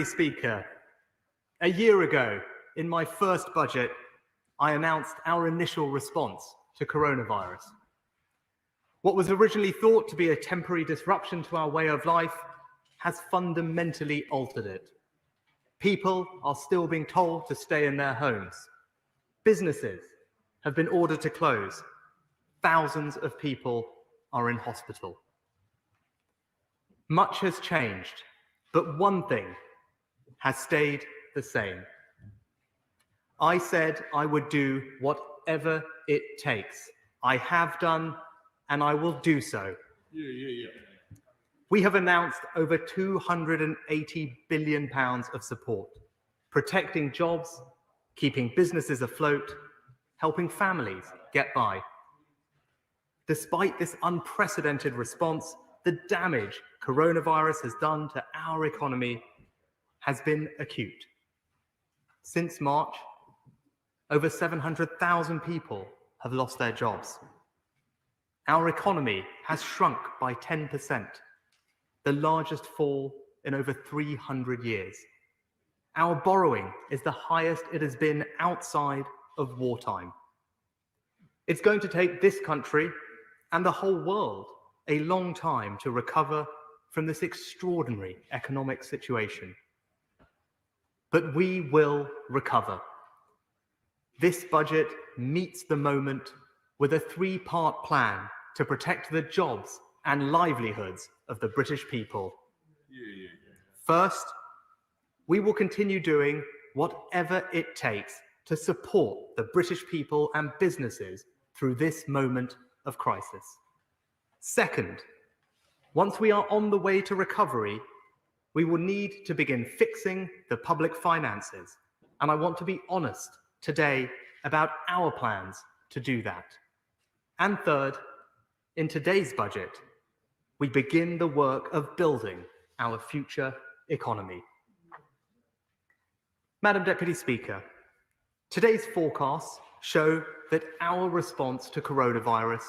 Speaker, a year ago, in my first budget, I announced our initial response to coronavirus. What was originally thought to be a temporary disruption to our way of life has fundamentally altered it. People are still being told to stay in their homes. Businesses have been ordered to close. Thousands of people are in hospital. Much has changed, but one thing has stayed the same. I said I would do whatever it takes. I have done, and I will do so. We have announced over £280 billion of support, protecting jobs, keeping businesses afloat, helping families get by. Despite this unprecedented response, the damage coronavirus has done to our economy has been acute. Since March, over 700,000 people have lost their jobs. Our economy has shrunk by 10%, the largest fall in over 300 years. Our borrowing is the highest it has been outside of wartime. It's going to take this country and the whole world a long time to recover from this extraordinary economic situation. But we will recover. This budget meets the moment with a three-part plan to protect the jobs and livelihoods of the British people. First, we will continue doing whatever it takes to support the British people and businesses through this moment of crisis. Second, once we are on the way to recovery, we will need to begin fixing the public finances, and I want to be honest today about our plans to do that. And third, in today's budget, we begin the work of building our future economy. Madam Deputy Speaker, today's forecasts show that our response to coronavirus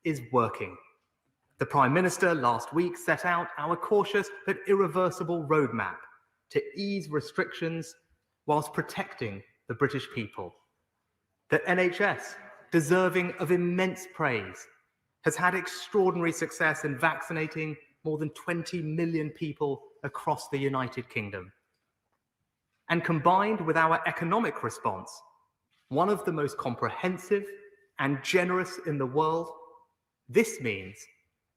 is working. The Prime Minister last week set out our cautious but irreversible roadmap to ease restrictions whilst protecting the British people. The NHS, deserving of immense praise, has had extraordinary success in vaccinating more than 20 million people across the United Kingdom. And combined with our economic response, one of the most comprehensive and generous in the world, this means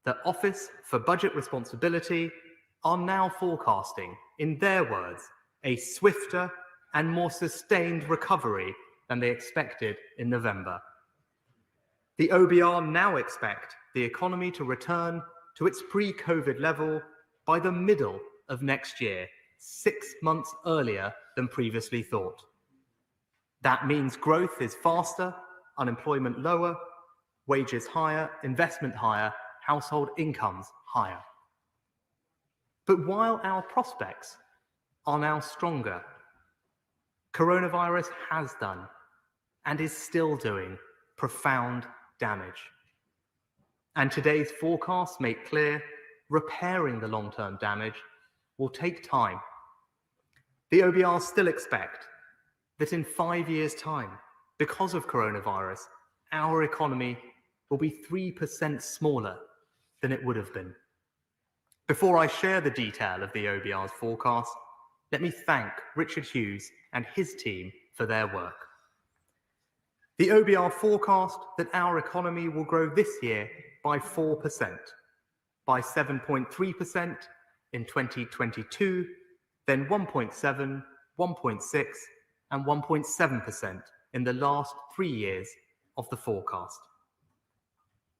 the Office for Budget Responsibility are now forecasting, in their words, a swifter and more sustained recovery than they expected in November. The OBR now expect the economy to return to its pre-COVID level by the middle of next year, 6 months earlier than previously thought. That means growth is faster, unemployment lower, wages higher, investment higher, household incomes higher. But while our prospects are now stronger, coronavirus has done and is still doing profound damage. And today's forecasts make clear repairing the long-term damage will take time. The OBRs still expect that in 5 years' time, because of coronavirus, our economy will be 3% smaller than it would have been. Before I share the detail of the OBR's forecast, let me thank Richard Hughes and his team for their work. The OBR forecast that our economy will grow this year by 4%, by 7.3% in 2022, then 1.7, 1.6, and 1.7% in the last 3 years of the forecast.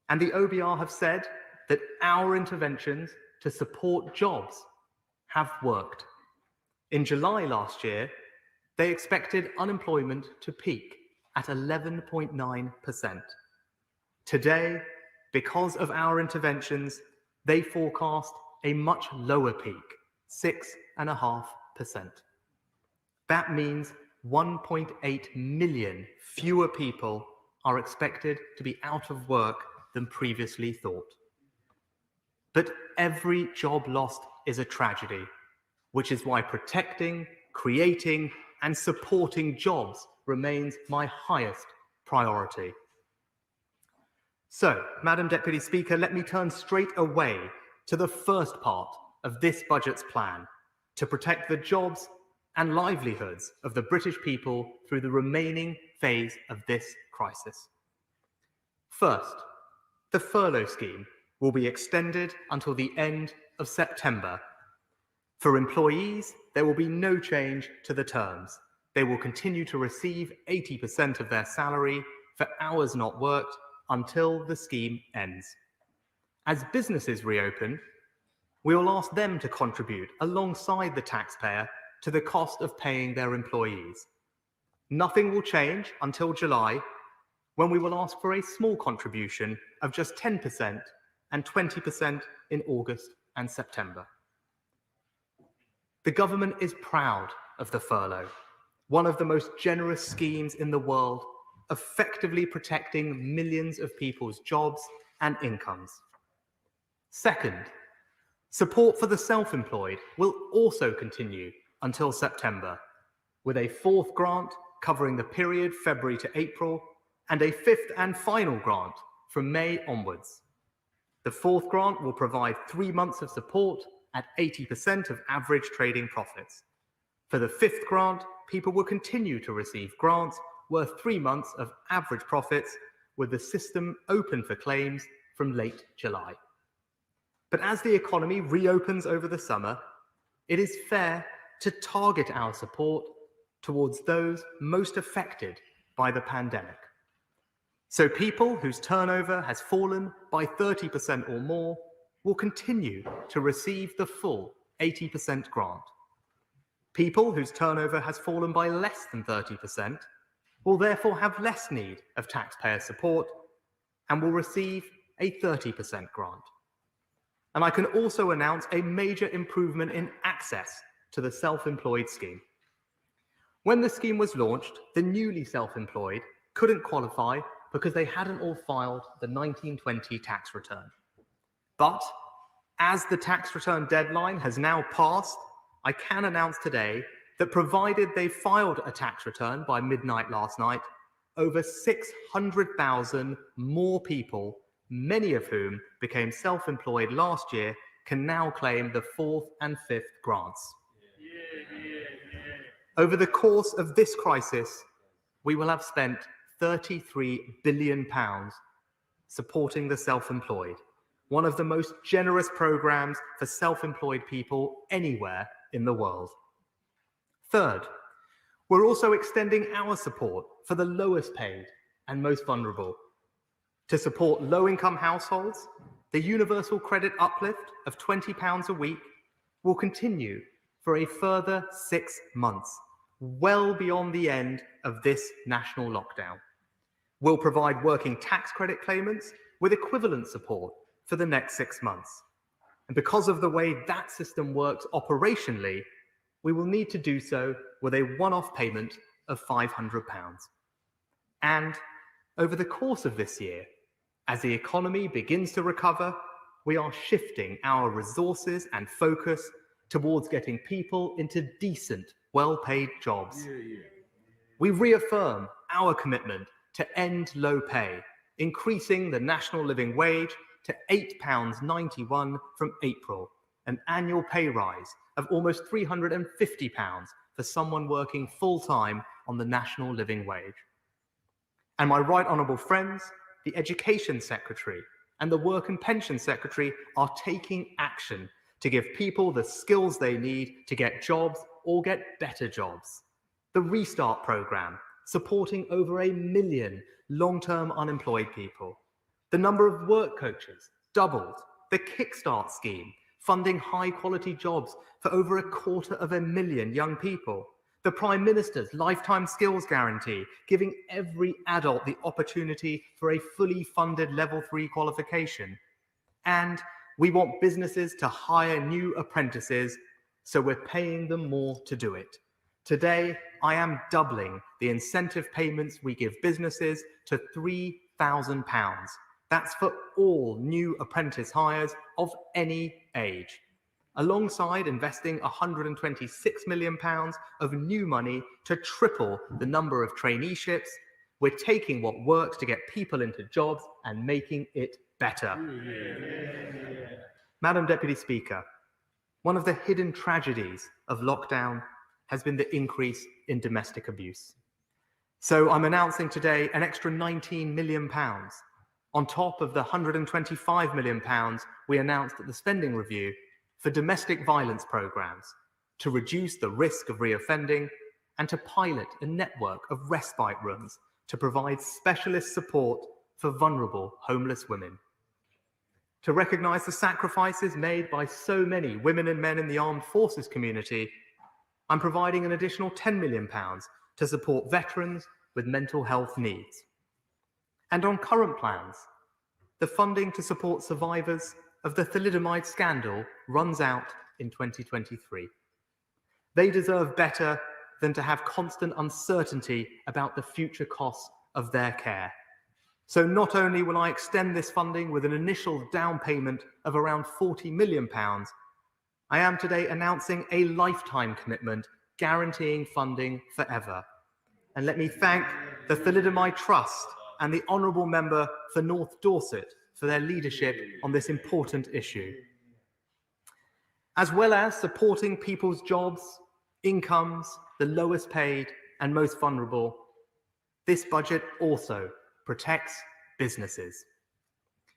And the OBR have said that our interventions to support jobs have worked. In July last year, they expected unemployment to peak at 11.9%. Today, because of our interventions, they forecast a much lower peak, 6.5%. That means 1.8 million fewer people are expected to be out of work than previously thought. But every job lost is a tragedy. which is why protecting, creating, and supporting jobs remains my highest priority. So, Madam Deputy Speaker, let me turn straight away to the first part of this budget's plan to protect the jobs and livelihoods of the British people through the remaining phase of this crisis. First, the furlough scheme will be extended until the end of September. For employees, there will be no change to the terms. They will continue to receive 80% of their salary for hours not worked until the scheme ends. As businesses reopen, we will ask them to contribute alongside the taxpayer to the cost of paying their employees. Nothing will change until July, when we will ask for a small contribution of just 10% and 20% in August and September. The government is proud of the furlough, one of the most generous schemes in the world, effectively protecting millions of people's jobs and incomes. Second, support for the self-employed will also continue until September, with a fourth grant covering the period February to April and a fifth and final grant from May onwards. The fourth grant will provide 3 months of support at 80% of average trading profits. For the fifth grant, people will continue to receive grants worth 3 months of average profits, with the system open for claims from late July. But as the economy reopens over the summer, it is fair to target our support towards those most affected by the pandemic. So people whose turnover has fallen by 30% or more will continue to receive the full 80% grant. People whose turnover has fallen by less than 30% will therefore have less need of taxpayer support and will receive a 30% grant. And I can also announce a major improvement in access to the self-employed scheme. When the scheme was launched, the newly self-employed couldn't qualify because they hadn't all filed the 1920 tax return. But as the tax return deadline has now passed, I can announce today that provided they filed a tax return by midnight last night, over 600,000 more people, many of whom became self-employed last year, can now claim the fourth and fifth grants. Over the course of this crisis, we will have spent £33 billion supporting the self-employed, one of the most generous programs for self-employed people anywhere in the world. Third, we're also extending our support for the lowest paid and most vulnerable. To support low-income households, the universal credit uplift of £20 a week will continue for a further 6 months, well beyond the end of this national lockdown. We'll provide working tax credit claimants with equivalent support for the next 6 months. And because of the way that system works operationally, we will need to do so with a one-off payment of £500. And over the course of this year, as the economy begins to recover, we are shifting our resources and focus towards getting people into decent, well-paid jobs. We reaffirm our commitment to end low pay, increasing the national living wage to £8.91 from April, an annual pay rise of almost £350 for someone working full-time on the national living wage. And my right honourable friends, the Education Secretary and the Work and Pension Secretary are taking action to give people the skills they need to get jobs or get better jobs. The Restart programme, supporting over 1 million long-term unemployed people. The number of work coaches doubled. The Kickstart scheme, funding high-quality jobs for over 250,000 young people. The Prime Minister's Lifetime Skills Guarantee, giving every adult the opportunity for a fully funded Level 3 qualification. And we want businesses to hire new apprentices, so we're paying them more to do it. Today, I am doubling the incentive payments we give businesses to £3,000. That's for all new apprentice hires of any age. alongside investing £126 million of new money to triple the number of traineeships. We're taking what works to get people into jobs and making it better. Madam Deputy Speaker, one of the hidden tragedies of lockdown has been the increase in domestic abuse. So I'm announcing today an extra £19 million on top of the £125 million we announced at the spending review for domestic violence programmes to reduce the risk of reoffending and to pilot a network of respite rooms to provide specialist support for vulnerable homeless women. To recognise the sacrifices made by so many women and men in the armed forces community, I'm providing an additional £10 million to support veterans with mental health needs. And on current plans, the funding to support survivors of the thalidomide scandal runs out in 2023. They deserve better than to have constant uncertainty about the future costs of their care. So not only will I extend this funding with an initial down payment of around £40 million, I am today announcing a lifetime commitment guaranteeing funding forever. And let me thank the Thalidomide Trust and the Honourable Member for North Dorset for their leadership on this important issue. As well as supporting people's jobs, incomes, the lowest paid and most vulnerable, this budget also protects businesses.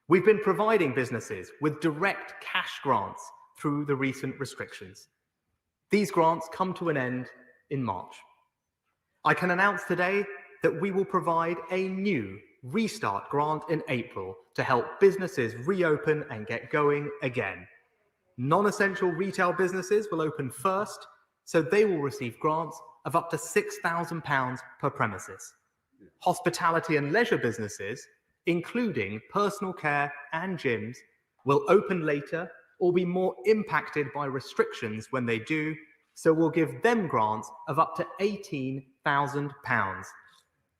We've been providing businesses with direct cash grants through the recent restrictions. These grants come to an end in March. I can announce today that we will provide a new Restart grant in April to help businesses reopen and get going again. Non-essential retail businesses will open first, so they will receive grants of up to £6,000 per premises. Hospitality and leisure businesses, including personal care and gyms, will open later or be more impacted by restrictions when they do, so we'll give them grants of up to £18,000.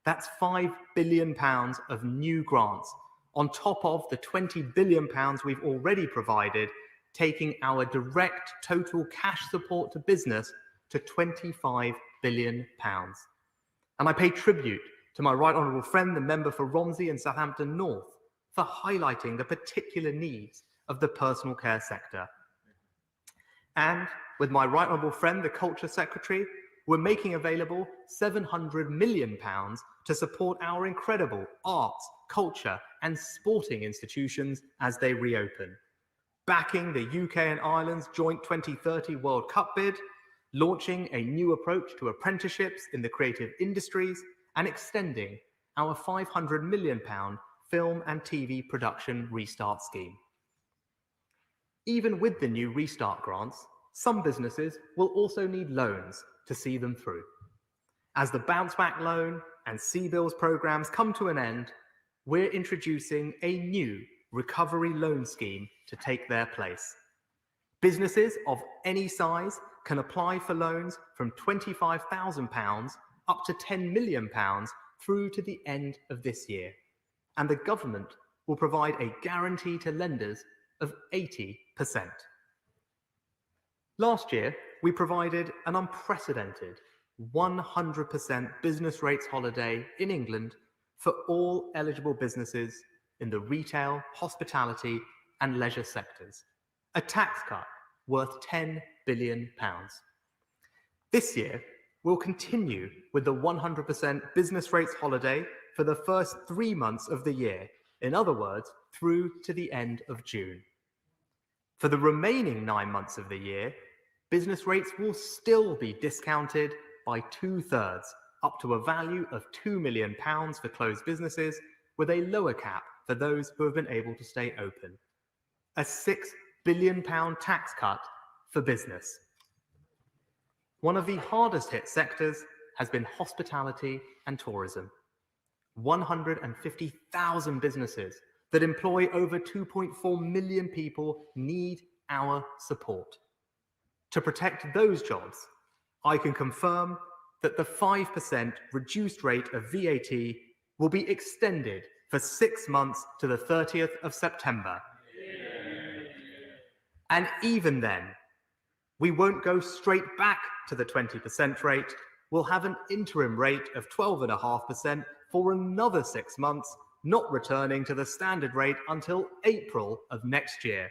That's £5 billion of new grants, on top of the £20 billion we've already provided, taking our direct total cash support to business to £25 billion. And I pay tribute to my right honourable friend, the member for Romsey and Southampton North, for highlighting the particular needs of the personal care sector. And with my right honourable friend, the Culture Secretary, we're making available £700 million to support our incredible arts, culture and sporting institutions as they reopen. Backing the UK and Ireland's joint 2030 World Cup bid, launching a new approach to apprenticeships in the creative industries, and extending our £500 million film and TV production restart scheme. Even with the new restart grants, some businesses will also need loans to see them through. As the Bounce Back Loan and CBILS programs come to an end, we're introducing a new recovery loan scheme to take their place. Businesses of any size can apply for loans from £25,000 up to £10 million through to the end of this year. And the government will provide a guarantee to lenders of 80%. Last year, we provided an unprecedented 100% business rates holiday in England for all eligible businesses in the retail, hospitality and leisure sectors, a tax cut worth £10 billion. This year, we'll continue with the 100% business rates holiday for the first 3 months of the year, in other words, through to the end of June. For the remaining 9 months of the year, business rates will still be discounted by 2/3, up to a value of £2 million for closed businesses, with a lower cap for those who have been able to stay open. A £6 billion tax cut for business. One of the hardest hit sectors has been hospitality and tourism. 150,000 businesses that employ over 2.4 million people need our support. To protect those jobs, I can confirm that the 5% reduced rate of VAT will be extended for 6 months to the 30th of September. And even then, We won't go straight back to the 20% rate. We'll have an interim rate of 12.5% for another 6 months, not returning to the standard rate until April of next year.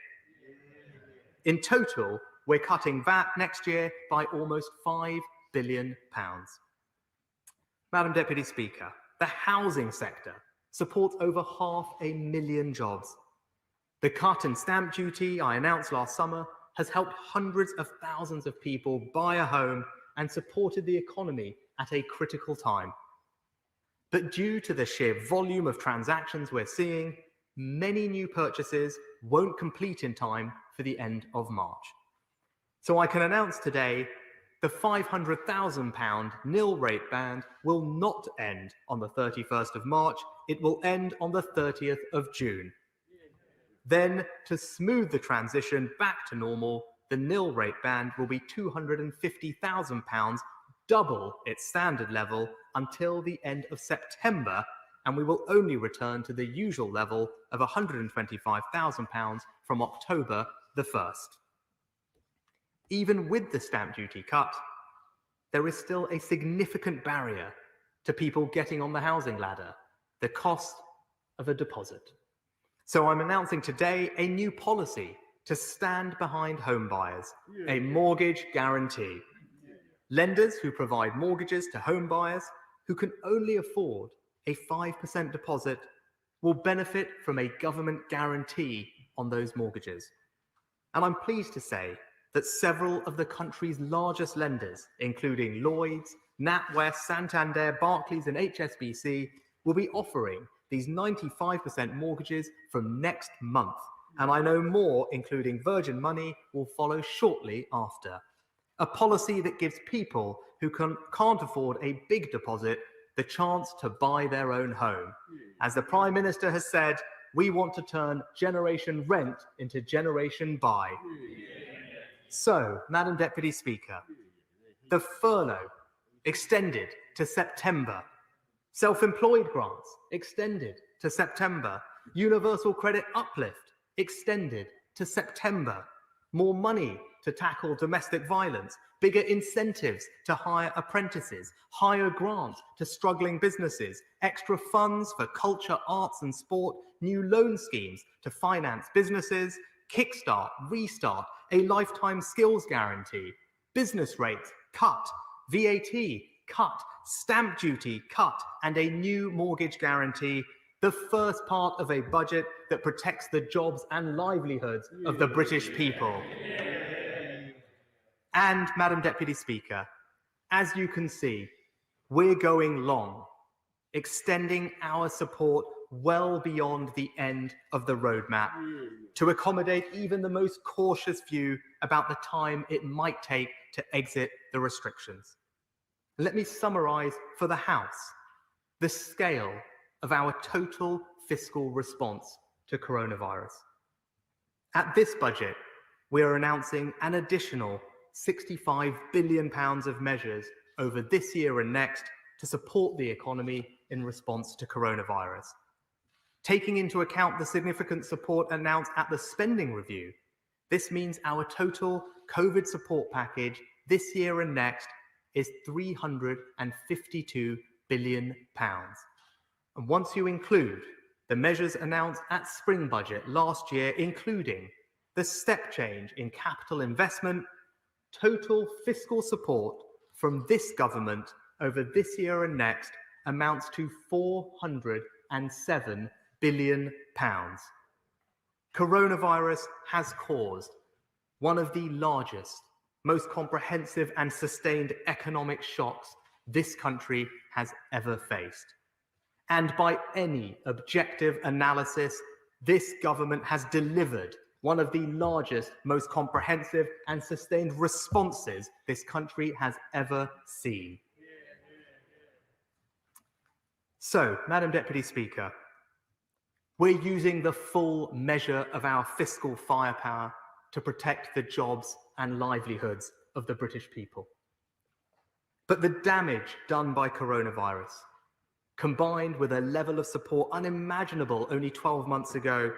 In total, we're cutting VAT next year by almost £5 billion. Madam Deputy Speaker, the housing sector supports over 500,000 jobs. The cut in stamp duty I announced last summer has helped hundreds of thousands of people buy a home and supported the economy at a critical time. But due to the sheer volume of transactions we're seeing, many new purchases won't complete in time for the end of March. So I can announce today the £500,000 nil rate ban will not end on the 31st of March, it will end on the 30th of June. Then, to smooth the transition back to normal, the nil rate band will be £250,000, double its standard level, until the end of September, and we will only return to the usual level of £125,000 from October the 1st. Even with the stamp duty cut, there is still a significant barrier to people getting on the housing ladder: the cost of a deposit. So I'm announcing today a new policy to stand behind home buyers, a mortgage guarantee. Lenders who provide mortgages to home buyers who can only afford a 5% deposit will benefit from a government guarantee on those mortgages. And I'm pleased to say that several of the country's largest lenders, including Lloyds, NatWest, Santander, Barclays, and HSBC, will be offering these 95% mortgages from next month. And I know more, including Virgin Money, will follow shortly after. A policy that gives people who can't afford a big deposit the chance to buy their own home. As the Prime Minister has said, we want to turn Generation Rent into Generation Buy. So, Madam Deputy Speaker, the furlough extended to September. Self-employed grants extended to September. Universal credit uplift extended to September. More money to tackle domestic violence. Bigger incentives to hire apprentices. Higher grants to struggling businesses. Extra funds for culture, arts and sport. New loan schemes to finance businesses. Kickstart, restart, a lifetime skills guarantee. Business rates cut. VAT cut. Stamp duty cut, and a new mortgage guarantee, the first part of a budget that protects the jobs and livelihoods of the British people. And, Madam Deputy Speaker, as you can see, we're going long, extending our support well beyond the end of the roadmap to accommodate even the most cautious view about the time it might take to exit the restrictions. Let me summarise for the House the scale of our total fiscal response to coronavirus. At this budget, we are announcing an additional £65 billion of measures over this year and next to support the economy in response to coronavirus. Taking into account the significant support announced at the spending review, this means our total COVID support package this year and next is £352 billion. And once you include the measures announced at spring budget last year, including the step change in capital investment, total fiscal support from this government over this year and next amounts to £407 billion. Coronavirus has caused one of the largest, most comprehensive and sustained economic shocks this country has ever faced. And by any objective analysis, this government has delivered one of the largest, most comprehensive and sustained responses this country has ever seen. So, Madam Deputy Speaker, we're using the full measure of our fiscal firepower to protect the jobs and livelihoods of the British people. But the damage done by coronavirus, combined with a level of support unimaginable only 12 months ago,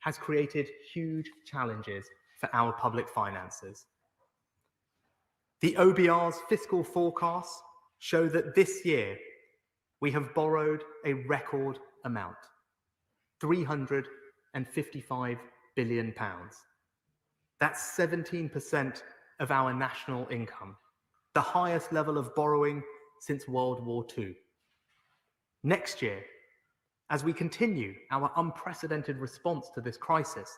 has created huge challenges for our public finances. The OBR's fiscal forecasts show that this year we have borrowed a record amount, £355 billion. That's 17% of our national income, the highest level of borrowing since World War II. Next year, as we continue our unprecedented response to this crisis,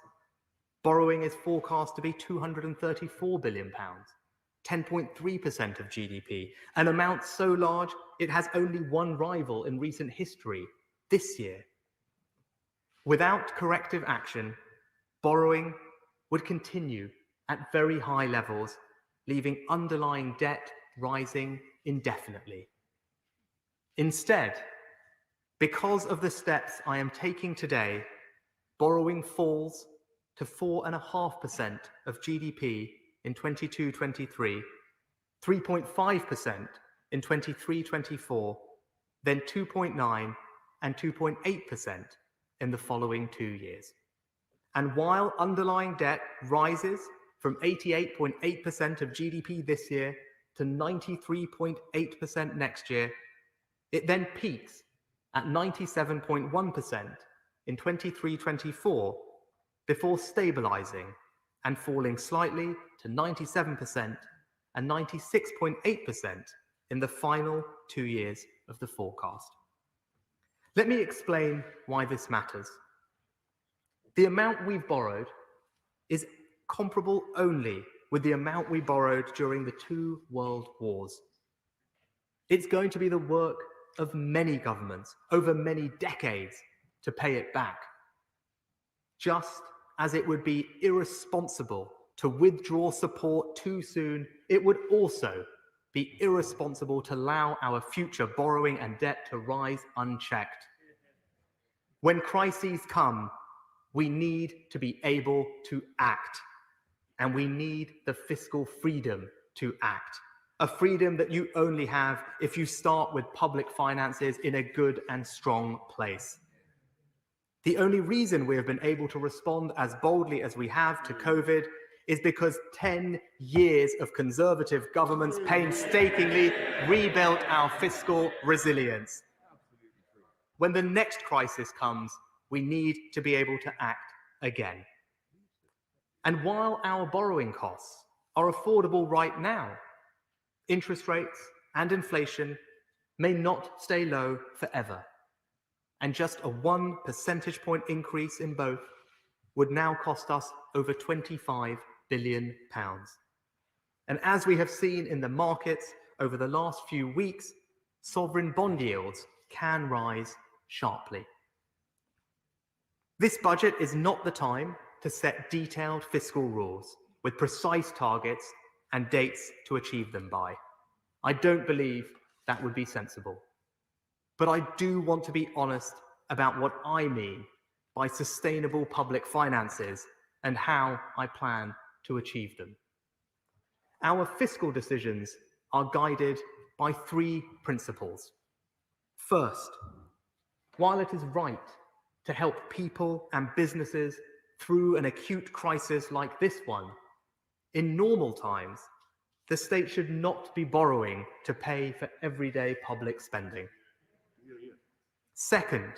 borrowing is forecast to be £234 billion, 10.3% of GDP, an amount so large it has only one rival in recent history, this year. Without corrective action, borrowing would continue at very high levels, leaving underlying debt rising indefinitely. Instead, because of the steps I am taking today, borrowing falls to 4.5% of GDP in 22-23, 3.5% in 23-24, then 2.9 and 2.8% in the following 2 years. And while underlying debt rises from 88.8% of GDP this year to 93.8% next year, it then peaks at 97.1% in 23-24 before stabilizing and falling slightly to 97% and 96.8% in the final 2 years of the forecast. Let me explain why this matters. The amount we've borrowed is comparable only with the amount we borrowed during the 2 world wars. It's going to be the work of many governments over many decades to pay it back. Just as it would be irresponsible to withdraw support too soon, it would also be irresponsible to allow our future borrowing and debt to rise unchecked. When crises come, we need to be able to act, and we need the fiscal freedom to act. A freedom that you only have if you start with public finances in a good and strong place. The only reason we have been able to respond as boldly as we have to COVID is because 10 years of conservative governments painstakingly rebuilt our fiscal resilience. When the next crisis comes, we need to be able to act again. And while our borrowing costs are affordable right now, interest rates and inflation may not stay low forever. And just a 1 percentage point increase in both would now cost us over £25 billion. And as we have seen in the markets over the last few weeks, sovereign bond yields can rise sharply. This budget is not the time to set detailed fiscal rules with precise targets and dates to achieve them by. I don't believe that would be sensible. But I do want to be honest about what I mean by sustainable public finances and how I plan to achieve them. Our fiscal decisions are guided by 3 principles. First, while it is right to help people and businesses through an acute crisis like this one, in normal times, the state should not be borrowing to pay for everyday public spending. Second,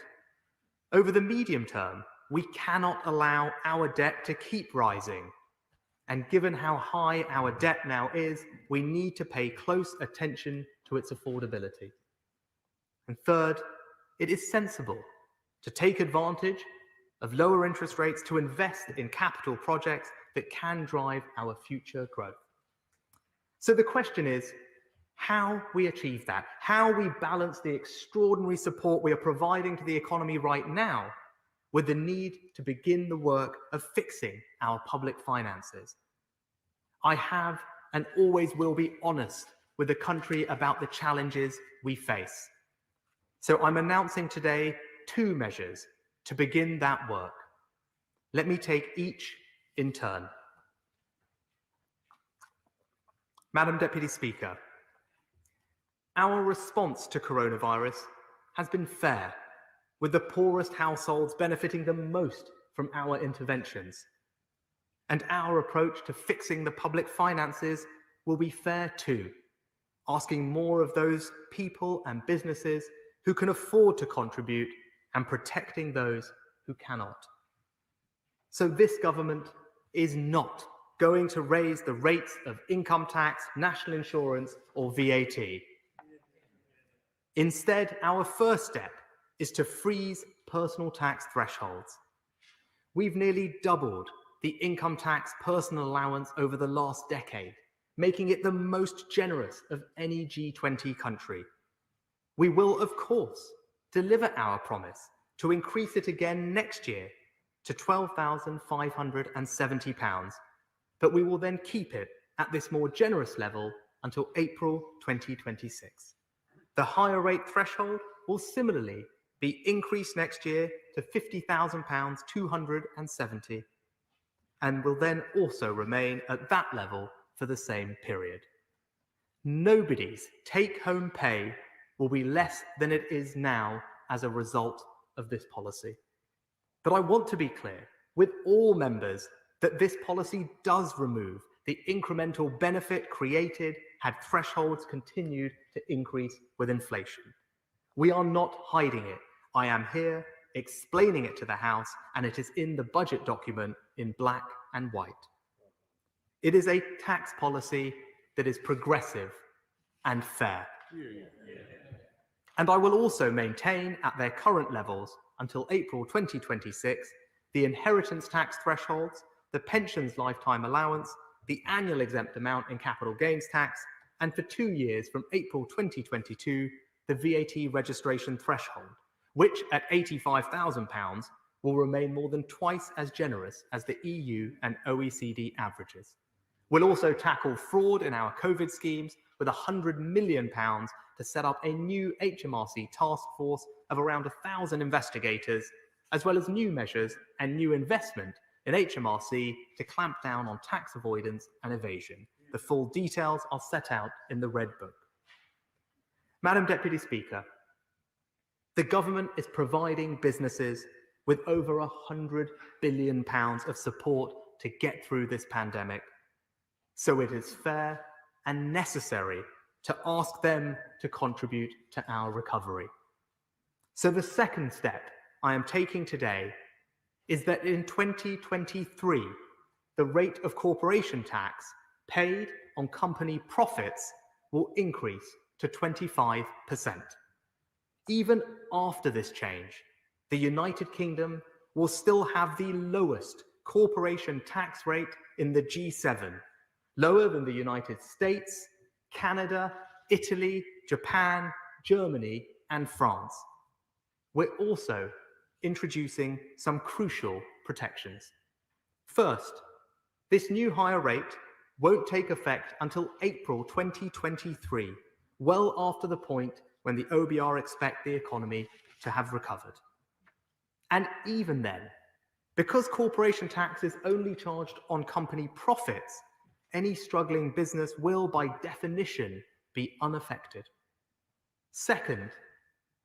over the medium term, we cannot allow our debt to keep rising. And given how high our debt now is, we need to pay close attention to its affordability. And third, it is sensible to take advantage of lower interest rates to invest in capital projects that can drive our future growth. So the question is, how we achieve that, how we balance the extraordinary support we are providing to the economy right now with the need to begin the work of fixing our public finances. I have and always will be honest with the country about the challenges we face. So I'm announcing today 2 measures to begin that work. Let me take each in turn. Madam Deputy Speaker, our response to coronavirus has been fair, with the poorest households benefiting the most from our interventions. And our approach to fixing the public finances will be fair too, asking more of those people and businesses who can afford to contribute and protecting those who cannot. So this government is not going to raise the rates of income tax, national insurance, or VAT. Instead, our first step is to freeze personal tax thresholds. We've nearly doubled the income tax personal allowance over the last decade, making it the most generous of any G20 country. We will, of course, deliver our promise to increase it again next year to £12,570, but we will then keep it at this more generous level until April 2026. The higher rate threshold will similarly be increased next year to £50,270 and will then also remain at that level for the same period. Nobody's take-home pay will be less than it is now as a result of this policy. But I want to be clear with all members that this policy does remove the incremental benefit created had thresholds continued to increase with inflation. We are not hiding it. I am here explaining it to the House, and it is in the budget document in black and white. It is a tax policy that is progressive and fair. And I will also maintain at their current levels until April 2026 the inheritance tax thresholds, the pensions lifetime allowance, the annual exempt amount in capital gains tax, and for 2 years from April 2022, the VAT registration threshold, which at £85,000 will remain more than twice as generous as the EU and OECD averages. We'll also tackle fraud in our COVID schemes with £100 million to set up a new HMRC task force of around 1,000 investigators, as well as new measures and new investment in HMRC to clamp down on tax avoidance and evasion. The full details are set out in the Red Book. Madam Deputy Speaker, the government is providing businesses with over £100 billion of support to get through this pandemic. So it is fair and necessary to ask them to contribute to our recovery. So the second step I am taking today is that in 2023, the rate of corporation tax paid on company profits will increase to 25%. Even after this change, the United Kingdom will still have the lowest corporation tax rate in the G7, lower than the United States, Canada, Italy, Japan, Germany, and France. We're also introducing some crucial protections. First, this new higher rate won't take effect until April 2023, well after the point when the OBR expect the economy to have recovered. And even then, because corporation tax is only charged on company profits, any struggling business will, by definition, be unaffected. Second,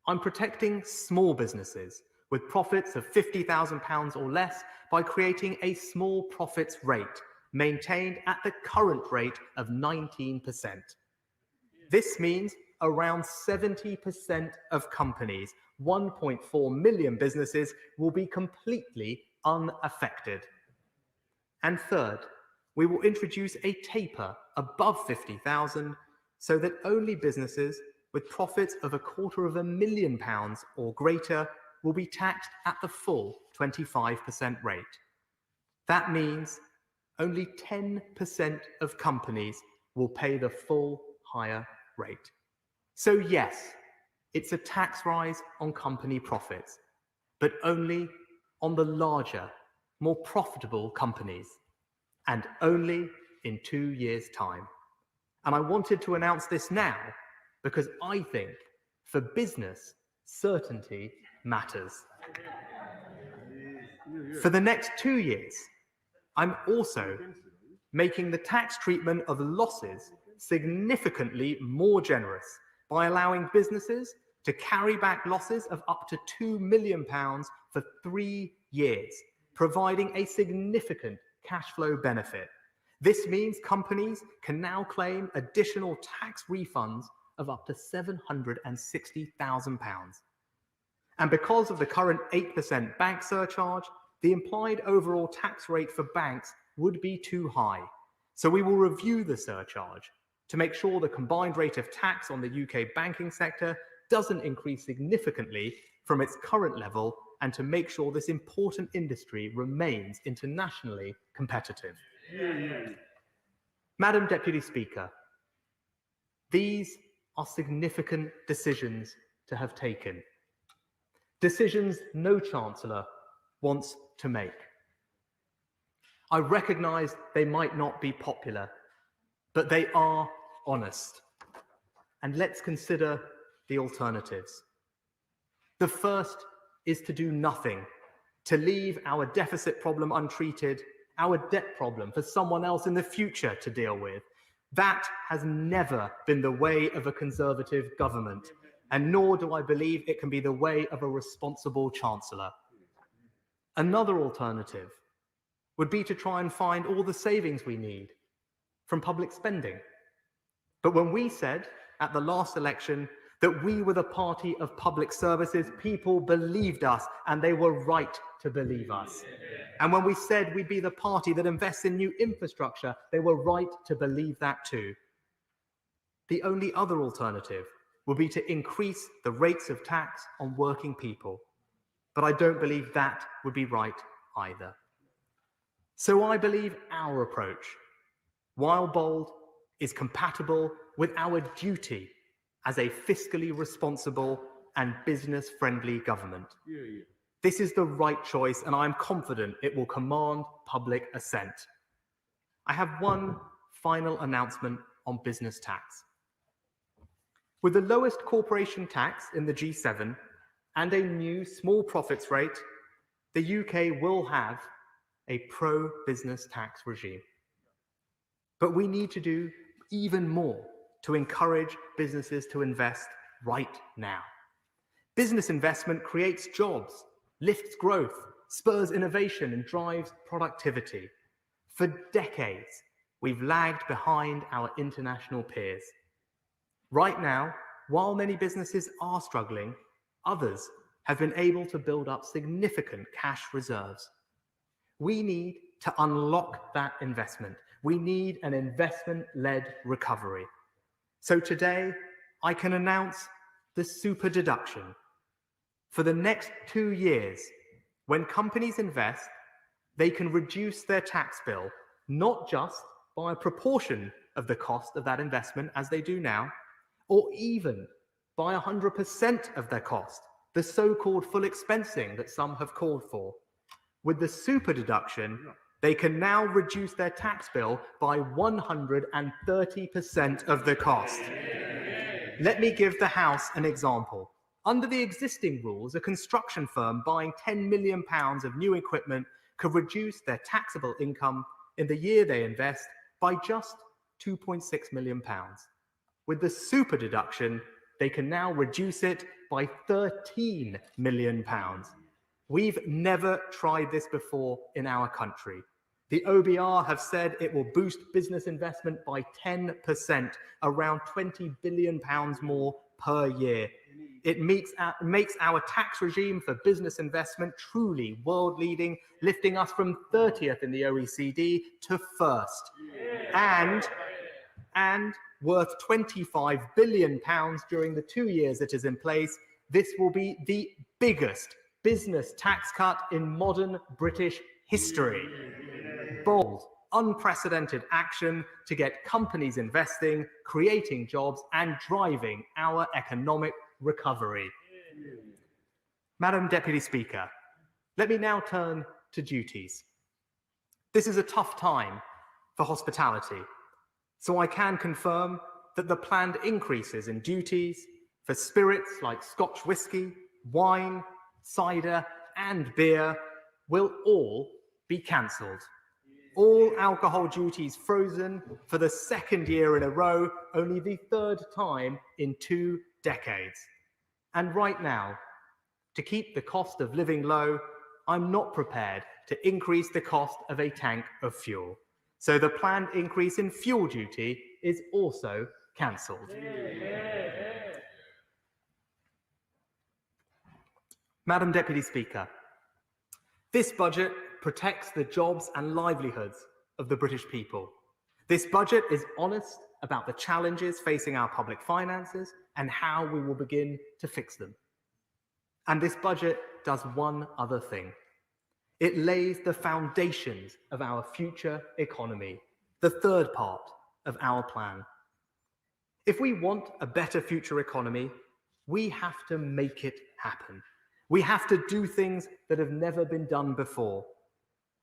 I'm protecting small businesses with profits of £50,000 or less by creating a small profits rate maintained at the current rate of 19%. This means around 70% of companies, 1.4 million businesses, will be completely unaffected. And third, we will introduce a taper above 50,000 so that only businesses with profits of £250,000 or greater will be taxed at the full 25% rate. That means only 10% of companies will pay the full higher rate. So yes, it's a tax rise on company profits, but only on the larger, more profitable companies, and only in 2 years' time. And I wanted to announce this now because I think for business, certainty matters. For the next 2 years, I'm also making the tax treatment of losses significantly more generous by allowing businesses to carry back losses of up to £2 million for 3 years, providing a significant cash flow benefit. This means companies can now claim additional tax refunds of up to £760,000. And because of the current 8% bank surcharge, the implied overall tax rate for banks would be too high. So we will review the surcharge to make sure the combined rate of tax on the UK banking sector doesn't increase significantly from its current level, and to make sure this important industry remains internationally competitive. Madam Deputy Speaker, these are significant decisions to have taken. Decisions no Chancellor wants to make. I recognise they might not be popular, but they are honest. And let's consider the alternatives. The first is to do nothing, to leave our deficit problem untreated, our debt problem for someone else in the future to deal with. That has never been the way of a Conservative government, and nor do I believe it can be the way of a responsible Chancellor. Another alternative would be to try and find all the savings we need from public spending. But when we said at the last election that we were the party of public services, people believed us, and they were right to believe us. And when we said we'd be the party that invests in new infrastructure, they were right to believe that too. The only other alternative would be to increase the rates of tax on working people. But I don't believe that would be right either. So I believe our approach, while bold, is compatible with our duty as a fiscally responsible and business-friendly government. This is the right choice, and I am confident it will command public assent. I have one final announcement on business tax. With the lowest corporation tax in the G7 and a new small profits rate, the UK will have a pro-business tax regime. But we need to do even more to encourage businesses to invest right now. Business investment creates jobs, lifts growth, spurs innovation, and drives productivity. For decades, we've lagged behind our international peers. Right now, while many businesses are struggling, others have been able to build up significant cash reserves. We need to unlock that investment. We need an investment-led recovery. So today, I can announce the super deduction. For the next 2 years, when companies invest, they can reduce their tax bill, not just by a proportion of the cost of that investment as they do now, or even by 100% of their cost, the so-called full expensing that some have called for. With the super deduction, they can now reduce their tax bill by 130% of the cost. Let me give the House an example. Under the existing rules, a construction firm buying £10 million of new equipment could reduce their taxable income in the year they invest by just £2.6 million. With the super deduction, they can now reduce it by £13 million. We've never tried this before in our country. The OBR have said it will boost business investment by 10%, around £20 billion more per year. It makes our tax regime for business investment truly world-leading, lifting us from 30th in the OECD to first. And worth £25 billion during the 2 years it is in place, this will be the biggest business tax cut in modern British history. Bold, unprecedented action to get companies investing, creating jobs, and driving our economic recovery. Madam Deputy Speaker, let me now turn to duties. This is a tough time for hospitality, so I can confirm that the planned increases in duties for spirits like Scotch whisky, wine, cider, and beer will all be cancelled. All alcohol duties frozen for the second year in a row, only the third time in 2 decades. And right now, to keep the cost of living low, I'm not prepared to increase the cost of a tank of fuel. So the planned increase in fuel duty is also cancelled. Madam Deputy Speaker, this budget protects the jobs and livelihoods of the British people. This budget is honest about the challenges facing our public finances and how we will begin to fix them. And this budget does one other thing. It lays the foundations of our future economy, the third part of our plan. If we want a better future economy, we have to make it happen. We have to do things that have never been done before.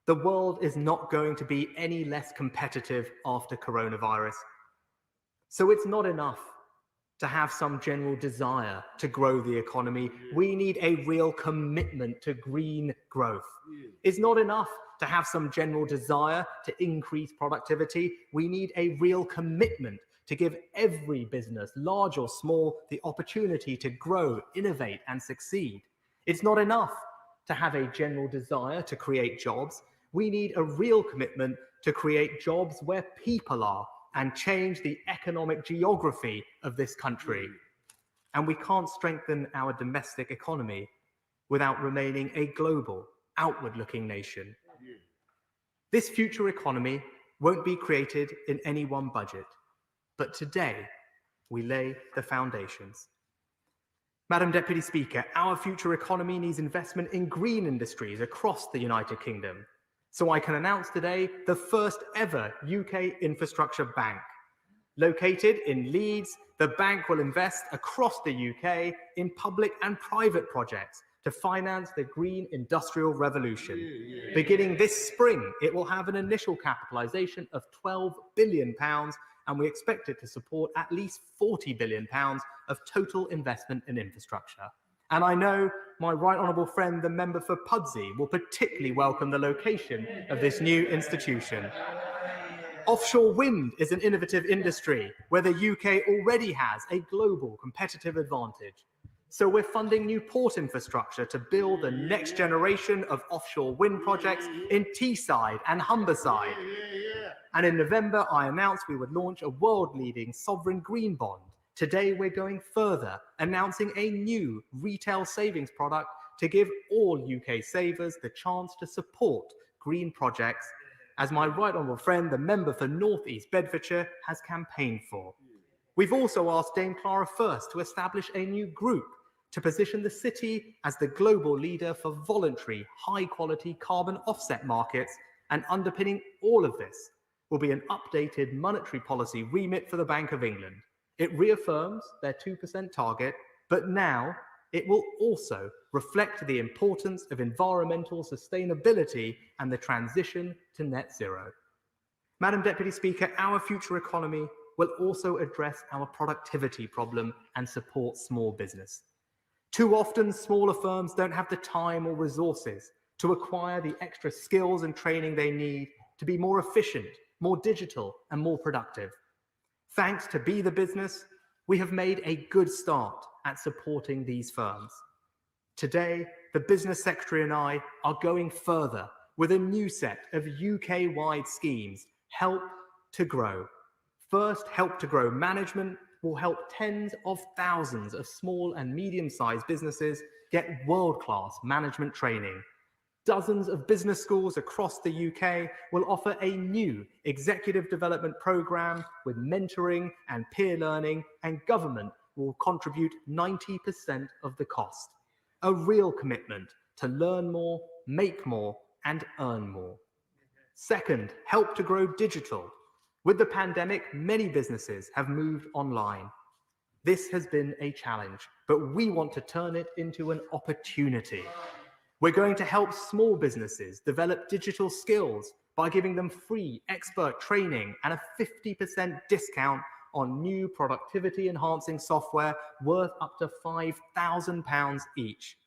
The world is not going to be any less competitive after coronavirus. So it's not enough to have some general desire to grow the economy. We need a real commitment to green growth. It's not enough to have some general desire to increase productivity. We need a real commitment to give every business, large or small, the opportunity to grow, innovate, and succeed. It's not enough to have a general desire to create jobs. We need a real commitment to create jobs where people are and change the economic geography of this country. And we can't strengthen our domestic economy without remaining a global, outward-looking nation. This future economy won't be created in any one budget, but today we lay the foundations. Madam Deputy Speaker, our future economy needs investment in green industries across the United Kingdom. So I can announce today the first ever UK infrastructure bank. Located in Leeds, the bank will invest across the UK in public and private projects to finance the green industrial revolution. Beginning this spring, it will have an initial capitalisation of £12 billion, and we expect it to support at least £40 billion of total investment in infrastructure. And I know my right honourable friend, the member for Pudsey, will particularly welcome the location of this new institution. Offshore wind is an innovative industry where the UK already has a global competitive advantage. So we're funding new port infrastructure to build the next generation of offshore wind projects in Teesside and Humberside. And in November, I announced we would launch a world-leading sovereign green bond. Today, we're going further, announcing a new retail savings product to give all UK savers the chance to support green projects, as my right honourable friend, the member for North East Bedfordshire, has campaigned for. We've also asked Dame Clara First to establish a new group to position the city as the global leader for voluntary, high-quality carbon offset markets, and underpinning all of this will be an updated monetary policy remit for the Bank of England. It reaffirms their 2% target, but now it will also reflect the importance of environmental sustainability and the transition to net zero. Madam Deputy Speaker, our future economy will also address our productivity problem and support small business. Too often, smaller firms don't have the time or resources to acquire the extra skills and training they need to be more efficient, more digital, and more productive. Thanks to Be the Business, we have made a good start at supporting these firms. Today, the Business Secretary and I are going further with a new set of UK-wide schemes, Help to Grow. First, Help to Grow management will help tens of thousands of small and medium-sized businesses get world-class management training. Dozens of business schools across the UK will offer a new executive development programme with mentoring and peer learning, and government will contribute 90% of the cost. A real commitment to learn more, make more, and earn more. Second, Help to Grow digital. With the pandemic, many businesses have moved online. This has been a challenge, but we want to turn it into an opportunity. We're going to help small businesses develop digital skills by giving them free expert training and a 50% discount on new productivity-enhancing software worth up to £5,000 each.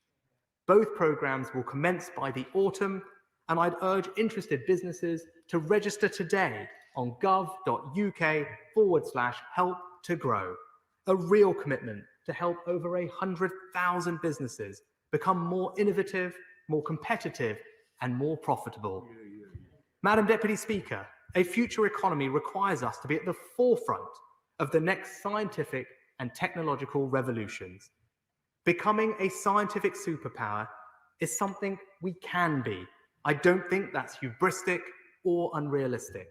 Both programmes will commence by the autumn, and I'd urge interested businesses to register today on gov.uk/help to grow. A real commitment to help over 100,000 businesses become more innovative, more competitive, and more profitable. Madam Deputy Speaker, A future economy requires us to be at the forefront of the next scientific and technological revolutions. Becoming a scientific superpower is something we can be. I don't think that's hubristic or unrealistic.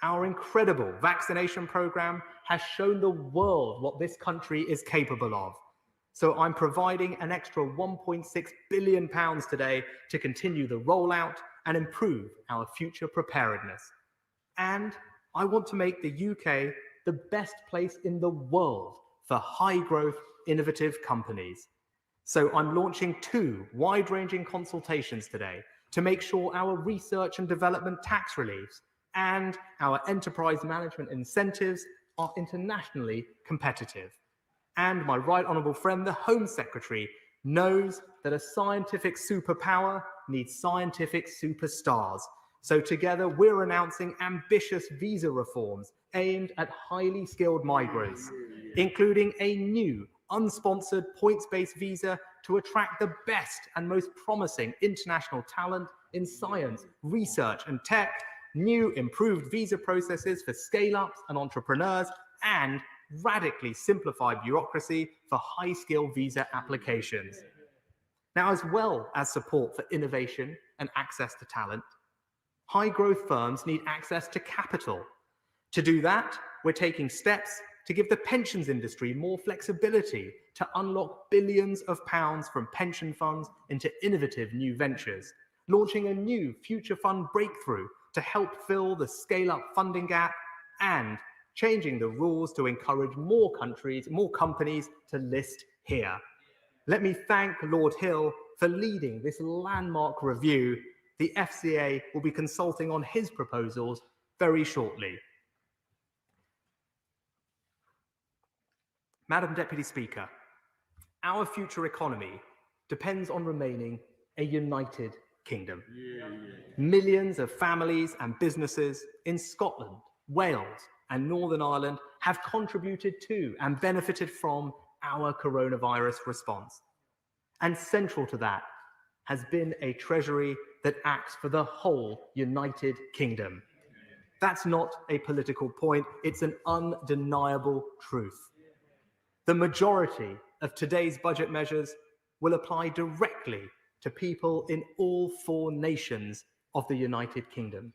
Our incredible vaccination program has shown the world what this country is capable of. So I'm providing an extra £1.6 billion today to continue the rollout and improve our future preparedness. And I want to make the UK the best place in the world for high-growth, innovative companies. So I'm launching 2 wide-ranging consultations today to make sure our research and development tax reliefs and our enterprise management incentives are internationally competitive. And my right honourable friend, the Home Secretary, knows that a scientific superpower needs scientific superstars. So together we're announcing ambitious visa reforms aimed at highly skilled migrants, including a new unsponsored points-based visa to attract the best and most promising international talent in science, research and tech, new improved visa processes for scale-ups and entrepreneurs, and radically simplified bureaucracy for high-skill visa applications. Now, as well as support for innovation and access to talent, high-growth firms need access to capital. To do that, we're taking steps to give the pensions industry more flexibility to unlock billions of pounds from pension funds into innovative new ventures, launching a new future fund breakthrough to help fill the scale-up funding gap, and changing the rules to encourage more companies to list here. Let me thank Lord Hill for leading this landmark review. The FCA will be consulting on his proposals very shortly. Madam Deputy Speaker, our future economy depends on remaining a united kingdom. Millions of families and businesses in Scotland, Wales, and Northern Ireland have contributed to and benefited from our coronavirus response. And central to that has been a Treasury that acts for the whole United Kingdom. That's not a political point, it's an undeniable truth. The majority of today's budget measures will apply directly to people in all 4 nations of the United Kingdom.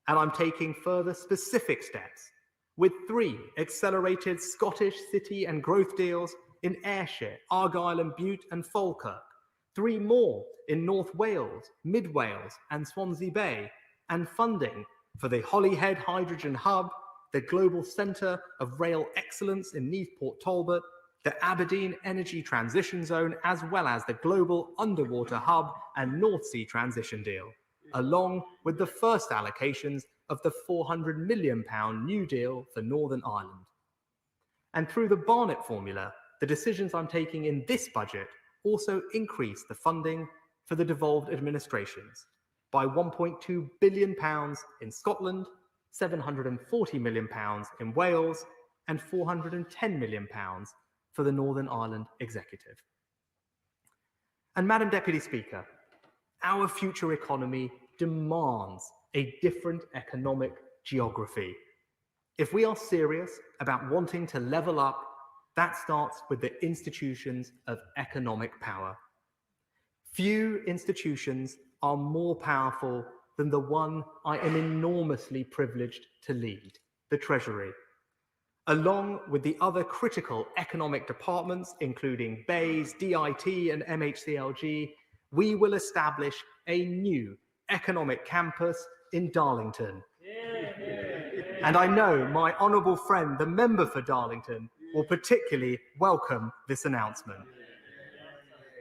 And I'm taking further specific steps with 3 accelerated Scottish city and growth deals in Ayrshire, Argyll and Bute and Falkirk, 3 more in North Wales, Mid Wales and Swansea Bay, and funding for the Holyhead Hydrogen Hub, the Global Centre of Rail Excellence in Neath-Port Talbot, the Aberdeen Energy Transition Zone, as well as the Global Underwater Hub and North Sea Transition Deal, along with the first allocations of the £400 million New Deal for Northern Ireland. And through the Barnett formula, the decisions I'm taking in this budget also increase the funding for the devolved administrations by £1.2 billion in Scotland, £740 million in Wales, and £410 million for the Northern Ireland Executive. And Madam Deputy Speaker, our future economy demands a different economic geography. If we are serious about wanting to level up, that starts with the institutions of economic power. Few institutions are more powerful than the one I am enormously privileged to lead, the Treasury. Along with the other critical economic departments, including BEIS, DIT and MHCLG, we will establish a new economic campus in Darlington. And I know my honourable friend, the member for Darlington, will particularly welcome this announcement.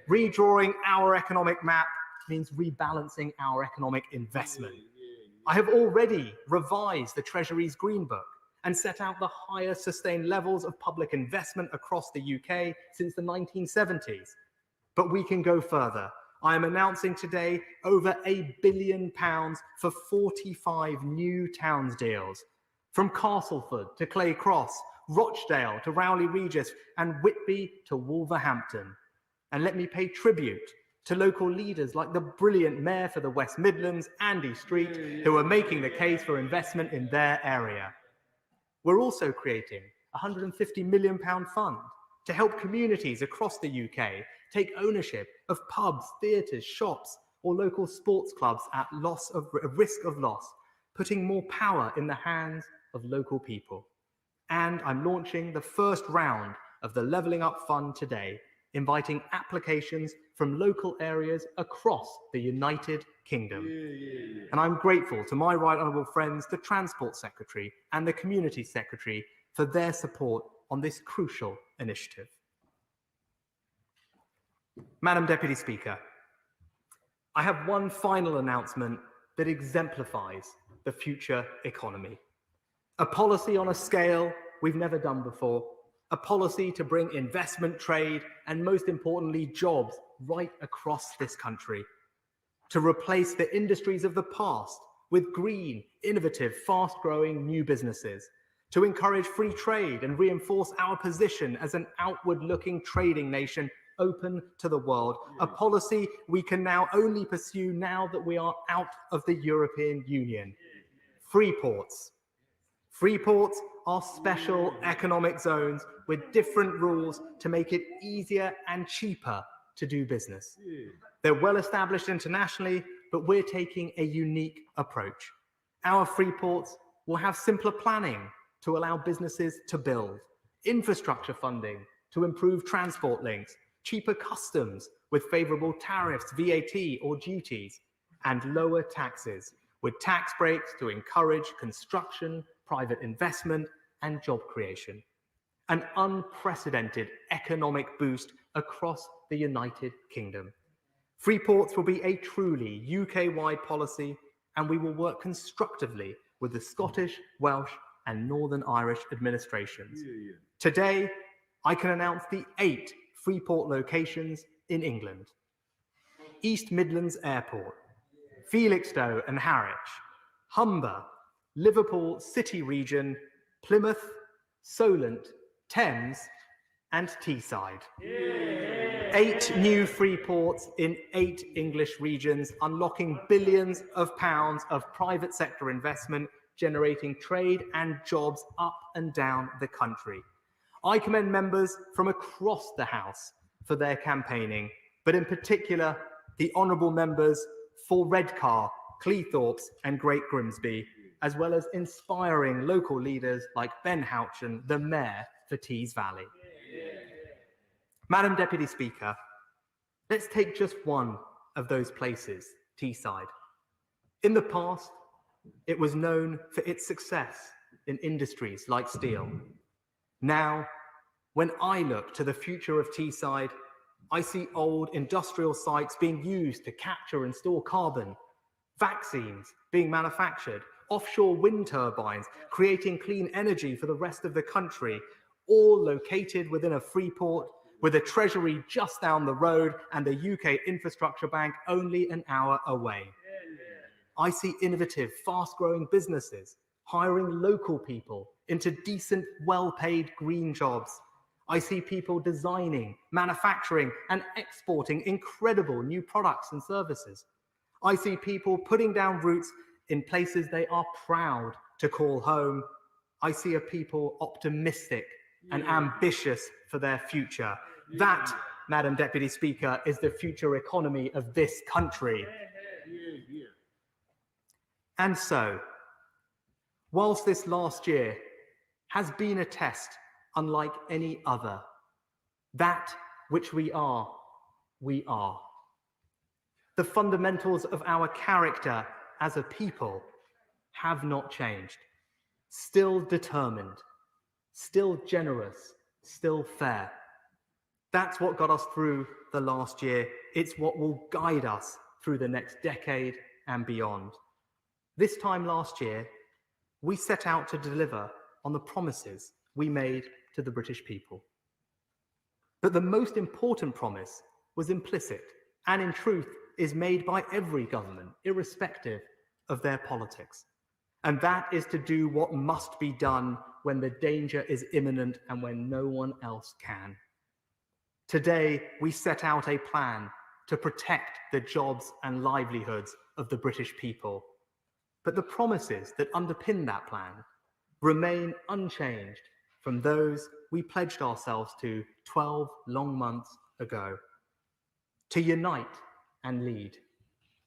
Redrawing our economic map means rebalancing our economic investment. I have already revised the Treasury's Green Book and set out the highest sustained levels of public investment across the UK since the 1970s. But we can go further. I am announcing today over £1 billion for 45 new towns deals, from Castleford to Clay Cross, Rochdale to Rowley Regis, and Whitby to Wolverhampton. And let me pay tribute to local leaders like the brilliant Mayor for the West Midlands, Andy Street, who are making the case for investment in their area. We're also creating a £150 million fund to help communities across the UK take ownership of pubs, theatres, shops, or local sports clubs at risk of loss, putting more power in the hands of local people. And I'm launching the first round of the Levelling Up Fund today, inviting applications from local areas across the United Kingdom. And I'm grateful to my right honourable friends, the Transport Secretary and the Community Secretary, for their support on this crucial initiative. Madam Deputy Speaker, I have one final announcement that exemplifies the future economy. A policy on a scale we've never done before, a policy to bring investment, trade, and most importantly, jobs right across this country, to replace the industries of the past with green, innovative, fast-growing new businesses, to encourage free trade and reinforce our position as an outward-looking trading nation open to the world, a policy we can now only pursue now that we are out of the European Union. Free ports. Free ports are special economic zones with different rules to make it easier and cheaper to do business. They're well established internationally, but we're taking a unique approach. Our free ports will have simpler planning to allow businesses to build, infrastructure funding to improve transport links, cheaper customs with favourable tariffs, VAT or duties, and lower taxes with tax breaks to encourage construction, private investment and job creation. An unprecedented economic boost across the United Kingdom. Free ports will be a truly UK-wide policy, and we will work constructively with the Scottish, Welsh and Northern Irish administrations. Today, I can announce the 8 free port locations in England. East Midlands Airport, Felixstowe and Harwich, Humber, Liverpool City Region, Plymouth, Solent, Thames and Teesside. 8 new free ports in 8 English regions, unlocking billions of pounds of private sector investment, generating trade and jobs up and down the country. I commend members from across the House for their campaigning, but in particular, the honourable members for Redcar, Cleethorpes and Great Grimsby, as well as inspiring local leaders like Ben Houchen, the Mayor for Tees Valley. Madam Deputy Speaker, let's take just one of those places, Teesside. In the past, it was known for its success in industries like steel. Now, when I look to the future of Teesside, I see old industrial sites being used to capture and store carbon, vaccines being manufactured, offshore wind turbines, creating clean energy for the rest of the country, all located within a free port, with a treasury just down the road and the UK Infrastructure Bank only an hour away. I see innovative, fast-growing businesses hiring local people into decent, well-paid green jobs. I see people designing, manufacturing, and exporting incredible new products and services. I see people putting down roots in places they are proud to call home. I see a people optimistic and ambitious for their future. That, Madam Deputy Speaker, is the future economy of this country. And so, whilst this last year has been a test unlike any other, that which we are, we are. The fundamentals of our character as a people have not changed. Still determined, still generous, still fair. That's what got us through the last year. It's what will guide us through the next decade and beyond. This time last year, we set out to deliver on the promises we made to the British people. But the most important promise was implicit and in truth is made by every government, irrespective of their politics. And that is to do what must be done when the danger is imminent and when no one else can. Today, we set out a plan to protect the jobs and livelihoods of the British people. But the promises that underpin that plan remain unchanged from those we pledged ourselves to 12 long months ago. To unite and lead,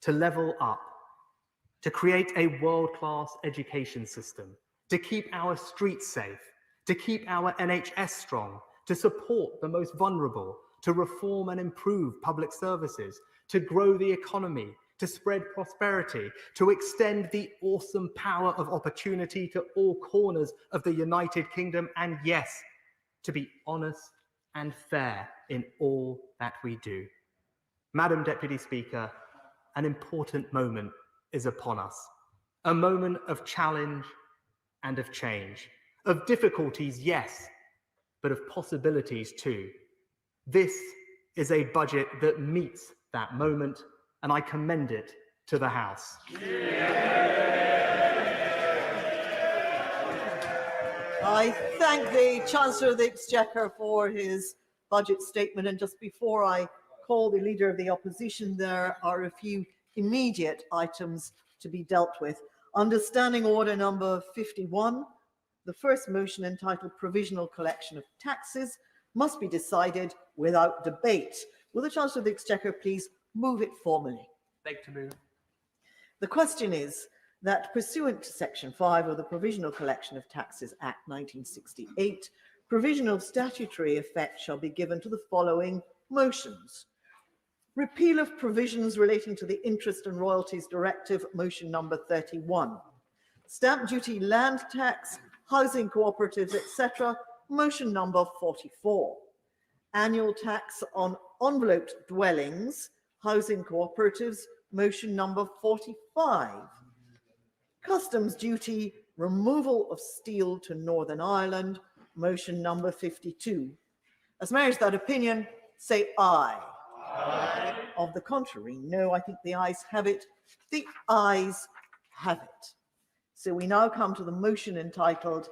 to level up, to create a world-class education system, to keep our streets safe, to keep our NHS strong, to support the most vulnerable, to reform and improve public services, to grow the economy, to spread prosperity, to extend the awesome power of opportunity to all corners of the United Kingdom, and yes, to be honest and fair in all that we do. Madam Deputy Speaker, an important moment is upon us, a moment of challenge and of change, of difficulties, yes, but of possibilities too. This is a budget that meets that moment, and I commend it to the House. I thank the Chancellor of the Exchequer for his budget statement, and just before I call the Leader of the Opposition, there are a few immediate items to be dealt with. Under Standing Order number 51, the first motion, entitled Provisional Collection of Taxes, must be decided without debate. Will the Chancellor of the Exchequer please move it formally? Beg to move. The question is that, pursuant to Section 5 of the Provisional Collection of Taxes Act 1968, provisional statutory effect shall be given to the following motions. Repeal of provisions relating to the Interest and Royalties Directive, motion number 31. Stamp duty, land tax, housing cooperatives, etc., motion number 44. Annual tax on enveloped dwellings, housing cooperatives, motion number 45. Customs duty, removal of steel to Northern Ireland, motion number 52. As mayor of that opinion, say aye. Aye. Of the contrary, no. I think the ayes have it. The ayes have it. So we now come to the motion entitled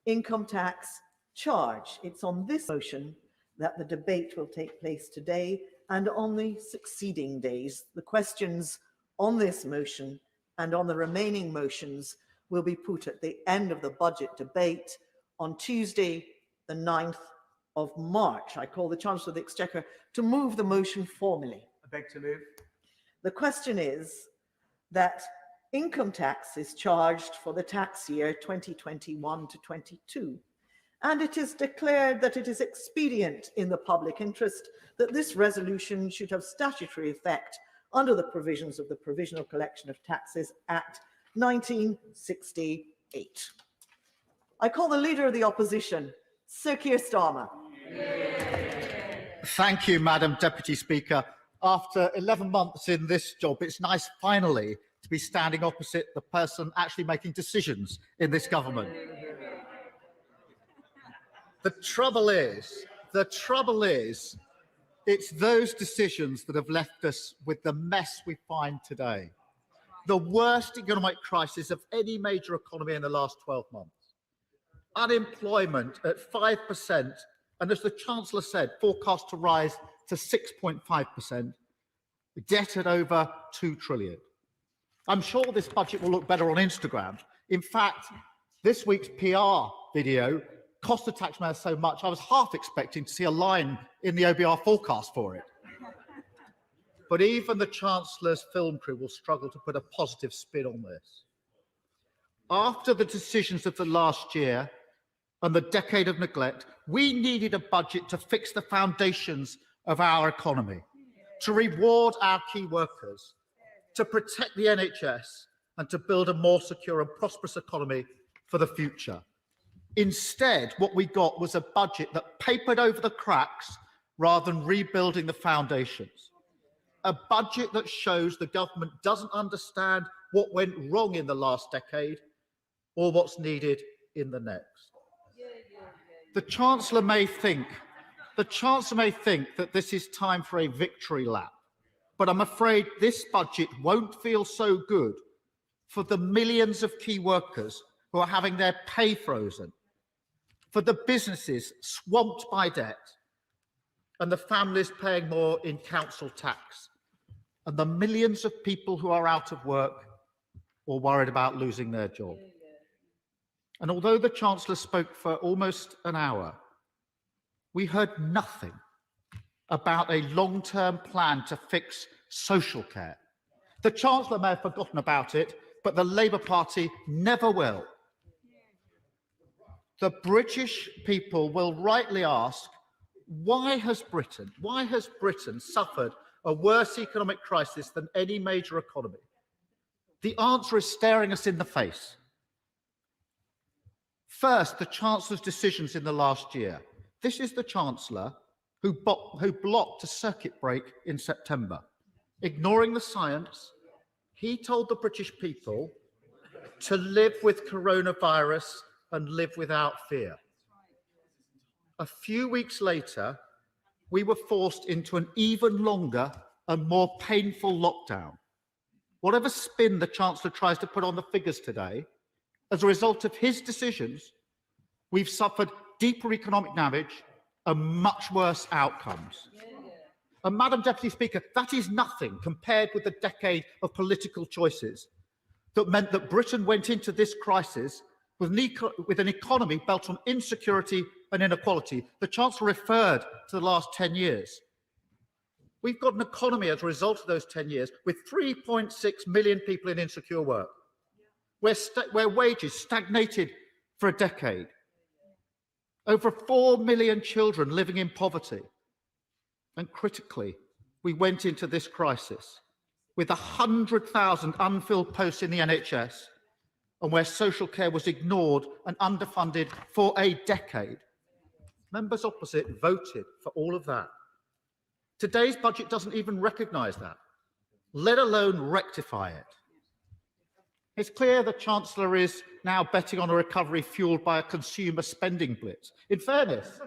Income Tax Charge. It's on this motion that the debate will take place today and on the succeeding days. The questions on this motion and on the remaining motions will be put at the end of the budget debate on Tuesday, the 9th of March. I call the Chancellor of the Exchequer to move the motion formally. I beg to move. The question is that income tax is charged for the tax year 2021 to 22, and it is declared that it is expedient in the public interest that this resolution should have statutory effect under the provisions of the Provisional Collection of Taxes Act 1968. I call the Leader of the Opposition, Sir Keir Starmer. Thank you, Madam Deputy Speaker. After 11 months in this job, it's nice finally to be standing opposite the person actually making decisions in this government. The trouble is, it's those decisions that have left us with the mess we find today. The worst economic crisis of any major economy in the last 12 months. Unemployment at 5%, and as the Chancellor said, forecast to rise to 6.5%, debt at over 2 trillion. I'm sure this budget will look better on Instagram. In fact, this week's PR video cost the taxpayer so much, I was half expecting to see a line in the OBR forecast for it. But even the Chancellor's film crew will struggle to put a positive spin on this. After the decisions of the last year and the decade of neglect, we needed a budget to fix the foundations of our economy, to reward our key workers, to protect the NHS, and to build a more secure and prosperous economy for the future. Instead, what we got was a budget that papered over the cracks rather than rebuilding the foundations. A budget that shows the government doesn't understand what went wrong in the last decade or what's needed in the next. The Chancellor may think that this is time for a victory lap, but I'm afraid this budget won't feel so good for the millions of key workers who are having their pay frozen, for the businesses swamped by debt, and the families paying more in council tax, and the millions of people who are out of work or worried about losing their job. And although the Chancellor spoke for almost an hour, we heard nothing about a long-term plan to fix social care. The Chancellor may have forgotten about it, but the Labour Party never will. The British people will rightly ask, why has Britain suffered a worse economic crisis than any major economy? The answer is staring us in the face. First, the Chancellor's decisions in the last year. This is the Chancellor who blocked a circuit break in September. Ignoring the science, he told the British people to live with coronavirus and live without fear. A few weeks later, we were forced into an even longer and more painful lockdown. Whatever spin the Chancellor tries to put on the figures today, as a result of his decisions, we've suffered deeper economic damage and much worse outcomes. And Madam Deputy Speaker, that is nothing compared with the decade of political choices that meant that Britain went into this crisis with an economy built on insecurity and inequality. The Chancellor referred to the last 10 years. We've got an economy as a result of those 10 years with 3.6 million people in insecure work, where wages stagnated for a decade, over 4 million children living in poverty. And critically, we went into this crisis with 100,000 unfilled posts in the NHS and where social care was ignored and underfunded for a decade. Members opposite voted for all of that. Today's budget doesn't even recognise that, let alone rectify it. It's clear the Chancellor is now betting on a recovery fuelled by a consumer spending blitz. In fairness,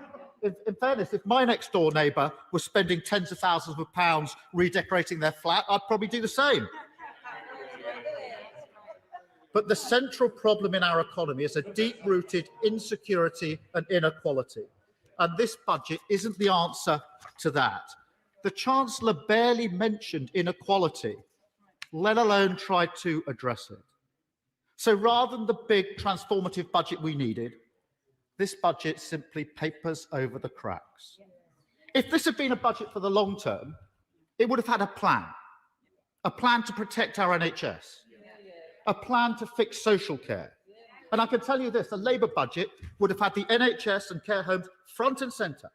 if my next door neighbour was spending tens of thousands of pounds redecorating their flat, I'd probably do the same. But the central problem in our economy is a deep-rooted insecurity and inequality. And this budget isn't the answer to that. The Chancellor barely mentioned inequality, let alone tried to address it. So rather than the big transformative budget we needed, this budget simply papers over the cracks. If this had been a budget for the long term, it would have had a plan to protect our NHS, a plan to fix social care. And I can tell you this, a Labour budget would have had the NHS and care homes front and centre.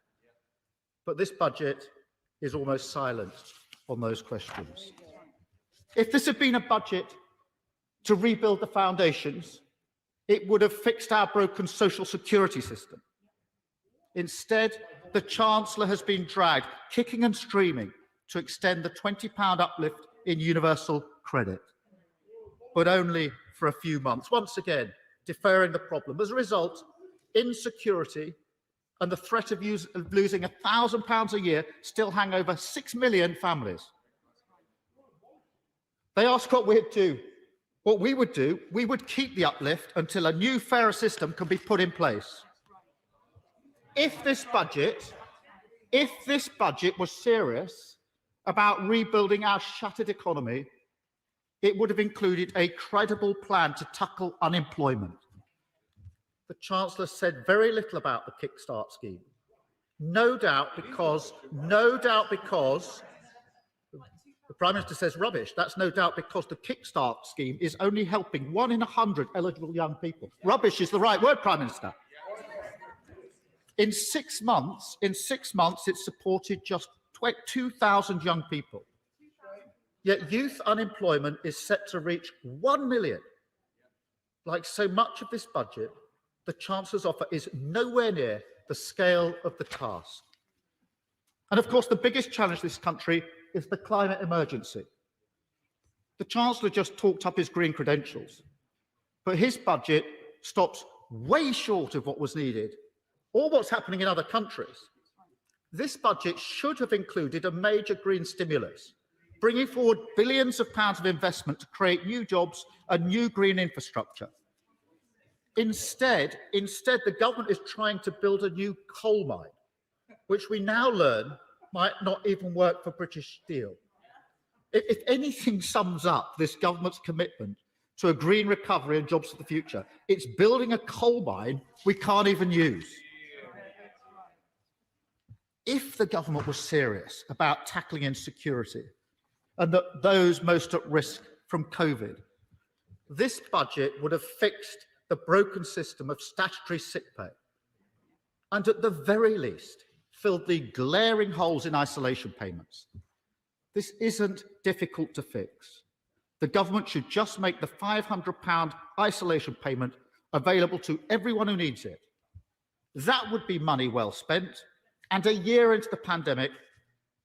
But this budget is almost silent on those questions. If this had been a budget to rebuild the foundations, it would have fixed our broken social security system. Instead, the Chancellor has been dragged, kicking and screaming, to extend the £20 uplift in universal credit, but only for a few months, once again deferring the problem. As a result, insecurity and the threat of losing £1,000 a year still hang over 6 million families. They ask what we'd do. What we would do, we would keep the uplift until a new, fairer system can be put in place. If this budget was serious about rebuilding our shattered economy, it would have included a credible plan to tackle unemployment. The Chancellor said very little about the Kickstart scheme. No doubt because the Prime Minister says rubbish. That's no doubt because the Kickstart scheme is only helping 1 in 100 eligible young people. Rubbish is the right word, Prime Minister. In 6 months, it supported just 2,000 young people. Yet youth unemployment is set to reach 1 million. Like so much of this budget, the Chancellor's offer is nowhere near the scale of the task. And of course, the biggest challenge this country is the climate emergency. The Chancellor just talked up his green credentials, but his budget stops way short of what was needed or what's happening in other countries. This budget should have included a major green stimulus, bringing forward billions of pounds of investment to create new jobs and new green infrastructure. Instead, the government is trying to build a new coal mine, which we now learn might not even work for British Steel. If anything sums up this government's commitment to a green recovery and jobs for the future, it's building a coal mine we can't even use. If the government was serious about tackling insecurity and those most at risk from COVID, this budget would have fixed the broken system of statutory sick pay and, at the very least, filled the glaring holes in isolation payments. This isn't difficult to fix. The government should just make the £500 isolation payment available to everyone who needs it. That would be money well spent, and a year into the pandemic,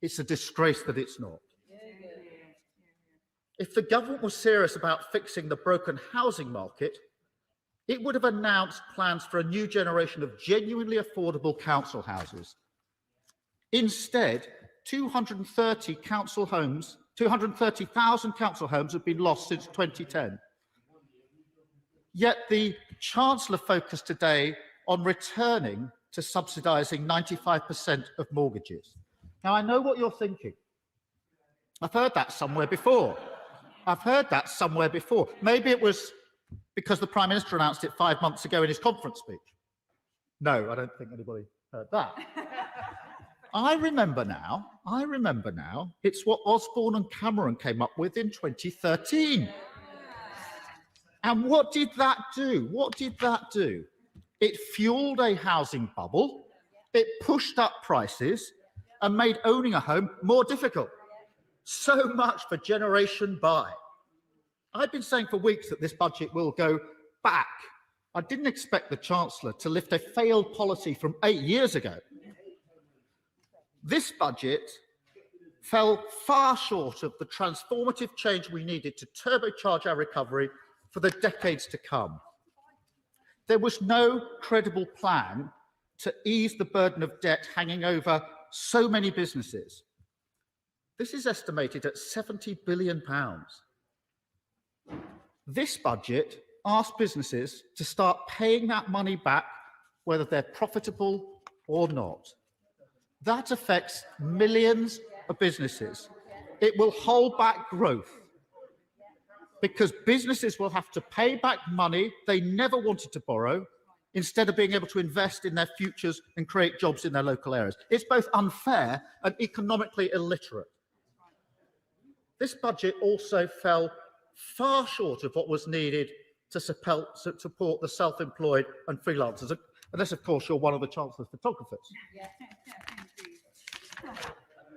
it's a disgrace that it's not. If the government was serious about fixing the broken housing market, it would have announced plans for a new generation of genuinely affordable council houses. Instead, 230,000 council homes have been lost since 2010. Yet the Chancellor focused today on returning to subsidising 95% of mortgages. Now, I know what you're thinking. I've heard that somewhere before. Maybe it was because the Prime Minister announced it 5 months ago in his conference speech. No, I don't think anybody heard that. I remember now, it's what Osborne and Cameron came up with in 2013. And what did that do? It fueled a housing bubble, it pushed up prices and made owning a home more difficult. So much for Generation Buy. I've been saying for weeks that this budget will go back. I didn't expect the Chancellor to lift a failed policy from 8 years ago. This budget fell far short of the transformative change we needed to turbocharge our recovery for the decades to come. There was no credible plan to ease the burden of debt hanging over so many businesses. This is estimated at £70 billion. This budget asks businesses to start paying that money back, whether they're profitable or not. That affects millions of businesses. It will hold back growth because businesses will have to pay back money they never wanted to borrow instead of being able to invest in their futures and create jobs in their local areas. It's both unfair and economically illiterate. This budget also fell far short of what was needed to support the self-employed and freelancers, unless, of course, you're one of the Chancellor's photographers.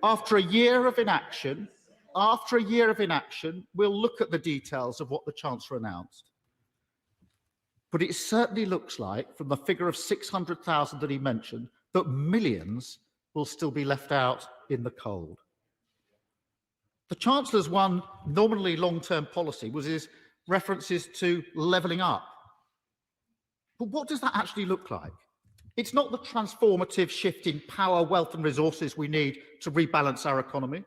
After a year of inaction, we'll look at the details of what the Chancellor announced. But it certainly looks like, from the figure of 600,000 that he mentioned, that millions will still be left out in the cold. The Chancellor's one nominally long-term policy was his references to levelling up. But what does that actually look like? It's not the transformative shift in power, wealth and resources we need to rebalance our economy.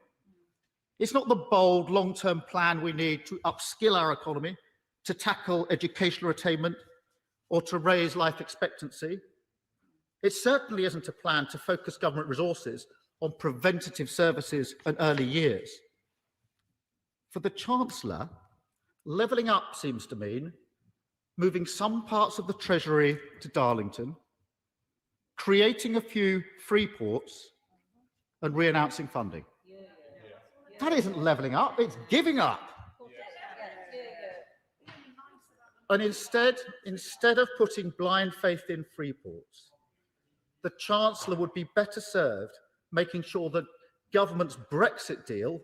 It's not the bold long-term plan we need to upskill our economy, to tackle educational attainment or to raise life expectancy. It certainly isn't a plan to focus government resources on preventative services and early years. For the Chancellor, levelling up seems to mean moving some parts of the Treasury to Darlington, creating a few free ports and re-announcing funding. That isn't levelling up, it's giving up. And instead of putting blind faith in free ports, the Chancellor would be better served making sure that government's Brexit deal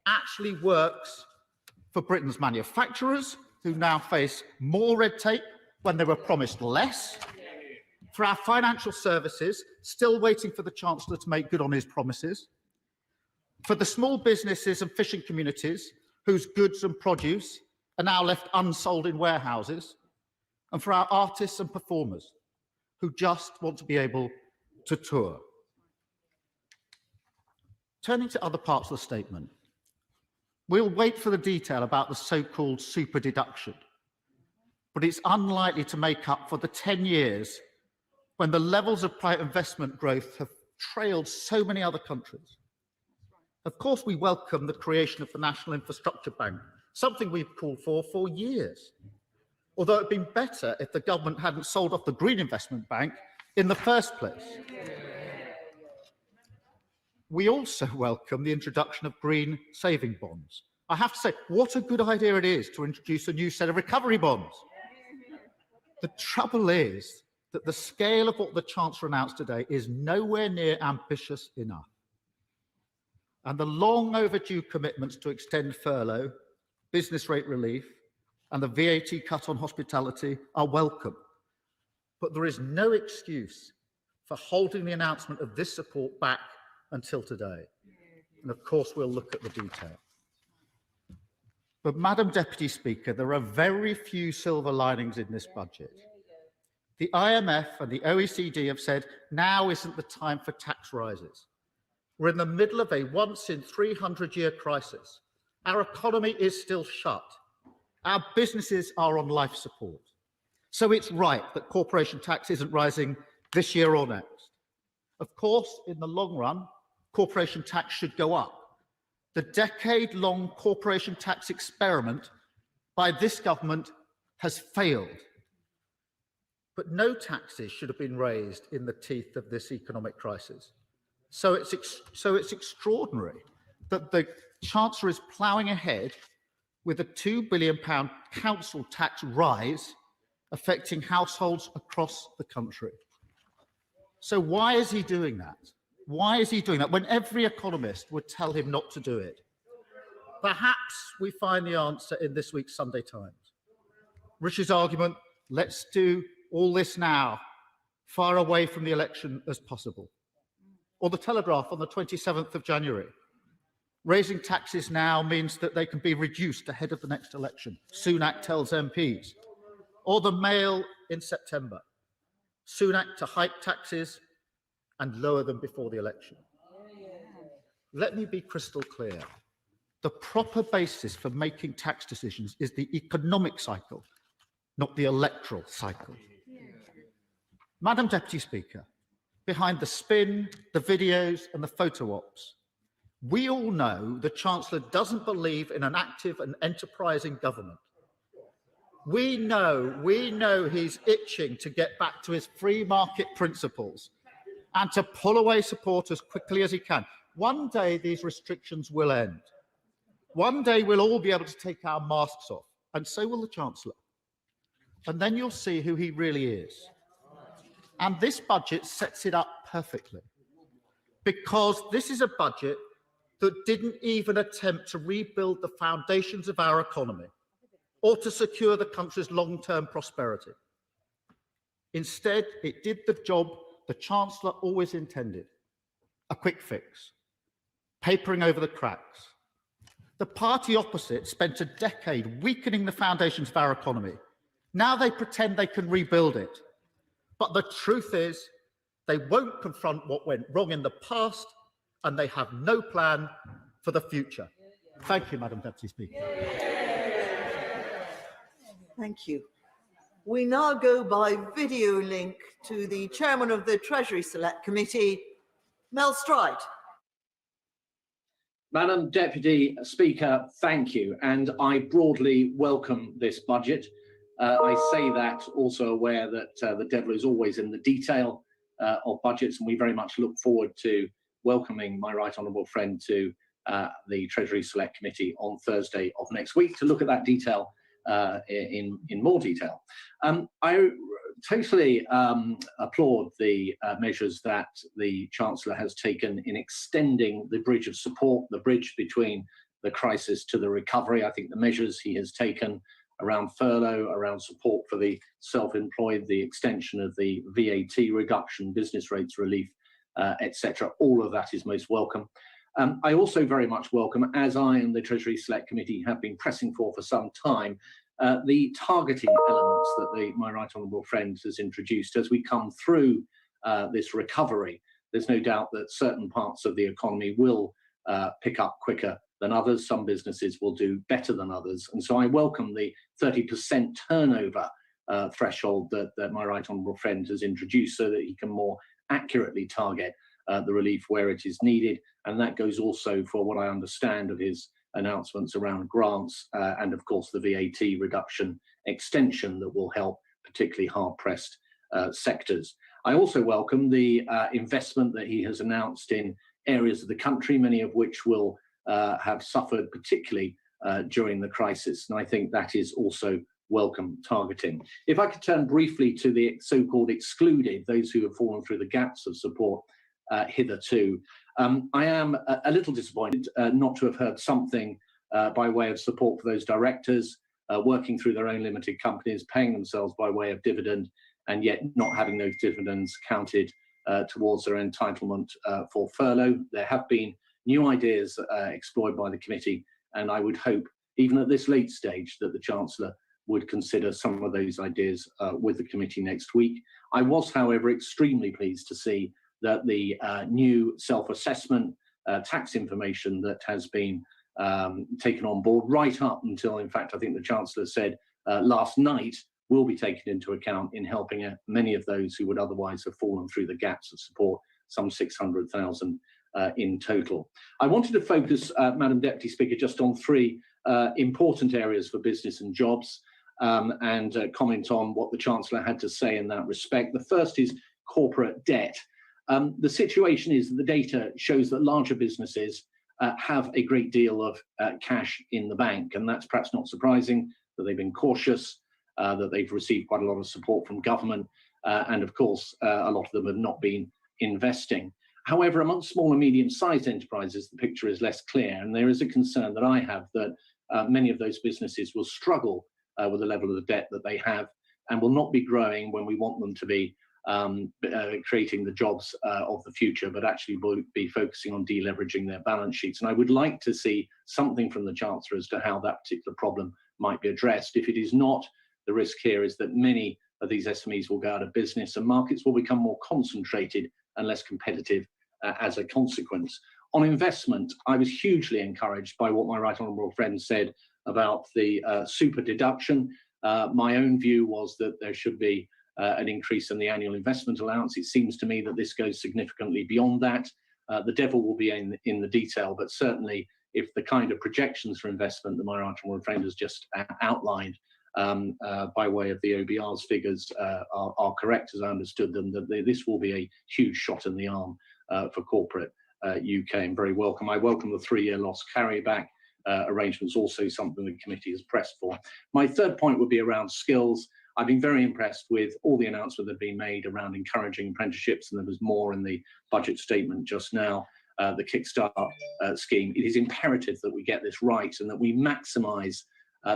actually works for Britain's manufacturers, who now face more red tape when they were promised less, for our financial services, still waiting for the Chancellor to make good on his promises, for the small businesses and fishing communities whose goods and produce are now left unsold in warehouses, and for our artists and performers who just want to be able to tour. Turning to other parts of the statement, we'll wait for the detail about the so-called super deduction, but it's unlikely to make up for the 10 years when the levels of private investment growth have trailed so many other countries. Of course, we welcome the creation of the National Infrastructure Bank, something we've called for years. Although it'd been better if the government hadn't sold off the Green Investment Bank in the first place. We also welcome the introduction of green saving bonds. I have to say, what a good idea it is to introduce a new set of recovery bonds. The trouble is that the scale of what the Chancellor announced today is nowhere near ambitious enough. And the long overdue commitments to extend furlough, business rate relief, and the VAT cut on hospitality are welcome. But there is no excuse for holding the announcement of this support back until today. And of course, we'll look at the detail. But Madam Deputy Speaker, there are very few silver linings in this budget. The IMF and the OECD have said now isn't the time for tax rises. We're in the middle of a once-in-300-year crisis. Our economy is still shut. Our businesses are on life support. So it's right that corporation tax isn't rising this year or next. Of course, in the long run, corporation tax should go up. The decade-long corporation tax experiment by this government has failed. But no taxes should have been raised in the teeth of this economic crisis. So it's extraordinary that the Chancellor is ploughing ahead with a £2 billion council tax rise affecting households across the country. So why is he doing that? Why is he doing that when every economist would tell him not to do it? Perhaps we find the answer in this week's Sunday Times. Rishi's argument, let's do all this now, far away from the election as possible. Or the Telegraph on the 27th of January. Raising taxes now means that they can be reduced ahead of the next election, Sunak tells MPs. Or the Mail in September. Sunak to hike taxes and lower them before the election. Let me be crystal clear. The proper basis for making tax decisions is the economic cycle, not the electoral cycle. Madam Deputy Speaker, behind the spin, the videos and the photo ops, we all know the Chancellor doesn't believe in an active and enterprising government. We know he's itching to get back to his free market principles and to pull away support as quickly as he can. One day these restrictions will end. One day we'll all be able to take our masks off, and so will the Chancellor. And then you'll see who he really is. And this budget sets it up perfectly, because this is a budget that didn't even attempt to rebuild the foundations of our economy or to secure the country's long-term prosperity. Instead, it did the job the Chancellor always intended: a quick fix, papering over the cracks. The party opposite spent a decade weakening the foundations of our economy. Now they pretend they can rebuild it. But the truth is, they won't confront what went wrong in the past, and they have no plan for the future. Thank you, Madam Deputy Speaker. Thank you. We now go by video link to the Chairman of the Treasury Select Committee, Mel Stride. Madam Deputy Speaker, thank you. And I broadly welcome this budget. I say that also aware that the devil is always in the detail of budgets, and we very much look forward to welcoming my right honourable friend to the Treasury Select Committee on Thursday of next week to look at that detail in more detail. I totally applaud the measures that the Chancellor has taken in extending the bridge of support, the bridge between the crisis to the recovery. I think the measures he has taken around furlough, around support for the self-employed, the extension of the VAT reduction, business rates relief, etc. All of that is most welcome. I also very much welcome, as I and the Treasury Select Committee have been pressing for some time, the targeting elements that my right honourable friend has introduced as we come through this recovery. There's no doubt that certain parts of the economy will pick up quicker than others. Some businesses will do better than others. And so I welcome the 30% turnover threshold that my right honourable friend has introduced so that he can more accurately target the relief where it is needed. And that goes also for what I understand of his announcements around grants and of course the VAT reduction extension that will help particularly hard-pressed sectors. I also welcome the investment that he has announced in areas of the country, many of which will have suffered particularly during the crisis. And I think that is also welcome targeting. If I could turn briefly to the so-called excluded, those who have fallen through the gaps of support hitherto. I am a little disappointed not to have heard something by way of support for those directors working through their own limited companies, paying themselves by way of dividend, and yet not having those dividends counted towards their entitlement for furlough. There have been new ideas explored by the committee, and I would hope, even at this late stage, that the Chancellor would consider some of those ideas with the committee next week. I was, however, extremely pleased to see that the new self-assessment tax information that has been taken on board right up until, in fact, I think the Chancellor said last night, will be taken into account in helping many of those who would otherwise have fallen through the gaps of support, some 600,000 in total. I wanted to focus, Madam Deputy Speaker, just on three important areas for business and jobs and comment on what the Chancellor had to say in that respect. The first is corporate debt. The situation is that the data shows that larger businesses have a great deal of cash in the bank, and that's perhaps not surprising that they've been cautious, that they've received quite a lot of support from government, and of course, a lot of them have not been investing. However, amongst small and medium-sized enterprises, the picture is less clear, and there is a concern that I have that many of those businesses will struggle with the level of the debt that they have and will not be growing when we want them to be creating the jobs of the future, but actually will be focusing on deleveraging their balance sheets. And I would like to see something from the Chancellor as to how that particular problem might be addressed. If it is not, the risk here is that many of these SMEs will go out of business and markets will become more concentrated and less competitive as a consequence. On investment, I was hugely encouraged by what my right honourable friend said about the super deduction. My own view was that there should be an increase in the annual investment allowance. It seems to me that this goes significantly beyond that. The devil will be in the detail, but certainly if the kind of projections for investment that my right honourable friend has just outlined by way of the OBR's figures are correct as I understood them, that this will be a huge shot in the arm for corporate UK, and very welcome. I welcome the 3-year loss carryback arrangements, also something the committee has pressed for. My third point would be around skills. I've been very impressed with all the announcements that have been made around encouraging apprenticeships, and there was more in the budget statement just now, the Kickstart scheme. It is imperative that we get this right and that we maximise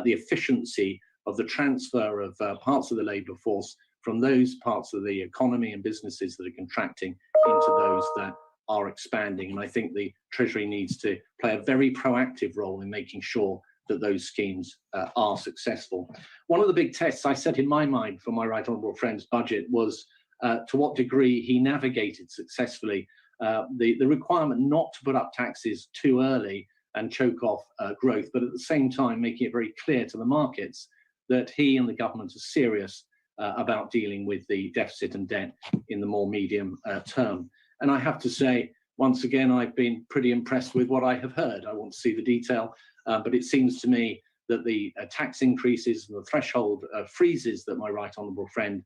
the efficiency of the transfer of parts of the labour force from those parts of the economy and businesses that are contracting into those that are expanding. And I think the Treasury needs to play a very proactive role in making sure that those schemes are successful. One of the big tests I set in my mind for my right honourable friend's budget was to what degree he navigated successfully the requirement not to put up taxes too early and choke off growth, but at the same time making it very clear to the markets that he and the government are serious about dealing with the deficit and debt in the more medium term. And I have to say, once again, I've been pretty impressed with what I have heard. I want to see the detail, but it seems to me that the tax increases and the threshold freezes that my right honourable friend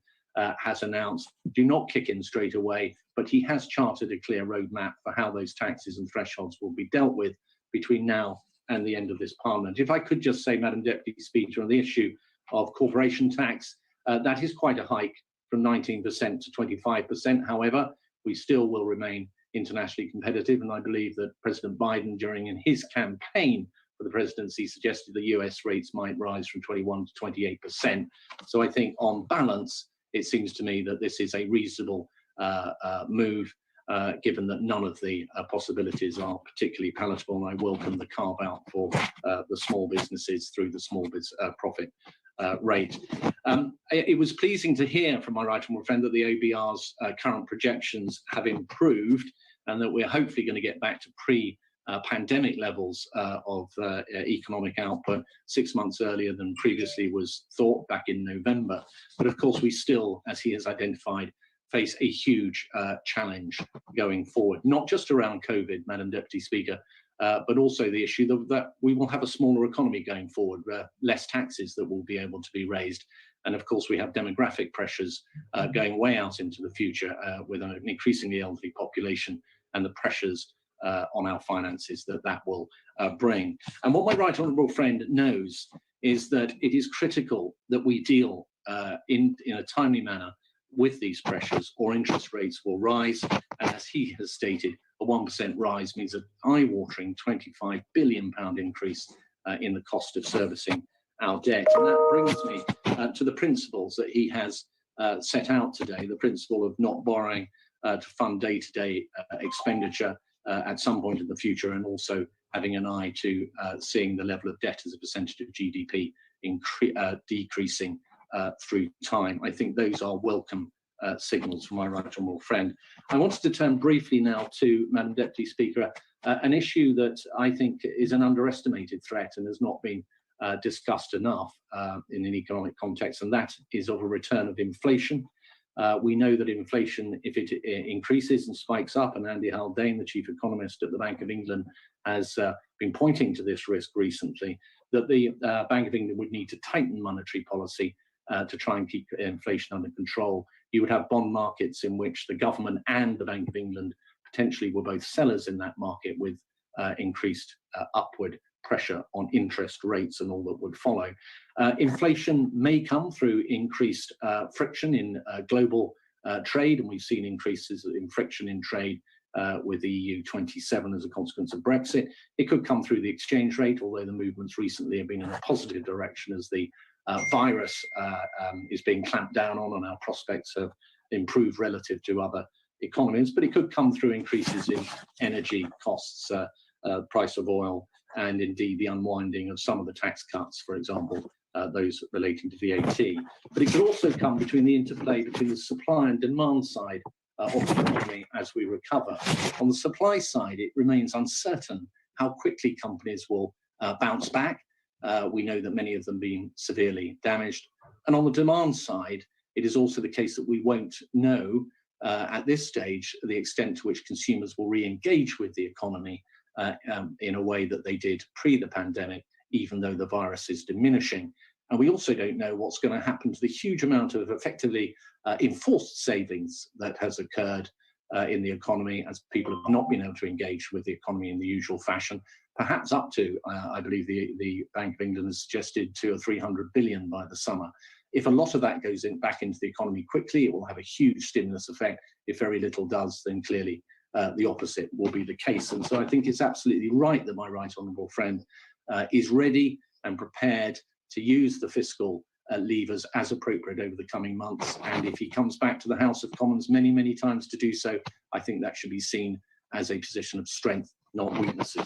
has announced do not kick in straight away, but he has charted a clear roadmap for how those taxes and thresholds will be dealt with between now and the end of this Parliament. If I could just say, Madam Deputy Speaker, on the issue of corporation tax, that is quite a hike from 19% to 25%. However, we still will remain internationally competitive, and I believe that President Biden, during his campaign for the presidency, suggested the US rates might rise from 21 to 28%. So I think on balance, it seems to me that this is a reasonable move, given that none of the possibilities are particularly palatable, and I welcome the carve out for the small businesses through the small profit rate. It was pleasing to hear from my right honourable friend that the OBR's current projections have improved and that we're hopefully going to get back to pre-pandemic levels of economic output 6 months earlier than previously was thought back in November. But of course we still, as he has identified, face a huge challenge going forward, not just around COVID, Madam Deputy Speaker, but also the issue that we will have a smaller economy going forward, less taxes that will be able to be raised. And of course, we have demographic pressures going way out into the future with an increasingly elderly population and the pressures on our finances that will bring. And what my right honourable friend knows is that it is critical that we deal in a timely manner with these pressures, or interest rates will rise. And as he has stated, a 1% rise means an eye-watering £25 billion increase in the cost of servicing our debt. And that brings me to the principles that he has set out today, the principle of not borrowing to fund day-to-day expenditure at some point in the future, and also having an eye to seeing the level of debt as a percentage of GDP decreasing through time. I think those are welcome signals from my right honourable friend. I wanted to turn briefly now to, Madam Deputy Speaker, an issue that I think is an underestimated threat and has not been discussed enough in an economic context, and that is of a return of inflation. We know that inflation, if it increases and spikes up, and Andy Haldane, the chief economist at the Bank of England, has been pointing to this risk recently, that the Bank of England would need to tighten monetary policy to try and keep inflation under control. You would have bond markets in which the government and the Bank of England potentially were both sellers in that market, with increased upward pressure on interest rates and all that would follow. Inflation may come through increased friction in global trade, and we've seen increases in friction in trade with the EU 27 as a consequence of Brexit. It could come through the exchange rate, although the movements recently have been in a positive direction as the virus is being clamped down on, and our prospects have improved relative to other economies. But it could come through increases in energy costs, price of oil, and indeed the unwinding of some of the tax cuts, for example, those relating to VAT. But it could also come between the interplay between the supply and demand side of the economy as we recover. On the supply side, it remains uncertain how quickly companies will bounce back. We know that many of them being severely damaged. And on the demand side, it is also the case that we won't know at this stage the extent to which consumers will re-engage with the economy in a way that they did pre the pandemic, even though the virus is diminishing. And we also don't know what's going to happen to the huge amount of effectively enforced savings that has occurred in the economy, as people have not been able to engage with the economy in the usual fashion, perhaps up to, I believe the Bank of England has suggested 200 or 300 billion by the summer. If a lot of that goes back into the economy quickly, it will have a huge stimulus effect. If very little does, then clearly the opposite will be the case. And so I think it's absolutely right that my right honourable friend is ready and prepared to use the fiscal levers as appropriate over the coming months. And if he comes back to the House of Commons many, many times to do so, I think that should be seen as a position of strength, not weakness.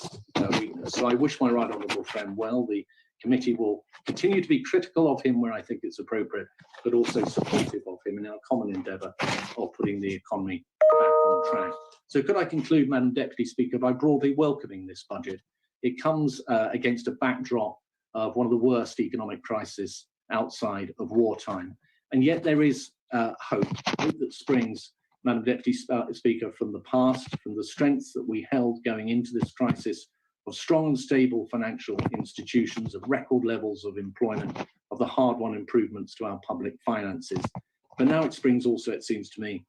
So I wish my right honourable friend well. The committee will continue to be critical of him where I think it's appropriate, but also supportive of him in our common endeavour of putting the economy back on track. So could I conclude, Madam Deputy Speaker, by broadly welcoming this budget? It comes against a backdrop of one of the worst economic crises outside of wartime. And yet there is hope that springs, Madam Deputy Speaker, from the past, from the strengths that we held going into this crisis, of strong and stable financial institutions, of record levels of employment, of the hard-won improvements to our public finances. But now it springs also, it seems to me,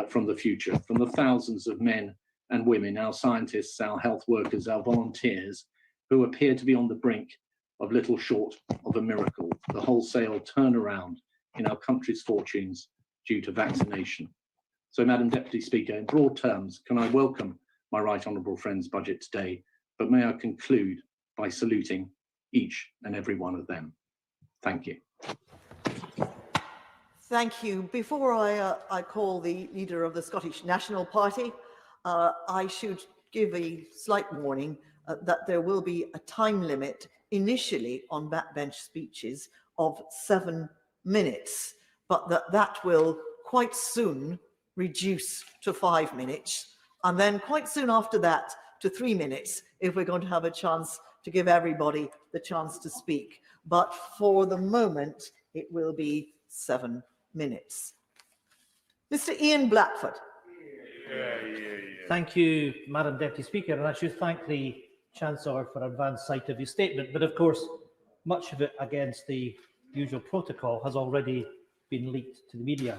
from the future, from the thousands of men and women, our scientists, our health workers, our volunteers, who appear to be on the brink of little short of a miracle, the wholesale turnaround in our country's fortunes due to vaccination. So, Madam Deputy Speaker, in broad terms, can I welcome my right honourable friend's budget today, but may I conclude by saluting each and every one of them. Thank you. Thank you. Before I call the leader of the Scottish National Party, I should give a slight warning that there will be a time limit initially on backbench speeches of 7 minutes, but that will quite soon reduce to 5 minutes, and then quite soon after that to 3 minutes if we're going to have a chance to give everybody the chance to speak. But for the moment, it will be 7 minutes. Mr. Ian Blackford. Thank you, Madam Deputy Speaker, and I should thank the Chancellor for advance sight of his statement. But of course, much of it against the usual protocol has already been leaked to the media.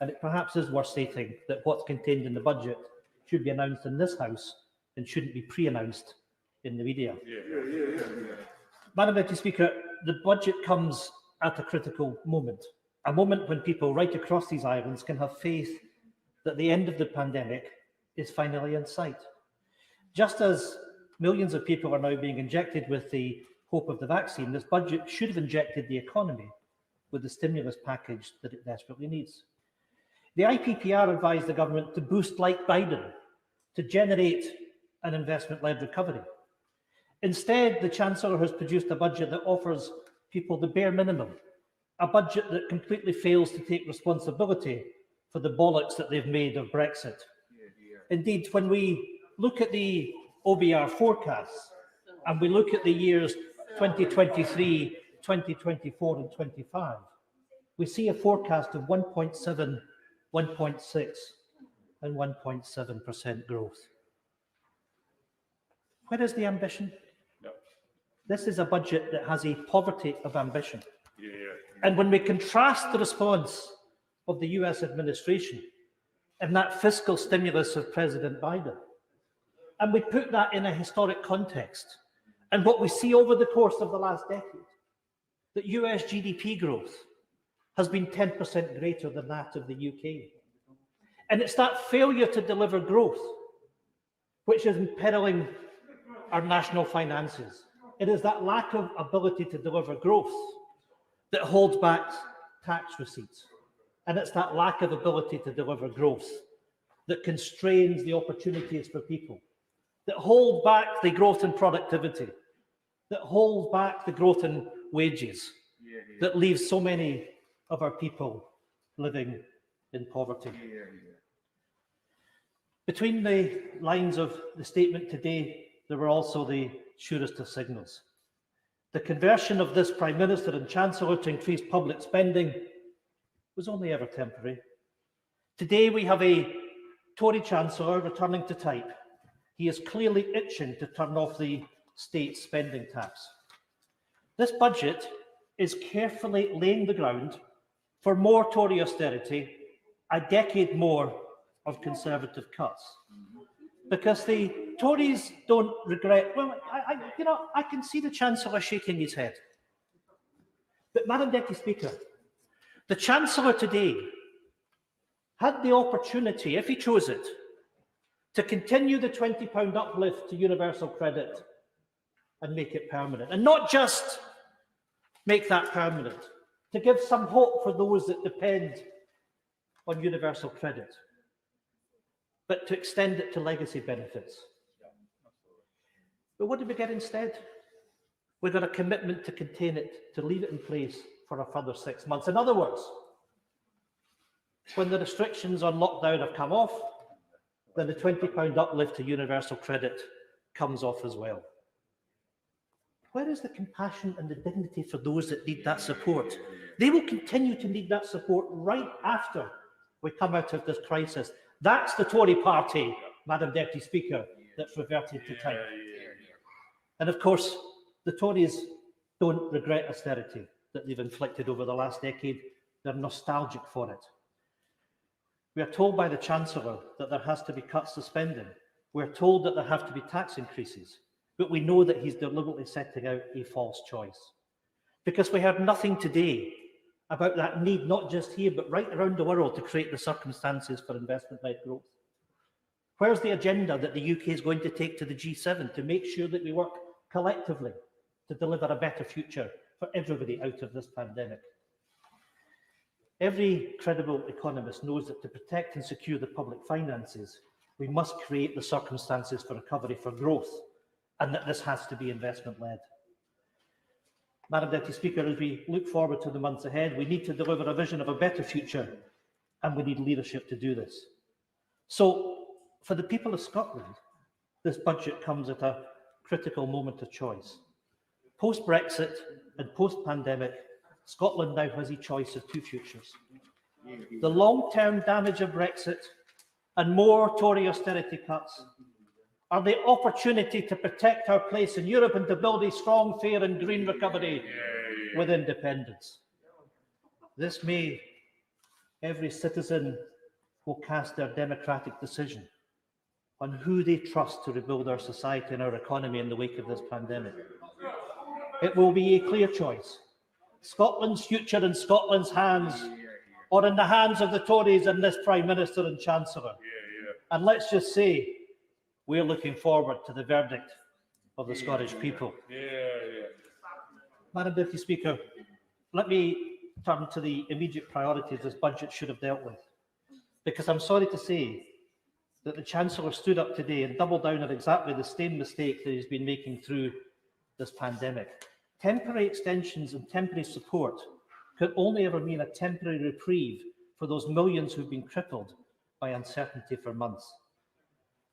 And it perhaps is worth stating that what's contained in the budget should be announced in this House and shouldn't be pre-announced in the media. Madam Deputy Speaker, the budget comes at a critical moment, a moment when people right across these islands can have faith that the end of the pandemic is finally in sight. Just as millions of people are now being injected with the hope of the vaccine, this budget should have injected the economy with the stimulus package that it desperately needs. The IPPR advised the government to boost like Biden, to generate an investment-led recovery. Instead, the Chancellor has produced a budget that offers people the bare minimum, a budget that completely fails to take responsibility for the bollocks that they've made of Brexit. Indeed, when we look at the OBR forecasts and we look at the years 2023, 2024 and 25, we see a forecast of 1.7, 1.6 and 1.7% growth. Where is the ambition? This is a budget that has a poverty of ambition. And when we contrast the response of the US administration and that fiscal stimulus of President Biden, and we put that in a historic context, and what we see over the course of the last decade, that US GDP growth has been 10% greater than that of the UK. And it's that failure to deliver growth which is imperiling our national finances. It is that lack of ability to deliver growth that holds back tax receipts. And it's that lack of ability to deliver growth that constrains the opportunities for people, that hold back the growth in productivity, that hold back the growth in wages, that leaves so many of our people living in poverty. Between the lines of the statement today, there were also the surest of signals. The conversion of this Prime Minister and Chancellor to increase public spending was only ever temporary. Today we have a Tory Chancellor returning to type. He is clearly itching to turn off the state spending tax. This budget is carefully laying the ground for more Tory austerity, a decade more of Conservative cuts. Because the Tories don't regret, well, I can see the Chancellor shaking his head. But Madam Deputy Speaker, the Chancellor today had the opportunity, if he chose it, to continue the £20 uplift to universal credit and make it permanent. And not just make that permanent, to give some hope for those that depend on universal credit, but to extend it to legacy benefits. But what did we get instead? We got a commitment to contain it, to leave it in place for a further 6 months. In other words, when the restrictions on lockdown have come off, then the £20 uplift to universal credit comes off as well. Where is the compassion and the dignity for those that need that support? They will continue to need that support right after we come out of this crisis. That's the Tory party, Madam Deputy Speaker, that's reverted to type. And of course, the Tories don't regret austerity that they've inflicted over the last decade. They're nostalgic for it. We are told by the Chancellor that there has to be cuts to spending. We're told that there have to be tax increases. But we know that he's deliberately setting out a false choice. Because we heard nothing today about that need, not just here, but right around the world, to create the circumstances for investment-led growth. Where's the agenda that the UK is going to take to the G7 to make sure that we work collectively to deliver a better future for everybody out of this pandemic? Every credible economist knows that to protect and secure the public finances, we must create the circumstances for recovery, for growth, and that this has to be investment-led. Madam Deputy Speaker, as we look forward to the months ahead, we need to deliver a vision of a better future, and we need leadership to do this. So, for the people of Scotland, this budget comes at a critical moment of choice. Post-Brexit and post-pandemic, Scotland now has a choice of two futures. the long-term damage of Brexit and more Tory austerity cuts are the opportunity to protect our place in Europe and to build a strong, fair and green recovery with independence. This May, every citizen will cast their democratic decision on who they trust to rebuild our society and our economy in the wake of this pandemic. It will be a clear choice. Scotland's future in Scotland's hands, or in the hands of the Tories and this Prime Minister and Chancellor. And let's just say, we're looking forward to the verdict of the Scottish people. Madam Deputy Speaker, let me turn to the immediate priorities this budget should have dealt with. Because I'm sorry to say that the Chancellor stood up today and doubled down on exactly the same mistake that he's been making through this pandemic. Temporary extensions and temporary support can only ever mean a temporary reprieve for those millions who've been crippled by uncertainty for months.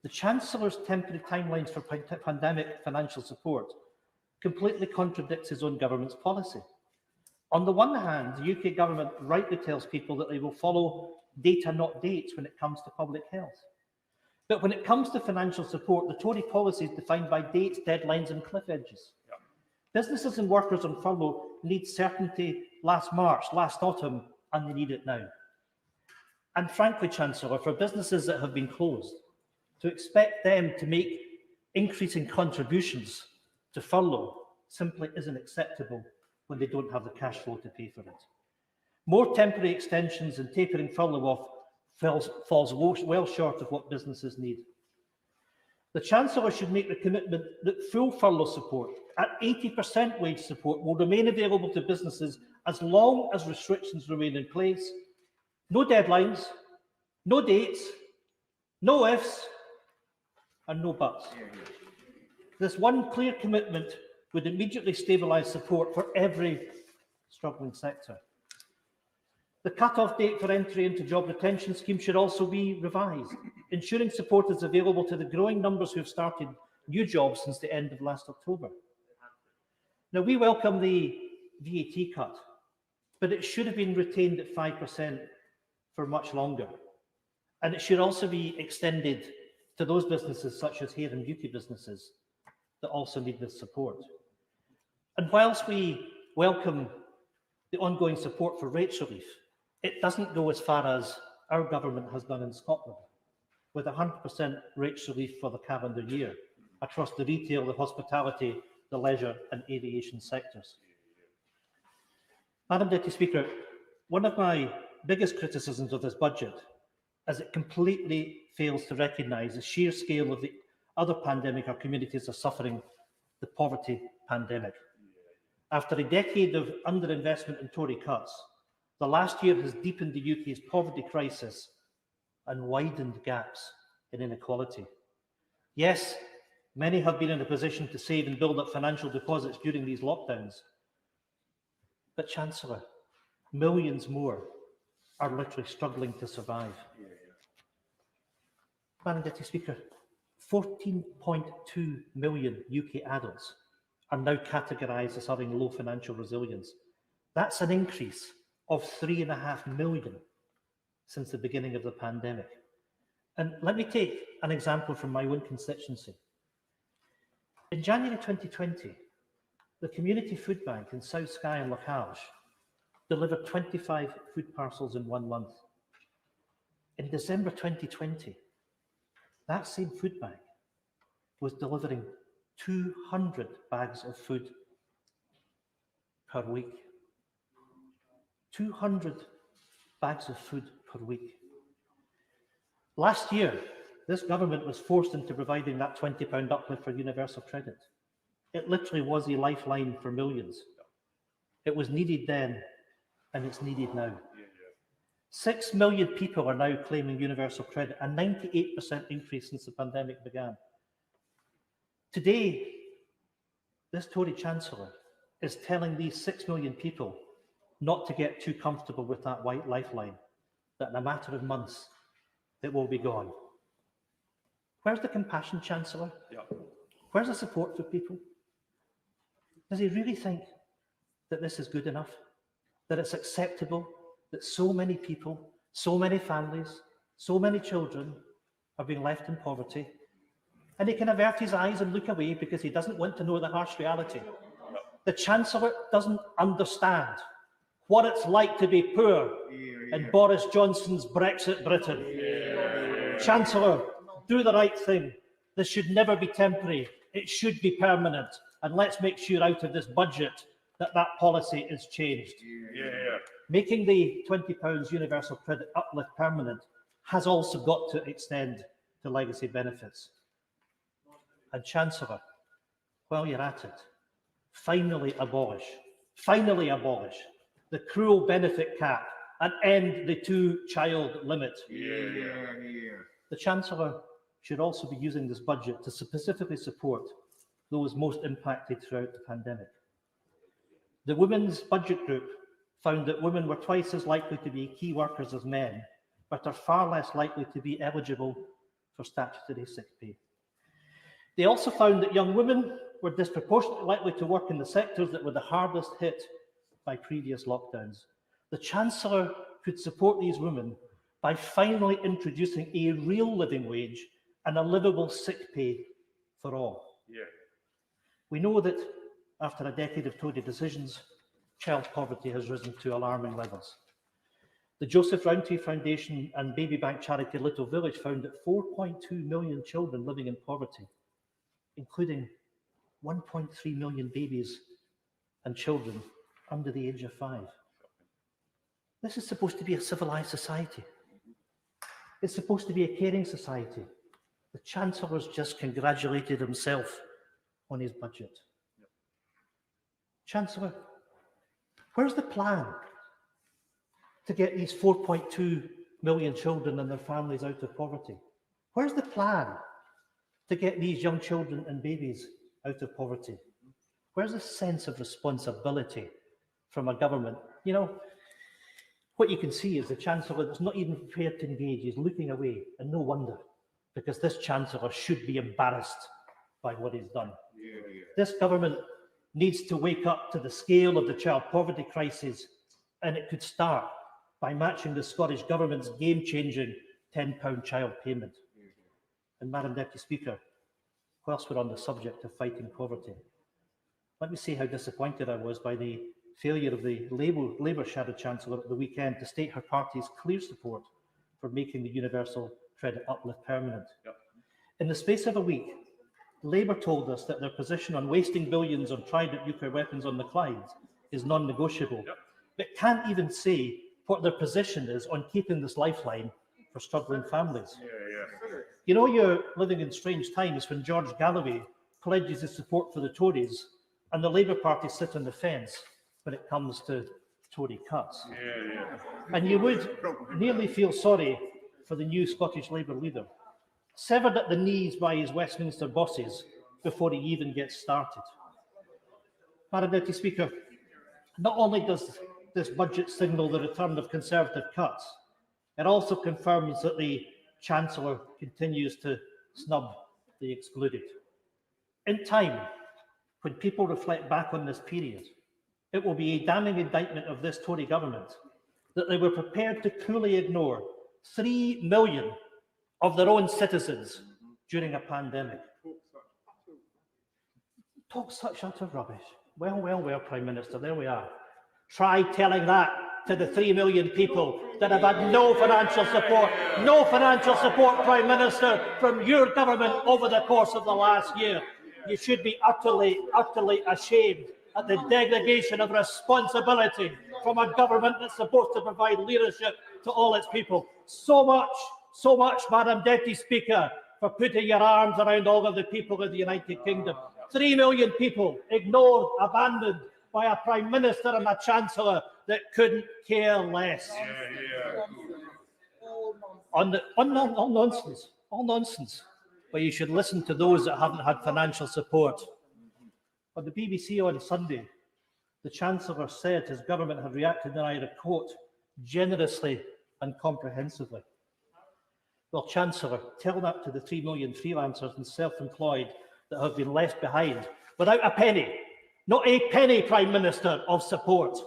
The Chancellor's temporary timelines for pandemic financial support completely contradicts his own government's policy. On the one hand, the UK government rightly tells people that they will follow data, not dates, when it comes to public health. But when it comes to financial support, the Tory policy is defined by dates, deadlines and cliff edges. Businesses and workers on furlough need certainty last March, last autumn, and they need it now. And frankly, Chancellor, for businesses that have been closed, to expect them to make increasing contributions to furlough simply isn't acceptable when they don't have the cash flow to pay for it. More temporary extensions and tapering furlough off falls well short of what businesses need. The Chancellor should make the commitment that full furlough support at 80% wage support will remain available to businesses as long as restrictions remain in place. No deadlines, no dates, no ifs, and no buts. This one clear commitment would immediately stabilise support for every struggling sector. The cut-off date for entry into job retention scheme should also be revised, ensuring support is available to the growing numbers who have started new jobs since the end of last October. Now, we welcome the VAT cut, but it should have been retained at 5% for much longer. And it should also be extended to those businesses such as hair and beauty businesses that also need this support. And whilst we welcome the ongoing support for rates relief, it doesn't go as far as our government has done in Scotland, with 100% rates relief for the calendar year across the retail, the hospitality, the leisure and aviation sectors. Madam Deputy Speaker, one of my biggest criticisms of this budget is it completely fails to recognise the sheer scale of the other pandemic our communities are suffering, the poverty pandemic. After a decade of underinvestment and Tory cuts, the last year has deepened the UK's poverty crisis and widened gaps in inequality. Yes, many have been in a position to save and build up financial deposits during these lockdowns. But Chancellor, millions more are literally struggling to survive. Madam Deputy Speaker, 14.2 million UK adults are now categorised as having low financial resilience. That's an increase of 3.5 million since the beginning of the pandemic. And let me take an example from my own constituency. In January 2020, the Community Food Bank in South Skye and Lochalsh delivered 25 food parcels in 1 month. In December 2020, that same food bank was delivering 200 bags of food per week. 200 bags of food per week. Last year, this government was forced into providing that £20 uplift for universal credit. It literally was a lifeline for millions. It was needed then, and it's needed now. 6 million people are now claiming universal credit, a 98% increase since the pandemic began. Today, this Tory Chancellor is telling these 6 million people not to get too comfortable with that white lifeline, that in a matter of months, it will be gone. Where's the compassion, Chancellor? Where's the support for people? Does he really think that this is good enough? That it's acceptable that so many people, so many families, so many children are being left in poverty, and he can avert his eyes and look away because he doesn't want to know the harsh reality. The Chancellor doesn't understand what it's like to be poor in Boris Johnson's Brexit Britain. Chancellor, do the right thing. This should never be temporary. It should be permanent. And let's make sure out of this budget that that policy is changed. Making the £20 universal credit uplift permanent has also got to extend to legacy benefits. And Chancellor, while you're at it, finally abolish the cruel benefit cap and end the 2-child limit. The Chancellor should also be using this budget to specifically support those most impacted throughout the pandemic. The Women's Budget Group found that women were twice as likely to be key workers as men, but are far less likely to be eligible for statutory sick pay. They also found that young women were disproportionately likely to work in the sectors that were the hardest hit by previous lockdowns. The Chancellor could support these women by finally introducing a real living wage and a livable sick pay for all. We know that after a decade of Tory decisions, child poverty has risen to alarming levels. The Joseph Rowntree Foundation and baby bank charity Little Village found that 4.2 million children living in poverty, including 1.3 million babies and children under the age of 5. This is supposed to be a civilised society. It's supposed to be a caring society. The Chancellor's just congratulated himself on his budget. Chancellor, where's the plan to get these 4.2 million children and their families out of poverty? Where's the plan to get these young children and babies out of poverty? Where's the sense of responsibility from a government? You know, what you can see is the Chancellor that's not even prepared to engage is looking away, and no wonder, because this Chancellor should be embarrassed by what he's done. This government needs to wake up to the scale of the child poverty crisis, and it could start by matching the Scottish Government's game-changing £10 child payment. And Madam Deputy Speaker, whilst we're on the subject of fighting poverty, let me say how disappointed I was by the failure of the Labour Shadow Chancellor at the weekend to state her party's clear support for making the universal credit uplift permanent. In the space of a week, Labour told us that their position on wasting billions on Trident nuclear weapons on the Clyde is non-negotiable, but can't even say what their position is on keeping this lifeline for struggling families. You know, you're living in strange times when George Galloway pledges his support for the Tories and the Labour Party sit on the fence when it comes to Tory cuts. And you would nearly feel sorry for the new Scottish Labour leader, severed at the knees by his Westminster bosses before he even gets started. Madam Deputy Speaker, not only does this budget signal the return of Conservative cuts, it also confirms that the Chancellor continues to snub the excluded. In time, when people reflect back on this period, it will be a damning indictment of this Tory government that they were prepared to coolly ignore 3 million of their own citizens during a pandemic. Talk such utter rubbish. Well, Prime Minister, there we are. Try telling that to the 3 million people that have had no financial support, Prime Minister, from your government over the course of the last year. You should be utterly ashamed at the degradation of responsibility from a government that's supposed to provide leadership to all its people. So much, Madam Deputy Speaker, for putting your arms around all of the people of the United Kingdom. 3 million people ignored, abandoned by a Prime Minister and a Chancellor that couldn't care less. All nonsense. But you should listen to those that haven't had financial support. On the BBC on Sunday, the Chancellor said his government had reacted, and I quote, generously and comprehensively. Well, Chancellor, tell that to the 3 million freelancers and self-employed that have been left behind without a penny, not a penny, Prime Minister, of support.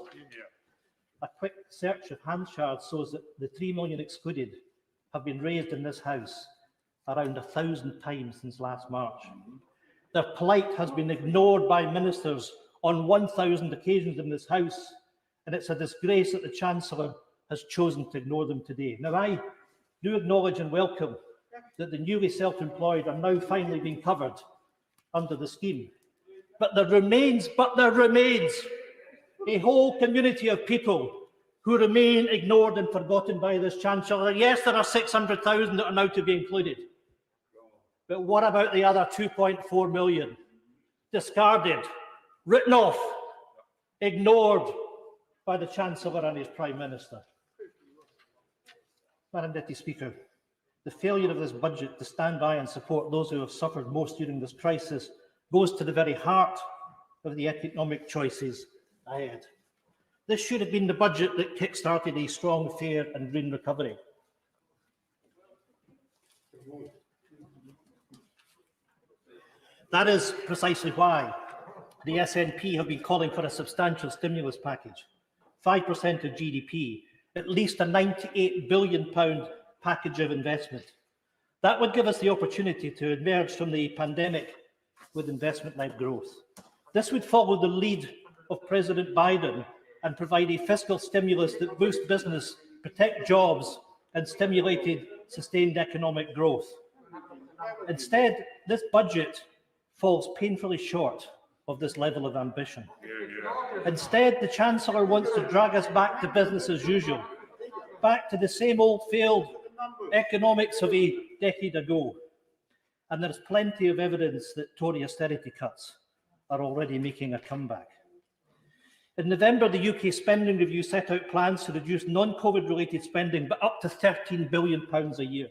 a quick search of Hansard shows that the 3 million excluded have been raised in this House around 1,000 times since last March. Their plight has been ignored by ministers on 1,000 occasions in this House, and it's a disgrace that the Chancellor has chosen to ignore them today. Now, I do acknowledge and welcome that the newly self-employed are now finally being covered under the scheme. But there remains a whole community of people who remain ignored and forgotten by this Chancellor. Yes, there are 600,000 that are now to be included. But what about the other 2.4 million? Discarded, written off, ignored by the Chancellor and his Prime Minister. Madam Deputy Speaker, the failure of this budget to stand by and support those who have suffered most during this crisis goes to the very heart of the economic choices ahead. This should have been the budget that kick-started a strong, fair and green recovery. That is precisely why the SNP have been calling for a substantial stimulus package, 5% of GDP, at least a £98 billion package of investment. That would give us the opportunity to emerge from the pandemic with investment-led growth. This would follow the lead of President Biden and provide a fiscal stimulus that boosts business, protect jobs, and stimulated sustained economic growth. Instead, this budget falls painfully short of this level of ambition. Instead, the Chancellor wants to drag us back to business as usual, back to the same old failed economics of a decade ago. And there's plenty of evidence that Tory austerity cuts are already making a comeback. In November, the UK Spending Review set out plans to reduce non-COVID related spending by up to £13 billion a year.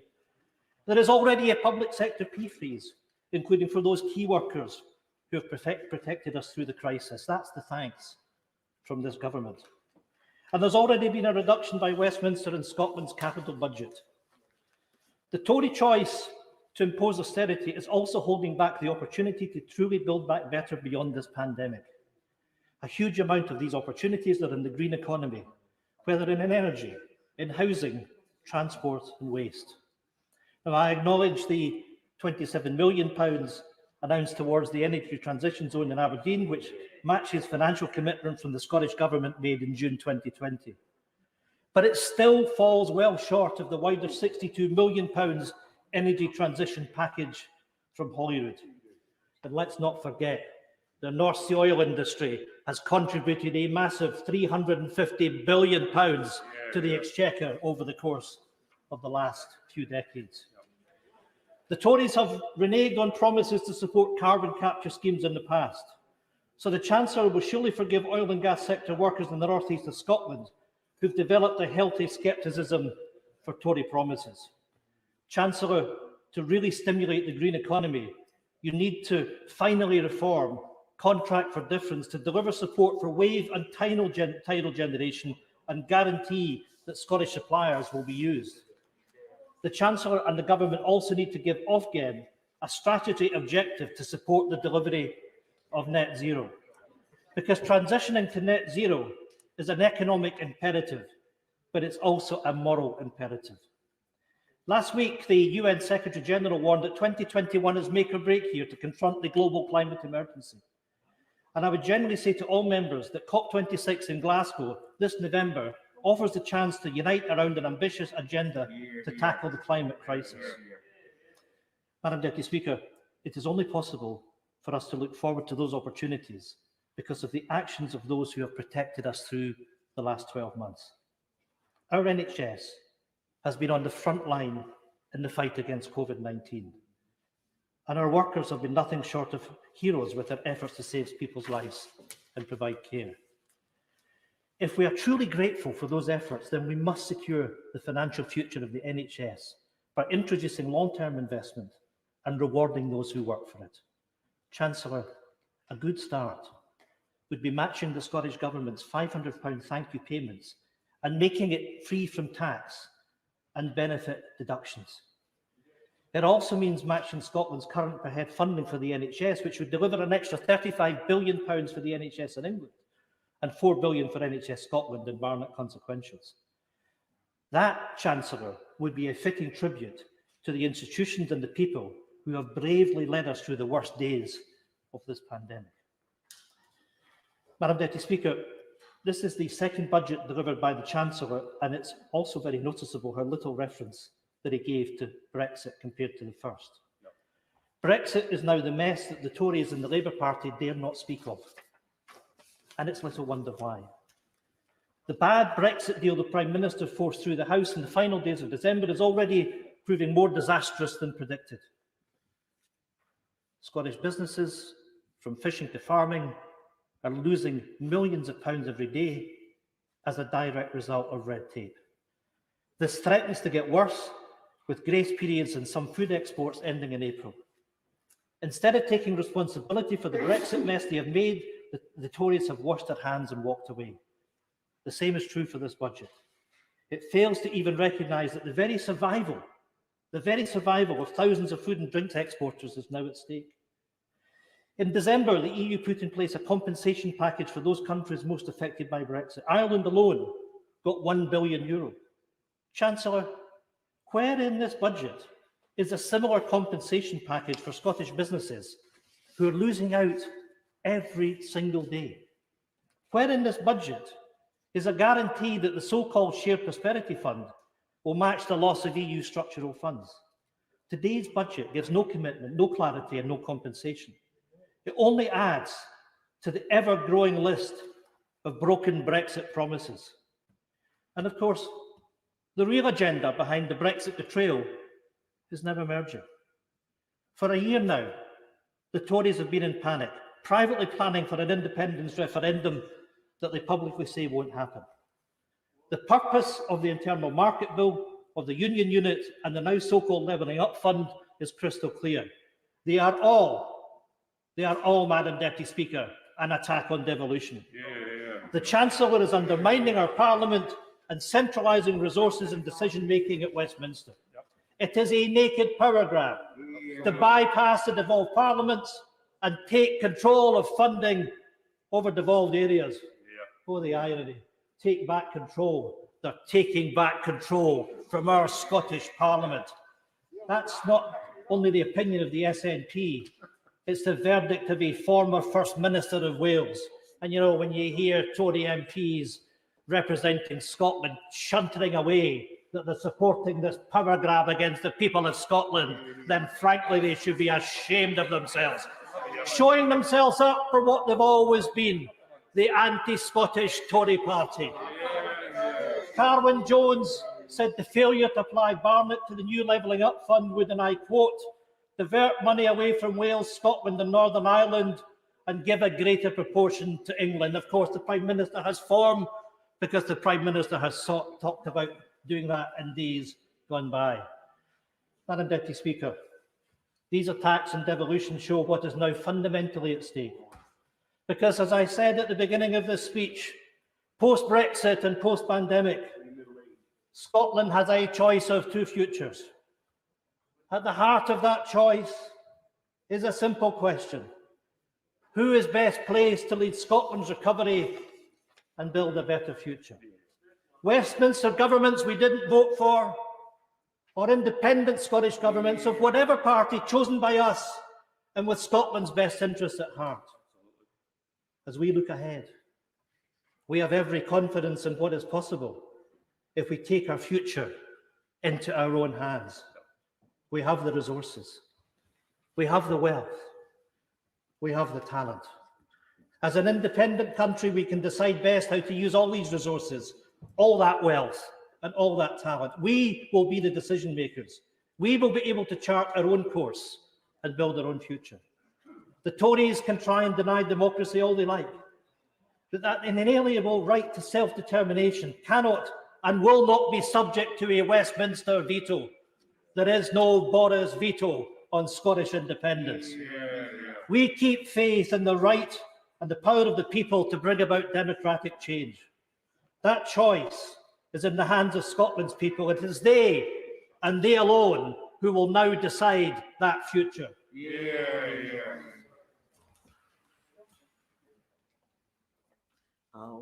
There is already a public sector pay freeze, including for those key workers who have protected us through the crisis. That's the thanks from this government. And there's already been a reduction by Westminster in Scotland's capital budget. The Tory choice to impose austerity is also holding back the opportunity to truly build back better beyond this pandemic. A huge amount of these opportunities are in the green economy, whether in energy, in housing, transport and waste. Now, I acknowledge the £27 million announced towards the energy transition zone in Aberdeen, which matches financial commitment from the Scottish Government made in June 2020. But it still falls well short of the wider £62 million energy transition package from Holyrood. And let's not forget, the North Sea oil industry has contributed a massive £350 billion to the Exchequer over the course of the last few decades. The Tories have reneged on promises to support carbon capture schemes in the past. So the Chancellor will surely forgive oil and gas sector workers in the north east of Scotland who've developed a healthy scepticism for Tory promises. Chancellor, to really stimulate the green economy, you need to finally reform Contract for Difference to deliver support for wave and tidal generation and guarantee that Scottish suppliers will be used. The Chancellor and the Government also need to give Ofgem a statutory objective to support the delivery of net zero, because transitioning to net zero is an economic imperative, but it's also a moral imperative. Last week, the UN Secretary General warned that 2021 is make or break year to confront the global climate emergency. And I would generally say to all members that COP26 in Glasgow this November offers the chance to unite around an ambitious agenda to tackle the climate crisis. Madam Deputy Speaker, it is only possible for us to look forward to those opportunities because of the actions of those who have protected us through the last 12 months. Our NHS has been on the front line in the fight against COVID-19. And our workers have been nothing short of heroes with their efforts to save people's lives and provide care. If we are truly grateful for those efforts, then we must secure the financial future of the NHS by introducing long-term investment and rewarding those who work for it. Chancellor, a good start would be matching the Scottish Government's £500 thank you payments and making it free from tax and benefit deductions. It also means matching Scotland's current per head funding for the NHS, which would deliver an extra £35 billion for the NHS in England, and £4 billion for NHS Scotland environment consequentials. That, Chancellor, would be a fitting tribute to the institutions and the people who have bravely led us through the worst days of this pandemic. Madam Deputy Speaker, this is the second budget delivered by the Chancellor, and it's also very noticeable how little reference that he gave to Brexit compared to the first. Brexit is now the mess that the Tories and the Labour Party dare not speak of, and it's little wonder why. The bad Brexit deal the Prime Minister forced through the House in the final days of December is already proving more disastrous than predicted. Scottish businesses, from fishing to farming, are losing millions of pounds every day as a direct result of red tape. This threatens to get worse, with grace periods and some food exports ending in April. Instead of taking responsibility for the Brexit mess they have made, the Tories have washed their hands and walked away. The same is true for this budget. It fails to even recognise that the very survival of thousands of food and drinks exporters is now at stake. In December, the EU put in place a compensation package for those countries most affected by Brexit. Ireland alone got €1 billion. Chancellor, where in this budget is a similar compensation package for Scottish businesses who are losing out every single day? Where in this budget is a guarantee that the so-called Shared Prosperity Fund will match the loss of EU structural funds? Today's budget gives no commitment, no clarity and no compensation. It only adds to the ever-growing list of broken Brexit promises. And of course, the real agenda behind the Brexit betrayal is now emerging. For a year now, the Tories have been in panic, privately planning for an independence referendum that they publicly say won't happen. The purpose of the Internal Market Bill, of the Union Unit and the now so-called Levelling Up Fund is crystal clear. They are all, Madam Deputy Speaker, an attack on devolution. The Chancellor is undermining our Parliament and centralising resources and decision-making at Westminster. It is a naked power grab to bypass the devolved parliaments and take control of funding over devolved areas. Oh, the irony. Take back control. They're taking back control from our Scottish Parliament. That's not only the opinion of the SNP, it's the verdict of a former First Minister of Wales. And you know, when you hear Tory MPs representing Scotland chuntering away that they're supporting this power grab against the people of Scotland, then frankly they should be ashamed of themselves. Showing themselves up for what they've always been, the anti-Scottish Tory party. Carwyn Jones said the failure to apply Barnett to the new Levelling Up Fund would, and I quote, divert money away from Wales, Scotland and Northern Ireland and give a greater proportion to England. Of course, the Prime Minister has form because the Prime Minister has talked about doing that in days gone by. Madam Deputy Speaker, these attacks on devolution show what is now fundamentally at stake. Because, as I said at the beginning of this speech, post-Brexit and post-pandemic, Scotland has a choice of two futures. At the heart of that choice is a simple question. Who is best placed to lead Scotland's recovery and build a better future? Westminster governments we didn't vote for, or independent Scottish governments of whatever party chosen by us and with Scotland's best interests at heart. As we look ahead, we have every confidence in what is possible if we take our future into our own hands. We have the resources, we have the wealth, we have the talent. As an independent country, we can decide best how to use all these resources, all that wealth and all that talent. We will be the decision makers. We will be able to chart our own course and build our own future. The Tories can try and deny democracy all they like, but that inalienable right to self-determination cannot and will not be subject to a Westminster veto. There is no Boris veto on Scottish independence. We keep faith in the right and the power of the people to bring about democratic change. That choice is in the hands of Scotland's people. It is they, and they alone, who will now decide that future.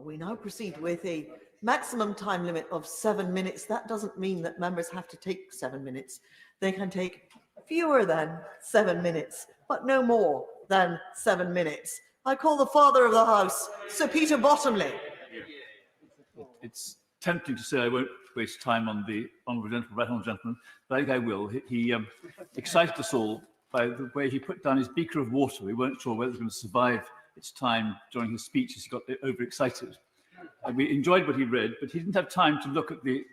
We now proceed with a maximum time limit of 7 minutes. That doesn't mean that members have to take 7 minutes. They can take fewer than 7 minutes, but no more than 7 minutes. I call the Father of the House, Sir Peter Bottomley. It's tempting to say I won't waste time on the right honourable gentleman, but I think I will. He excited us all by the way he put down his beaker of water. We weren't sure whether it was going to survive its time during his speech as he got overexcited. And we enjoyed what he read, but he didn't have time to look at the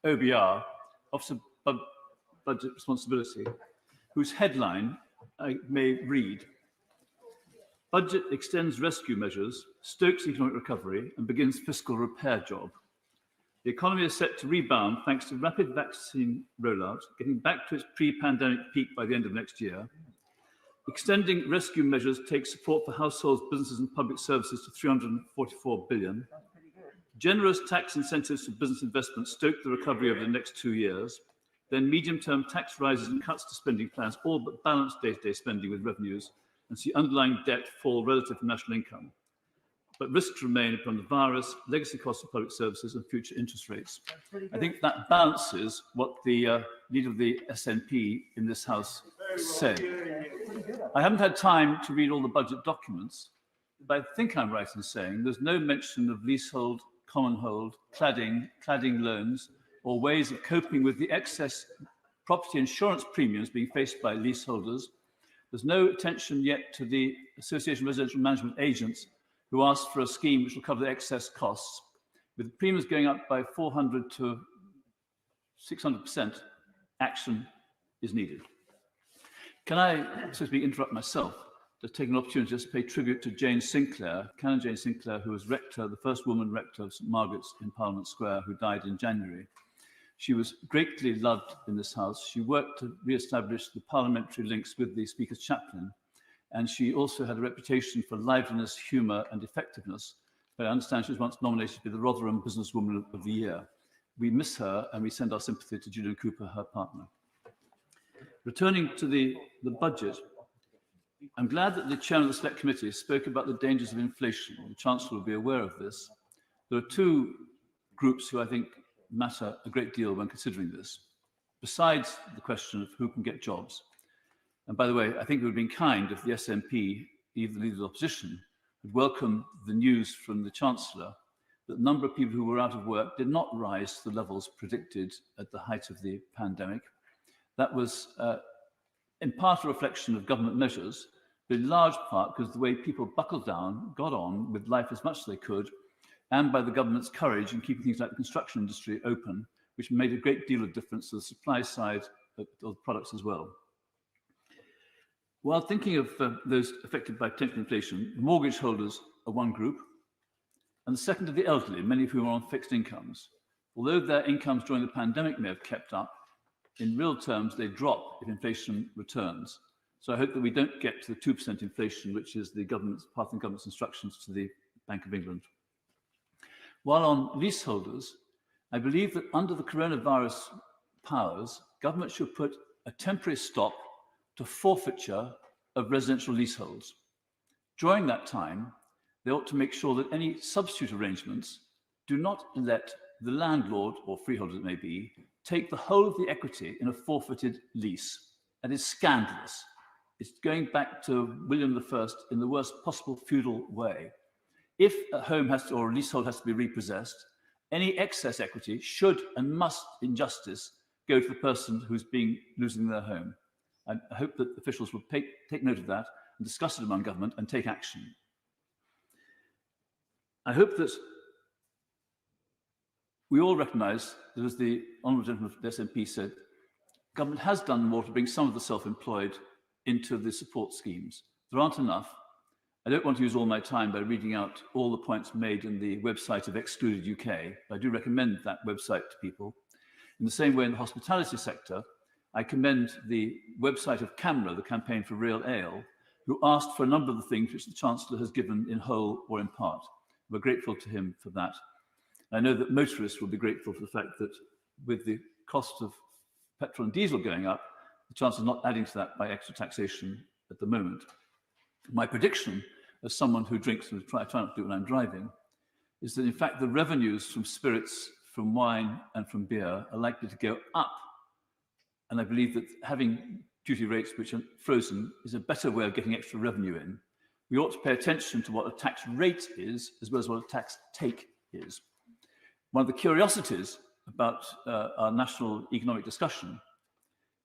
OBR, Officer of Budget Responsibility, whose headline I may read: Budget extends rescue measures, stokes economic recovery, and begins fiscal repair job. The economy is set to rebound thanks to rapid vaccine rollout, getting back to its pre-pandemic peak by the end of next year. Extending rescue measures takes support for households, businesses, and public services to 344 billion. Generous tax incentives for business investment stoke the recovery over the next 2 years. Then medium-term tax rises and cuts to spending plans all but balance day-to-day spending with revenues and see underlying debt fall relative to national income. But risks remain upon the virus, legacy costs of public services, and future interest rates. I think that balances what the leader of the SNP in this House said. I haven't had time to read all the budget documents, but I think I'm right in saying there's no mention of leasehold, common hold, cladding loans, or ways of coping with the excess property insurance premiums being faced by leaseholders. There's no attention yet to the Association of Residential Management Agents, who asked for a scheme which will cover the excess costs. With premiums going up by 400 to 600%, action is needed. Can I, so to speak, interrupt myself to take an opportunity just to pay tribute to Jane Sinclair, Canon Jane Sinclair, who was rector, the first woman rector of St Margaret's in Parliament Square, who died in January. She was greatly loved in this House. She worked to re-establish the parliamentary links with the Speaker's chaplain, and she also had a reputation for liveliness, humour, and effectiveness. But I understand she was once nominated to be the Rotherham Businesswoman of the Year. We miss her, and we send our sympathy to Julian Cooper, her partner. Returning to the budget, I'm glad that the chairman of the Select Committee spoke about the dangers of inflation. The Chancellor will be aware of this. There are two groups who I think matter a great deal when considering this, besides the question of who can get jobs. And by the way, I think it would have been kind if the SNP, either the Leader of the Opposition, would welcome the news from the Chancellor that the number of people who were out of work did not rise to the levels predicted at the height of the pandemic. That was in part a reflection of government measures, but in large part because the way people buckled down, got on with life as much as they could, and by the government's courage in keeping things like the construction industry open, which made a great deal of difference to the supply side of products as well. While thinking of those affected by potential inflation, mortgage holders are one group, and the second are the elderly, many of whom are on fixed incomes. Although their incomes during the pandemic may have kept up, in real terms, they drop if inflation returns. So I hope that we don't get to the 2% inflation, which is the government's part of the government's instructions to the Bank of England. While on leaseholders, I believe that under the coronavirus powers, government should put a temporary stop to forfeiture of residential leaseholds. During that time, they ought to make sure that any substitute arrangements do not let the landlord, or freeholder it may be, take the whole of the equity in a forfeited lease. That is scandalous. It's going back to William I in the worst possible feudal way. If a home has to, or a leasehold has to be repossessed, any excess equity should and must, in justice, go to the person who's losing their home. I hope that officials will take note of that and discuss it among government and take action. I hope that we all recognise that, as the Honourable Gentleman of the SNP said, government has done more to bring some of the self-employed into the support schemes. There aren't enough. I don't want to use all my time by reading out all the points made in the website of Excluded UK, but I do recommend that website to people. In the same way, in the hospitality sector, I commend the website of CAMRA, the Campaign for Real Ale, who asked for a number of the things which the Chancellor has given in whole or in part. We're grateful to him for that. I know that motorists will be grateful for the fact that with the cost of petrol and diesel going up, the Chancellor is not adding to that by extra taxation at the moment. My prediction, as someone who drinks and I try not to do it when I'm driving, is that in fact the revenues from spirits, from wine and from beer are likely to go up. And I believe that having duty rates which are frozen is a better way of getting extra revenue in. We ought to pay attention to what a tax rate is as well as what a tax take is. One of the curiosities about our national economic discussion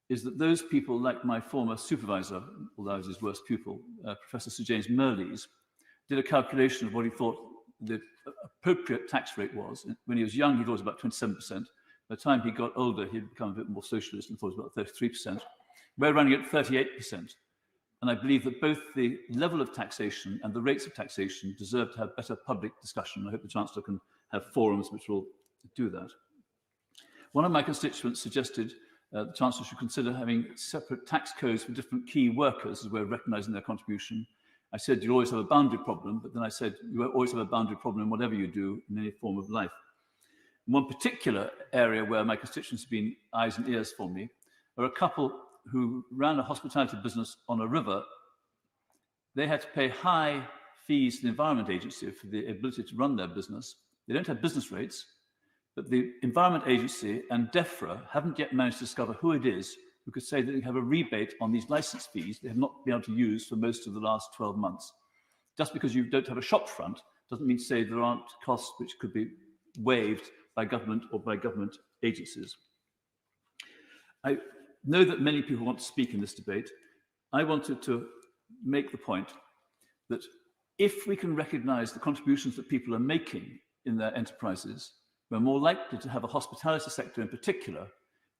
is that those people like my former supervisor, although I was his worst pupil, Professor Sir James Mirrlees, did a calculation of what he thought the appropriate tax rate was. When he was young, he thought it was about 27%. By the time he got older, he'd become a bit more socialist and thought it was about 33%. We're running at 38%. And I believe that both the level of taxation and the rates of taxation deserve to have better public discussion. I hope the Chancellor can have forums which will do that. One of my constituents suggested the Chancellor should consider having separate tax codes for different key workers as a way of recognising their contribution. I said you always have a boundary problem, but then I said you always have a boundary problem in whatever you do in any form of life. One particular area where my constituents have been eyes and ears for me are a couple who ran a hospitality business on a river. They had to pay high fees to the Environment Agency for the ability to run their business. They don't have business rates, but the Environment Agency and DEFRA haven't yet managed to discover who it is who could say that they have a rebate on these license fees they have not been able to use for most of the last 12 months. Just because you don't have a shop front doesn't mean to say there aren't costs which could be waived by government or by government agencies. I know that many people want to speak in this debate. I wanted to make the point that if we can recognise the contributions that people are making in their enterprises, we're more likely to have a hospitality sector in particular,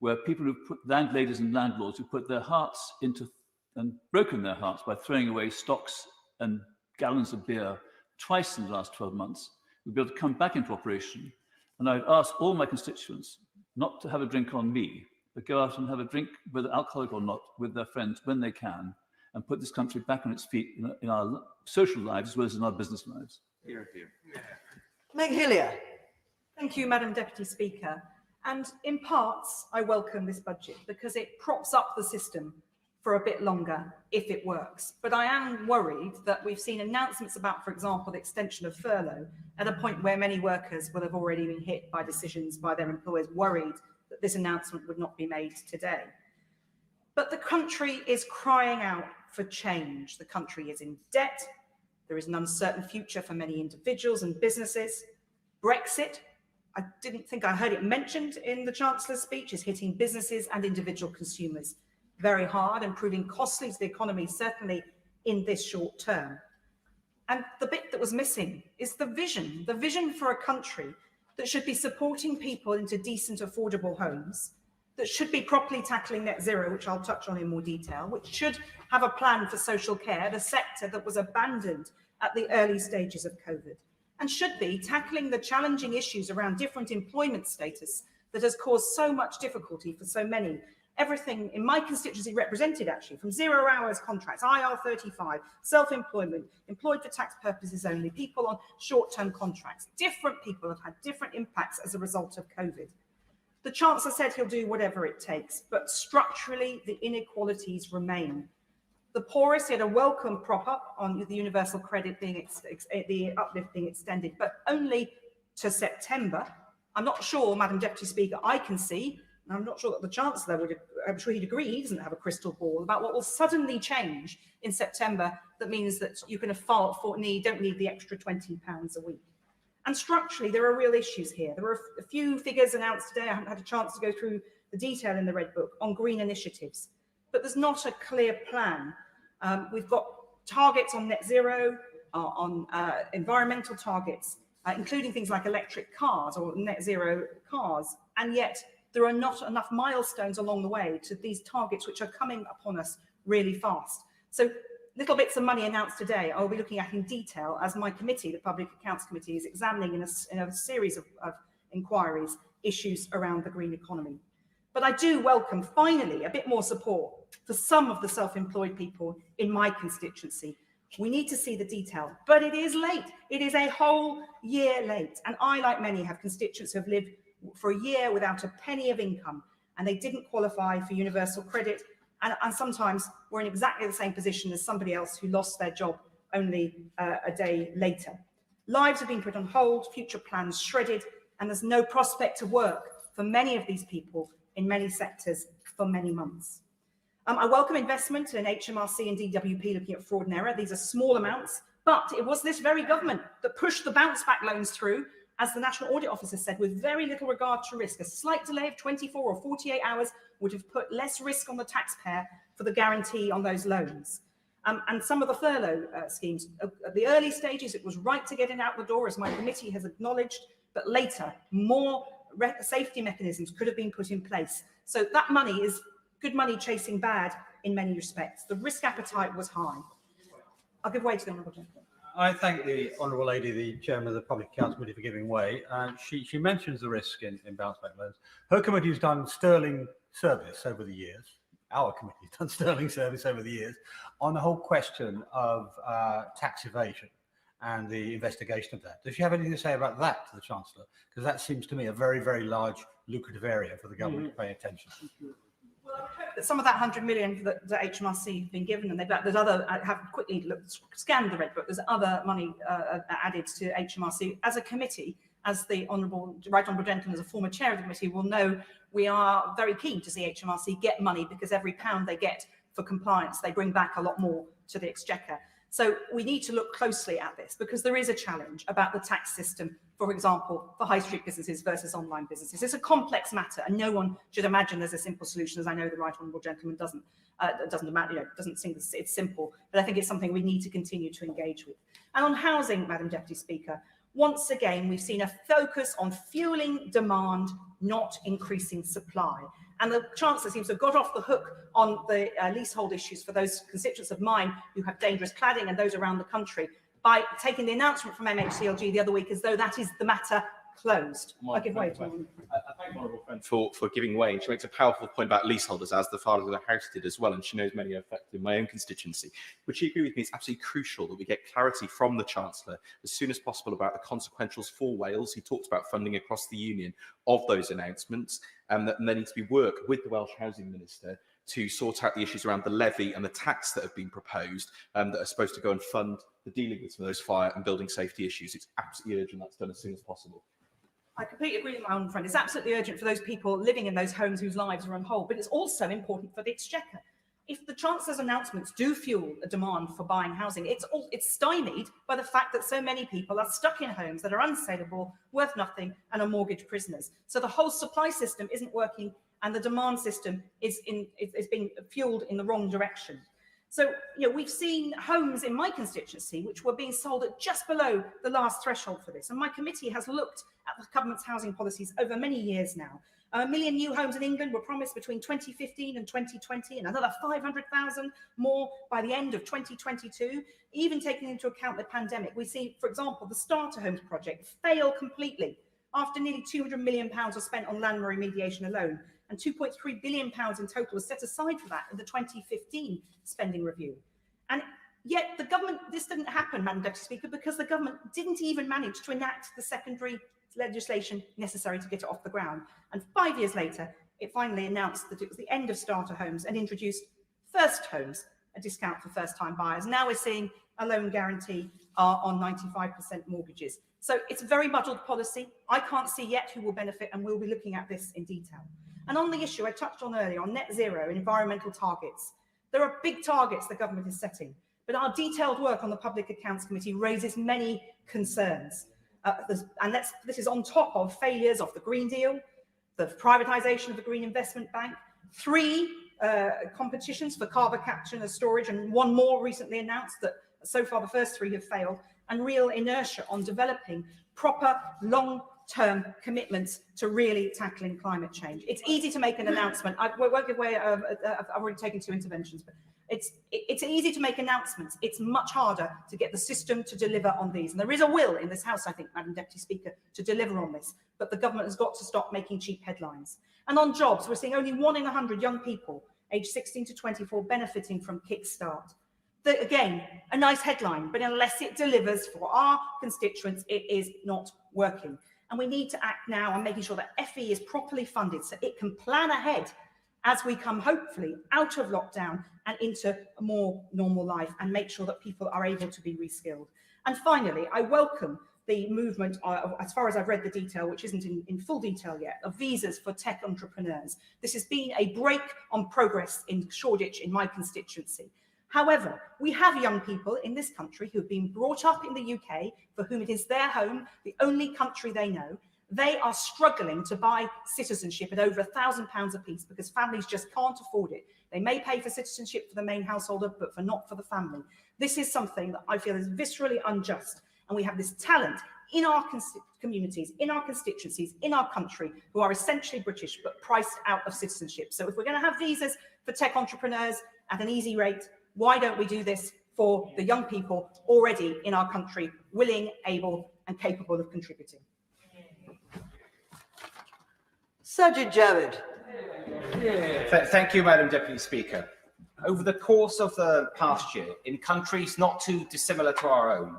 where people who've put landladies and landlords who put their hearts into and broken their hearts by throwing away stocks and gallons of beer twice in the last 12 months, will be able to come back into operation. And I'd ask all my constituents not to have a drink on me, but go out and have a drink, whether alcoholic or not, with their friends when they can, and put this country back on its feet in our social lives as well as in our business lives. Hear, hear. Meg Hillier. Thank you, Madam Deputy Speaker. And in parts, I welcome this budget because it props up the system for a bit longer if it works. But I am worried that we've seen announcements about, for example, the extension of furlough at a point where many workers will have already been hit by decisions by their employers, worried that this announcement would not be made today. But the country is crying out for change. The country is in debt. There is an uncertain future for many individuals and businesses. Brexit, I didn't think I heard it mentioned in the Chancellor's speech, is hitting businesses and individual consumers very hard and proving costly to the economy, certainly in this short term. And the bit that was missing is the vision for a country that should be supporting people into decent, affordable homes, that should be properly tackling net zero, which I'll touch on in more detail, which should have a plan for social care, the sector that was abandoned at the early stages of COVID, and should be tackling the challenging issues around different employment status that has caused so much difficulty for so many. Everything in my constituency represented, actually, from 0 hours contracts, IR35, self-employment, employed for tax purposes only, people on short-term contracts. Different people have had different impacts as a result of COVID. The Chancellor said he'll do whatever it takes, but structurally the inequalities remain. The poorest had a welcome prop up on the universal credit being the uplift being extended, but only to September. I'm not sure, Madam Deputy Speaker, I can see, and I'm not sure that the Chancellor would, I'm sure he'd agree, he doesn't have a crystal ball about what will suddenly change in September that means that you can don't need the extra £20 a week. And structurally, there are real issues here. There are a few figures announced today. I haven't had a chance to go through the detail in the Red Book on green initiatives, but there's not a clear plan. We've got targets on net zero, on environmental targets, including things like electric cars or net zero cars, and yet there are not enough milestones along the way to these targets, which are coming upon us really fast. So little bits of money announced today I'll be looking at in detail as my committee, the Public Accounts Committee, is examining in a series of inquiries issues around the green economy. But I do welcome, finally, a bit more support for some of the self-employed people in my constituency. We need to see the detail, but it is late. It is a whole year late. And I, like many, have constituents who have lived for a year without a penny of income, and they didn't qualify for universal credit. And sometimes we're in exactly the same position as somebody else who lost their job only a day later. Lives have been put on hold, future plans shredded, and there's no prospect of work for many of these people in many sectors for many months. I welcome investment in HMRC and DWP looking at fraud and error. These are small amounts, but it was this very government that pushed the bounce back loans through, as the National Audit Officer said, with very little regard to risk. A slight delay of 24 or 48 hours would have put less risk on the taxpayer for the guarantee on those loans. And some of the furlough schemes, at the early stages, it was right to get it out the door, as my committee has acknowledged, but later, more safety mechanisms could have been put in place. So that money is good money chasing bad in many respects. The risk appetite was high. I'll give way to the Honourable Gentleman. I thank the Honourable Lady, the Chairman of the Public Accounts Committee, for giving way. She mentions the risk in bounce back loans. Her committee has done sterling service over the years. Our committee has done sterling service over the years on the whole question of tax evasion and the investigation of that. Does she have anything to say about that to the Chancellor? Because that seems to me a very, very large lucrative area for the government to pay attention to. Well, I would hope that some of that 100 million that HMRC have been given, and there's other, I have quickly scanned the Red Book, there's other money added to HMRC. As a committee, as the Right Honourable Gentleman, as a former chair of the committee, will know, we are very keen to see HMRC get money, because every pound they get for compliance, they bring back a lot more to the Exchequer. So we need to look closely at this, because there is a challenge about the tax system, for example, for high street businesses versus online businesses. It's a complex matter, and no one should imagine there's a simple solution, as I know the Right Honourable Gentleman doesn't think it's simple, but I think it's something we need to continue to engage with. And on housing, Madam Deputy Speaker, once again, we've seen a focus on fueling demand, not increasing supply. And the Chancellor seems to have got off the hook on the leasehold issues for those constituents of mine who have dangerous cladding and those around the country by taking the announcement from MHCLG the other week as though that is the matter closed. I give way to him. I thank my honourable friend for giving way. And she makes a powerful point about leaseholders, as the father of the house did as well. And she knows many are affected in my own constituency. Would she agree with me? It's absolutely crucial that we get clarity from the Chancellor as soon as possible about the consequentials for Wales. He talked about funding across the Union of those announcements, and that there needs to be work with the Welsh Housing Minister to sort out the issues around the levy and the tax that have been proposed that are supposed to go and fund the dealing with some of those fire and building safety issues. It's absolutely urgent that's done as soon as possible. I completely agree with my own friend. It's absolutely urgent for those people living in those homes whose lives are on hold, but it's also important for the Exchequer. If the Chancellor's announcements do fuel a demand for buying housing, it's stymied by the fact that so many people are stuck in homes that are unsaleable, worth nothing, and are mortgage prisoners. So the whole supply system isn't working, and the demand system is being fueled in the wrong direction. So, we've seen homes in my constituency which were being sold at just below the last threshold for this. And my committee has looked at the government's housing policies over many years now. 1 million new homes in England were promised between 2015 and 2020, and another 500,000 more by the end of 2022. Even taking into account the pandemic, we see, for example, the Starter Homes project fail completely after nearly £200 million was spent on land remediation alone, and £2.3 billion in total was set aside for that in the 2015 spending review. And yet the government, this didn't happen, Madam Deputy Speaker, because the government didn't even manage to enact the secondary legislation necessary to get it off the ground. And 5 years later, it finally announced that it was the end of starter homes and introduced first homes, a discount for first-time buyers. Now we're seeing a loan guarantee on 95% mortgages. So it's a very muddled policy. I can't see yet who will benefit, and we'll be looking at this in detail. And on the issue I touched on earlier, on net zero and environmental targets, there are big targets the government is setting, but our detailed work on the Public Accounts Committee raises many concerns. This is on top of failures of the Green Deal, the privatisation of the Green Investment Bank, 3 competitions for carbon capture and storage, and 1 more recently announced that so far the first 3 have failed, and real inertia on developing proper long-term commitments to really tackling climate change. It's easy to make an announcement. I won't give way. I've already taken 2 interventions, but it's easy to make announcements. It's much harder to get the system to deliver on these. And there is a will in this House, I think, Madam Deputy Speaker, to deliver on this. But the government has got to stop making cheap headlines. And on jobs, we're seeing only 1 in 100 young people aged 16 to 24 benefiting from Kickstart. Again, a nice headline, but unless it delivers for our constituents, it is not working. And we need to act now on making sure that FE is properly funded so it can plan ahead as we come, hopefully, out of lockdown and into a more normal life, and make sure that people are able to be reskilled. And finally, I welcome the movement, as far as I've read the detail, which isn't in full detail yet, of visas for tech entrepreneurs. This has been a break on progress in Shoreditch, in my constituency. However, we have young people in this country who've been brought up in the UK, for whom it is their home, the only country they know. They are struggling to buy citizenship at over £1,000 a piece because families just can't afford it. They may pay for citizenship for the main householder, but not for the family. This is something that I feel is viscerally unjust. And we have this talent in our communities, in our constituencies, in our country, who are essentially British, but priced out of citizenship. So if we're going to have visas for tech entrepreneurs at an easy rate, why don't we do this for the young people already in our country, willing, able, and capable of contributing? Sajid Javid. Thank you, Madam Deputy Speaker. Over the course of the past year, in countries not too dissimilar to our own,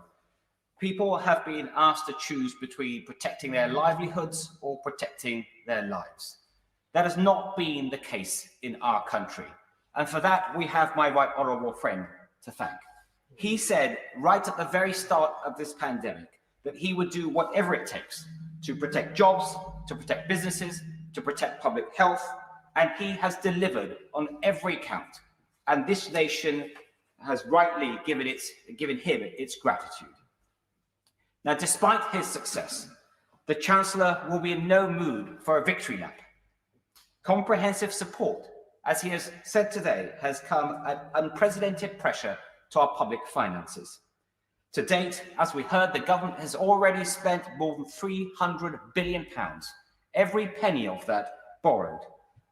people have been asked to choose between protecting their livelihoods or protecting their lives. That has not been the case in our country. And for that, we have my right honourable friend to thank. He said right at the very start of this pandemic that he would do whatever it takes to protect jobs, to protect businesses, to protect public health, and he has delivered on every count. And this nation has rightly given him its gratitude. Now, despite his success, the Chancellor will be in no mood for a victory lap. Comprehensive support, as he has said today, has come at unprecedented pressure to our public finances. To date, as we heard, the government has already spent more than £300 billion, every penny of that borrowed.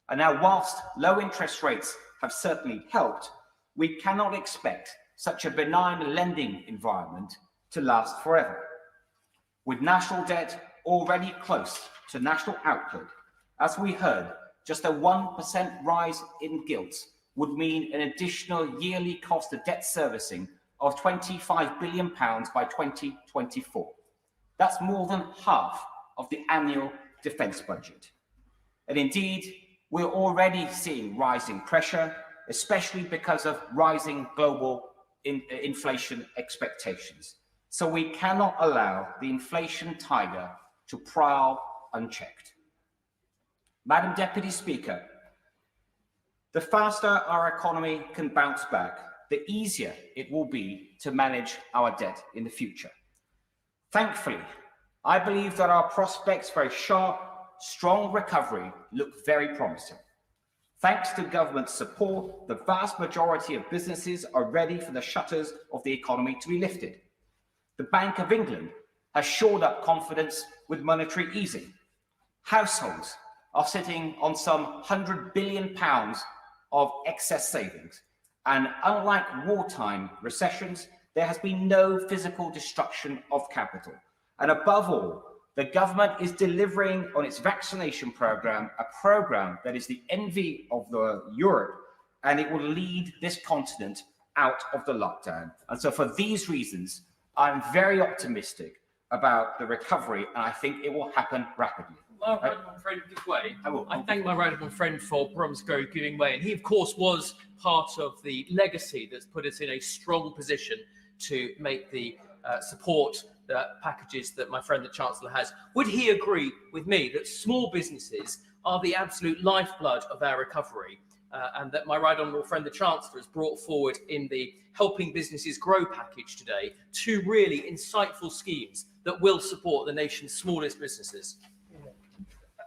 And now, whilst low interest rates have certainly helped, we cannot expect such a benign lending environment to last forever. With national debt already close to national output, as we heard, just a 1% rise in gilt would mean an additional yearly cost of debt servicing of £25 billion by 2024. That's more than half of the annual defence budget. And indeed, we're already seeing rising pressure, especially because of rising global inflation expectations. So we cannot allow the inflation tiger to prowl unchecked. Madam Deputy Speaker, the faster our economy can bounce back, the easier it will be to manage our debt in the future. Thankfully, I believe that our prospects for a sharp, strong recovery look very promising. Thanks to government support, the vast majority of businesses are ready for the shutters of the economy to be lifted. The Bank of England has shored up confidence with monetary easing. Households are sitting on some £100 billion of excess savings. And unlike wartime recessions, there has been no physical destruction of capital. And above all, the government is delivering on its vaccination program, a program that is the envy of Europe, and it will lead this continent out of the lockdown. And so for these reasons, I'm very optimistic about the recovery, and I think it will happen rapidly. My right honourable friend give way. I thank my right honourable friend for Bromsgrove giving way, and he, of course, was part of the legacy that's put us in a strong position to make the support packages that my friend the Chancellor has. Would he agree with me that small businesses are the absolute lifeblood of our recovery, and that my right honourable friend the Chancellor has brought forward in the Helping Businesses Grow package today two really insightful schemes that will support the nation's smallest businesses?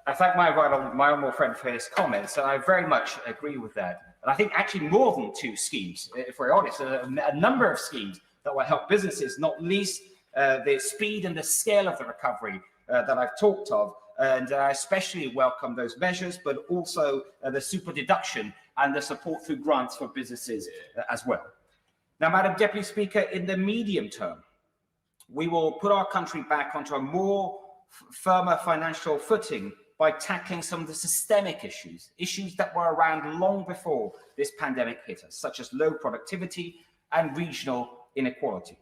I thank my honourable friend for his comments, and I very much agree with that. And I think actually more than two schemes, if we're honest, a number of schemes that will help businesses, not least the speed and the scale of the recovery that I've talked of. And I especially welcome those measures, but also the super deduction and the support through grants for businesses as well. Now, Madam Deputy Speaker, in the medium term, we will put our country back onto a more firmer financial footing by tackling some of the systemic issues that were around long before this pandemic hit us, such as low productivity and regional inequality.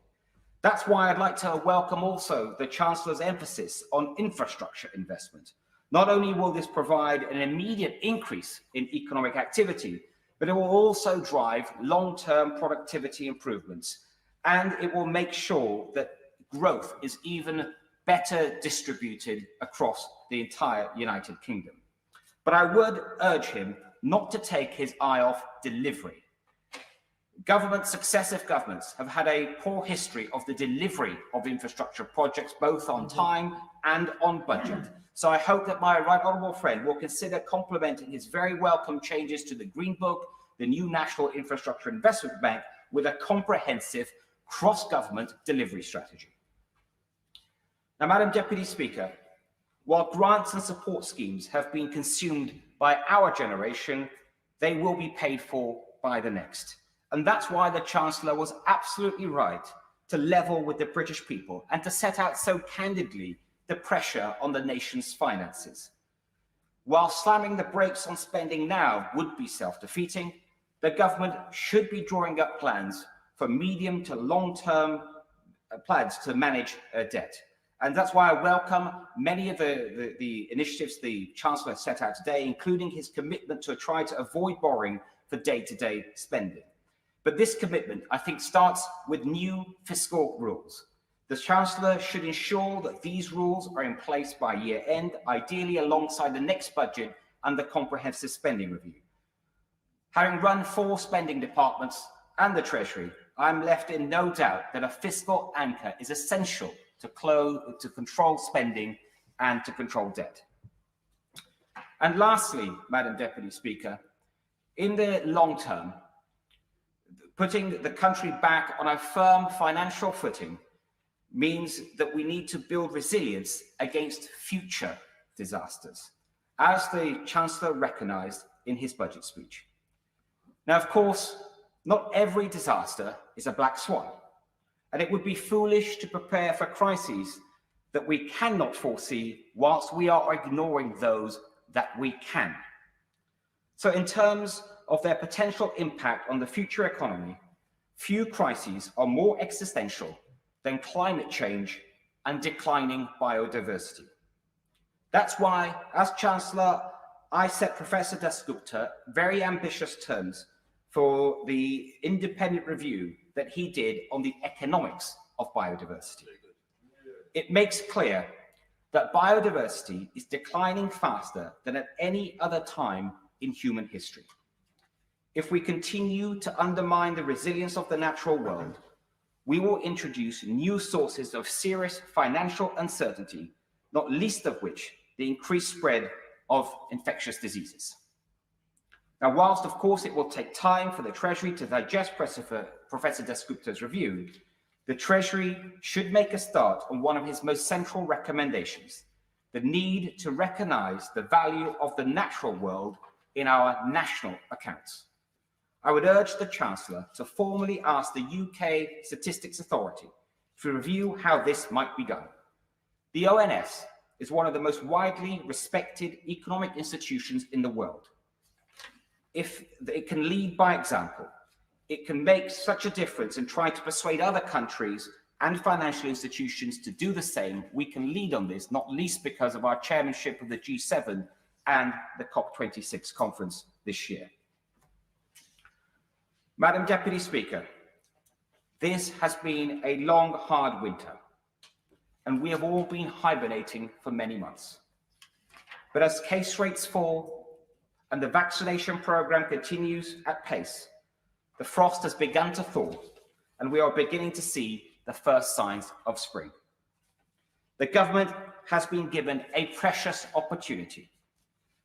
That's why I'd like to welcome also the Chancellor's emphasis on infrastructure investment. Not only will this provide an immediate increase in economic activity, but it will also drive long-term productivity improvements and it will make sure that growth is even better distributed across the entire United Kingdom. But I would urge him not to take his eye off delivery. Successive governments have had a poor history of the delivery of infrastructure projects, both on time and on budget. So I hope that my right honourable friend will consider complementing his very welcome changes to the Green Book, the new National Infrastructure Investment Bank, with a comprehensive cross-government delivery strategy. Now, Madam Deputy Speaker, while grants and support schemes have been consumed by our generation, they will be paid for by the next. And that's why the Chancellor was absolutely right to level with the British people and to set out so candidly the pressure on the nation's finances. While slamming the brakes on spending now would be self-defeating, the government should be drawing up plans for medium to long-term plans to manage debt. And that's why I welcome many of the initiatives the Chancellor set out today, including his commitment to try to avoid borrowing for day-to-day spending. But this commitment, I think, starts with new fiscal rules. The Chancellor should ensure that these rules are in place by year end, ideally alongside the next budget and the comprehensive spending review. Having run 4 spending departments and the Treasury, I'm left in no doubt that a fiscal anchor is essential to control spending and to control debt. And lastly, Madam Deputy Speaker, in the long term, putting the country back on a firm financial footing means that we need to build resilience against future disasters, as the Chancellor recognised in his budget speech. Now, of course, not every disaster is a black swan, and it would be foolish to prepare for crises that we cannot foresee whilst we are ignoring those that we can. So in terms of their potential impact on the future economy, few crises are more existential than climate change and declining biodiversity. That's why, as Chancellor, I set Professor Dasgupta very ambitious terms for the independent review that he did on the economics of biodiversity. It makes clear that biodiversity is declining faster than at any other time in human history. If we continue to undermine the resilience of the natural world, we will introduce new sources of serious financial uncertainty, not least of which the increased spread of infectious diseases. Now, whilst of course it will take time for the Treasury to digest Professor Dasgupta's review, the Treasury should make a start on one of his most central recommendations, the need to recognise the value of the natural world in our national accounts. I would urge the Chancellor to formally ask the UK Statistics Authority to review how this might be done. The ONS is one of the most widely respected economic institutions in the world. If it can lead by example, it can make such a difference in trying to persuade other countries and financial institutions to do the same. We can lead on this, not least because of our chairmanship of the G7 and the COP26 conference this year. Madam Deputy Speaker, this has been a long, hard winter, and we have all been hibernating for many months. But as case rates fall and the vaccination programme continues at pace, the frost has begun to thaw, and we are beginning to see the first signs of spring. The government has been given a precious opportunity,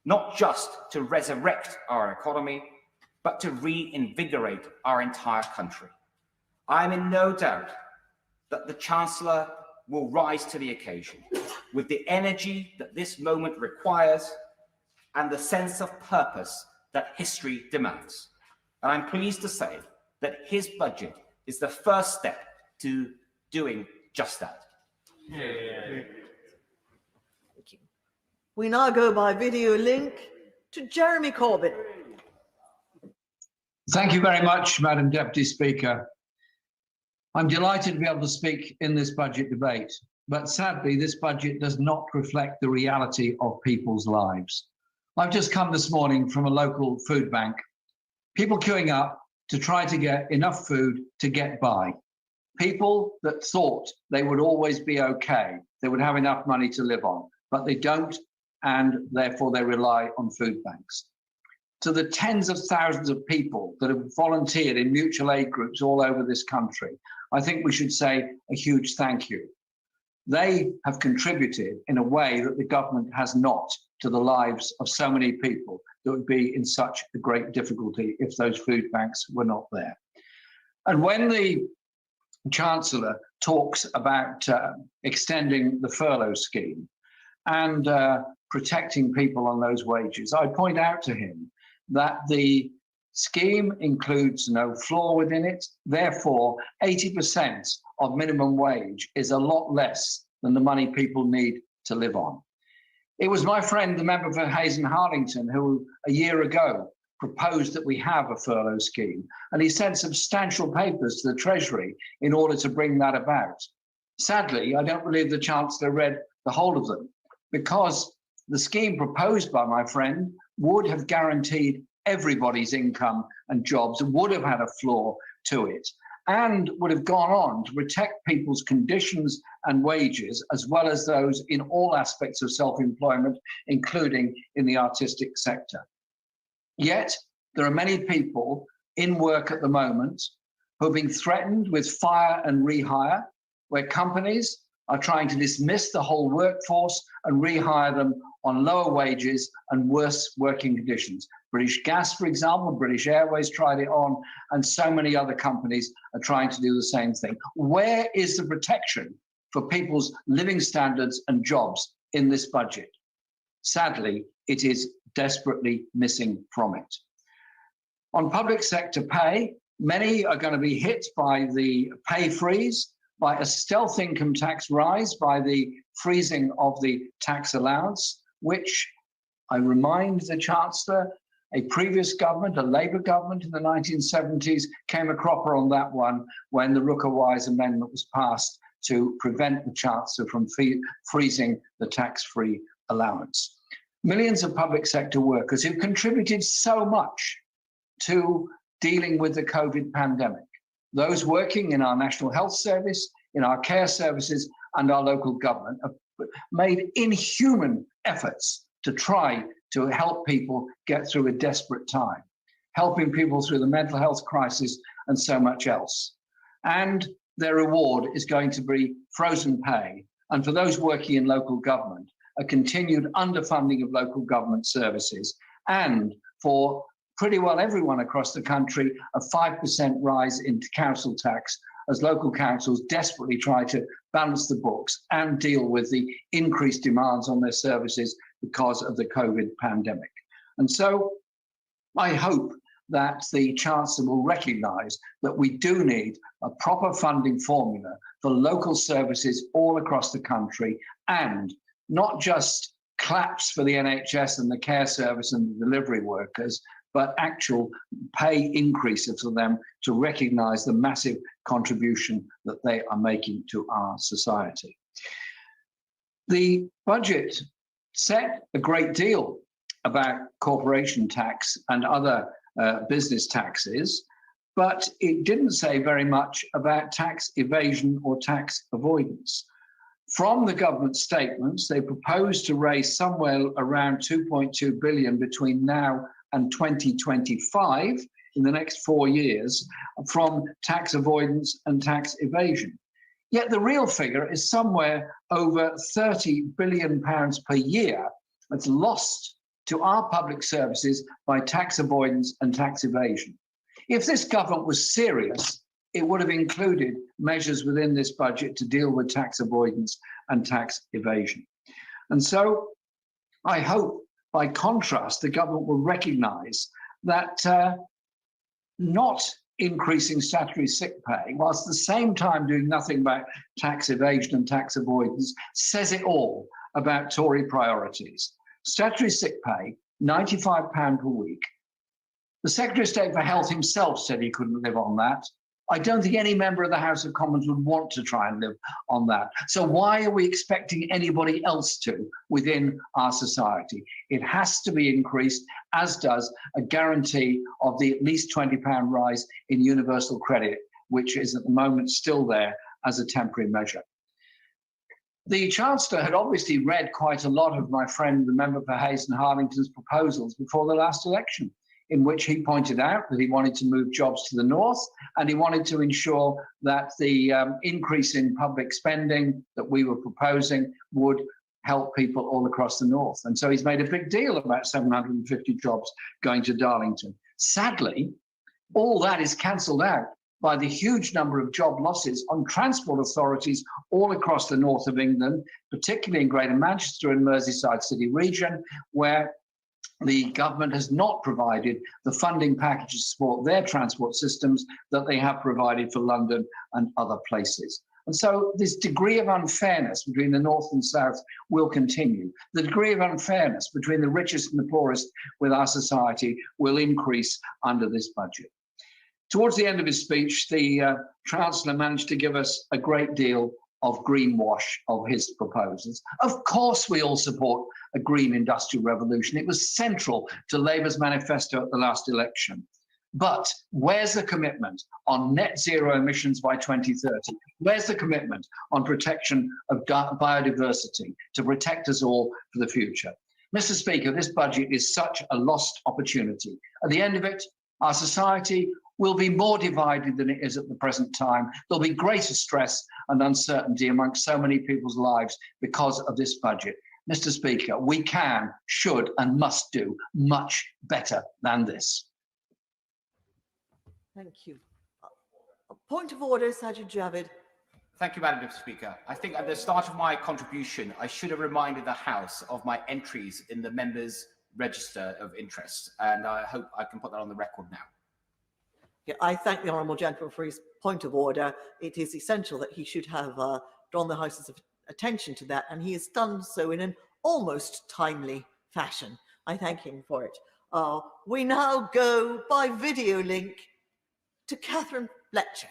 not just to resurrect our economy, but to reinvigorate our entire country. I am in no doubt that the Chancellor will rise to the occasion with the energy that this moment requires and the sense of purpose that history demands. And I'm pleased to say that his budget is the first step to doing just that. Thank you. We now go by video link to Jeremy Corbyn. Thank you very much, Madam Deputy Speaker. I'm delighted to be able to speak in this budget debate, but sadly, this budget does not reflect the reality of people's lives. I've just come this morning from a local food bank. People queuing up to try to get enough food to get by. People that thought they would always be okay, they would have enough money to live on, but they don't, and therefore they rely on food banks. To the tens of thousands of people that have volunteered in mutual aid groups all over this country, I think we should say a huge thank you. They have contributed in a way that the government has not to the lives of so many people that would be in such a great difficulty if those food banks were not there. And when the Chancellor talks about extending the furlough scheme and protecting people on those wages, I point out to him that the scheme includes no floor within it. Therefore, 80% of minimum wage is a lot less than the money people need to live on. It was my friend, the member for Hayes and Harlington, who a year ago proposed that we have a furlough scheme, and he sent substantial papers to the Treasury in order to bring that about. Sadly, I don't believe the Chancellor read the whole of them, because the scheme proposed by my friend would have guaranteed everybody's income and jobs, and would have had a floor to it, and would have gone on to protect people's conditions and wages, as well as those in all aspects of self-employment, including in the artistic sector. Yet, there are many people in work at the moment who are being threatened with fire and rehire, where companies are trying to dismiss the whole workforce and rehire them on lower wages and worse working conditions. British Gas, for example, British Airways tried it on, and so many other companies are trying to do the same thing. Where is the protection for people's living standards and jobs in this budget? Sadly, it is desperately missing from it. On public sector pay, many are going to be hit by the pay freeze, by a stealth income tax rise, by the freezing of the tax allowance, which I remind the Chancellor, a previous government, a Labour government in the 1970s, came a cropper on that one when the Rooker-Wise amendment was passed to prevent the Chancellor from freezing the tax-free allowance. Millions of public sector workers who contributed so much to dealing with the COVID pandemic. Those working in our National Health Service, in our care services, and our local government have made inhuman efforts to try to help people get through a desperate time, helping people through the mental health crisis and so much else. And their reward is going to be frozen pay. And for those working in local government, a continued underfunding of local government services, and for pretty well everyone across the country, a 5% rise in council tax as local councils desperately try to balance the books and deal with the increased demands on their services because of the COVID pandemic. And so I hope that the Chancellor will recognise that we do need a proper funding formula for local services all across the country, and not just claps for the NHS and the care service and the delivery workers, but actual pay increases for them to recognise the massive contribution that they are making to our society. The budget said a great deal about corporation tax and other business taxes, but it didn't say very much about tax evasion or tax avoidance. From the government statements, they propose to raise somewhere around 2.2 billion between now and 2025, in the next 4 years, from tax avoidance and tax evasion. Yet the real figure is somewhere over £30 billion per year that's lost to our public services by tax avoidance and tax evasion. If this government was serious, it would have included measures within this budget to deal with tax avoidance and tax evasion. And so I hope, by contrast, the government will recognise that not increasing statutory sick pay, whilst at the same time doing nothing about tax evasion and tax avoidance, says it all about Tory priorities. Statutory sick pay, £95 per week. The Secretary of State for Health himself said he couldn't live on that. I don't think any member of the House of Commons would want to try and live on that. So why are we expecting anybody else to within our society? It has to be increased, as does a guarantee of the at least £20 rise in universal credit which is at the moment still there as a temporary measure. The Chancellor had obviously read quite a lot of my friend, the member for Hayes and Harlington's proposals before the last election, in which he pointed out that he wanted to move jobs to the north and he wanted to ensure that the increase in public spending that we were proposing would help people all across the north. And so he's made a big deal about 750 jobs going to Darlington. Sadly, all that is cancelled out by the huge number of job losses on transport authorities all across the north of England, particularly in Greater Manchester and Merseyside City region, where the government has not provided the funding package to support their transport systems that they have provided for London and other places. And so this degree of unfairness between the north and south will continue. The degree of unfairness between the richest and the poorest with our society will increase under this budget. Towards the end of his speech, the Chancellor managed to give us a great deal of greenwash of his proposals. Of course, we all support a green industrial revolution. It was central to Labour's manifesto at the last election. But where's the commitment on net zero emissions by 2030? Where's the commitment on protection of biodiversity to protect us all for the future? Mr. Speaker, this budget is such a lost opportunity. At the end of it, our society will be more divided than it is at the present time. There'll be greater stress and uncertainty amongst so many people's lives because of this budget. Mr. Speaker, we can, should, and must do much better than this. Thank you. A point of order, Sajid Javid. Thank you, Madam Deputy Speaker. I think at the start of my contribution, I should have reminded the House of my entries in the members' register of interest, and I hope I can put that on the record now. Yeah, I thank the honourable gentleman for his point of order. It is essential that he should have drawn the House's attention to that, and he has done so in an almost timely fashion. I thank him for it. We now go by video link to Catherine Fletcher.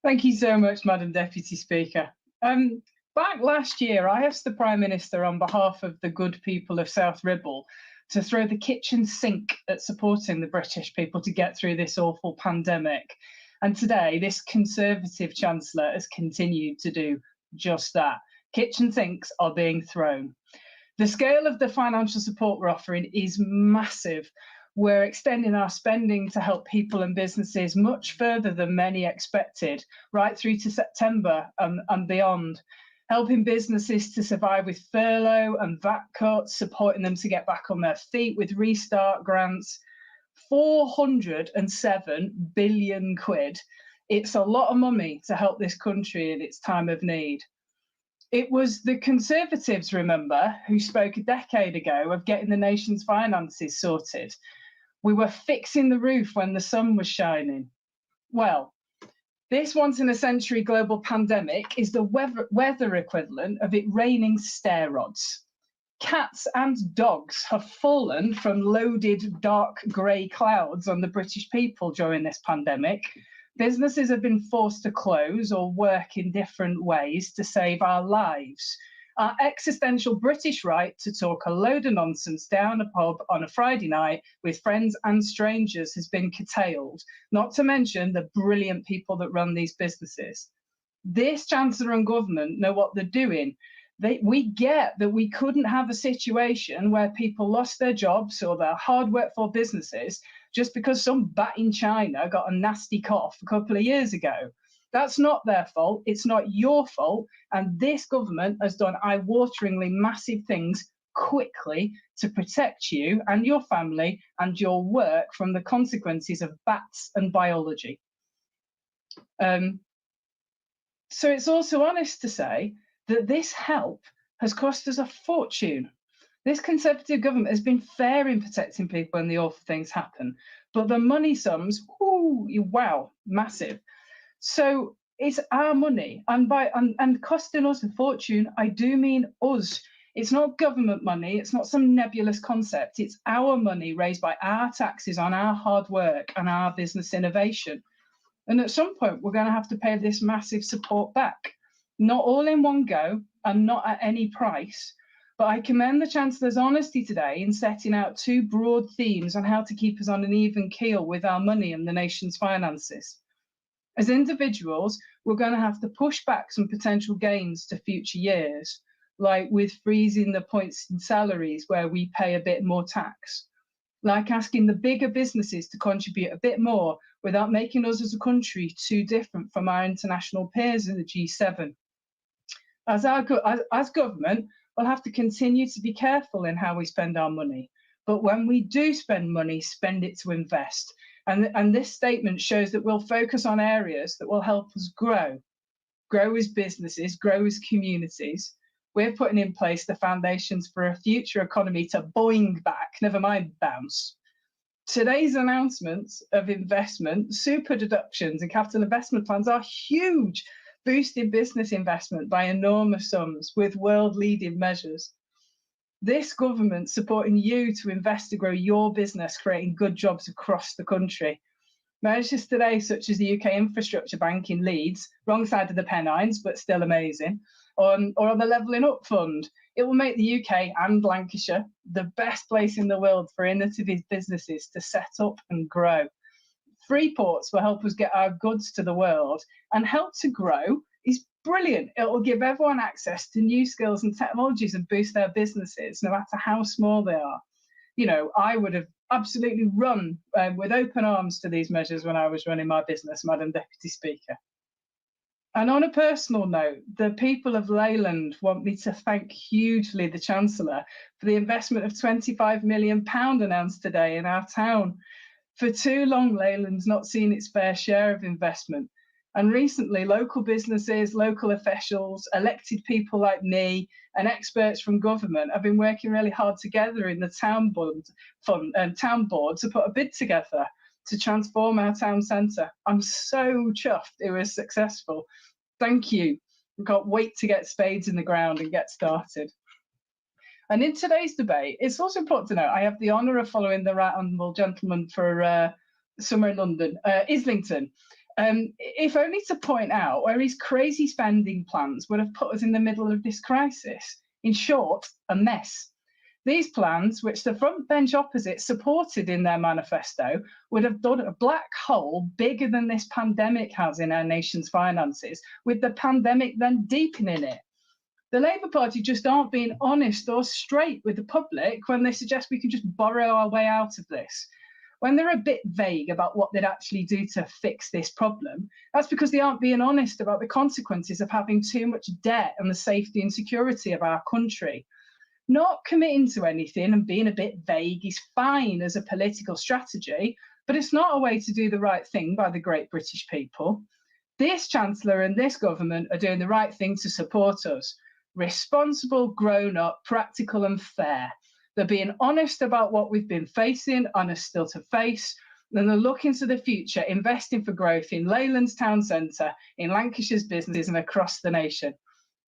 Thank you so much, Madam Deputy Speaker. Back last year, I asked the Prime Minister on behalf of the good people of South Ribble to throw the kitchen sink at supporting the British people to get through this awful pandemic. And today, this Conservative Chancellor has continued to do just that. Kitchen sinks are being thrown. The scale of the financial support we're offering is massive. We're extending our spending to help people and businesses much further than many expected, right through to September and beyond. Helping businesses to survive with furlough and VAT cuts, supporting them to get back on their feet with restart grants. 407 billion quid. It's a lot of money to help this country in its time of need. It was the Conservatives, remember, who spoke a decade ago of getting the nation's finances sorted. We were fixing the roof when the sun was shining. Well, this once-in-a-century global pandemic is the weather equivalent of it raining stair rods. Cats and dogs have fallen from loaded dark grey clouds on the British people during this pandemic. Businesses have been forced to close or work in different ways to save our lives. Our existential British right to talk a load of nonsense down a pub on a Friday night with friends and strangers has been curtailed, not to mention the brilliant people that run these businesses. This Chancellor and government know what they're doing. We get that we couldn't have a situation where people lost their jobs or their hard work for businesses just because some bat in China got a nasty cough a couple of years ago. That's not their fault. It's not your fault. And this government has done eye-wateringly massive things quickly to protect you and your family and your work from the consequences of bats and biology. So it's also honest to say that this help has cost us a fortune. This Conservative government has been fair in protecting people when the awful things happen, but the money sums, ooh, wow, massive. So it's our money, and costing us a fortune, I do mean us. It's not government money, it's not some nebulous concept, it's our money raised by our taxes on our hard work and our business innovation. And at some point, we're going to have to pay this massive support back. Not all in one go and not at any price, But I commend the Chancellor's honesty today in setting out two broad themes on how to keep us on an even keel with our money and the nation's finances. As individuals, we're going to have to push back some potential gains to future years, like with freezing the points in salaries where we pay a bit more tax, like asking the bigger businesses to contribute a bit more without making us as a country too different from our international peers in the G7. As government, we'll have to continue to be careful in how we spend our money. But when we do spend money, spend it to invest. And this statement shows that we'll focus on areas that will help us grow as businesses, grow as communities. We're putting in place the foundations for a future economy to boing back, never mind bounce. Today's announcements of investment, super deductions and capital investment plans are huge, boosting business investment by enormous sums with world-leading measures. This government supporting you to invest to grow your business, creating good jobs across the country. Measures today, such as the UK Infrastructure Bank in Leeds, wrong side of the Pennines, but still amazing, or on the Levelling Up Fund. It will make the UK and Lancashire the best place in the world for innovative businesses to set up and grow. Free ports will help us get our goods to the world, and Help to Grow is brilliant. It will give everyone access to new skills and technologies and boost their businesses, no matter how small they are. You know, I would have absolutely run with open arms to these measures when I was running my business, Madam Deputy Speaker. And on a personal note, the people of Leyland want me to thank hugely the Chancellor for the investment of £25 million announced today in our town. For too long, Leyland's not seen its fair share of investment. And recently, local businesses, local officials, elected people like me, and experts from government have been working really hard together in the town board to put a bid together to transform our town centre. I'm so chuffed it was successful. Thank you. I can't wait to get spades in the ground and get started. And in today's debate, it's also important to note I have the honour of following the right honourable gentleman for somewhere in London, Islington. If only to point out where his crazy spending plans would have put us in the middle of this crisis. In short, a mess. These plans, which the front bench opposite supported in their manifesto, would have done a black hole bigger than this pandemic has in our nation's finances, with the pandemic then deepening it. The Labour Party just aren't being honest or straight with the public when they suggest we can just borrow our way out of this. When they're a bit vague about what they'd actually do to fix this problem, that's because they aren't being honest about the consequences of having too much debt and the safety and security of our country. Not committing to anything and being a bit vague is fine as a political strategy, but it's not a way to do the right thing by the great British people. This Chancellor and this government are doing the right thing to support us. Responsible, grown-up, practical and fair. They're being honest about what we've been facing, honest still to face, and they're looking to the future, investing for growth in Leyland's town centre, in Lancashire's businesses and across the nation.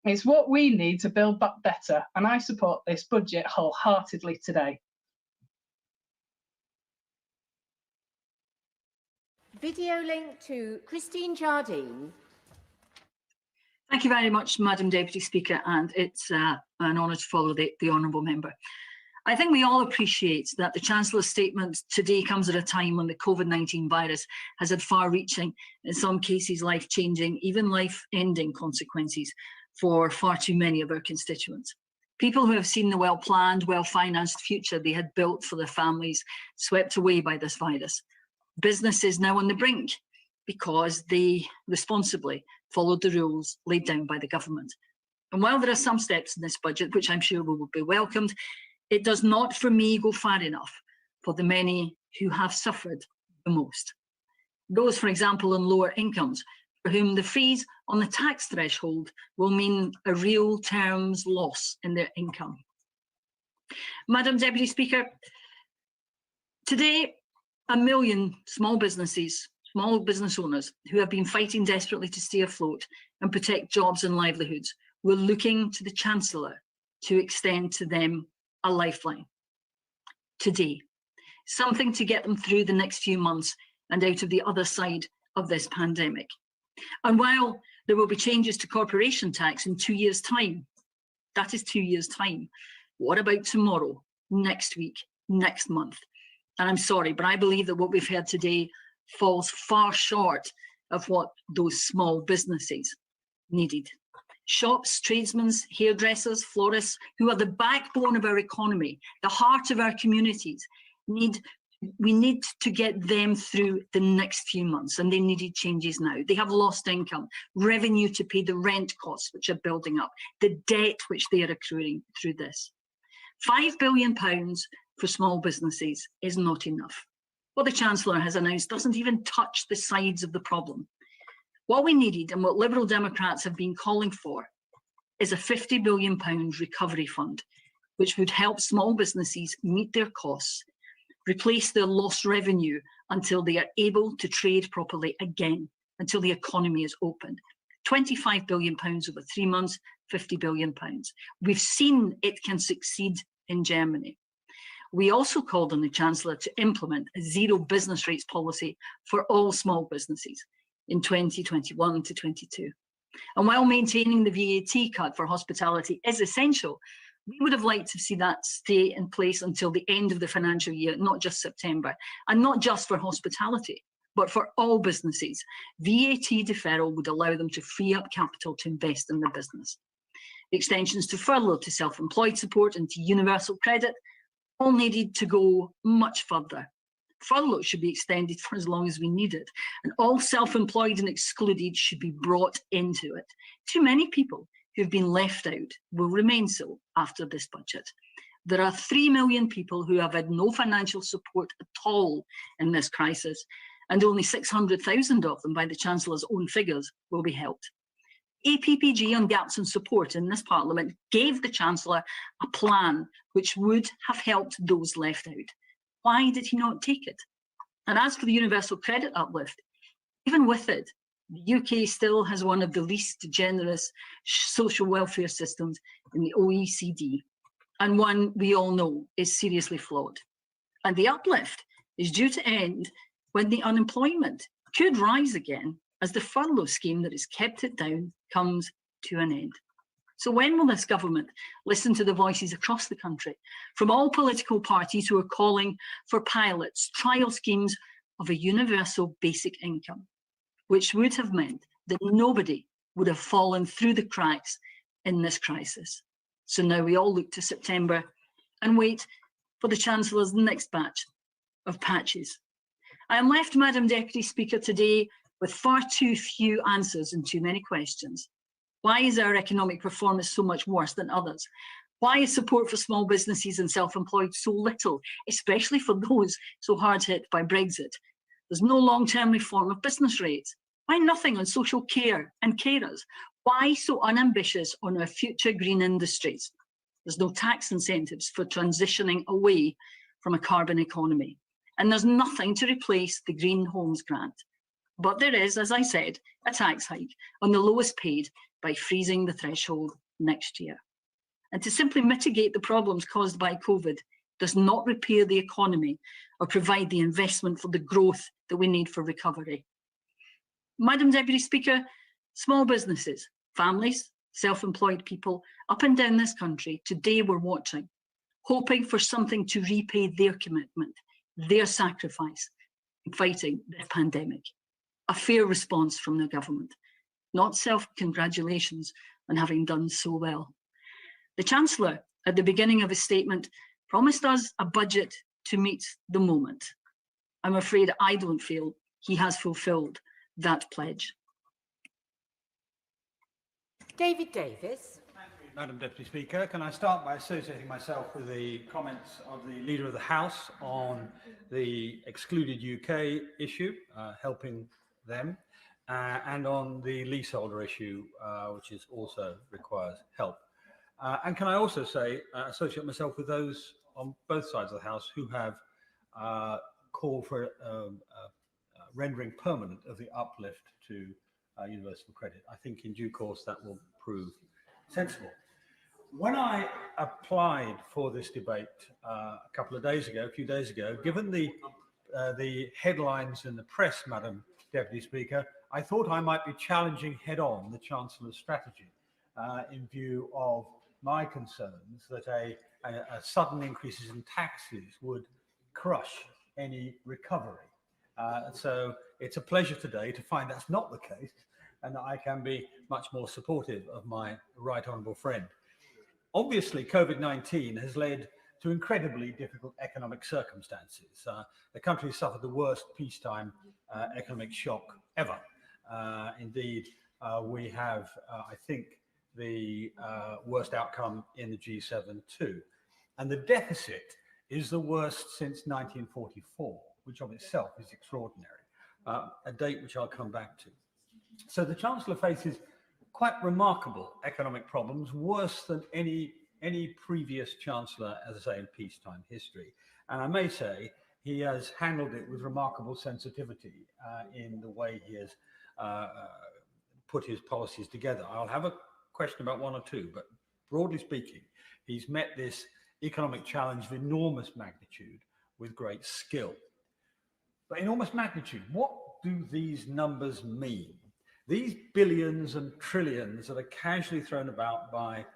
It's what we need to build back better, and I support this budget wholeheartedly today. Video link to Christine Jardine. Thank you very much, Madam Deputy Speaker, and it's an honour to follow the honourable member. I think we all appreciate that the Chancellor's statement today comes at a time when the COVID-19 virus has had far-reaching, in some cases life-changing, even life-ending consequences for far too many of our constituents. People who have seen the well-planned, well-financed future they had built for their families swept away by this virus. Businesses now on the brink because they responsibly followed the rules laid down by the government. And while there are some steps in this budget, which I'm sure will be welcomed, it does not, for me, go far enough for the many who have suffered the most. Those, for example, on lower incomes, for whom the freeze on the tax threshold will mean a real terms loss in their income. Madam Deputy Speaker, today, 1 million small business owners who have been fighting desperately to stay afloat and protect jobs and livelihoods were looking to the Chancellor to extend to them a lifeline. Today, something to get them through the next few months and out of the other side of this pandemic. And while there will be changes to corporation tax in 2 years' time, that is 2 years' time, What about tomorrow, next week, next month? And I'm sorry, but I believe that what we've heard today falls far short of what those small businesses needed. Shops, tradesmen, hairdressers, florists, who are the backbone of our economy, the heart of our communities, we need to get them through the next few months, and they needed changes now. They have lost income, revenue to pay the rent costs which are building up, the debt which they are accruing through this. £5 billion for small businesses is not enough. What the Chancellor has announced doesn't even touch the sides of the problem. What we needed, and what Liberal Democrats have been calling for, is a £50 billion recovery fund, which would help small businesses meet their costs, replace their lost revenue until they are able to trade properly again, until the economy is opened. £25 billion over 3 months, £50 billion. We've seen it can succeed in Germany. We also called on the Chancellor to implement a zero business rates policy for all small businesses in 2021 to 22. And while maintaining the VAT cut for hospitality is essential, we would have liked to see that stay in place until the end of the financial year, not just September, and not just for hospitality, but for all businesses. VAT deferral would allow them to free up capital to invest in their business. The extensions to furlough, to self-employed support, and to universal credit all needed to go much further. Furlough should be extended for as long as we need it, and all self-employed and excluded should be brought into it. Too many people who've been left out will remain so after this budget. There are 3 million people who have had no financial support at all in this crisis, and only 600,000 of them, by the Chancellor's own figures, will be helped. APPG on gaps in support in this Parliament gave the Chancellor a plan which would have helped those left out. Why did he not take it? And as for the universal credit uplift, even with it, the UK still has one of the least generous social welfare systems in the OECD, and one we all know is seriously flawed. And the uplift is due to end when the unemployment could rise again as the furlough scheme that has kept it down comes to an end. So when will this government listen to the voices across the country from all political parties who are calling for pilots, trial schemes of a universal basic income, which would have meant that nobody would have fallen through the cracks in this crisis? So now we all look to September and wait for the Chancellor's next batch of patches. I am left, Madam Deputy Speaker, today with far too few answers and too many questions. Why is our economic performance so much worse than others? Why is support for small businesses and self-employed so little, especially for those so hard hit by Brexit? There's no long-term reform of business rates. Why nothing on social care and carers? Why so unambitious on our future green industries? There's no tax incentives for transitioning away from a carbon economy. And there's nothing to replace the Green Homes Grant. But there is, as I said, a tax hike on the lowest paid by freezing the threshold next year. And to simply mitigate the problems caused by COVID does not repair the economy or provide the investment for the growth that we need for recovery. Madam Deputy Speaker, small businesses, families, self-employed people up and down this country today were watching, hoping for something to repay their commitment, their sacrifice in fighting the pandemic. A fair response from the government, not self-congratulations on having done so well. The Chancellor, at the beginning of his statement, promised us a budget to meet the moment. I'm afraid I don't feel he has fulfilled that pledge. David Davis. Madam Deputy Speaker, can I start by associating myself with the comments of the Leader of the House on the excluded UK issue, helping them, and on the leaseholder issue, which is also requires help. And can I also say, associate myself with those on both sides of the House who have called for rendering permanent of the uplift to universal credit. I think in due course that will prove sensible. When I applied for this debate a few days ago, given the headlines in the press, Madam Deputy Speaker, I thought I might be challenging head-on the Chancellor's strategy in view of my concerns that a sudden increases in taxes would crush any recovery. So it's a pleasure today to find that's not the case, and that I can be much more supportive of my right honourable friend. Obviously, COVID-19 has led to incredibly difficult economic circumstances. The country has suffered the worst peacetime economic shock ever. Indeed, we have, I think, the worst outcome in the G7 too. And the deficit is the worst since 1944, which of itself is extraordinary, a date which I'll come back to. So the Chancellor faces quite remarkable economic problems, worse than any previous Chancellor, as I say, in peacetime history. And I may say he has handled it with remarkable sensitivity in the way he has put his policies together. I'll have a question about one or two, but broadly speaking, he's met this economic challenge of enormous magnitude with great skill. But enormous magnitude, what do these numbers mean? These billions and trillions that are casually thrown about by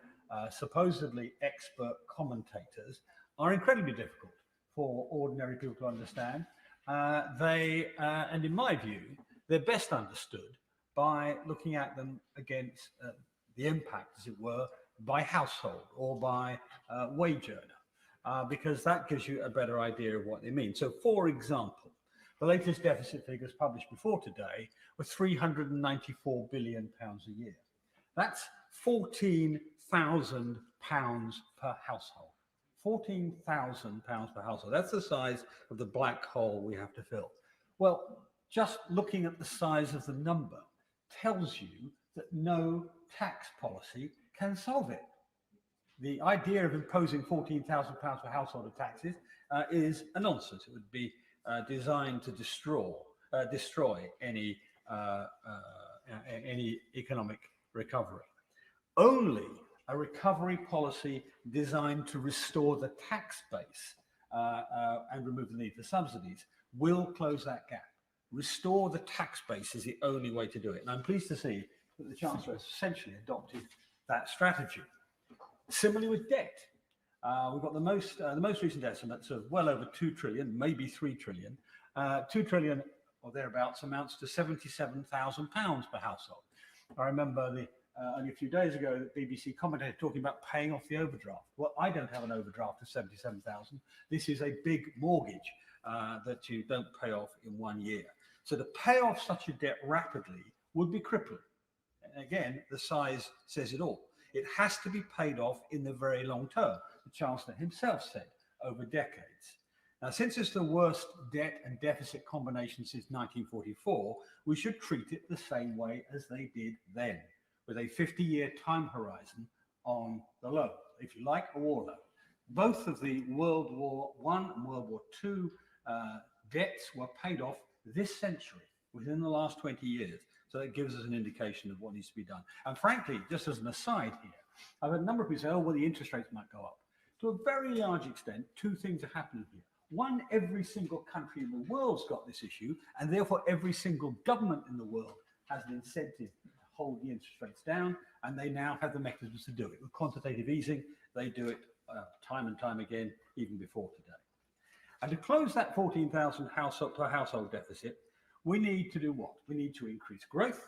supposedly expert commentators are incredibly difficult for ordinary people to understand. And in my view, they're best understood by looking at them against the impact, as it were, by household or by wage earner, because that gives you a better idea of what they mean. So, for example, the latest deficit figures published before today were £394 billion a year. That's £14,000 per household. £14,000 per household. That's the size of the black hole we have to fill. Well, just looking at the size of the number tells you that no tax policy can solve it. The idea of imposing £14,000 per household of taxes is a nonsense. It would be designed to destroy any economic recovery. Only a recovery policy designed to restore the tax base and remove the need for subsidies will close that gap. Restore the tax base is the only way to do it. And I'm pleased to see that the Chancellor has essentially adopted that strategy. Similarly with debt, we've got the most recent estimates of well over 2 trillion, maybe 3 trillion. 2 trillion or thereabouts amounts to £77,000 per household. I remember only a few days ago, the BBC commentator talking about paying off the overdraft. Well, I don't have an overdraft of 77,000. This is a big mortgage that you don't pay off in 1 year. So to pay off such a debt rapidly would be crippling. And again, the size says it all. It has to be paid off in the very long term, the Chancellor himself said, over decades. Now, since it's the worst debt and deficit combination since 1944, we should treat it the same way as they did then, with a 50-year time horizon on the loan, if you like, a war loan. Both of the World War I and World War II debts were paid off this century, within the last 20 years. So that gives us an indication of what needs to be done. And frankly, just as an aside here, I've had a number of people say, oh, well, the interest rates might go up. To a very large extent, two things are happening here. One, every single country in the world's got this issue, and therefore every single government in the world has an incentive to hold the interest rates down, and they now have the mechanisms to do it. With quantitative easing, they do it time and time again, even before today. And to close that 14,000 per household deficit, we need to do what? We need to increase growth,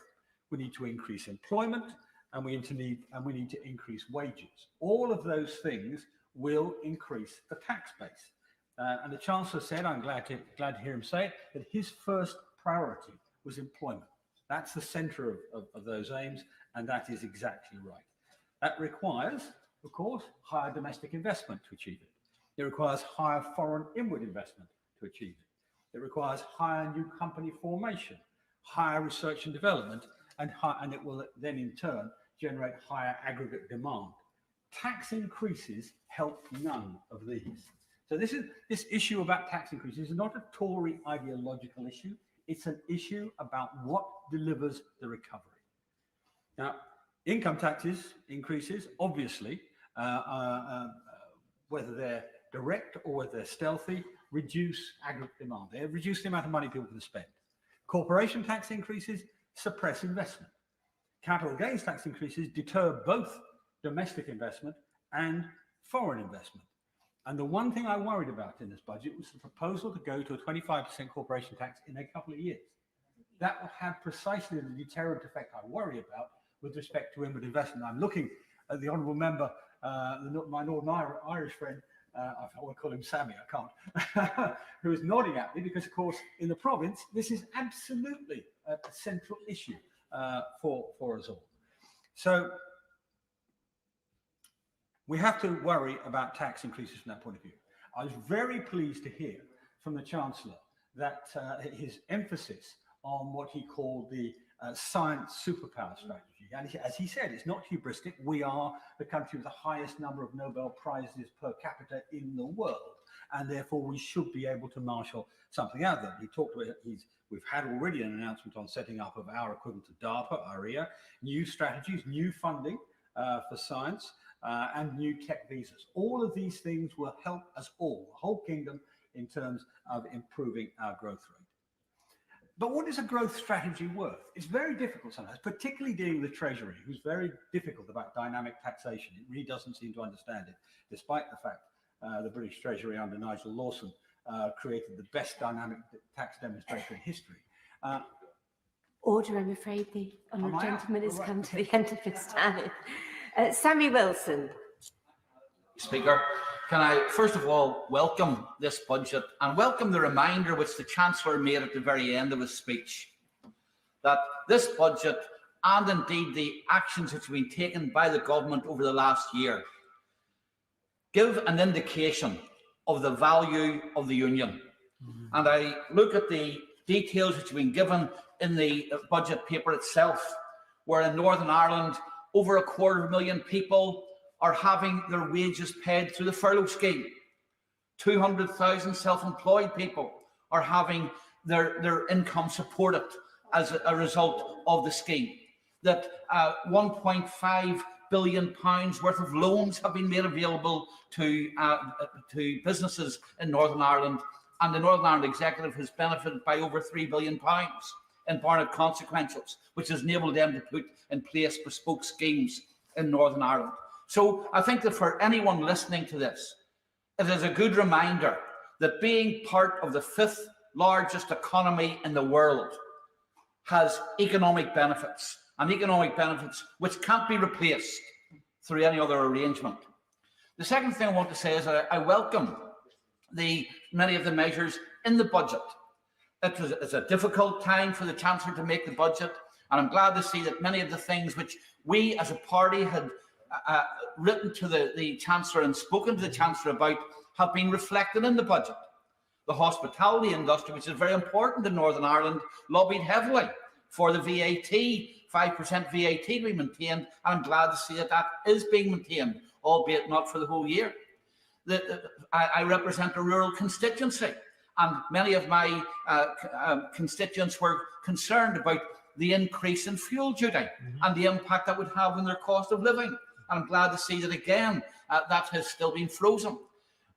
we need to increase employment, and we need to increase wages. All of those things will increase the tax base. And the Chancellor said, I'm glad to hear him say it, that his first priority was employment. That's the centre of those aims, and that is exactly right. That requires, of course, higher domestic investment to achieve it. It requires higher foreign inward investment to achieve it. It requires higher new company formation, higher research and development, and it will then in turn generate higher aggregate demand. Tax increases help none of these. So this issue about tax increases is not a Tory ideological issue. It's an issue about what delivers the recovery. Now, income taxes increases, obviously, whether they're direct or whether they're stealthy, reduce aggregate demand. They reduce the amount of money people can spend. Corporation tax increases suppress investment. Capital gains tax increases deter both domestic investment and foreign investment. And the one thing I worried about in this budget was the proposal to go to a 25% corporation tax in a couple of years. That will have precisely the deterrent effect I worry about with respect to inward investment. I'm looking at the honourable member, my Northern Irish friend, I want to call him Sammy, I can't, who is nodding at me because, of course, in the province, this is absolutely a central issue for us all. So we have to worry about tax increases from that point of view. I was very pleased to hear from the Chancellor that his emphasis on what he called the science superpower strategy. And as he said, it's not hubristic. We are the country with the highest number of Nobel Prizes per capita in the world. And therefore, we should be able to marshal something out of that. He talked about, we've had already an announcement on setting up of our equivalent to DARPA, ARIA, new strategies, new funding for science, and new tech visas. All of these things will help us all, the whole kingdom, in terms of improving our growth rate. But what is a growth strategy worth? It's very difficult sometimes, particularly dealing with the Treasury, who's very difficult about dynamic taxation. It really doesn't seem to understand it, despite the fact the British Treasury under Nigel Lawson created the best dynamic tax demonstrator in history. Order, I'm afraid the honourable gentleman has come to the end of his time. Sammy Wilson. Speaker, can I first of all welcome this budget and welcome the reminder which the Chancellor made at the very end of his speech, that this budget and indeed the actions which have been taken by the government over the last year give an indication of the value of the Union. And I look at the details which have been given in the budget paper itself, where in Northern Ireland over 250,000 people are having their wages paid through the furlough scheme. 200,000 self-employed people are having their income supported as a result of the scheme. That £1.5 billion worth of loans have been made available to businesses in Northern Ireland, and the Northern Ireland Executive has benefited by over £3 billion in Barnett consequentials, which has enabled them to put in place bespoke schemes in Northern Ireland. So I think that for anyone listening to this, it is a good reminder that being part of the 5th largest economy in the world has economic benefits, and economic benefits which can't be replaced through any other arrangement. The second thing I want to say is that I welcome many of the measures in the budget. It's a difficult time for the Chancellor to make the budget, and I'm glad to see that many of the things which we as a party had written to the Chancellor and spoken to the Chancellor about have been reflected in the budget. The hospitality industry, which is very important in Northern Ireland, lobbied heavily for the VAT, 5% VAT to be maintained, and I'm glad to see that that is being maintained, albeit not for the whole year. I represent a rural constituency, and many of my constituents were concerned about the increase in fuel duty and the impact that would have on their cost of living. I'm glad to see that again that has still been frozen.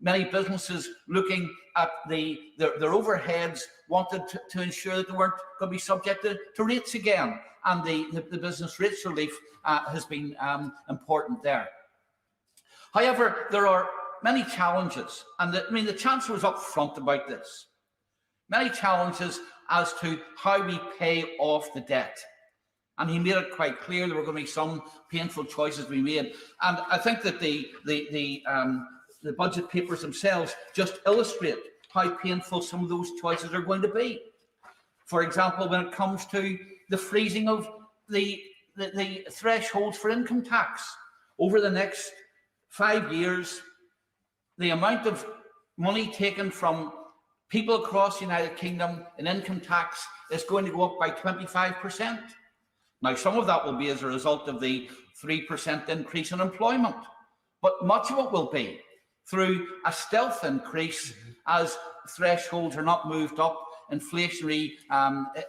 Many businesses looking at their overheads wanted to ensure that they weren't going to be subject to rates again, and the business rates relief has been important there. However, there are many challenges, and the Chancellor was up front about this. Many challenges as to how we pay off the debt. And he made it quite clear there were going to be some painful choices to be made. And I think that the budget papers themselves just illustrate how painful some of those choices are going to be. For example, when it comes to the freezing of the thresholds for income tax. Over the next 5 years, the amount of money taken from people across the United Kingdom in income tax is going to go up by 25%. Now, some of that will be as a result of the 3% increase in employment, but much of it will be through a stealth increase as thresholds are not moved up, inflationary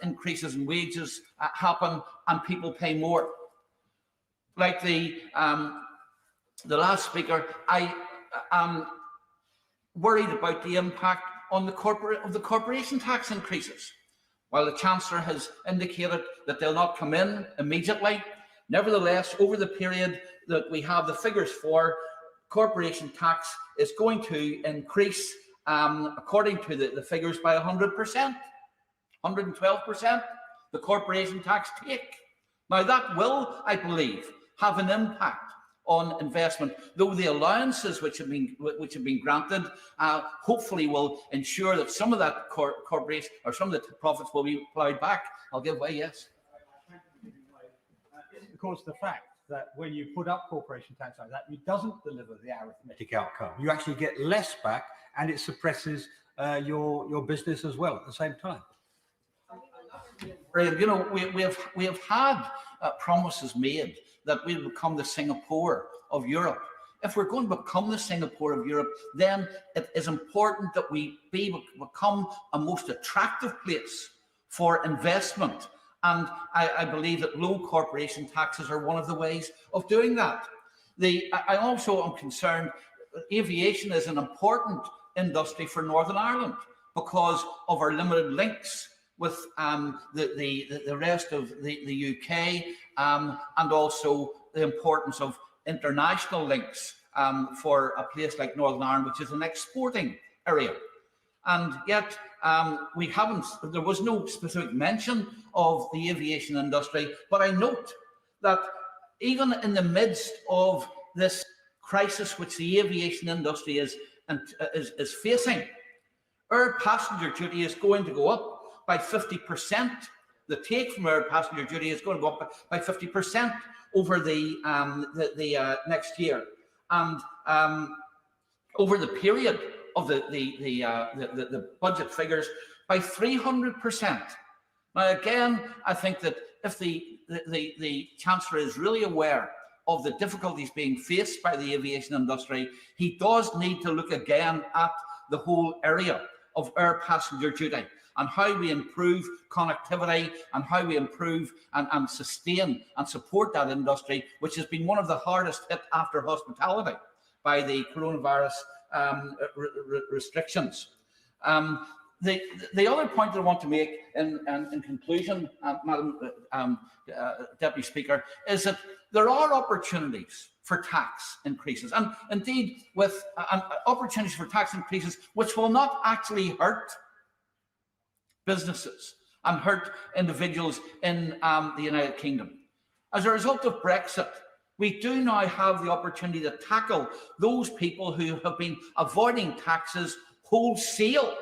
increases in wages happen, and people pay more. Like the last speaker, I am worried about the impact on the corporation tax increases. While the Chancellor has indicated that they'll not come in immediately, nevertheless, over the period that we have the figures for, corporation tax is going to increase, according to the figures, by 100%, 112%, the corporation tax take. Now, that will, I believe, have an impact on investment, though the allowances which have been granted hopefully will ensure that some of that corporation or some of the profits will be ploughed back. I'll give way, yes. Of course, the fact that when you put up corporation tax like that, it doesn't deliver the arithmetic outcome. You actually get less back, and it suppresses your business as well at the same time. You know, we have had promises made that we'll become the Singapore of Europe. If we're going to become the Singapore of Europe, then it is important that we become a most attractive place for investment. And I believe that low corporation taxes are one of the ways of doing that. I also am concerned aviation is an important industry for Northern Ireland because of our limited links with the rest of the UK, and also the importance of international links for a place like Northern Ireland, which is an exporting area. And yet there was no specific mention of the aviation industry, but I note that even in the midst of this crisis which the aviation industry is facing, air passenger duty is going to go up by 50%. The take from air passenger duty is going to go up by 50% over the next year, and over the period of the budget figures by 300%. Now, again, I think that if the Chancellor is really aware of the difficulties being faced by the aviation industry, he does need to look again at the whole area of air passenger duty and how we improve connectivity and how we improve and sustain and support that industry, which has been one of the hardest hit after hospitality by the coronavirus restrictions. The other point that I want to make in conclusion, Madam Deputy Speaker, is that there are opportunities for tax increases, and indeed with opportunities for tax increases which will not actually hurt businesses and hurt individuals in the United Kingdom. As a result of Brexit, we do now have the opportunity to tackle those people who have been avoiding taxes wholesale.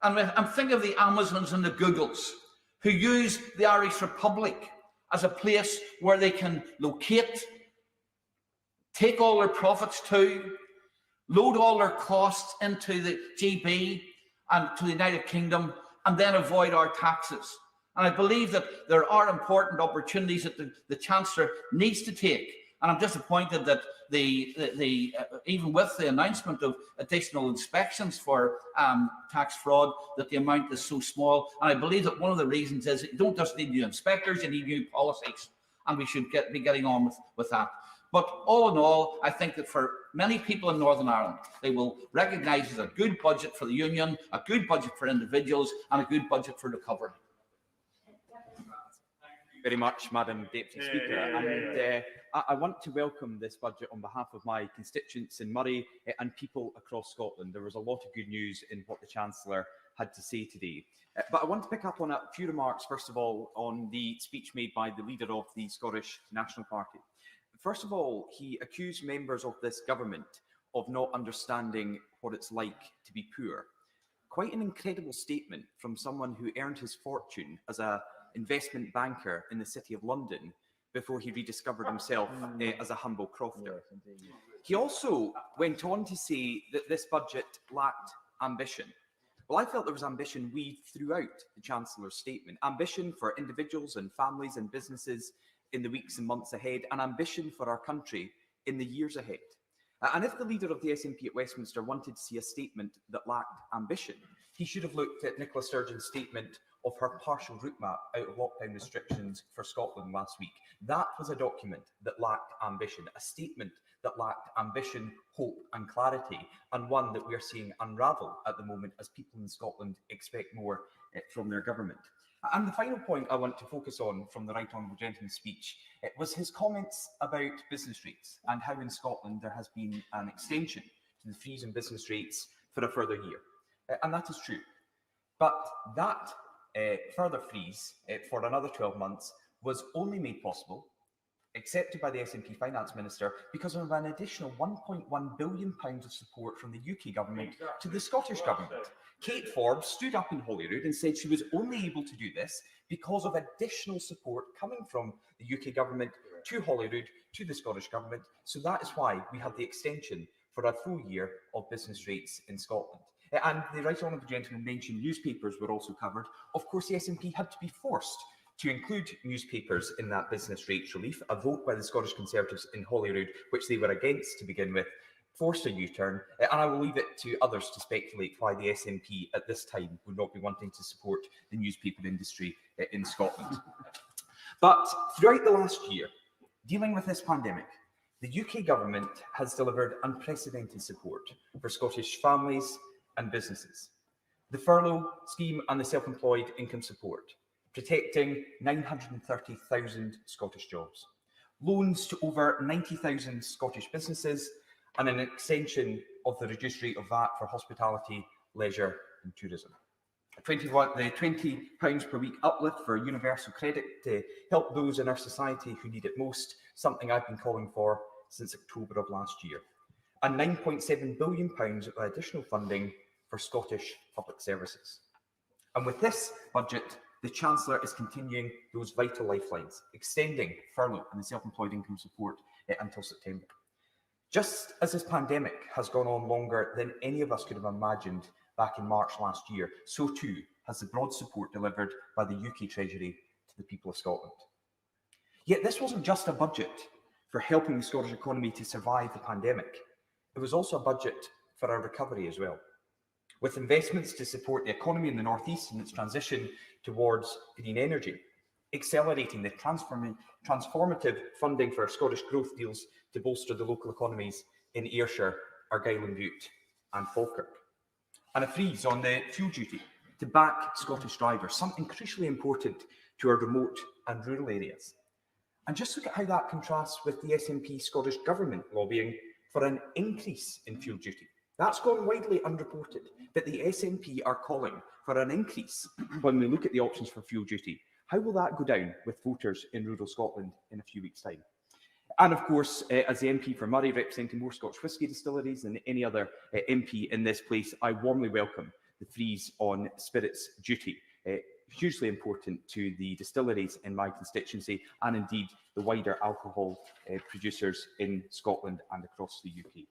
And I'm thinking of the Amazons and the Googles who use the Irish Republic as a place where they can locate, take all their profits to, load all their costs into the GB and to the United Kingdom, and then avoid our taxes. And I believe that there are important opportunities that the Chancellor needs to take. And I'm disappointed that even with the announcement of additional inspections for tax fraud, that the amount is so small. And I believe that one of the reasons is that you don't just need new inspectors, you need new policies. And we should be getting on with that. But all in all, I think that for many people in Northern Ireland, they will recognise as a good budget for the Union, a good budget for individuals, and a good budget for recovery. Very much, Madam Deputy Speaker. And I want to welcome this budget on behalf of my constituents in Murray and people across Scotland. There was a lot of good news in what the Chancellor had to say today. But I want to pick up on a few remarks, first of all, on the speech made by the leader of the Scottish National Party. First of all, he accused members of this government of not understanding what it's like to be poor. Quite an incredible statement from someone who earned his fortune as an investment banker in the City of London before he rediscovered himself as a humble crofter. He also went on to say that this budget lacked ambition. Well, I felt there was ambition weaved throughout the Chancellor's statement. Ambition for individuals and families and businesses in the weeks and months ahead, and ambition for our country in the years ahead. And if the leader of the SNP at Westminster wanted to see a statement that lacked ambition, he should have looked at Nicola Sturgeon's statement of her partial route map out of lockdown restrictions for Scotland last week. That was a document that lacked ambition, a statement that lacked ambition, hope and clarity, and one that we are seeing unravel at the moment as people in Scotland expect more from their government. And the final point I want to focus on from the Right Honourable Gentleman's speech was his comments about business rates and how in Scotland there has been an extension to the freeze on business rates for a further year. And that is true. But that further freeze for another 12 months was only made possible, accepted by the SNP Finance Minister, because of an additional £1.1 billion of support from the UK government to the Scottish government. Kate Forbes stood up in Holyrood and said she was only able to do this because of additional support coming from the UK government to Holyrood, to the Scottish government. So that is why we had the extension for a full year of business rates in Scotland. And the Right Honourable Gentleman mentioned newspapers were also covered. Of course, the SNP had to be forced to include newspapers in that business rates relief. A vote by the Scottish Conservatives in Holyrood, which they were against to begin with, forced a U-turn, and I will leave it to others to speculate why the SNP at this time would not be wanting to support the newspaper industry in Scotland. But throughout the last year, dealing with this pandemic, the UK government has delivered unprecedented support for Scottish families and businesses. The furlough scheme and the self-employed income support, protecting 930,000 Scottish jobs, loans to over 90,000 Scottish businesses, and an extension of the reduced rate of VAT for hospitality, leisure and tourism. The £20 per week uplift for universal credit to help those in our society who need it most, something I've been calling for since October of last year. And £9.7 billion of additional funding for Scottish public services. And with this budget, the Chancellor is continuing those vital lifelines, extending furlough and the self-employed income support until September. Just as this pandemic has gone on longer than any of us could have imagined back in March last year, so too has the broad support delivered by the UK Treasury to the people of Scotland. Yet this wasn't just a budget for helping the Scottish economy to survive the pandemic. It was also a budget for our recovery as well, with investments to support the economy in the North East and its transition towards green energy, accelerating the transformative funding for Scottish growth deals to bolster the local economies in Ayrshire, Argyll and Bute and Falkirk, and a freeze on the fuel duty to back Scottish drivers, something crucially important to our remote and rural areas. And just look at how that contrasts with the SNP Scottish Government lobbying for an increase in fuel duty. That's gone widely unreported, but the SNP are calling for an increase when we look at the options for fuel duty. How will that go down with voters in rural Scotland in a few weeks' time? And of course, as the MP for Murray, representing more Scotch whisky distilleries than any other MP in this place, I warmly welcome the freeze on spirits duty. Hugely important to the distilleries in my constituency and indeed the wider alcohol producers in Scotland and across the UK.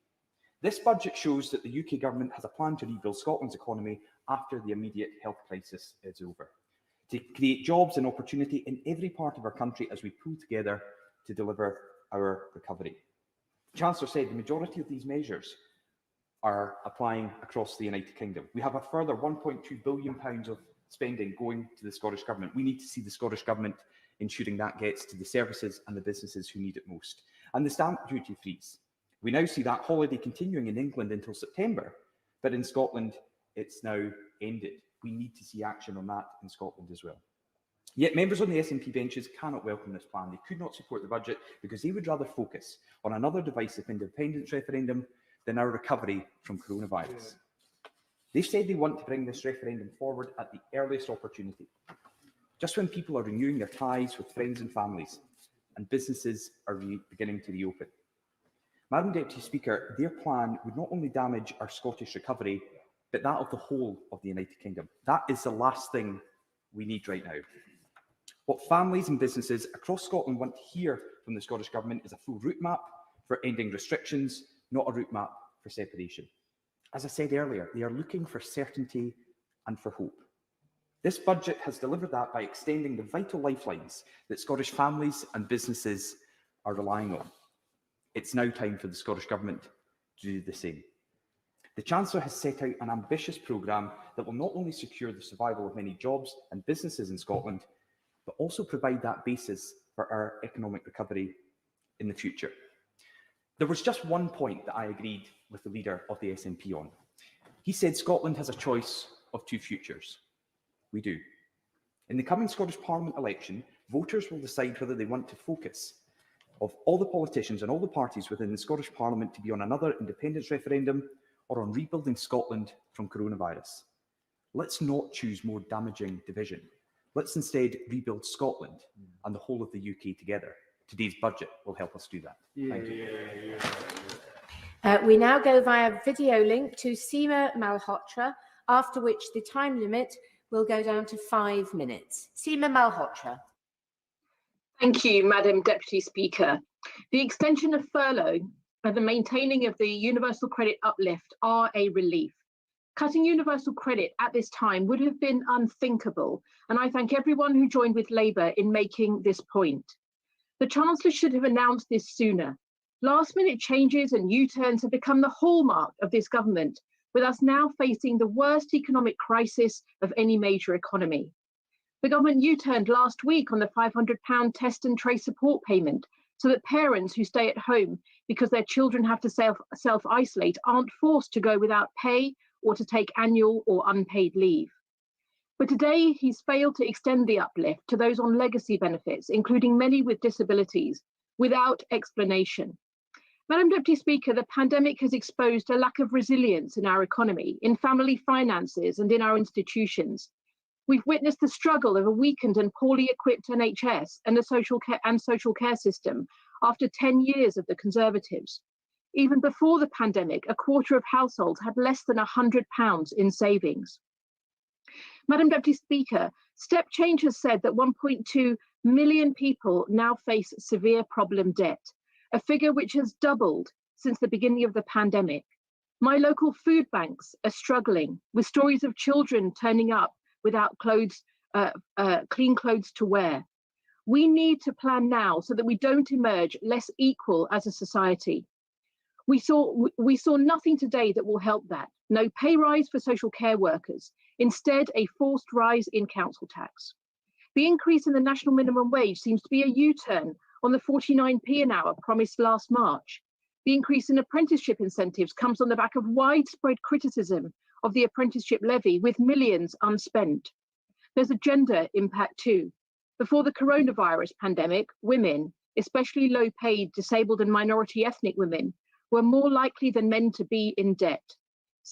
This budget shows that the UK government has a plan to rebuild Scotland's economy after the immediate health crisis is over, to create jobs and opportunity in every part of our country as we pull together to deliver our recovery. The Chancellor said the majority of these measures are applying across the United Kingdom. We have a further £1.2 billion of spending going to the Scottish Government. We need to see the Scottish Government ensuring that gets to the services and the businesses who need it most. And the stamp duty freeze. We now see that holiday continuing in England until September, but in Scotland, it's now ended. We need to see action on that in Scotland as well. Yet members on the SNP benches cannot welcome this plan. They could not support the budget because they would rather focus on another divisive independence referendum than our recovery from coronavirus. They've said they want to bring this referendum forward at the earliest opportunity, just when people are renewing their ties with friends and families and businesses are beginning to reopen. Madam Deputy Speaker, their plan would not only damage our Scottish recovery, but that of the whole of the United Kingdom. That is the last thing we need right now. What families and businesses across Scotland want to hear from the Scottish Government is a full route map for ending restrictions, not a route map for separation. As I said earlier, they are looking for certainty and for hope. This budget has delivered that by extending the vital lifelines that Scottish families and businesses are relying on. It's now time for the Scottish Government to do the same. The Chancellor has set out an ambitious programme that will not only secure the survival of many jobs and businesses in Scotland, but also provide that basis for our economic recovery in the future. There was just one point that I agreed with the leader of the SNP on. He said Scotland has a choice of two futures. We do. In the coming Scottish Parliament election, voters will decide whether they want to focus of all the politicians and all the parties within the Scottish Parliament to be on another independence referendum or on rebuilding Scotland from coronavirus. Let's not choose more damaging division. Let's instead rebuild Scotland and the whole of the UK together. Today's budget will help us do that. Thank you. We now go via video link to Seema Malhotra, after which the time limit will go down to 5 minutes. Seema Malhotra. Thank you, Madam Deputy Speaker. The extension of furlough and the maintaining of the universal credit uplift are a relief. Cutting universal credit at this time would have been unthinkable, and I thank everyone who joined with Labour in making this point. The Chancellor should have announced this sooner. Last-minute changes and U-turns have become the hallmark of this government, with us now facing the worst economic crisis of any major economy. The government U-turned last week on the £500 test and trace support payment so that parents who stay at home because their children have to self-isolate aren't forced to go without pay or to take annual or unpaid leave. But today, he's failed to extend the uplift to those on legacy benefits, including many with disabilities, without explanation. Madam Deputy Speaker, the pandemic has exposed a lack of resilience in our economy, in family finances and in our institutions. We've witnessed the struggle of a weakened and poorly equipped NHS and the social care system after 10 years of the Conservatives. Even before the pandemic, a quarter of households had less than £100 in savings. Madam Deputy Speaker, Step Change has said that 1.2 million people now face severe problem debt, a figure which has doubled since the beginning of the pandemic. My local food banks are struggling, with stories of children turning up without clothes, clean clothes to wear. We need to plan now so that we don't emerge less equal as a society. We saw nothing today that will help that. No pay rise for social care workers. Instead, a forced rise in council tax. The increase in the national minimum wage seems to be a U-turn on the 49p an hour promised last March. The increase in apprenticeship incentives comes on the back of widespread criticism of the apprenticeship levy, with millions unspent. There's a gender impact too. Before the coronavirus pandemic, women, especially low-paid, disabled and minority ethnic women, were more likely than men to be in debt.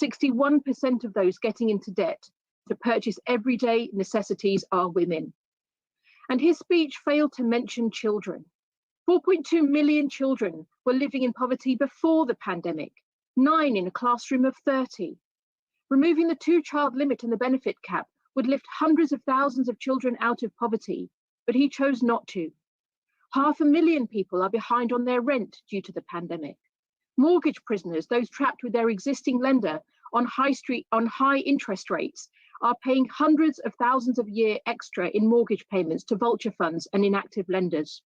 61% of those getting into debt to purchase everyday necessities are women. And his speech failed to mention children. 4.2 million children were living in poverty before the pandemic, 9 in a classroom of 30. Removing the 2-child limit and the benefit cap would lift hundreds of thousands of children out of poverty, but he chose not to. 500,000 people are behind on their rent due to the pandemic. Mortgage prisoners, those trapped with their existing lender on high interest rates, are paying hundreds of thousands a year extra in mortgage payments to vulture funds and inactive lenders.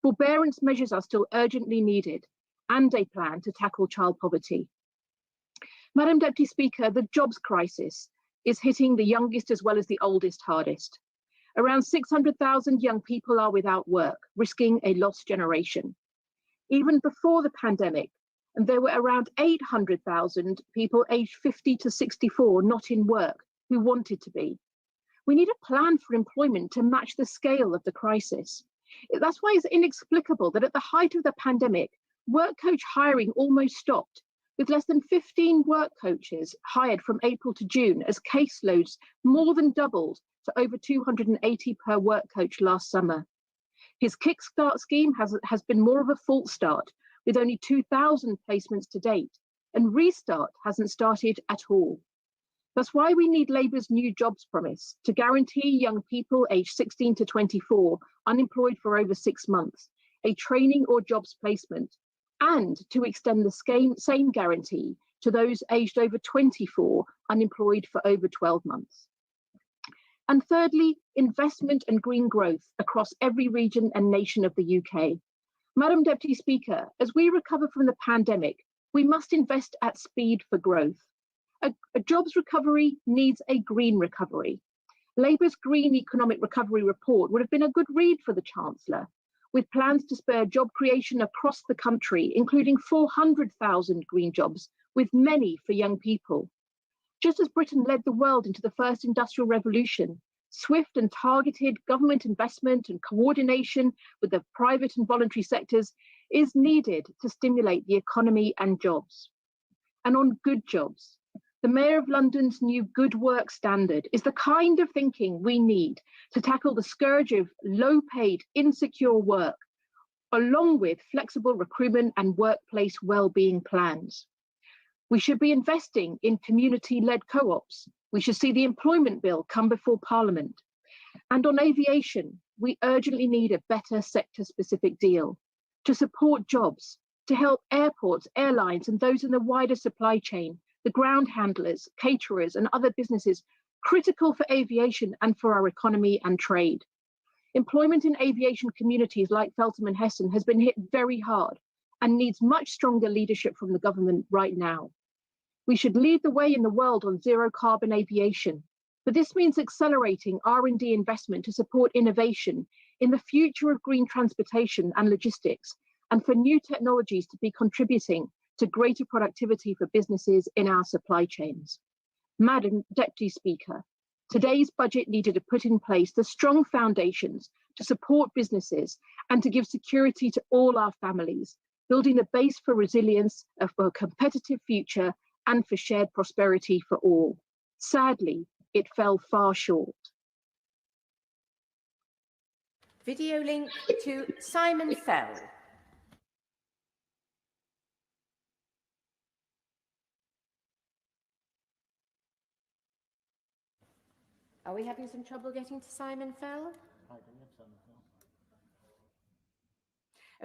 Forbearance measures are still urgently needed, and a plan to tackle child poverty. Madam Deputy Speaker, the jobs crisis is hitting the youngest as well as the oldest hardest. Around 600,000 young people are without work, risking a lost generation. Even before the pandemic, and there were around 800,000 people aged 50 to 64 not in work who wanted to be. We need a plan for employment to match the scale of the crisis. That's why it's inexplicable that at the height of the pandemic, work coach hiring almost stopped, with less than 15 work coaches hired from April to June as caseloads more than doubled to over 280 per work coach last summer. His Kickstart scheme has been more of a false start, with only 2,000 placements to date, and Restart hasn't started at all. That's why we need Labour's new jobs promise to guarantee young people aged 16 to 24 unemployed for over 6 months, a training or jobs placement, and to extend the same guarantee to those aged over 24 unemployed for over 12 months. And thirdly, investment and green growth across every region and nation of the UK. Madam Deputy Speaker, as we recover from the pandemic, we must invest at speed for growth. A jobs recovery needs a green recovery. Labour's Green Economic Recovery Report would have been a good read for the Chancellor, with plans to spur job creation across the country, including 400,000 green jobs, with many for young people. Just as Britain led the world into the first industrial revolution, Swift and targeted government investment and coordination with the private and voluntary sectors is needed to stimulate the economy and jobs. And on good jobs, the Mayor of London's new Good Work standard is the kind of thinking we need to tackle the scourge of low-paid, insecure work, along with flexible recruitment and workplace well-being plans. We should be investing in community-led co-ops. We should see the employment bill come before Parliament. And on aviation, we urgently need a better sector-specific deal to support jobs, to help airports, airlines, and those in the wider supply chain, the ground handlers, caterers, and other businesses critical for aviation and for our economy and trade. Employment in aviation communities like Feltham and Hessen has been hit very hard and needs much stronger leadership from the government right now. We should lead the way in the world on zero carbon aviation, but this means accelerating R&D investment to support innovation in the future of green transportation and logistics, and for new technologies to be contributing to greater productivity for businesses in our supply chains. Madam Deputy Speaker, today's budget needed to put in place the strong foundations to support businesses and to give security to all our families, building the base for resilience, for a competitive future, and for shared prosperity for all. Sadly, it fell far short. Video link to Simon Fell. Are we having some trouble getting to Simon Fell?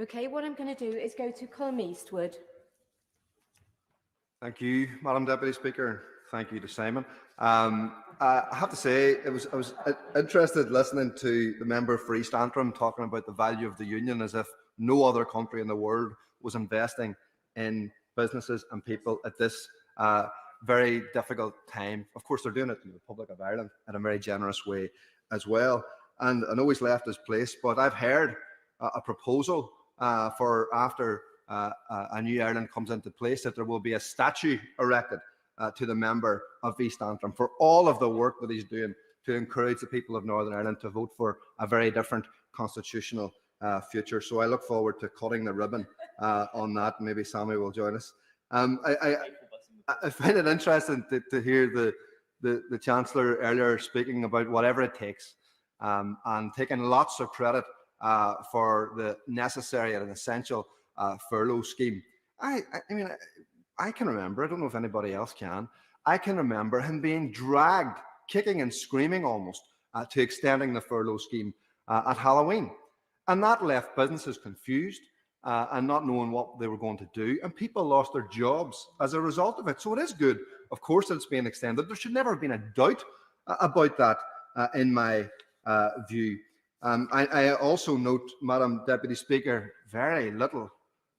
Okay, what I'm going to do is go to Colm Eastwood. Thank you, Madam Deputy Speaker. Thank you to Simon. I have to say, I was interested listening to the member for East Antrim talking about the value of the union as if no other country in the world was investing in businesses and people at this very difficult time. Of course, they're doing it in the Republic of Ireland in a very generous way as well. And I know he's left his place, but I've heard a proposal for after a new Ireland comes into place that there will be a statue erected to the member of East Antrim for all of the work that he's doing to encourage the people of Northern Ireland to vote for a very different constitutional future. So I look forward to cutting the ribbon on that. Maybe Sammy will join us. I find it interesting to hear the Chancellor earlier speaking about whatever it takes and taking lots of credit for the necessary and essential furlough scheme. I mean, I can remember, I don't know if anybody else can, I can remember him being dragged, kicking and screaming almost, to extending the furlough scheme at Halloween. And that left businesses confused and not knowing what they were going to do. And people lost their jobs as a result of it. So it is good, of course, that it's being extended. There should never have been a doubt about that in my view. I also note, Madam Deputy Speaker, very little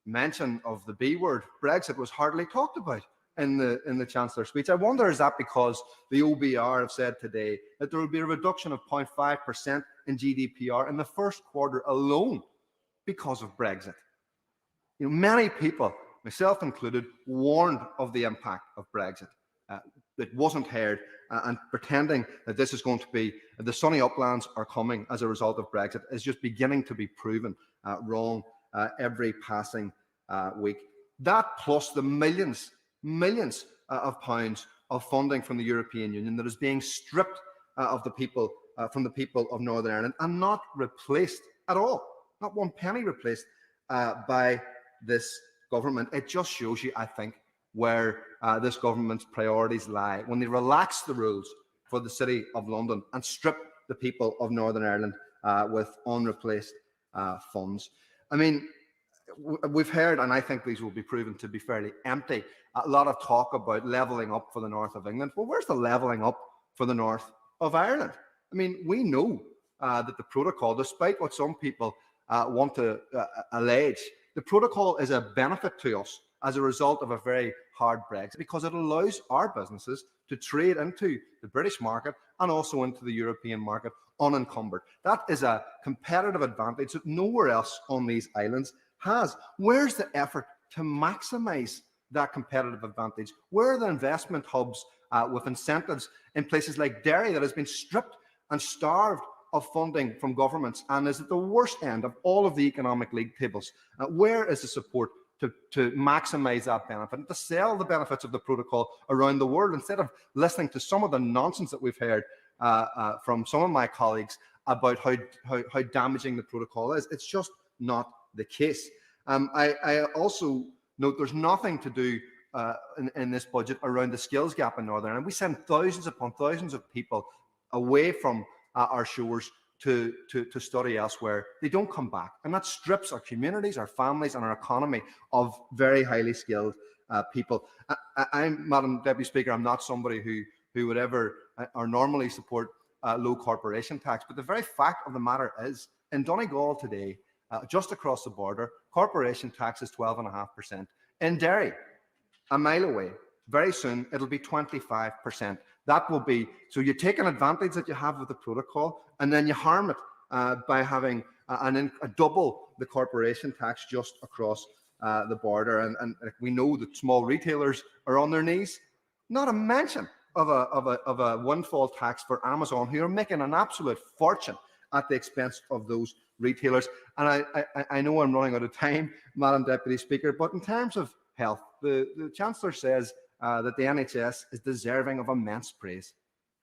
mention of the B word. Brexit was hardly talked about in the Chancellor's speech. I wonder, is that because the OBR have said today that there will be a reduction of 0.5% in GDPR in the first quarter alone because of Brexit? You know, many people, myself included, warned of the impact of Brexit. It wasn't heard, and pretending that this is going to be, the sunny uplands are coming as a result of Brexit is just beginning to be proven wrong every passing week. That plus the millions of pounds of funding from the European Union that is being stripped of the people, from the people of Northern Ireland and not replaced at all, not one penny replaced by this government. It just shows you, I think, where this government's priorities lie when they relax the rules for the City of London and strip the people of Northern Ireland with unreplaced funds. I mean, we've heard, and I think these will be proven to be fairly empty, a lot of talk about levelling up for the north of England. Well, where's the levelling up for the north of Ireland? I mean, we know that the protocol, despite what some people want to allege, the protocol is a benefit to us as a result of a very hard Brexit, because it allows our businesses to trade into the British market and also into the European market unencumbered. That is a competitive advantage that nowhere else on these islands has. Where's the effort to maximise that competitive advantage? Where are the investment hubs with incentives in places like Derry that has been stripped and starved of funding from governments and is at the worst end of all of the economic league tables. Where is the support to maximise that benefit and to sell the benefits of the protocol around the world, instead of listening to some of the nonsense that we've heard from some of my colleagues about how damaging the protocol is? It's just not the case. I also note there's nothing to do in this budget around the skills gap in Northern Ireland. We send thousands upon thousands of people away from our shores to study elsewhere. They don't come back, and that strips our communities, our families and our economy of very highly skilled people. Madam Deputy Speaker, I'm not somebody who would ever or normally support low corporation tax, but the very fact of the matter is, in Donegal today, just across the border, corporation tax is 12.5%. In Derry, a mile away, very soon it'll be 25%. That will be, so you take an advantage that you have with the protocol, and then you harm it by having a double the corporation tax just across the border. And we know that small retailers are on their knees. Not a mention of a windfall tax for Amazon, who are making an absolute fortune at the expense of those retailers. And I know I'm running out of time, Madam Deputy Speaker, but in terms of health, the Chancellor says that the NHS is deserving of immense praise.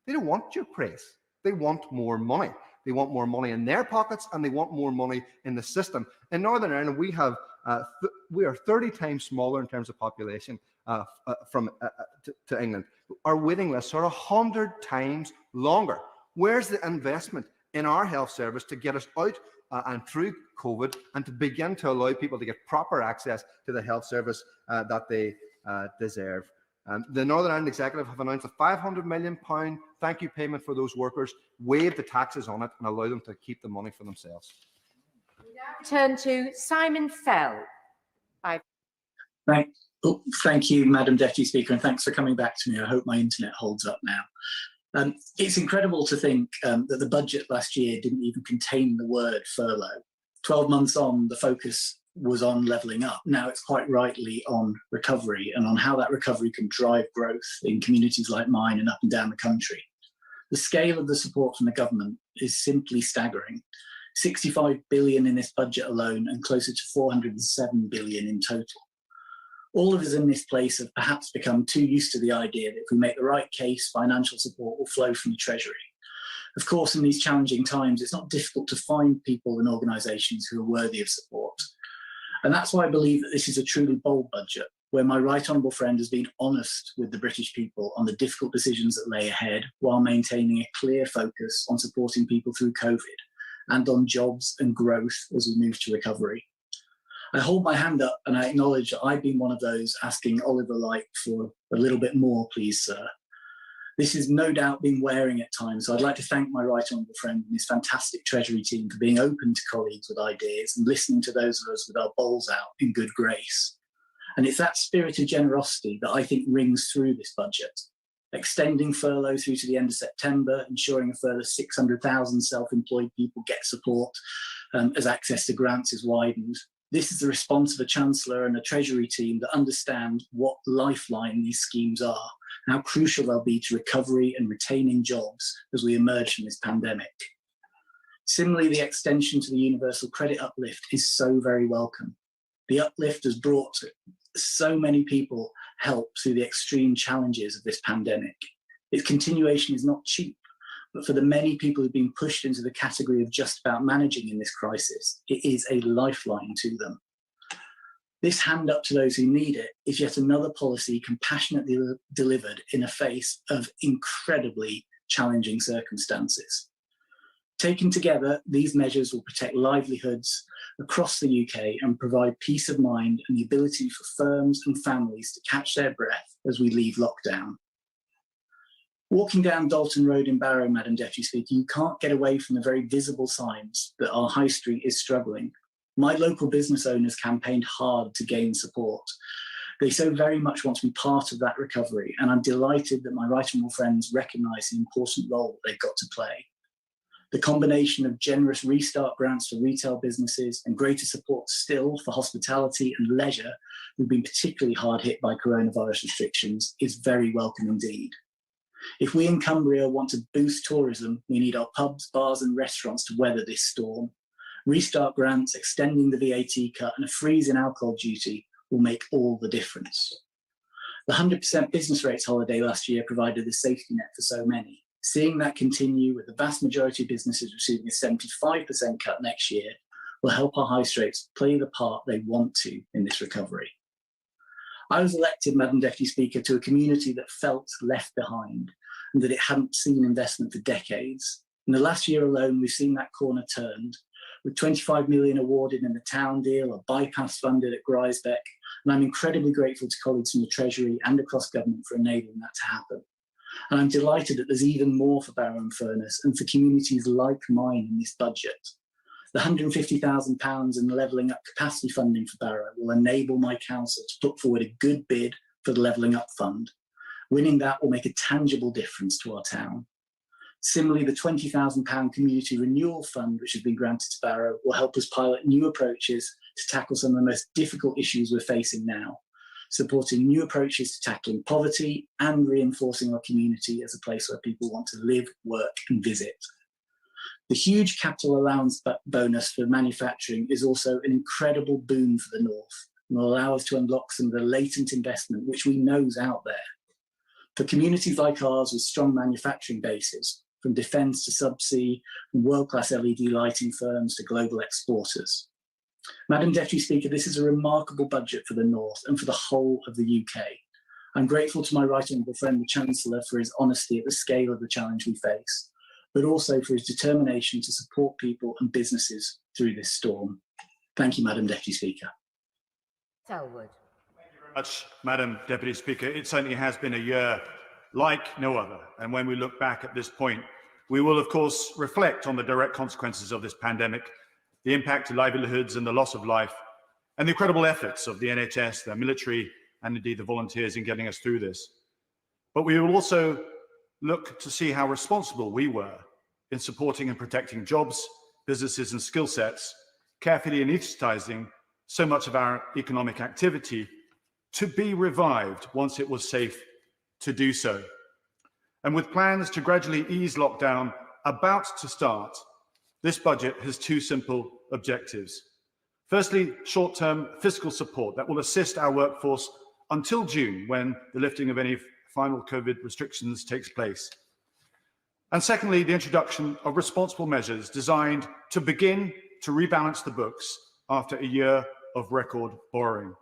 They don't want your praise. They want more money. They want more money in their pockets, and they want more money in the system. In Northern Ireland, we are 30 times smaller in terms of population to England. Our waiting lists are 100 times longer. Where's the investment in our health service to get us out and through COVID, and to begin to allow people to get proper access to the health service that they deserve? The Northern Ireland Executive have announced a £500 million thank you payment for those workers, waive the taxes on it and allow them to keep the money for themselves. We now turn to Simon Fell. Thank you, Madam Deputy Speaker, and thanks for coming back to me. I hope my internet holds up now. It's incredible to think that the budget last year didn't even contain the word furlough. 12 months on, the focus was on levelling up. Now it's quite rightly on recovery, and on how that recovery can drive growth in communities like mine and up and down the country. The scale of the support from the government is simply staggering. 65 billion in this budget alone, and closer to 407 billion in total. All of us in this place have perhaps become too used to the idea that if we make the right case, financial support will flow from the Treasury. Of course, in these challenging times, it's not difficult to find people and organisations who are worthy of support. And that's why I believe that this is a truly bold budget, where my right honourable friend has been honest with the British people on the difficult decisions that lay ahead, while maintaining a clear focus on supporting people through COVID and on jobs and growth as we move to recovery. I hold my hand up and I acknowledge that I've been one of those asking Oliver Light for a little bit more, please, sir. This has no doubt been wearing at times, so I'd like to thank my right honourable friend and his fantastic Treasury team for being open to colleagues with ideas and listening to those of us with our bowls out in good grace. And it's that spirit of generosity that I think rings through this budget. Extending furlough through to the end of September, ensuring a further 600,000 self-employed people get support as access to grants is widened. This is the response of a Chancellor and a Treasury team that understand what lifeline these schemes are, and how crucial they'll be to recovery and retaining jobs as we emerge from this pandemic. Similarly, the extension to the universal credit uplift is so very welcome. The uplift has brought so many people help through the extreme challenges of this pandemic. Its continuation is not cheap, but for the many people who've been pushed into the category of just about managing in this crisis, it is a lifeline to them. This hand up to those who need it is yet another policy compassionately delivered in the face of incredibly challenging circumstances. Taken together, these measures will protect livelihoods across the UK and provide peace of mind and the ability for firms and families to catch their breath as we leave lockdown. Walking down Dalton Road in Barrow, Madam Deputy Speaker, you can't get away from the very visible signs that our high street is struggling. My local business owners campaigned hard to gain support. They so very much want to be part of that recovery, and I'm delighted that my right honourable friends recognise the important role they've got to play. The combination of generous restart grants for retail businesses and greater support still for hospitality and leisure, who've been particularly hard hit by coronavirus restrictions, is very welcome indeed. If we in Cumbria want to boost tourism, we need our pubs, bars and restaurants to weather this storm. Restart grants, extending the VAT cut and a freeze in alcohol duty will make all the difference. The 100% business rates holiday last year provided a safety net for so many. Seeing that continue with the vast majority of businesses receiving a 75% cut next year will help our high streets play the part they want to in this recovery. I was elected, Madam Deputy Speaker, to a community that felt left behind and that it hadn't seen investment for decades. In the last year alone, we've seen that corner turned, with 25 million awarded in the town deal, a bypass funded at Grisbeck, and I'm incredibly grateful to colleagues from the Treasury and across government for enabling that to happen. And I'm delighted that there's even more for Barrow and Furness and for communities like mine in this budget. The £150,000 in levelling up capacity funding for Barrow will enable my council to put forward a good bid for the Levelling Up Fund. Winning that will make a tangible difference to our town. Similarly, the £20,000 Community Renewal Fund, which has been granted to Barrow, will help us pilot new approaches to tackle some of the most difficult issues we're facing now, supporting new approaches to tackling poverty and reinforcing our community as a place where people want to live, work and visit. The huge capital allowance bonus for manufacturing is also an incredible boon for the North and will allow us to unlock some of the latent investment which we know is out there. For communities like ours with strong manufacturing bases, from defence to subsea, from world-class LED lighting firms to global exporters. Madam Deputy Speaker, this is a remarkable budget for the North and for the whole of the UK. I'm grateful to my right honourable friend, the Chancellor, for his honesty at the scale of the challenge we face, but also for his determination to support people and businesses through this storm. Thank you, Madam Deputy Speaker. Selwood. Much, Madam Deputy Speaker. It certainly has been a year like no other. And when we look back at this point, we will, of course, reflect on the direct consequences of this pandemic, the impact to livelihoods and the loss of life, and the incredible efforts of the NHS, the military, and indeed the volunteers in getting us through this. But we will also look to see how responsible we were in supporting and protecting jobs, businesses and skill sets, carefully anaesthetising so much of our economic activity to be revived once it was safe to do so. And with plans to gradually ease lockdown about to start, this budget has two simple objectives. Firstly, short-term fiscal support that will assist our workforce until June, when the lifting of any final COVID restrictions takes place. And secondly, the introduction of responsible measures designed to begin to rebalance the books after a year of record borrowing.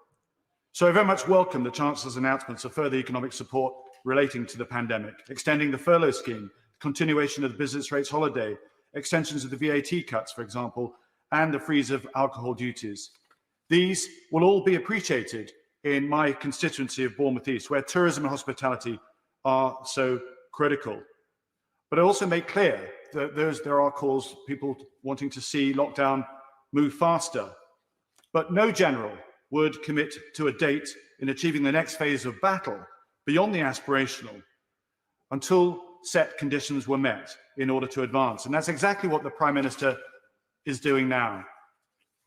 So I very much welcome the Chancellor's announcements of further economic support relating to the pandemic, extending the furlough scheme, continuation of the business rates holiday, extensions of the VAT cuts, for example, and the freeze of alcohol duties. These will all be appreciated in my constituency of Bournemouth East, where tourism and hospitality are so critical. But I also make clear that there are calls, people wanting to see lockdown move faster. But no general would commit to a date in achieving the next phase of battle beyond the aspirational until set conditions were met in order to advance. And that's exactly what the Prime Minister is doing now.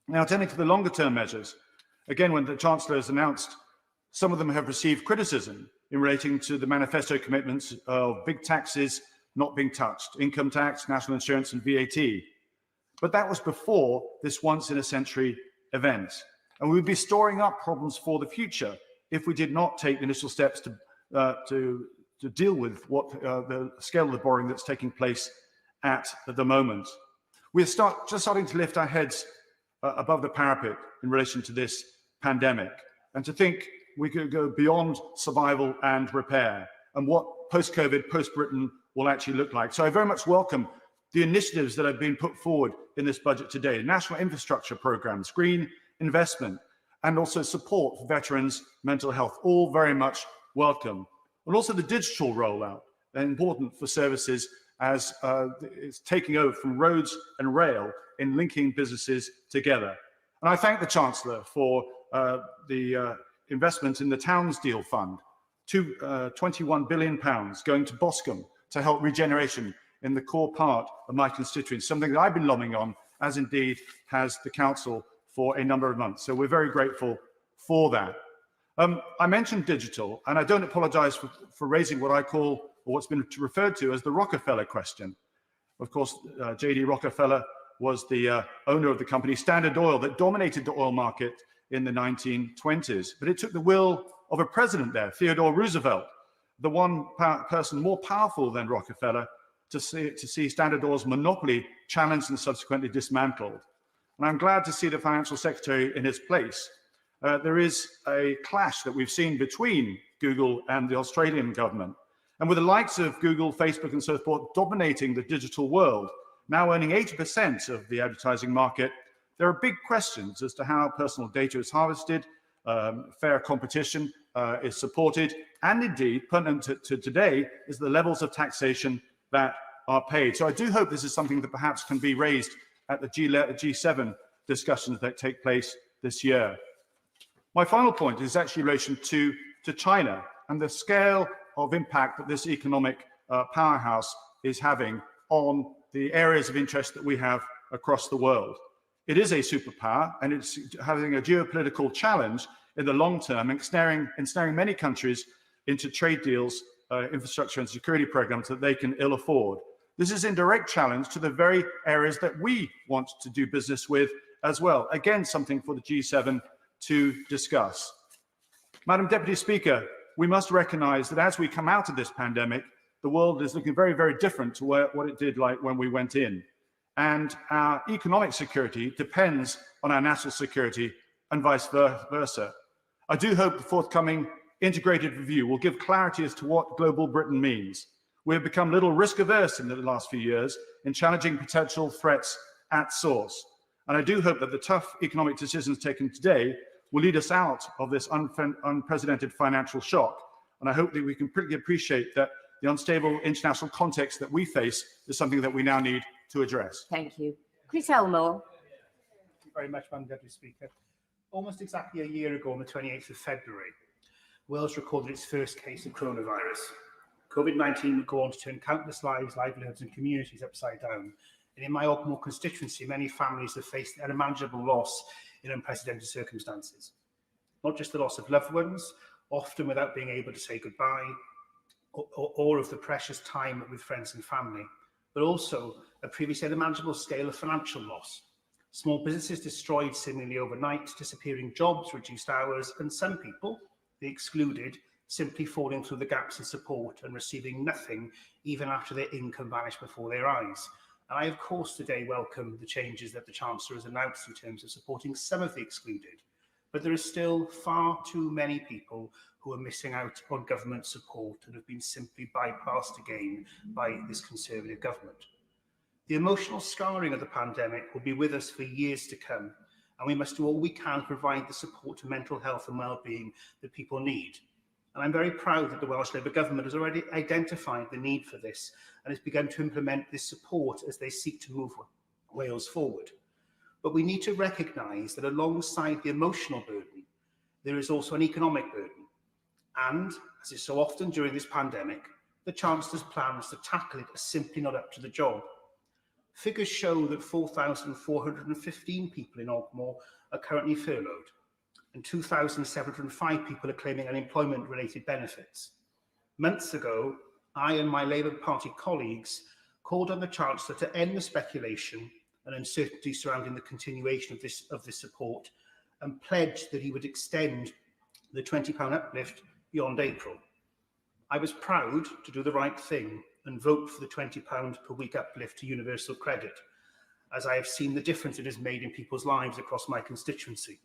Now, turning to the longer term measures, again, when the Chancellor has announced, some of them have received criticism in relating to the manifesto commitments of big taxes not being touched, income tax, national insurance and VAT. But that was before this once in a century event. And we would be storing up problems for the future if we did not take initial steps to deal with what the scale of the borrowing that's taking place at the moment. We're just starting to lift our heads above the parapet in relation to this pandemic, and to think we could go beyond survival and repair, and what post-COVID, post-Britain will actually look like. So I very much welcome the initiatives that have been put forward in this budget today, national infrastructure programs, green investment, and also support for veterans' mental health, all very much welcome. And also the digital rollout, important for services as it's taking over from roads and rail in linking businesses together. And I thank the Chancellor for the investment in the Towns Deal Fund, £21 billion going to Boscombe to help regeneration in the core part of my constituency, something that I've been lobbying on, as indeed has the Council for a number of months. So we're very grateful for that. I mentioned digital, and I don't apologise for raising what I call or what's been referred to as the Rockefeller question. Of course, J.D. Rockefeller was the owner of the company Standard Oil that dominated the oil market in the 1920s. But it took the will of a president there, Theodore Roosevelt, the one person more powerful than Rockefeller, to see Standard Oil's monopoly challenged and subsequently dismantled. And I'm glad to see the financial secretary in his place. There is a clash that we've seen between Google and the Australian government. And with the likes of Google, Facebook, and so forth dominating the digital world, now owning 80% of the advertising market, there are big questions as to how personal data is harvested, fair competition is supported, and indeed, pertinent to today, is the levels of taxation that are paid. So I do hope this is something that perhaps can be raised at the G7 discussions that take place this year. My final point is actually in relation to China and the scale of impact that this economic powerhouse is having on the areas of interest that we have across the world. It is a superpower, and it's having a geopolitical challenge in the long term, ensnaring many countries into trade deals, infrastructure and security programs that they can ill afford. This is in direct challenge to the very areas that we want to do business with as well. Again, something for the G7 to discuss. Madam Deputy Speaker, we must recognize that as we come out of this pandemic, the world is looking very, very different to what it did like when we went in. And our economic security depends on our national security and vice versa. I do hope the forthcoming integrated review will give clarity as to what global Britain means. We have become little risk averse in the last few years in challenging potential threats at source. And I do hope that the tough economic decisions taken today will lead us out of this unprecedented financial shock. And I hope that we can pretty appreciate that the unstable international context that we face is something that we now need to address. Thank you. Chris Elmore. Thank you very much, Madam Deputy Speaker. Almost exactly a year ago, on the 28th of February, Wales recorded its first case of coronavirus. COVID-19 would go on to turn countless lives, livelihoods and communities upside down. And in my Ogmore constituency, many families have faced an unimaginable loss in unprecedented circumstances. Not just the loss of loved ones, often without being able to say goodbye, or of the precious time with friends and family, but also a previously unimaginable scale of financial loss. Small businesses destroyed seemingly overnight, disappearing jobs, reduced hours, and some people, the excluded, simply falling through the gaps in support and receiving nothing even after their income vanished before their eyes. And I, of course, today welcome the changes that the Chancellor has announced in terms of supporting some of the excluded. But there are still far too many people who are missing out on government support and have been simply bypassed again by this Conservative government. The emotional scarring of the pandemic will be with us for years to come, and we must do all we can to provide the support to mental health and well-being that people need. And I'm very proud that the Welsh Labour Government has already identified the need for this and has begun to implement this support as they seek to move Wales forward. But we need to recognise that alongside the emotional burden, there is also an economic burden. And, as is so often during this pandemic, the Chancellor's plans to tackle it are simply not up to the job. Figures show that 4,415 people in Ogmore are currently furloughed, and 2,705 people are claiming unemployment-related benefits. Months ago, I and my Labour Party colleagues called on the Chancellor to end the speculation and uncertainty surrounding the continuation of this support, and pledged that he would extend the £20 uplift beyond April. I was proud to do the right thing and vote for the £20 per week uplift to universal credit, as I have seen the difference it has made in people's lives across my constituency.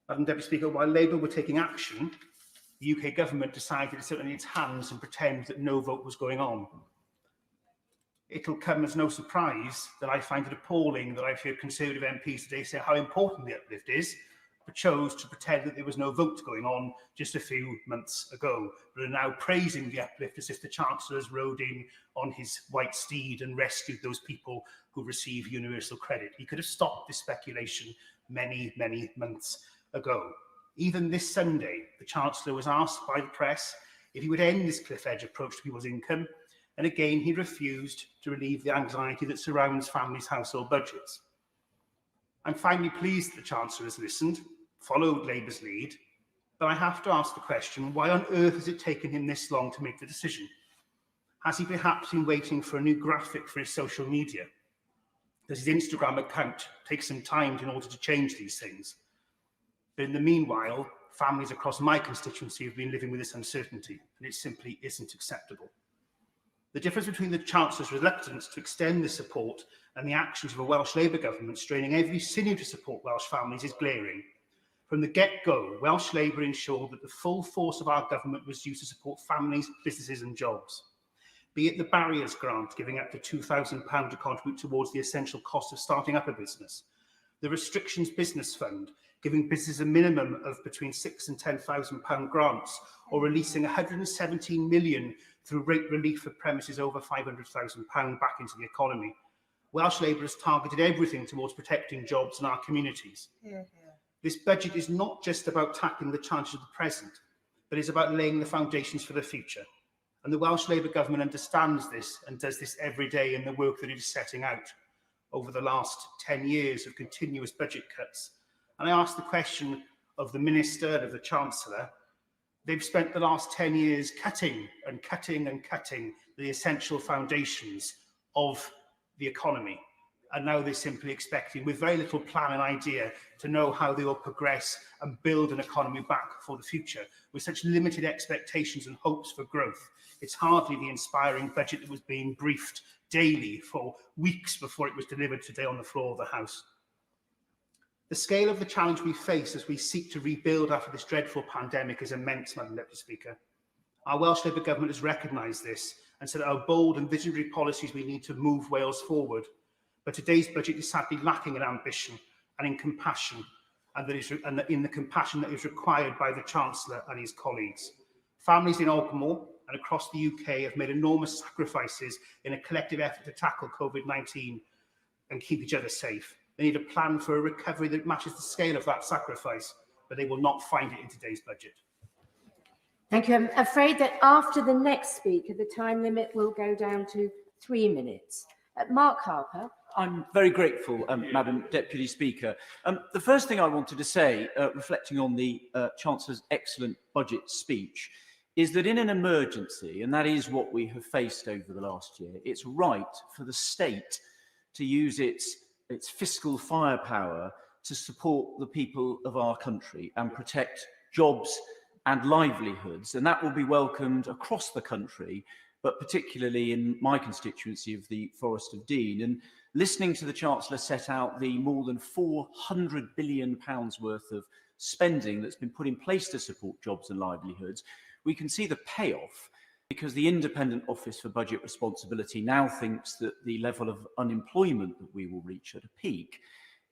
Madam Deputy Speaker, while Labour were taking action, the UK government decided to sit on its hands and pretend that no vote was going on. It'll come as no surprise that I find it appalling that I've heard Conservative MPs today say how important the uplift is, but chose to pretend that there was no vote going on just a few months ago, but are now praising the uplift as if the Chancellor's rode in on his white steed and rescued those people who receive universal credit. He could have stopped this speculation many, many months ago. Even this Sunday, the Chancellor was asked by the press if he would end this cliff edge approach to people's income, and again he refused to relieve the anxiety that surrounds families' household budgets. I'm finally pleased that the Chancellor has listened, followed Labour's lead, but I have to ask the question, why on earth has it taken him this long to make the decision? Has he perhaps been waiting for a new graphic for his social media? Does his Instagram account take some time in order to change these things? But in the meanwhile, families across my constituency have been living with this uncertainty, and it simply isn't acceptable. The difference between the Chancellor's reluctance to extend this support and the actions of a Welsh Labour government straining every sinew to support Welsh families is glaring. From the get-go, Welsh Labour ensured that the full force of our government was used to support families, businesses and jobs. Be it the barriers grant, giving up to £2,000 to contribute towards the essential cost of starting up a business, the restrictions business fund, giving businesses a minimum of between £6,000 and £10,000 grants, or releasing £117 million through rate relief for premises over £500,000 back into the economy. Welsh Labour has targeted everything towards protecting jobs in our communities. This budget is not just about tackling the challenges of the present, but it's about laying the foundations for the future. And the Welsh Labour government understands this and does this every day in the work that it is setting out over the last 10 years of continuous budget cuts. And I ask the question of the Minister and of the Chancellor. They've spent the last 10 years cutting and cutting and cutting the essential foundations of the economy. And now they're simply expecting, with very little plan and idea, to know how they will progress and build an economy back for the future. With such limited expectations and hopes for growth, it's hardly the inspiring budget that was being briefed daily for weeks before it was delivered today on the floor of the House. The scale of the challenge we face as we seek to rebuild after this dreadful pandemic is immense, Madam Deputy Speaker. Our Welsh Labour government has recognised this and said our bold and visionary policies we need to move Wales forward. But today's budget is sadly lacking in ambition and in compassion, and in the compassion that is required by the Chancellor and his colleagues. Families in Ogmore and across the UK have made enormous sacrifices in a collective effort to tackle COVID-19 and keep each other safe. They need a plan for a recovery that matches the scale of that sacrifice, but they will not find it in today's budget. Thank you. I'm afraid that after the next speaker, the time limit will go down to 3 minutes. Mark Harper. I'm very grateful, Madam Deputy Speaker. The first thing I wanted to say, reflecting on the Chancellor's excellent budget speech, is that in an emergency, and that is what we have faced over the last year, it's right for the state to use its fiscal firepower to support the people of our country and protect jobs and livelihoods. And that will be welcomed across the country, but particularly in my constituency of the Forest of Dean. And listening to the Chancellor set out the more than £400 billion worth of spending that's been put in place to support jobs and livelihoods, we can see the payoff, because the Independent Office for Budget Responsibility now thinks that the level of unemployment that we will reach at a peak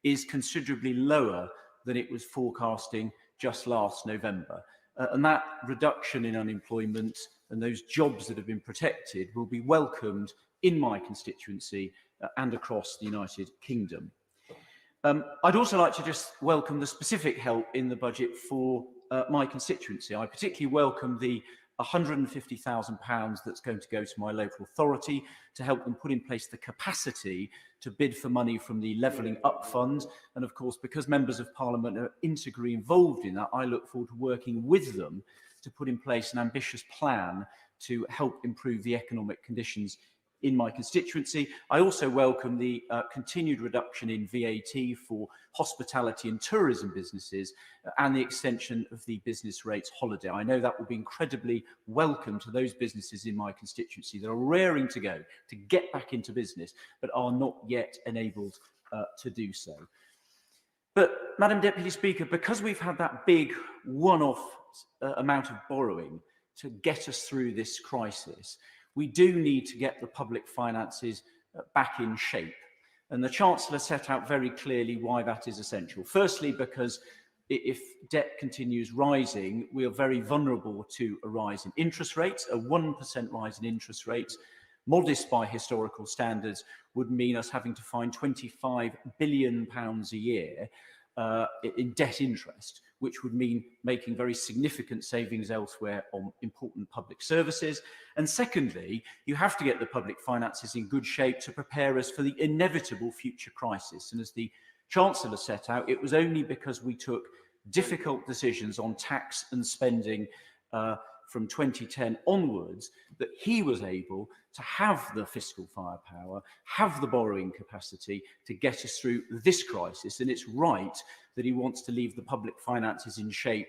is considerably lower than it was forecasting just last November. And that reduction in unemployment and those jobs that have been protected will be welcomed in my constituency and across the United Kingdom. I'd also like to just welcome the specific help in the budget for my constituency. I particularly welcome the £150,000 that's going to go to my local authority to help them put in place the capacity to bid for money from the Levelling Up Fund. And of course, because members of Parliament are integrally involved in that, I look forward to working with them to put in place an ambitious plan to help improve the economic conditions in my constituency. I also welcome the continued reduction in VAT for hospitality and tourism businesses and the extension of the business rates holiday. I know that will be incredibly welcome to those businesses in my constituency that are raring to go to get back into business, but are not yet enabled to do so. But, Madam Deputy Speaker, because we've had that big one-off amount of borrowing to get us through this crisis, we do need to get the public finances back in shape. And the Chancellor set out very clearly why that is essential. Firstly, because if debt continues rising, we are very vulnerable to a rise in interest rates. A 1% rise in interest rates, modest by historical standards, would mean us having to find £25 billion a year in debt interest, which would mean making very significant savings elsewhere on important public services. And secondly, you have to get the public finances in good shape to prepare us for the inevitable future crisis. And as the Chancellor set out, it was only because we took difficult decisions on tax and spending from 2010 onwards, that he was able to have the fiscal firepower, have the borrowing capacity to get us through this crisis. And it's right that he wants to leave the public finances in shape,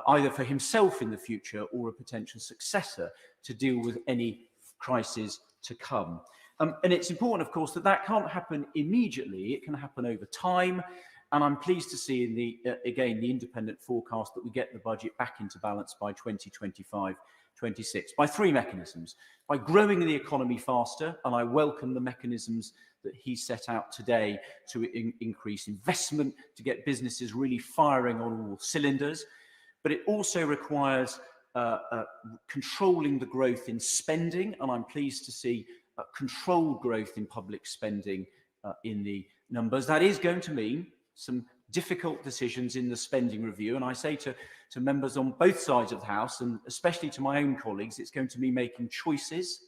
either for himself in the future or a potential successor to deal with any crisis to come. And it's important, of course, that that can't happen immediately. It can happen over time. And I'm pleased to see in the, again, the independent forecast that we get the budget back into balance by 2025-26 by three mechanisms. By growing the economy faster, and I welcome the mechanisms that he set out today to increase investment, to get businesses really firing on all cylinders. But it also requires controlling the growth in spending, and I'm pleased to see controlled growth in public spending in the numbers. That is going to mean some difficult decisions in the spending review, and I say to members on both sides of the House, and especially to my own colleagues, it's going to mean making choices,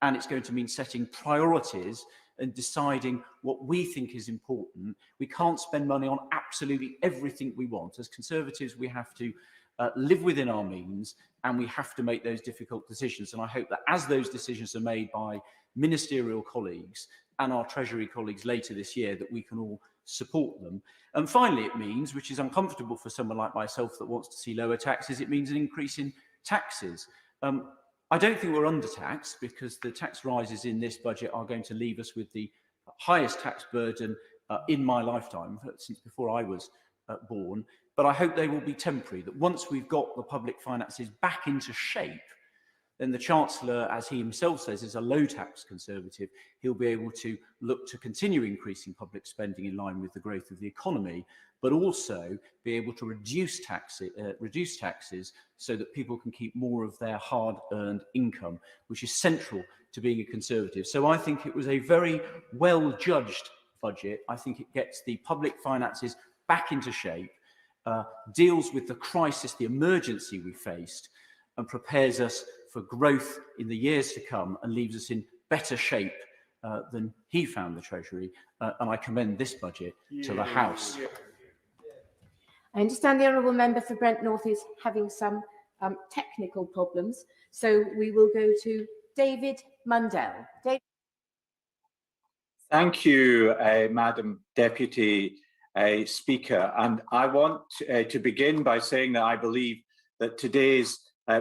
and it's going to mean setting priorities and deciding what we think is important. We can't spend money on absolutely everything we want. As Conservatives, we have to live within our means, and we have to make those difficult decisions. And I hope that as those decisions are made by ministerial colleagues and our Treasury colleagues later this year, that we can all support them. And finally, it means, which is uncomfortable for someone like myself that wants to see lower taxes, it means an increase in taxes. I don't think we're undertaxed, because the tax rises in this budget are going to leave us with the highest tax burden in my lifetime, since before I was born. But I hope they will be temporary, that once we've got the public finances back into shape, then the Chancellor, as he himself says, is a low-tax Conservative. He'll be able to look to continue increasing public spending in line with the growth of the economy, but also be able to reduce taxes so that people can keep more of their hard-earned income, which is central to being a Conservative. So I think it was a very well-judged budget. I think it gets the public finances back into shape, deals with the crisis, the emergency we faced, and prepares us for growth in the years to come, and leaves us in better shape than he found the Treasury. And I commend this budget to the House. I understand the honourable member for Brent North is having some technical problems, so we will go to David Mundell. David. Thank you, Madam Deputy Speaker. And I want to begin by saying that I believe that today's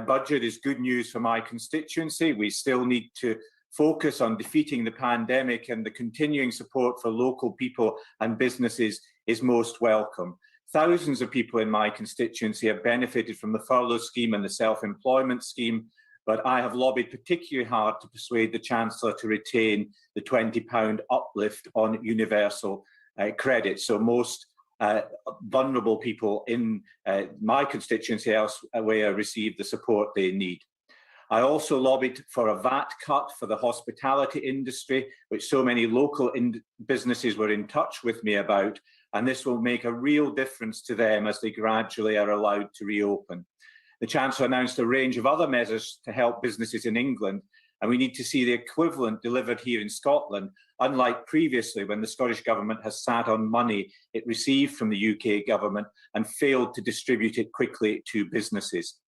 budget is good news for my constituency. We still need to focus on defeating the pandemic, and the continuing support for local people and businesses is most welcome. Thousands of people in my constituency have benefited from the furlough scheme and the self-employment scheme, but I have lobbied particularly hard to persuade the Chancellor to retain the £20 uplift on universal credit. So most vulnerable people in my constituency elsewhere receive the support they need. I also lobbied for a VAT cut for the hospitality industry, which so many local businesses were in touch with me about, and this will make a real difference to them as they gradually are allowed to reopen. The Chancellor announced a range of other measures to help businesses in England, and we need to see the equivalent delivered here in Scotland, unlike previously when the Scottish Government has sat on money it received from the UK Government and failed to distribute it quickly to businesses.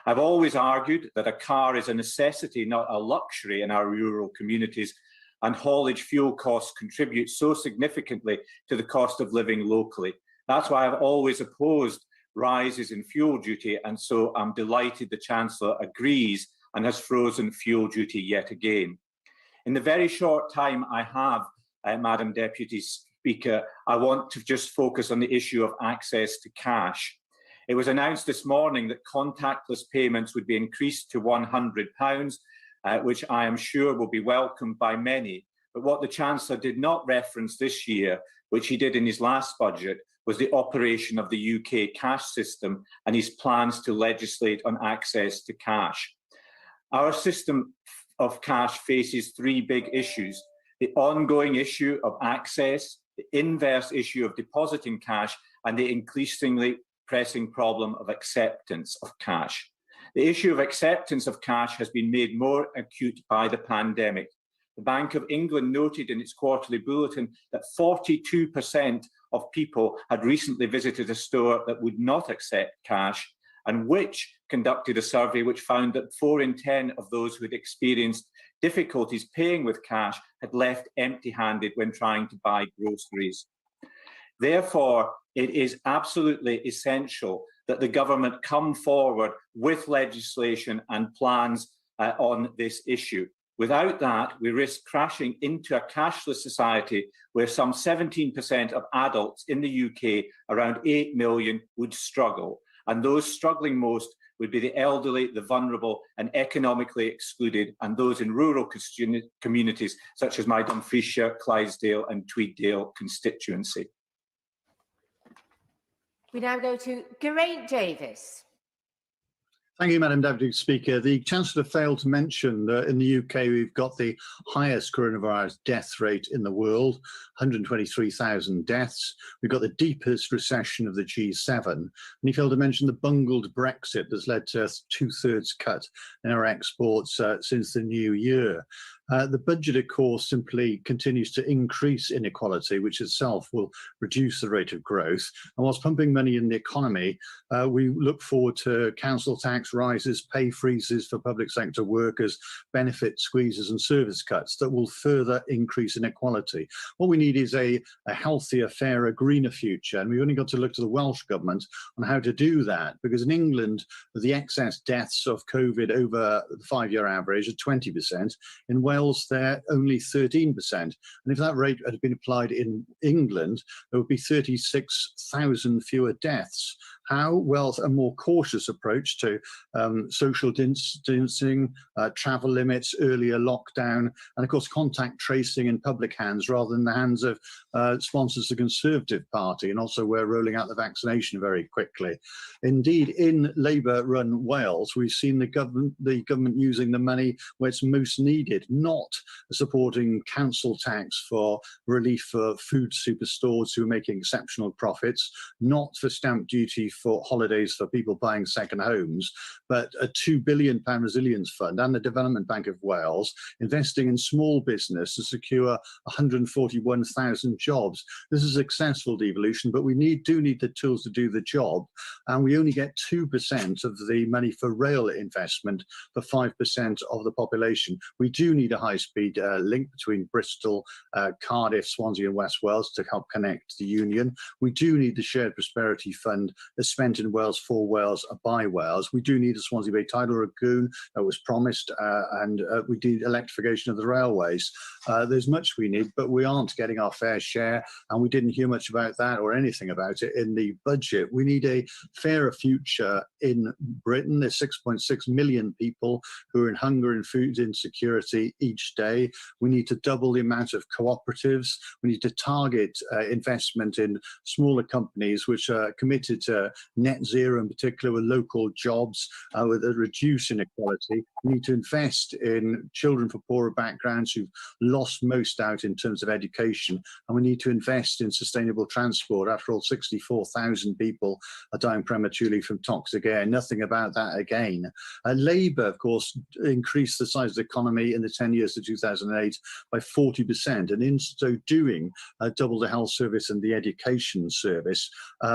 I've always argued that a car is a necessity, not a luxury, in our rural communities, and haulage fuel costs contribute so significantly to the cost of living locally. That's why I've always opposed rises in fuel duty, and so I'm delighted the Chancellor agrees and has frozen fuel duty yet again. In the very short time I have, Madam Deputy Speaker, I want to just focus on the issue of access to cash. It was announced this morning that contactless payments would be increased to £100, which I am sure will be welcomed by many. But what the Chancellor did not reference this year, which he did in his last budget, was the operation of the UK cash system and his plans to legislate on access to cash. Our system of cash faces three big issues: the ongoing issue of access, the inverse issue of depositing cash, and the increasingly pressing problem of acceptance of cash. The issue of acceptance of cash has been made more acute by the pandemic. The Bank of England noted in its quarterly bulletin that 42% of people had recently visited a store that would not accept cash, and which conducted a survey which found that 4 in 10 of those who had experienced difficulties paying with cash had left empty-handed when trying to buy groceries. Therefore, it is absolutely essential that the government come forward with legislation and plans on this issue. Without that, we risk crashing into a cashless society where some 17% of adults in the UK, around 8 million, would struggle. And those struggling most would be the elderly, the vulnerable and economically excluded, and those in rural communities such as my Dumfriesshire, Clydesdale and Tweeddale constituency. We now go to Geraint Davis. Thank you, Madam Deputy Speaker. The Chancellor failed to mention that in the UK we've got the highest coronavirus death rate in the world, 123,000 deaths. We've got the deepest recession of the G7. And he failed to mention the bungled Brexit that's led to a 2/3 cut in our exports since the new year. The budget, of course, simply continues to increase inequality, which itself will reduce the rate of growth. And whilst pumping money in the economy, we look forward to council tax rises, pay freezes for public sector workers, benefit squeezes and service cuts that will further increase inequality. What we need is a healthier, fairer, greener future. And we've only got to look to the Welsh Government on how to do that, because in England, the excess deaths of COVID over the 5-year average are 20%. In Wales, they're only 13%. And if that rate had been applied in England, there would be 36,000 fewer deaths. How? Well, a more cautious approach to social distancing, travel limits, earlier lockdown, and of course contact tracing in public hands rather than the hands of sponsors of the Conservative Party. And also we're rolling out the vaccination very quickly. Indeed, in Labour-run Wales, we've seen the government using the money where it's most needed, not supporting council tax for relief for food superstores who are making exceptional profits, not for stamp duty for holidays for people buying second homes, but a £2 billion resilience fund and the Development Bank of Wales investing in small business to secure 141,000 jobs. This is a successful devolution, but we do need the tools to do the job. And we only get 2% of the money for rail investment for 5% of the population. We do need a high-speed link between Bristol, Cardiff, Swansea and West Wales to help connect the Union. We do need the Shared Prosperity Fund that's spent in Wales for Wales by Wales. We do need a Swansea Bay Tidal Lagoon that was promised, and we need electrification of the railways. There's much we need, but we aren't getting our fair share, and we didn't hear much about that or anything about it in the budget. We need a fairer future in Britain. There's 6.6 million people who are in hunger and food insecurity each day. We need to double the amount of cooperatives. We need to target investment in smaller companies which are committed to net zero, in particular with local jobs, with a reduce inequality. We need to invest in children from poorer backgrounds who've lost most out in terms of education, and we need to invest in sustainable transport. After all, 64,000 people are dying prematurely from toxic air. Nothing about that again. Labour, of course, increased the size of the economy in the 10 years to 2008 by 40%, and in so doing, doubled the health service and the education service.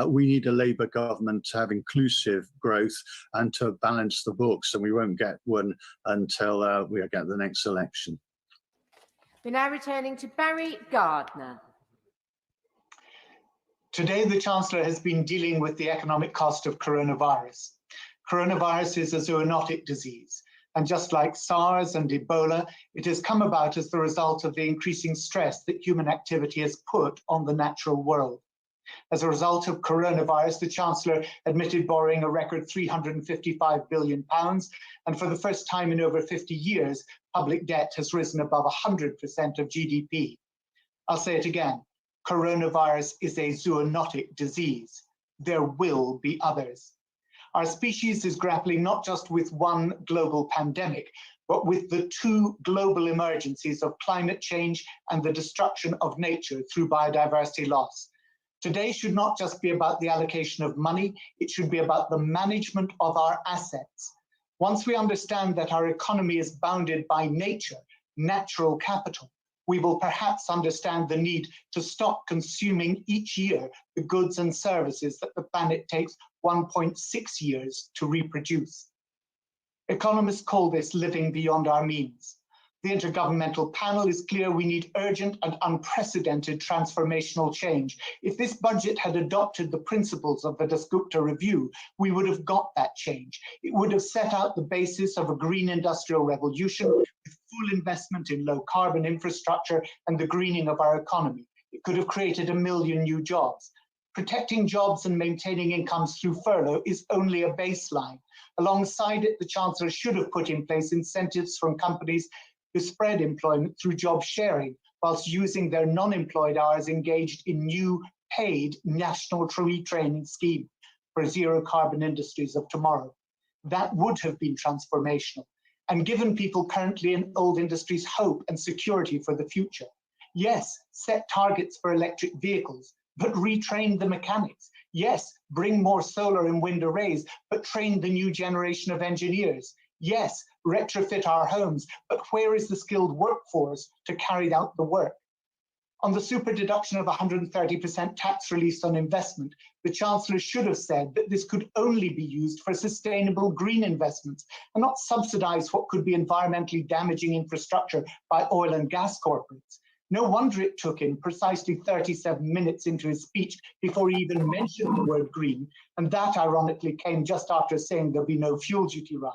We need a Labour government to have inclusive growth and to balance the books, and we won't get one until we get the next election. We're now returning to Barry Gardner. Today, the Chancellor has been dealing with the economic cost of coronavirus. Coronavirus is a zoonotic disease, and just like SARS and Ebola, it has come about as the result of the increasing stress that human activity has put on the natural world. As a result of coronavirus, the Chancellor admitted borrowing a record £355 billion, and for the first time in over 50 years, public debt has risen above 100% of GDP. I'll say it again, coronavirus is a zoonotic disease. There will be others. Our species is grappling not just with one global pandemic, but with the two global emergencies of climate change and the destruction of nature through biodiversity loss. Today should not just be about the allocation of money, it should be about the management of our assets. Once we understand that our economy is bounded by nature, natural capital, we will perhaps understand the need to stop consuming each year the goods and services that the planet takes 1.6 years to reproduce. Economists call this living beyond our means. The Intergovernmental Panel is clear we need urgent and unprecedented transformational change. If this budget had adopted the principles of the Dasgupta Review, we would have got that change. It would have set out the basis of a green industrial revolution with full investment in low carbon infrastructure and the greening of our economy. It could have created 1 million new jobs. Protecting jobs and maintaining incomes through furlough is only a baseline. Alongside it, the Chancellor should have put in place incentives from companies to spread employment through job sharing, whilst using their non-employed hours engaged in new paid national retraining scheme for zero carbon industries of tomorrow. That would have been transformational and given people currently in old industries hope and security for the future. Yes, set targets for electric vehicles, but retrain the mechanics. Yes, bring more solar and wind arrays, but train the new generation of engineers. Yes, retrofit our homes, but where is the skilled workforce to carry out the work? On the super deduction of 130% tax release on investment, the Chancellor should have said that this could only be used for sustainable green investments and not subsidize what could be environmentally damaging infrastructure by oil and gas corporates. No wonder it took him precisely 37 minutes into his speech before he even mentioned the word green, and that ironically came just after saying there'll be no fuel duty rise.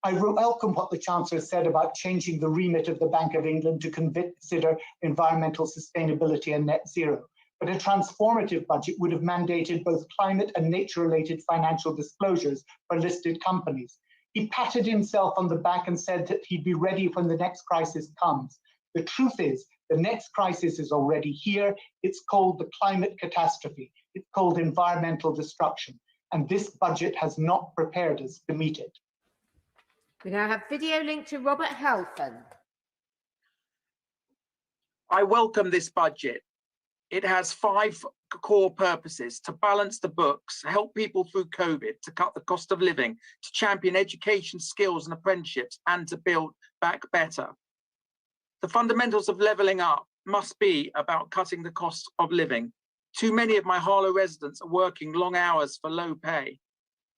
I welcome what the Chancellor said about changing the remit of the Bank of England to consider environmental sustainability and net zero, but a transformative budget would have mandated both climate and nature-related financial disclosures for listed companies. He patted himself on the back and said that he'd be ready when the next crisis comes. The truth is, the next crisis is already here. It's called the climate catastrophe. It's called environmental destruction, and this budget has not prepared us to meet it. We now have video link to Robert Halfon. I welcome this budget. It has 5 core purposes: to balance the books, help people through COVID, to cut the cost of living, to champion education, skills and apprenticeships, and to build back better. The fundamentals of levelling up must be about cutting the cost of living. Too many of my Harlow residents are working long hours for low pay.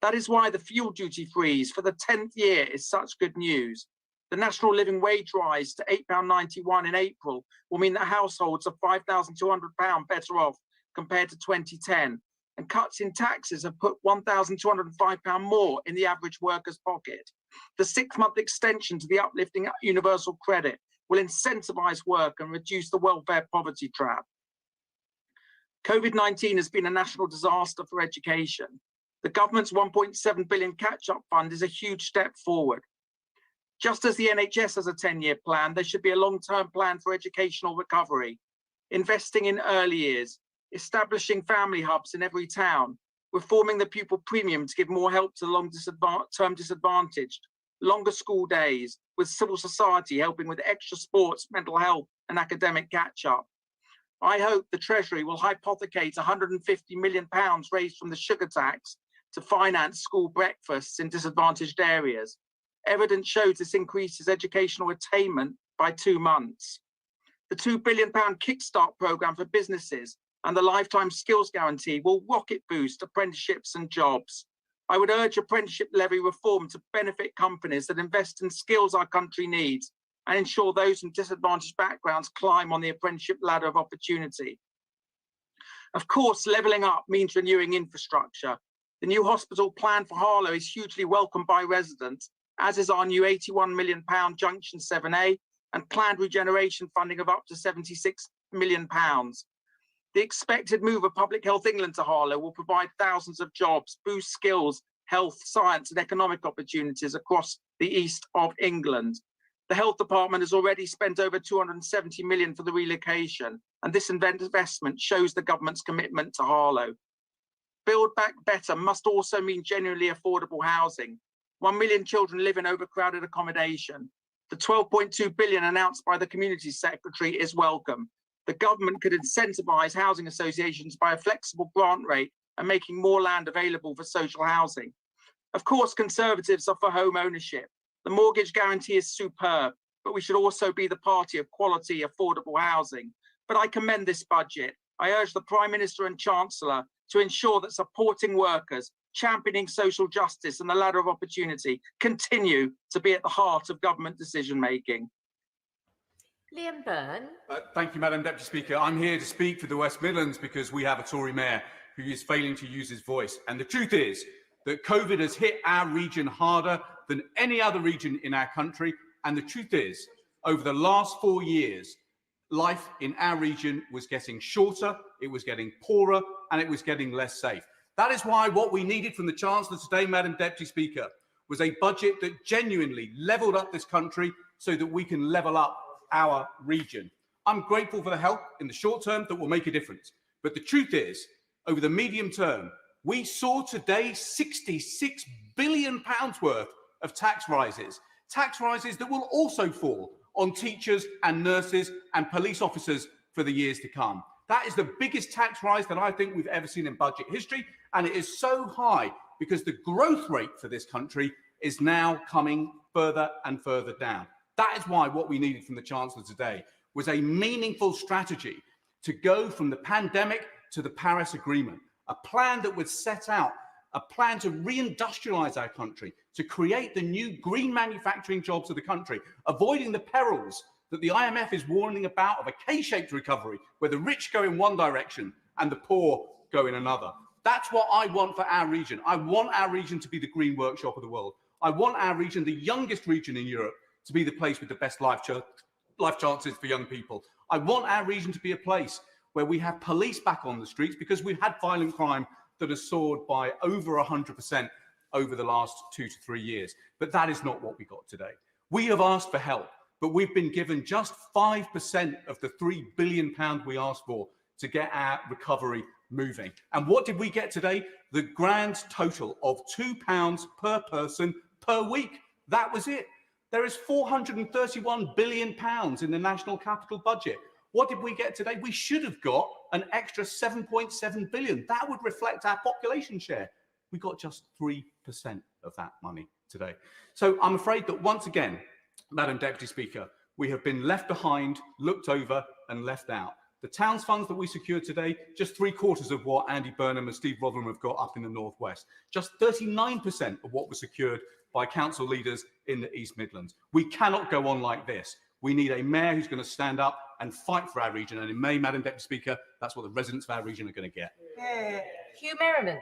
That is why the fuel duty freeze for the 10th year is such good news. The national living wage rise to £8.91 in April will mean that households are £5,200 better off compared to 2010. And cuts in taxes have put £1,205 more in the average worker's pocket. The 6-month extension to the uplifting universal credit will incentivise work and reduce the welfare poverty trap. COVID-19 has been a national disaster for education. The government's £1.7 billion catch-up fund is a huge step forward. Just as the NHS has a 10-year plan, there should be a long-term plan for educational recovery, investing in early years, establishing family hubs in every town, reforming the pupil premium to give more help to the long-term disadvantaged, longer school days, with civil society helping with extra sports, mental health and academic catch-up. I hope the Treasury will hypothecate £150 million raised from the sugar tax to finance school breakfasts in disadvantaged areas. Evidence shows this increases educational attainment by 2 months. The £2 billion Kickstart programme for businesses and the Lifetime Skills Guarantee will rocket boost apprenticeships and jobs. I would urge apprenticeship levy reform to benefit companies that invest in skills our country needs and ensure those from disadvantaged backgrounds climb on the apprenticeship ladder of opportunity. Of course, levelling up means renewing infrastructure. The new hospital plan for Harlow is hugely welcomed by residents, as is our new £81 million Junction 7A and planned regeneration funding of up to £76 million. The expected move of Public Health England to Harlow will provide thousands of jobs, boost skills, health, science and economic opportunities across the east of England. The Health Department has already spent over £270 million for the relocation, and this investment shows the government's commitment to Harlow. Build Back Better must also mean genuinely affordable housing. 1 million children live in overcrowded accommodation. The £12.2 billion announced by the Community Secretary is welcome. The government could incentivise housing associations by a flexible grant rate and making more land available for social housing. Of course, Conservatives are for home ownership. The mortgage guarantee is superb. but we should also be the party of quality, affordable housing. But I commend this budget. I urge the Prime Minister and Chancellor to ensure that supporting workers, championing social justice and the ladder of opportunity continue to be at the heart of government decision making. Liam Byrne. Thank you, Madam Deputy Speaker. I'm here to speak for the West Midlands because we have a Tory mayor who is failing to use his voice. And the truth is that COVID has hit our region harder than any other region in our country. And the truth is, over the last 4 years, life in our region was getting shorter, it was getting poorer, and it was getting less safe. That is why what we needed from the Chancellor today, Madam Deputy Speaker, was a budget that genuinely levelled up this country so that we can level up our region. I'm grateful for the help in the short term that will make a difference. But the truth is, over the medium term, we saw today £66 billion worth of tax rises that will also fall on teachers and nurses and police officers for the years to come. That is the biggest tax rise that I think we've ever seen in budget history, and it is so high because the growth rate for this country is now coming further and further down. That is why what we needed from the Chancellor today was a meaningful strategy to go from the pandemic to the Paris Agreement, a plan that would set out a plan to reindustrialise our country, to create the new green manufacturing jobs of the country, avoiding the perils that the IMF is warning about of a K-shaped recovery, where the rich go in one direction and the poor go in another. That's what I want for our region. I want our region to be the green workshop of the world. I want our region, the youngest region in Europe, to be the place with the best life chances for young people. I want our region to be a place where we have police back on the streets, because we've had violent crime that has soared by over 100% over the last 2 to 3 years. But that is not what we got today. We have asked for help, but we've been given just 5% of the £3 billion we asked for to get our recovery moving. And what did we get today? The grand total of £2 per person per week. That was it. There is £431 billion in the national capital budget. What did we get today? We should have got an extra 7.7 billion. That would reflect our population share. We got just 3% of that money today. So I'm afraid that once again, Madam Deputy Speaker, we have been left behind, looked over and left out. The towns funds that we secured today, just 3/4 of what Andy Burnham and Steve Rotherham have got up in the Northwest. Just 39% of what was secured by council leaders in the East Midlands. We cannot go on like this. We need a mayor who's going to stand up and fight for our region. And in May, Madam Deputy Speaker, that's what the residents of our region are going to get. Hugh Merriman.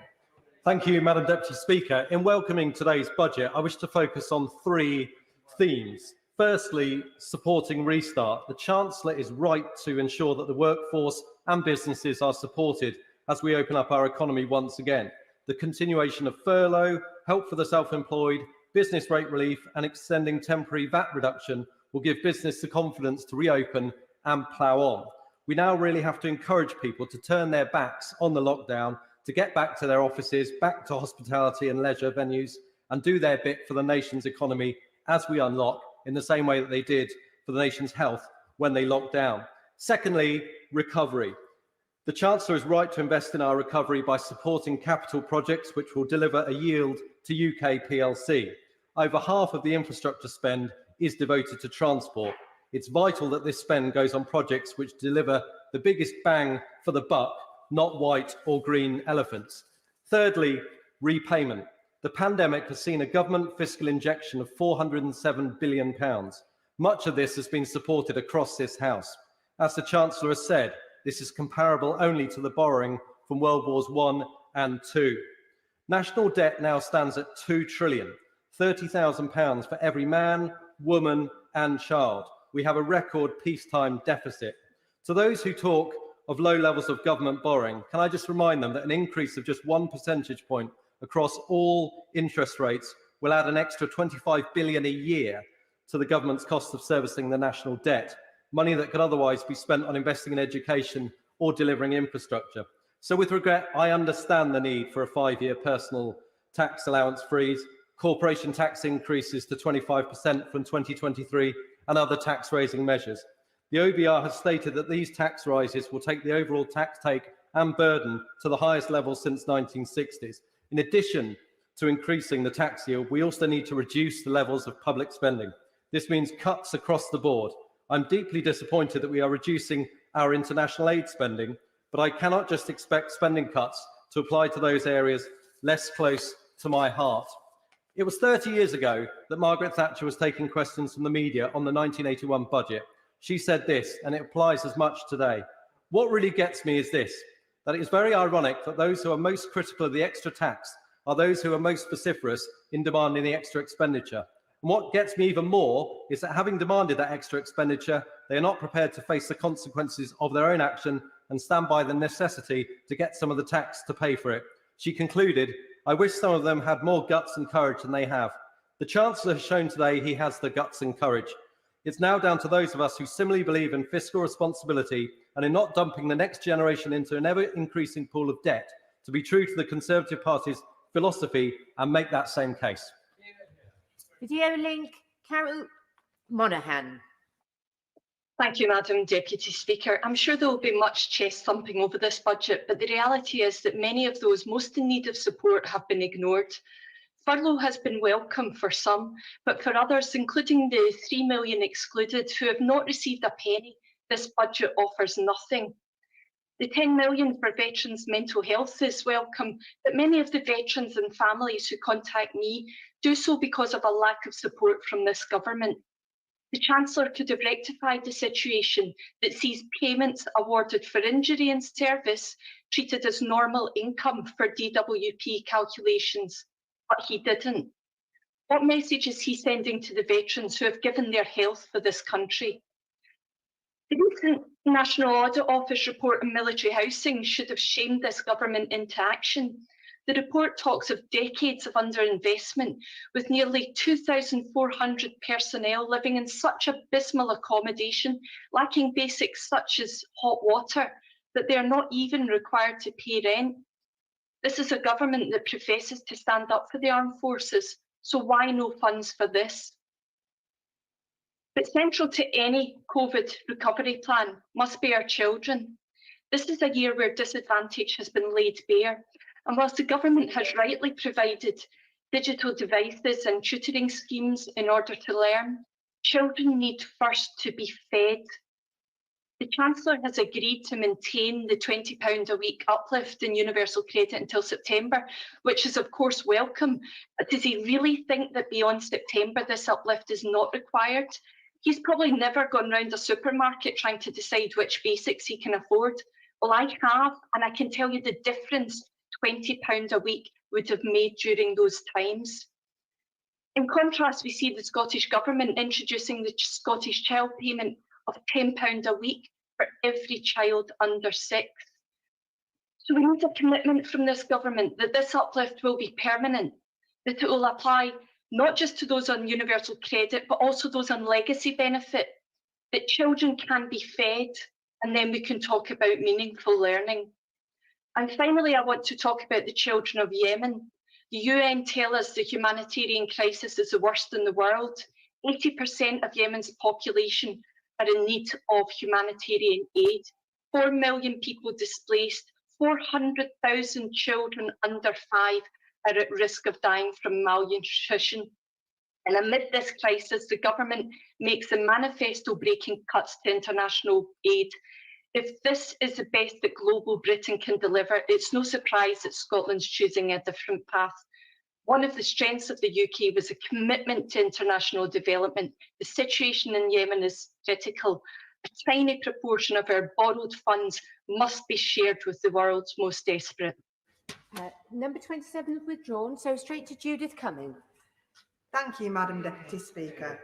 Thank you, Madam Deputy Speaker. In welcoming today's budget, I wish to focus on 3 themes. Firstly, supporting Restart. The Chancellor is right to ensure that the workforce and businesses are supported as we open up our economy once again. The continuation of furlough, help for the self-employed, business rate relief and extending temporary VAT reduction will give business the confidence to reopen and plough on. We now really have to encourage people to turn their backs on the lockdown, to get back to their offices, back to hospitality and leisure venues, and do their bit for the nation's economy as we unlock, in the same way that they did for the nation's health when they locked down. Secondly, recovery. The Chancellor is right to invest in our recovery by supporting capital projects which will deliver a yield to UK PLC. Over half of the infrastructure spend is devoted to transport. It's vital that this spend goes on projects which deliver the biggest bang for the buck, not white or green elephants. Thirdly, repayment. The pandemic has seen a government fiscal injection of £407 billion. Much of this has been supported across this House. As the Chancellor has said, this is comparable only to the borrowing from World Wars I and II. National debt now stands at £2 trillion, £30,000 for every man, woman and child. We have a record peacetime deficit. To those who talk of low levels of government borrowing, can I just remind them that an increase of just 1 percentage point across all interest rates will add an extra £25 billion a year to the government's cost of servicing the national debt, money that could otherwise be spent on investing in education or delivering infrastructure. So with regret, I understand the need for a 5-year personal tax allowance freeze, corporation tax increases to 25% from 2023 and other tax-raising measures. The OBR has stated that these tax rises will take the overall tax take and burden to the highest level since 1960s. In addition to increasing the tax yield, we also need to reduce the levels of public spending. This means cuts across the board. I'm deeply disappointed that we are reducing our international aid spending, but I cannot just expect spending cuts to apply to those areas less close to my heart. It was 30 years ago that Margaret Thatcher was taking questions from the media on the 1981 budget. She said this, and it applies as much today. What really gets me is this, that it is very ironic that those who are most critical of the extra tax are those who are most vociferous in demanding the extra expenditure. And what gets me even more is that having demanded that extra expenditure, they are not prepared to face the consequences of their own action and stand by the necessity to get some of the tax to pay for it. She concluded, I wish some of them had more guts and courage than they have. The Chancellor has shown today he has the guts and courage. It's now down to those of us who similarly believe in fiscal responsibility and in not dumping the next generation into an ever-increasing pool of debt to be true to the Conservative Party's philosophy and make that same case. Video link, Carol Monaghan. Thank you, Madam Deputy Speaker. I'm sure there will be much chest thumping over this budget, but the reality is that many of those most in need of support have been ignored. Furlough has been welcome for some, but for others, including the 3 million excluded who have not received a penny, this budget offers nothing. The 10 million for veterans' mental health is welcome, but many of the veterans and families who contact me do so because of a lack of support from this government. The Chancellor could have rectified the situation that sees payments awarded for injury in service treated as normal income for DWP calculations, but he didn't. What message is he sending to the veterans who have given their health for this country? The recent National Audit Office report on military housing should have shamed this government into action. The report talks of decades of underinvestment, with nearly 2,400 personnel living in such abysmal accommodation, lacking basics such as hot water, that they are not even required to pay rent. This is a government that professes to stand up for the armed forces, so why no funds for this? But central to any COVID recovery plan must be our children. This is a year where disadvantage has been laid bare. And whilst the government has rightly provided digital devices and tutoring schemes in order to learn, children need first to be fed. The Chancellor has agreed to maintain the £20 a week uplift in universal credit until September, which is of course welcome, but does he really think that beyond September this uplift is not required? He's probably never gone round a supermarket trying to decide which basics he can afford. Well, I have, and I can tell you the difference £20 a week would have made during those times. In contrast, we see the Scottish Government introducing the Scottish Child Payment of £10 a week for every child under 6. So we need a commitment from this government that this uplift will be permanent, that it will apply not just to those on universal credit, but also those on legacy benefit, that children can be fed, and then we can talk about meaningful learning. And finally, I want to talk about the children of Yemen. The UN tell us the humanitarian crisis is the worst in the world. 80% of Yemen's population are in need of humanitarian aid. 4 million people displaced, 400,000 children under 5 are at risk of dying from malnutrition. And amid this crisis, the government makes the manifesto-breaking cuts to international aid. If this is the best that global Britain can deliver, it's no surprise that Scotland's choosing a different path. One of the strengths of the UK was a commitment to international development. The situation in Yemen is critical. A tiny proportion of our borrowed funds must be shared with the world's most desperate. Number 27 withdrawn, so straight to Judith Cumming. Thank you, Madam Deputy Speaker.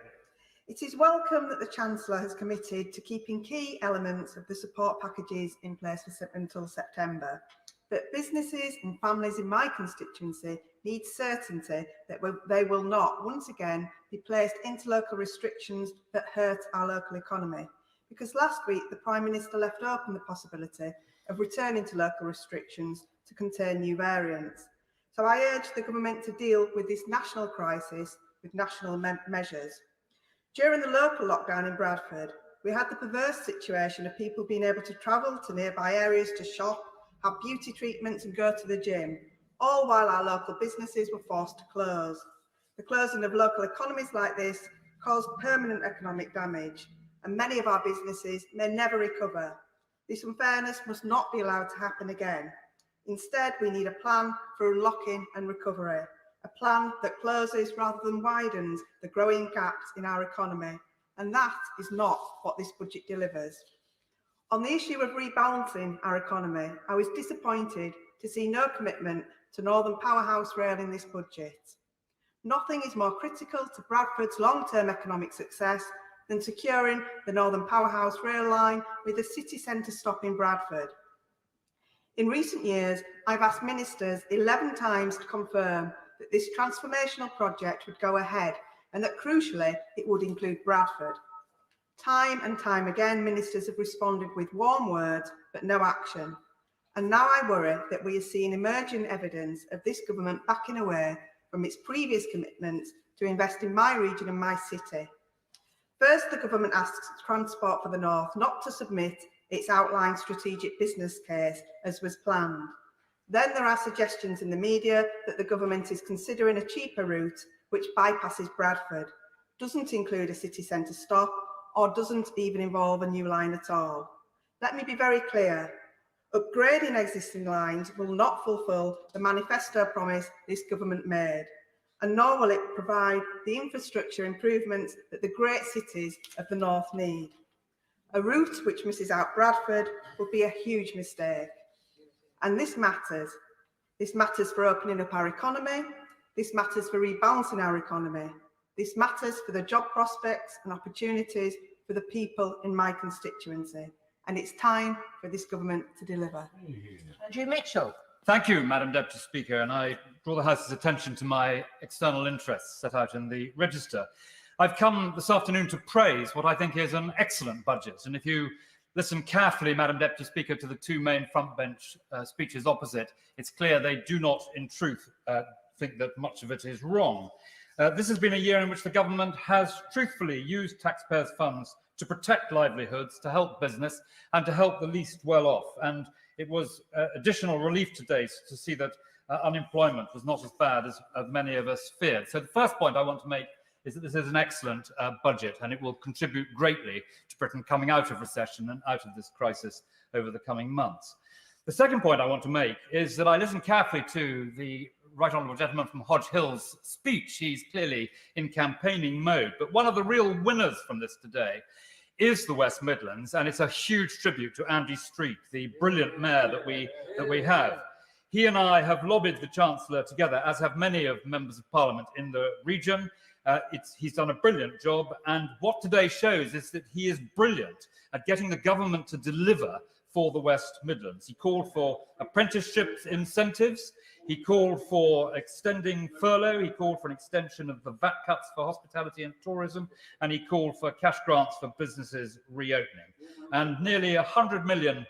It is welcome that the Chancellor has committed to keeping key elements of the support packages in place until September. But businesses and families in my constituency need certainty that they will not once again be placed into local restrictions that hurt our local economy. Because last week the Prime Minister left open the possibility of returning to local restrictions to contain new variants. So I urge the government to deal with this national crisis with national measures. During the local lockdown in Bradford, we had the perverse situation of people being able to travel to nearby areas to shop, have beauty treatments and go to the gym, all while our local businesses were forced to close. The closing of local economies like this cause permanent economic damage, and many of our businesses may never recover. This unfairness must not be allowed to happen again. Instead, we need a plan for unlocking and recovery, a plan that closes rather than widens the growing gaps in our economy, and that is not what this budget delivers. On the issue of rebalancing our economy, I was disappointed to see no commitment to Northern Powerhouse Rail in this budget. Nothing is more critical to Bradford's long-term economic success than securing the Northern Powerhouse Rail line with a city centre stop in Bradford. In recent years, I've asked ministers 11 times to confirm that this transformational project would go ahead and that, crucially, it would include Bradford. Time and time again, ministers have responded with warm words but no action. And now I worry that we are seeing emerging evidence of this government backing away from its previous commitments to invest in my region and my city. First, the government asks Transport for the North not to submit its outlined strategic business case as was planned. Then there are suggestions in the media that the government is considering a cheaper route which bypasses Bradford, doesn't include a city centre stop, or doesn't even involve a new line at all. Let me be very clear. Upgrading existing lines will not fulfil the manifesto promise this government made, and nor will it provide the infrastructure improvements that the great cities of the North need. A route which misses out Bradford would be a huge mistake. And this matters. This matters for opening up our economy. This matters for rebalancing our economy. This matters for the job prospects and opportunities for the people in my constituency. And it's time for this government to deliver. Andrew Mitchell. Thank you, Madam Deputy Speaker, and I draw the House's attention to my external interests set out in the register. I've come this afternoon to praise what I think is an excellent budget, and if you listen carefully, Madam Deputy Speaker, to the two main front bench speeches opposite, it's clear they do not, in truth, think that much of it is wrong. This has been a year in which the government has truthfully used taxpayers' funds to protect livelihoods, to help business, and to help the least well off. And it was additional relief today to see that unemployment was not as bad as many of us feared. So the first point I want to make is that this is an excellent budget, and it will contribute greatly to Britain coming out of recession and out of this crisis over the coming months. The second point I want to make is that I listened carefully to the Right Honourable Gentleman from Hodge Hill's speech. He's clearly in campaigning mode, but one of the real winners from this today is the West Midlands, and it's a huge tribute to Andy Street, the brilliant mayor that we have. He and I have lobbied the Chancellor together, as have many of members of Parliament in the region. He's done a brilliant job, and what today shows is that he is brilliant at getting the government to deliver for the West Midlands. He called for apprenticeship incentives. He called for extending furlough. He called for an extension of the VAT cuts for hospitality and tourism. And he called for cash grants for businesses reopening. And nearly 100 million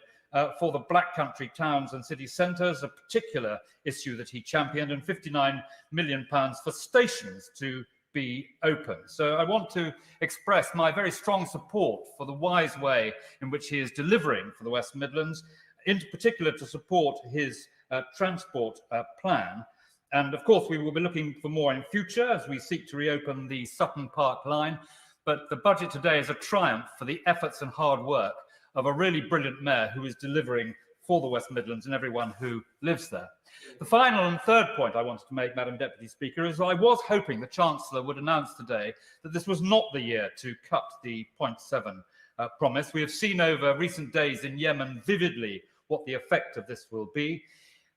for the Black Country towns and city centres, a particular issue that he championed, and £59 million for stations to be open. So I want to express my very strong support for the wise way in which he is delivering for the West Midlands, in particular to support his transport plan. And of course, we will be looking for more in future as we seek to reopen the Sutton Park line. But the budget today is a triumph for the efforts and hard work of a really brilliant mayor who is delivering for the West Midlands and everyone who lives there. The final and third point I wanted to make, Madam Deputy Speaker, is I was hoping the Chancellor would announce today that this was not the year to cut the 0.7 promise. We have seen over recent days in Yemen vividly what the effect of this will be.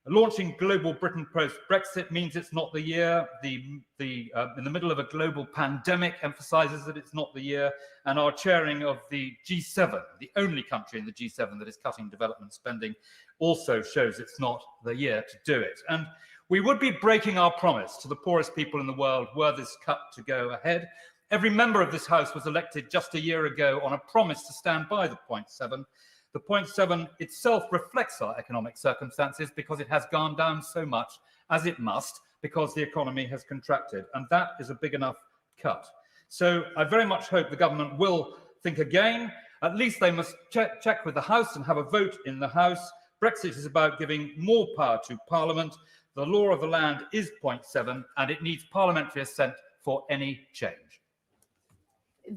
Launching Global Britain post-Brexit means it's not the year. In the middle of a global pandemic emphasises that it's not the year. And our chairing of the G7, the only country in the G7 that is cutting development spending, also shows it's not the year to do it. And we would be breaking our promise to the poorest people in the world were this cut to go ahead. Every member of this House was elected just a year ago on a promise to stand by the 0.7. The 0.7 itself reflects our economic circumstances because it has gone down so much, as it must, because the economy has contracted. And that is a big enough cut. So I very much hope the government will think again. At least they must check with the House and have a vote in the House. Brexit is about giving more power to Parliament. The law of the land is 0.7, and it needs parliamentary assent for any change.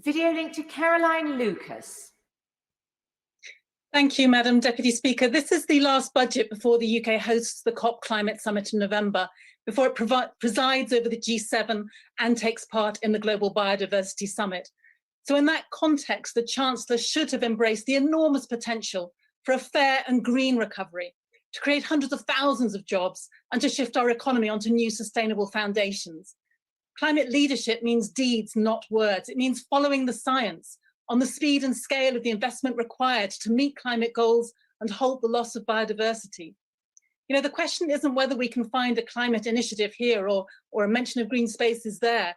Video link to Caroline Lucas. Thank you, Madam Deputy Speaker. This is the last budget before the UK hosts the COP Climate Summit in November, before it presides over the G7 and takes part in the Global Biodiversity Summit. So in that context, the Chancellor should have embraced the enormous potential for a fair and green recovery, to create hundreds of thousands of jobs and to shift our economy onto new sustainable foundations. Climate leadership means deeds, not words. It means following the science on the speed and scale of the investment required to meet climate goals and halt the loss of biodiversity. You know, the question isn't whether we can find a climate initiative here or a mention of green spaces there.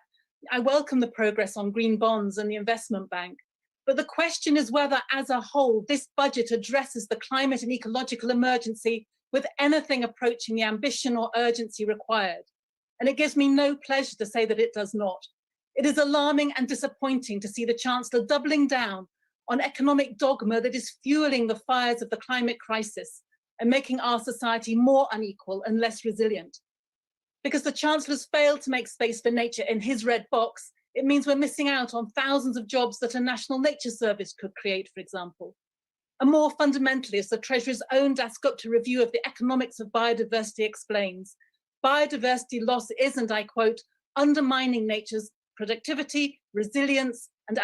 I welcome the progress on green bonds and the investment bank. But the question is whether, as a whole, this budget addresses the climate and ecological emergency with anything approaching the ambition or urgency required. And it gives me no pleasure to say that it does not. It is alarming and disappointing to see the Chancellor doubling down on economic dogma that is fueling the fires of the climate crisis and making our society more unequal and less resilient. Because the Chancellor's failed to make space for nature in his red box, it means we're missing out on thousands of jobs that a National Nature Service could create, for example. And more fundamentally, as the Treasury's own Dasgupta review of the economics of biodiversity explains, biodiversity loss is, and I quote, undermining nature's productivity, resilience, and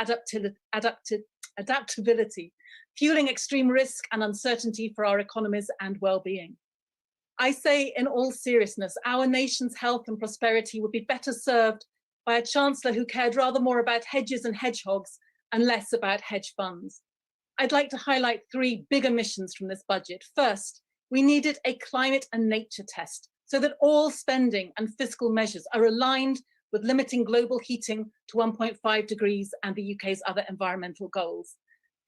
adaptability, fueling extreme risk and uncertainty for our economies and well-being. I say in all seriousness, our nation's health and prosperity would be better served by a Chancellor who cared rather more about hedges and hedgehogs and less about hedge funds. I'd like to highlight three big omissions from this budget. First, we needed a climate and nature test so that all spending and fiscal measures are aligned with limiting global heating to 1.5 degrees and the UK's other environmental goals.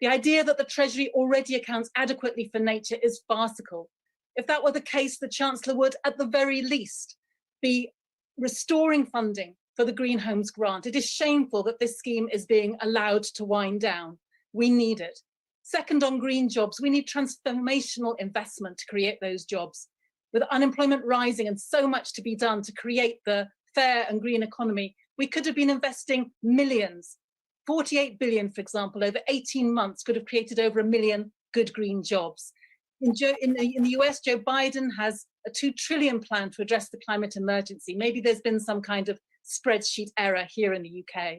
The idea that the Treasury already accounts adequately for nature is farcical. If that were the case, the Chancellor would, at the very least, be restoring funding for the Green Homes Grant. It is shameful that this scheme is being allowed to wind down. We need it. Second, on green jobs, we need transformational investment to create those jobs. With unemployment rising and so much to be done to create the fair and green economy, we could have been investing millions. 48 billion, for example, over 18 months could have created over 1 million good green jobs. In the US, Joe Biden has a $2 trillion plan to address the climate emergency. Maybe there's been some kind of spreadsheet error here in the UK.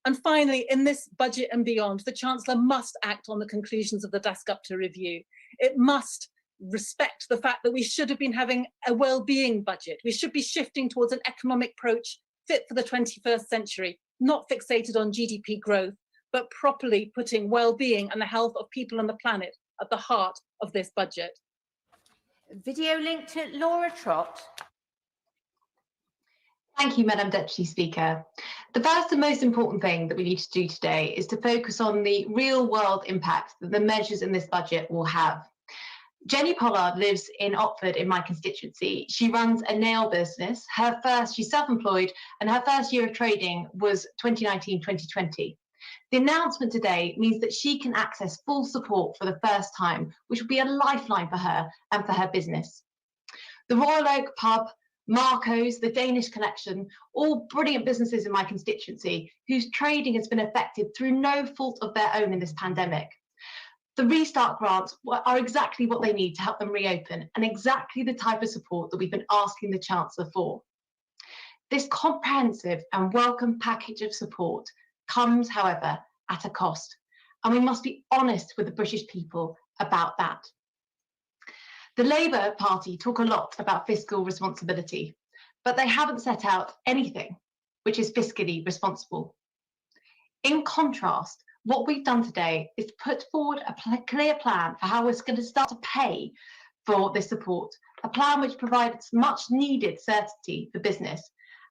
And finally, in this budget and beyond, the Chancellor must act on the conclusions of the Dasgupta review. It must respect the fact that we should have been having a well-being budget. We should be shifting towards an economic approach fit for the 21st century, not fixated on GDP growth, but properly putting well-being and the health of people on the planet at the heart of this budget. Video link to Laura Trott. Thank you, Madam Deputy Speaker. The first and most important thing that we need to do today is to focus on the real-world impact that the measures in this budget will have. Jenny Pollard lives in Otford in my constituency. She runs a nail business. She's self-employed, and her first year of trading was 2019-2020. The announcement today means that she can access full support for the first time, which will be a lifeline for her and for her business. The Royal Oak Pub, Marco's, the Danish Connection, all brilliant businesses in my constituency whose trading has been affected through no fault of their own in this pandemic. The Restart grants are exactly what they need to help them reopen and exactly the type of support that we've been asking the Chancellor for. This comprehensive and welcome package of support comes, however, at a cost, and we must be honest with the British people about that. The Labour Party talk a lot about fiscal responsibility, but they haven't set out anything which is fiscally responsible. In contrast, what we've done today is put forward a clear plan for how we're going to start to pay for this support, a plan which provides much needed certainty for business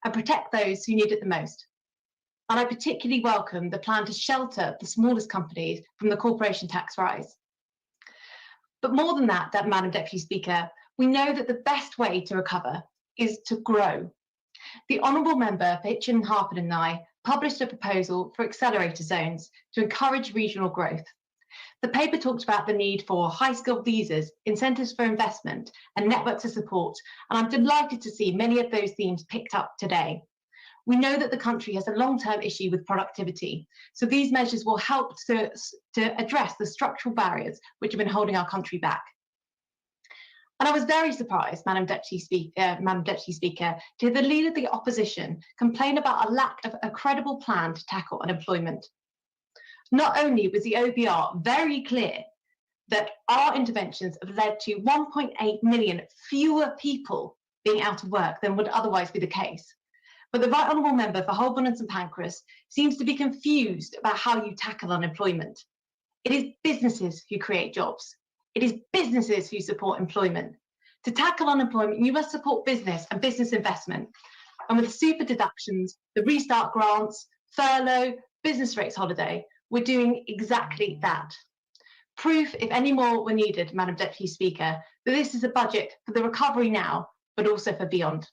and protect those who need it the most. And I particularly welcome the plan to shelter the smallest companies from the corporation tax rise. But more than that, Madam Deputy Speaker, we know that the best way to recover is to grow. The Honourable Member for Hitchin, Harpen and I published a proposal for accelerator zones to encourage regional growth. The paper talked about the need for high-skilled visas, incentives for investment and networks of support, and I'm delighted to see many of those themes picked up today. We know that the country has a long-term issue with productivity, so these measures will help to address the structural barriers which have been holding our country back. And I was very surprised, Madam Deputy Speaker, to hear the Leader of the Opposition complain about a lack of a credible plan to tackle unemployment. Not only was the OBR very clear that our interventions have led to 1.8 million fewer people being out of work than would otherwise be the case, but the Right Honourable Member for Holborn and St Pancras seems to be confused about how you tackle unemployment. It is businesses who create jobs. It is businesses who support employment. To tackle unemployment, you must support business and business investment. And with super deductions, the restart grants, furlough, business rates holiday, we're doing exactly that. Proof, if any more were needed, Madam Deputy Speaker, that this is a budget for the recovery now, but also for beyond.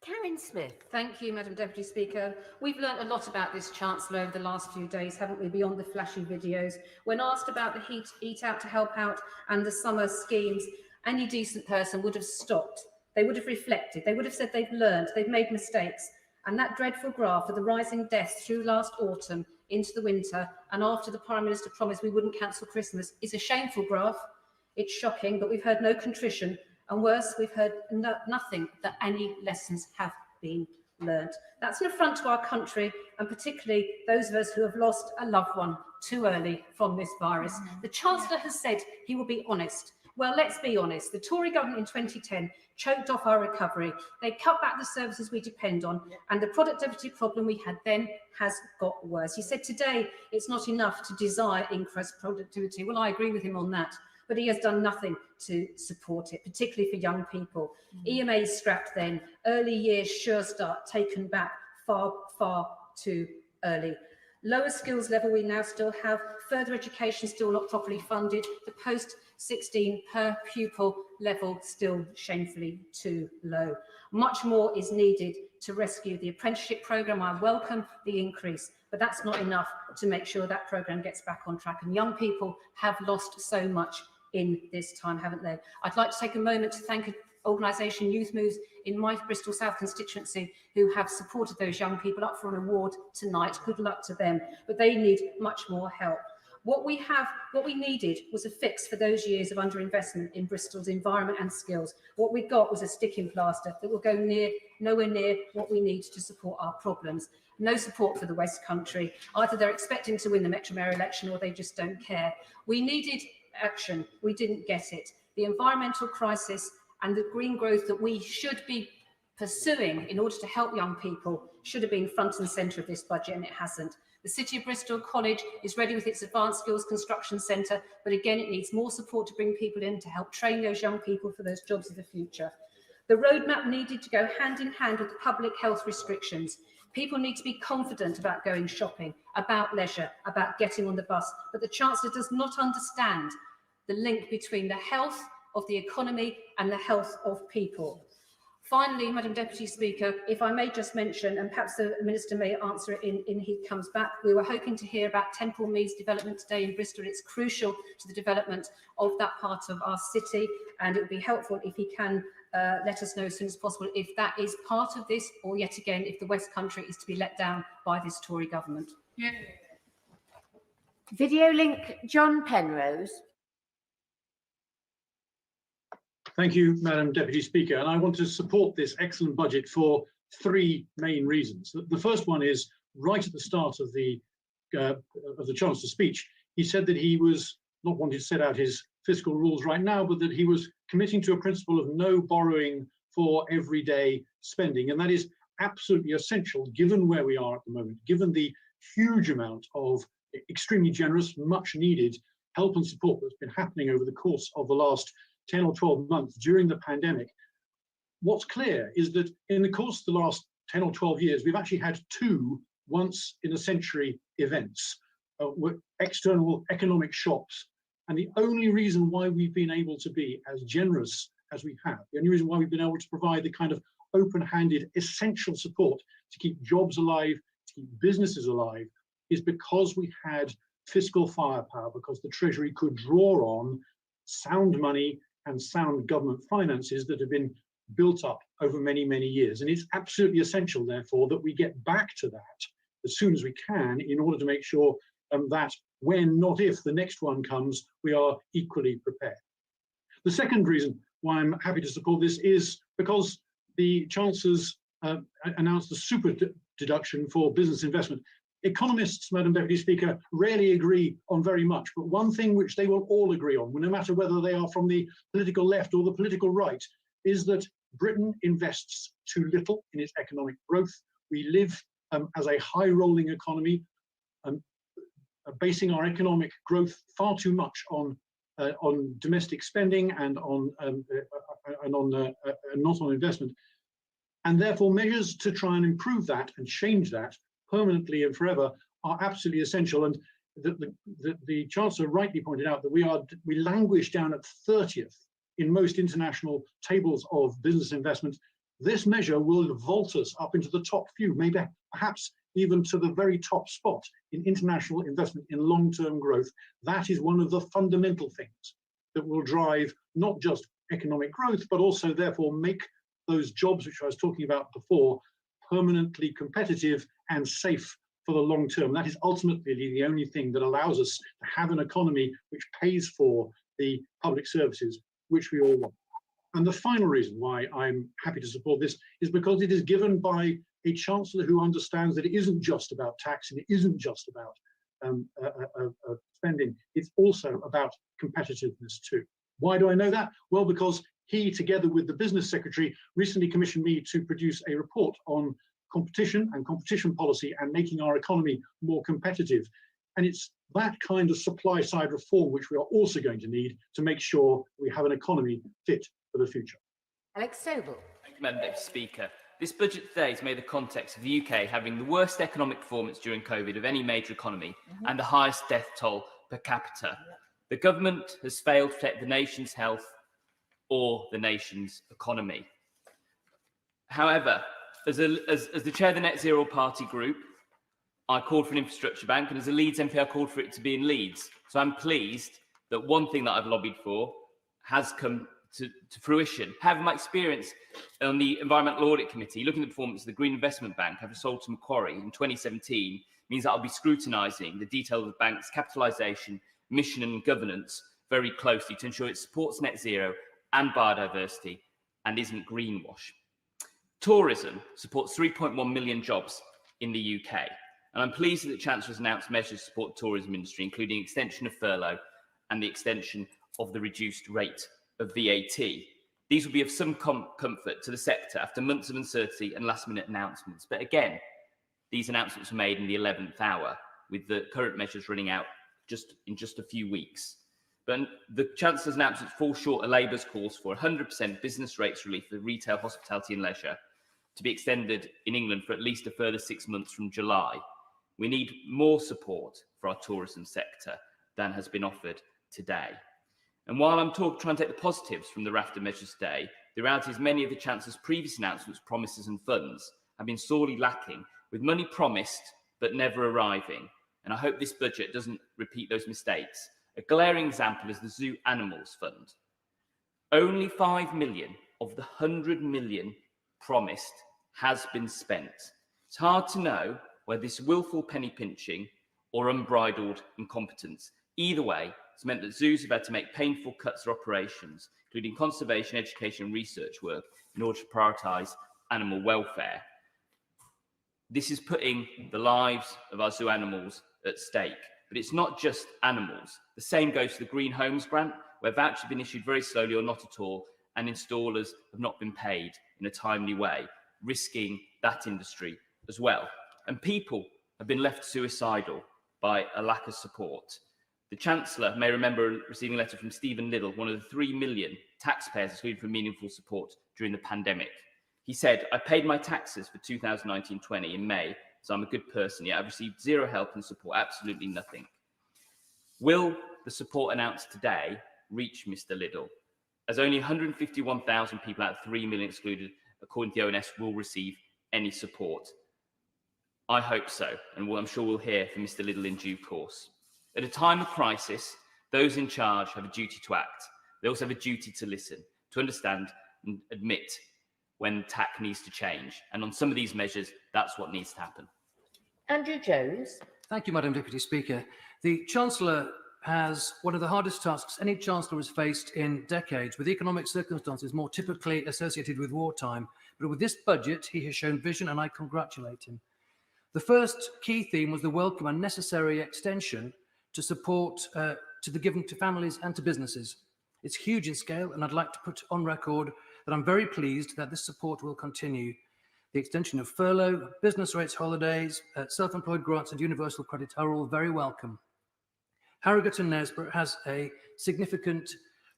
Karen Smith. Thank you, Madam Deputy Speaker. We've learnt a lot about this Chancellor over the last few days, haven't we, beyond the flashy videos? When asked about the Eat Out to Help Out and the summer schemes, any decent person would have stopped. They would have reflected. They would have said they've learned, they've made mistakes. And that dreadful graph of the rising deaths through last autumn into the winter and after the Prime Minister promised we wouldn't cancel Christmas is a shameful graph. It's shocking, but we've heard no contrition. And worse, we've heard nothing that any lessons have been learned. That's an affront to our country, and particularly those of us who have lost a loved one too early from this virus. The Chancellor has said he will be honest. Well, let's be honest. The Tory government in 2010 choked off our recovery. They cut back the services we depend on, and the productivity problem we had then has got worse. He said today it's not enough to desire increased productivity. Well, I agree with him on that, but he has done nothing to support it, particularly for young people. EMA scrapped then, early years Sure Start taken back far, far too early. Lower skills level we now still have, further education still not properly funded, the post-16 per pupil level still shamefully too low. Much more is needed to rescue the apprenticeship programme. I welcome the increase, but that's not enough to make sure that programme gets back on track. And young people have lost so much in this time, haven't they? I'd like to take a moment to thank an organisation, Youth Moves, in my Bristol South constituency, who have supported those young people up for an award tonight. Good luck to them, but they need much more help. What we needed was a fix for those years of underinvestment in Bristol's environment and skills. What we got was a sticking plaster that will go nowhere near what we need to support our problems. No support for the West Country. Either they're expecting to win the Metro Mayor election or they just don't care. We needed action. We didn't get it. The environmental crisis and the green growth that we should be pursuing in order to help young people should have been front and centre of this budget, and it hasn't. The City of Bristol College is ready with its Advanced Skills Construction Centre, but again, it needs more support to bring people in to help train those young people for those jobs of the future. The roadmap needed to go hand in hand with the public health restrictions. People need to be confident about going shopping, about leisure, about getting on the bus, but the Chancellor does not understand the link between the health of the economy and the health of people. Finally, Madam Deputy Speaker, if I may just mention, and perhaps the Minister may answer it in he comes back, we were hoping to hear about Temple Meads development today in Bristol. It's crucial to the development of that part of our city, and it would be helpful if he can let us know as soon as possible if that is part of this, or yet again, if the West Country is to be let down by this Tory government. Yeah. Video link, John Penrose. Thank you, Madam Deputy Speaker. And I want to support this excellent budget for three main reasons. The first one is right at the start of the Chancellor's speech. He said that he was not wanting to set out his fiscal rules right now, but that he was committing to a principle of no borrowing for everyday spending. And that is absolutely essential given where we are at the moment, given the huge amount of extremely generous, much needed help and support that's been happening over the course of the last 10 or 12 months during the pandemic. What's clear is that in the course of the last 10 or 12 years, we've actually had two once-in-a-century events, external economic shocks. And the only reason why we've been able to be as generous as we have, the only reason why we've been able to provide the kind of open-handed, essential support to keep jobs alive, to keep businesses alive, is because we had fiscal firepower, because the Treasury could draw on sound money and sound government finances that have been built up over many, many years. And it's absolutely essential, therefore, that we get back to that as soon as we can in order to make sure that when, not if, the next one comes, we are equally prepared. The second reason why I'm happy to support this is because the Chancellor's announced a super deduction for business investment. Economists, Madam Deputy Speaker, rarely agree on very much, but one thing which they will all agree on, no matter whether they are from the political left or the political right, is that Britain invests too little in its economic growth. We live as a high-rolling economy, basing our economic growth far too much on domestic spending and not on investment. And therefore, measures to try and improve that and change that permanently and forever are absolutely essential. And the Chancellor rightly pointed out that we languish down at 30th in most international tables of business investment. This measure will vault us up into the top few, maybe perhaps even to the very top spot in international investment in long-term growth. That is one of the fundamental things that will drive not just economic growth, but also therefore make those jobs which I was talking about before permanently competitive and safe for the long term. That is ultimately the only thing that allows us to have an economy which pays for the public services which we all want. And the final reason why I'm happy to support this is because it is given by a Chancellor who understands that it isn't just about tax and it isn't just about spending, it's also about competitiveness too. Why do I know that? Well, because he, together with the Business Secretary, recently commissioned me to produce a report on competition and competition policy and making our economy more competitive. And it's that kind of supply side reform which we are also going to need to make sure we have an economy fit for the future. Alex Sobel. Thank you, Madam Deputy Speaker. This budget today is made the context of the UK having the worst economic performance during COVID of any major economy and the highest death toll per capita. The government has failed to protect the nation's health or the nation's economy. However, as the chair of the Net Zero Party group, I called for an infrastructure bank, and as a Leeds MP, I called for it to be in Leeds. So I'm pleased that one thing that I've lobbied for has come to fruition. However, my experience on the Environmental Audit Committee, looking at the performance of the Green Investment Bank, having sold to Macquarie in 2017, means that I'll be scrutinising the detail of the bank's capitalisation, mission and governance very closely to ensure it supports net zero and biodiversity and isn't greenwash. Tourism supports 3.1 million jobs in the UK, and I'm pleased that the Chancellor has announced measures to support the tourism industry, including extension of furlough and the extension of the reduced rate of VAT. These will be of some comfort to the sector after months of uncertainty and last-minute announcements. But again, these announcements were made in the 11th hour, with the current measures running out in just a few weeks. But the Chancellor's announcements fall short of Labour's calls for 100% business rates relief for retail, hospitality and leisure to be extended in England for at least a further 6 months from July. We need more support for our tourism sector than has been offered today. And while I'm trying to take the positives from the raft of measures today, the reality is many of the Chancellor's previous announcements, promises and funds have been sorely lacking, with money promised but never arriving. And I hope this budget doesn't repeat those mistakes. A glaring example is the Zoo Animals Fund. Only 5 million of the 100 million promised has been spent. It's hard to know whether this willful penny pinching or unbridled incompetence. Either way, it's meant that zoos have had to make painful cuts to operations, including conservation, education and research work, in order to prioritise animal welfare. This is putting the lives of our zoo animals at stake. But it's not just animals. The same goes to the Green Homes Grant, where vouchers have been issued very slowly or not at all, and installers have not been paid in a timely way, risking that industry as well. And people have been left suicidal by a lack of support. The Chancellor may remember receiving a letter from Stephen Liddle, one of the 3 million taxpayers excluded from meaningful support during the pandemic. He said, "I paid my taxes for 2019-20 in May, so I'm a good person, yet I've received zero help and support, absolutely nothing." Will the support announced today reach Mr. Liddle, as only 151,000 people out of 3 million excluded, according to the ONS, will receive any support? I hope so, and I'm sure we'll hear from Mr. Liddle in due course. At a time of crisis, those in charge have a duty to act. They also have a duty to listen, to understand and admit when tack needs to change. And on some of these measures, that's what needs to happen. Andrew Jones. Thank you, Madam Deputy Speaker. The Chancellor has one of the hardest tasks any Chancellor has faced in decades, with economic circumstances more typically associated with wartime. But with this budget, he has shown vision, and I congratulate him. The first key theme was the welcome and necessary extension to support to the given to families and to businesses. It's huge in scale, and I'd like to put on record that I'm very pleased that this support will continue. The extension of furlough, business rates holidays, self-employed grants and universal credit are all very welcome. Harrogate and Knaresborough has a significant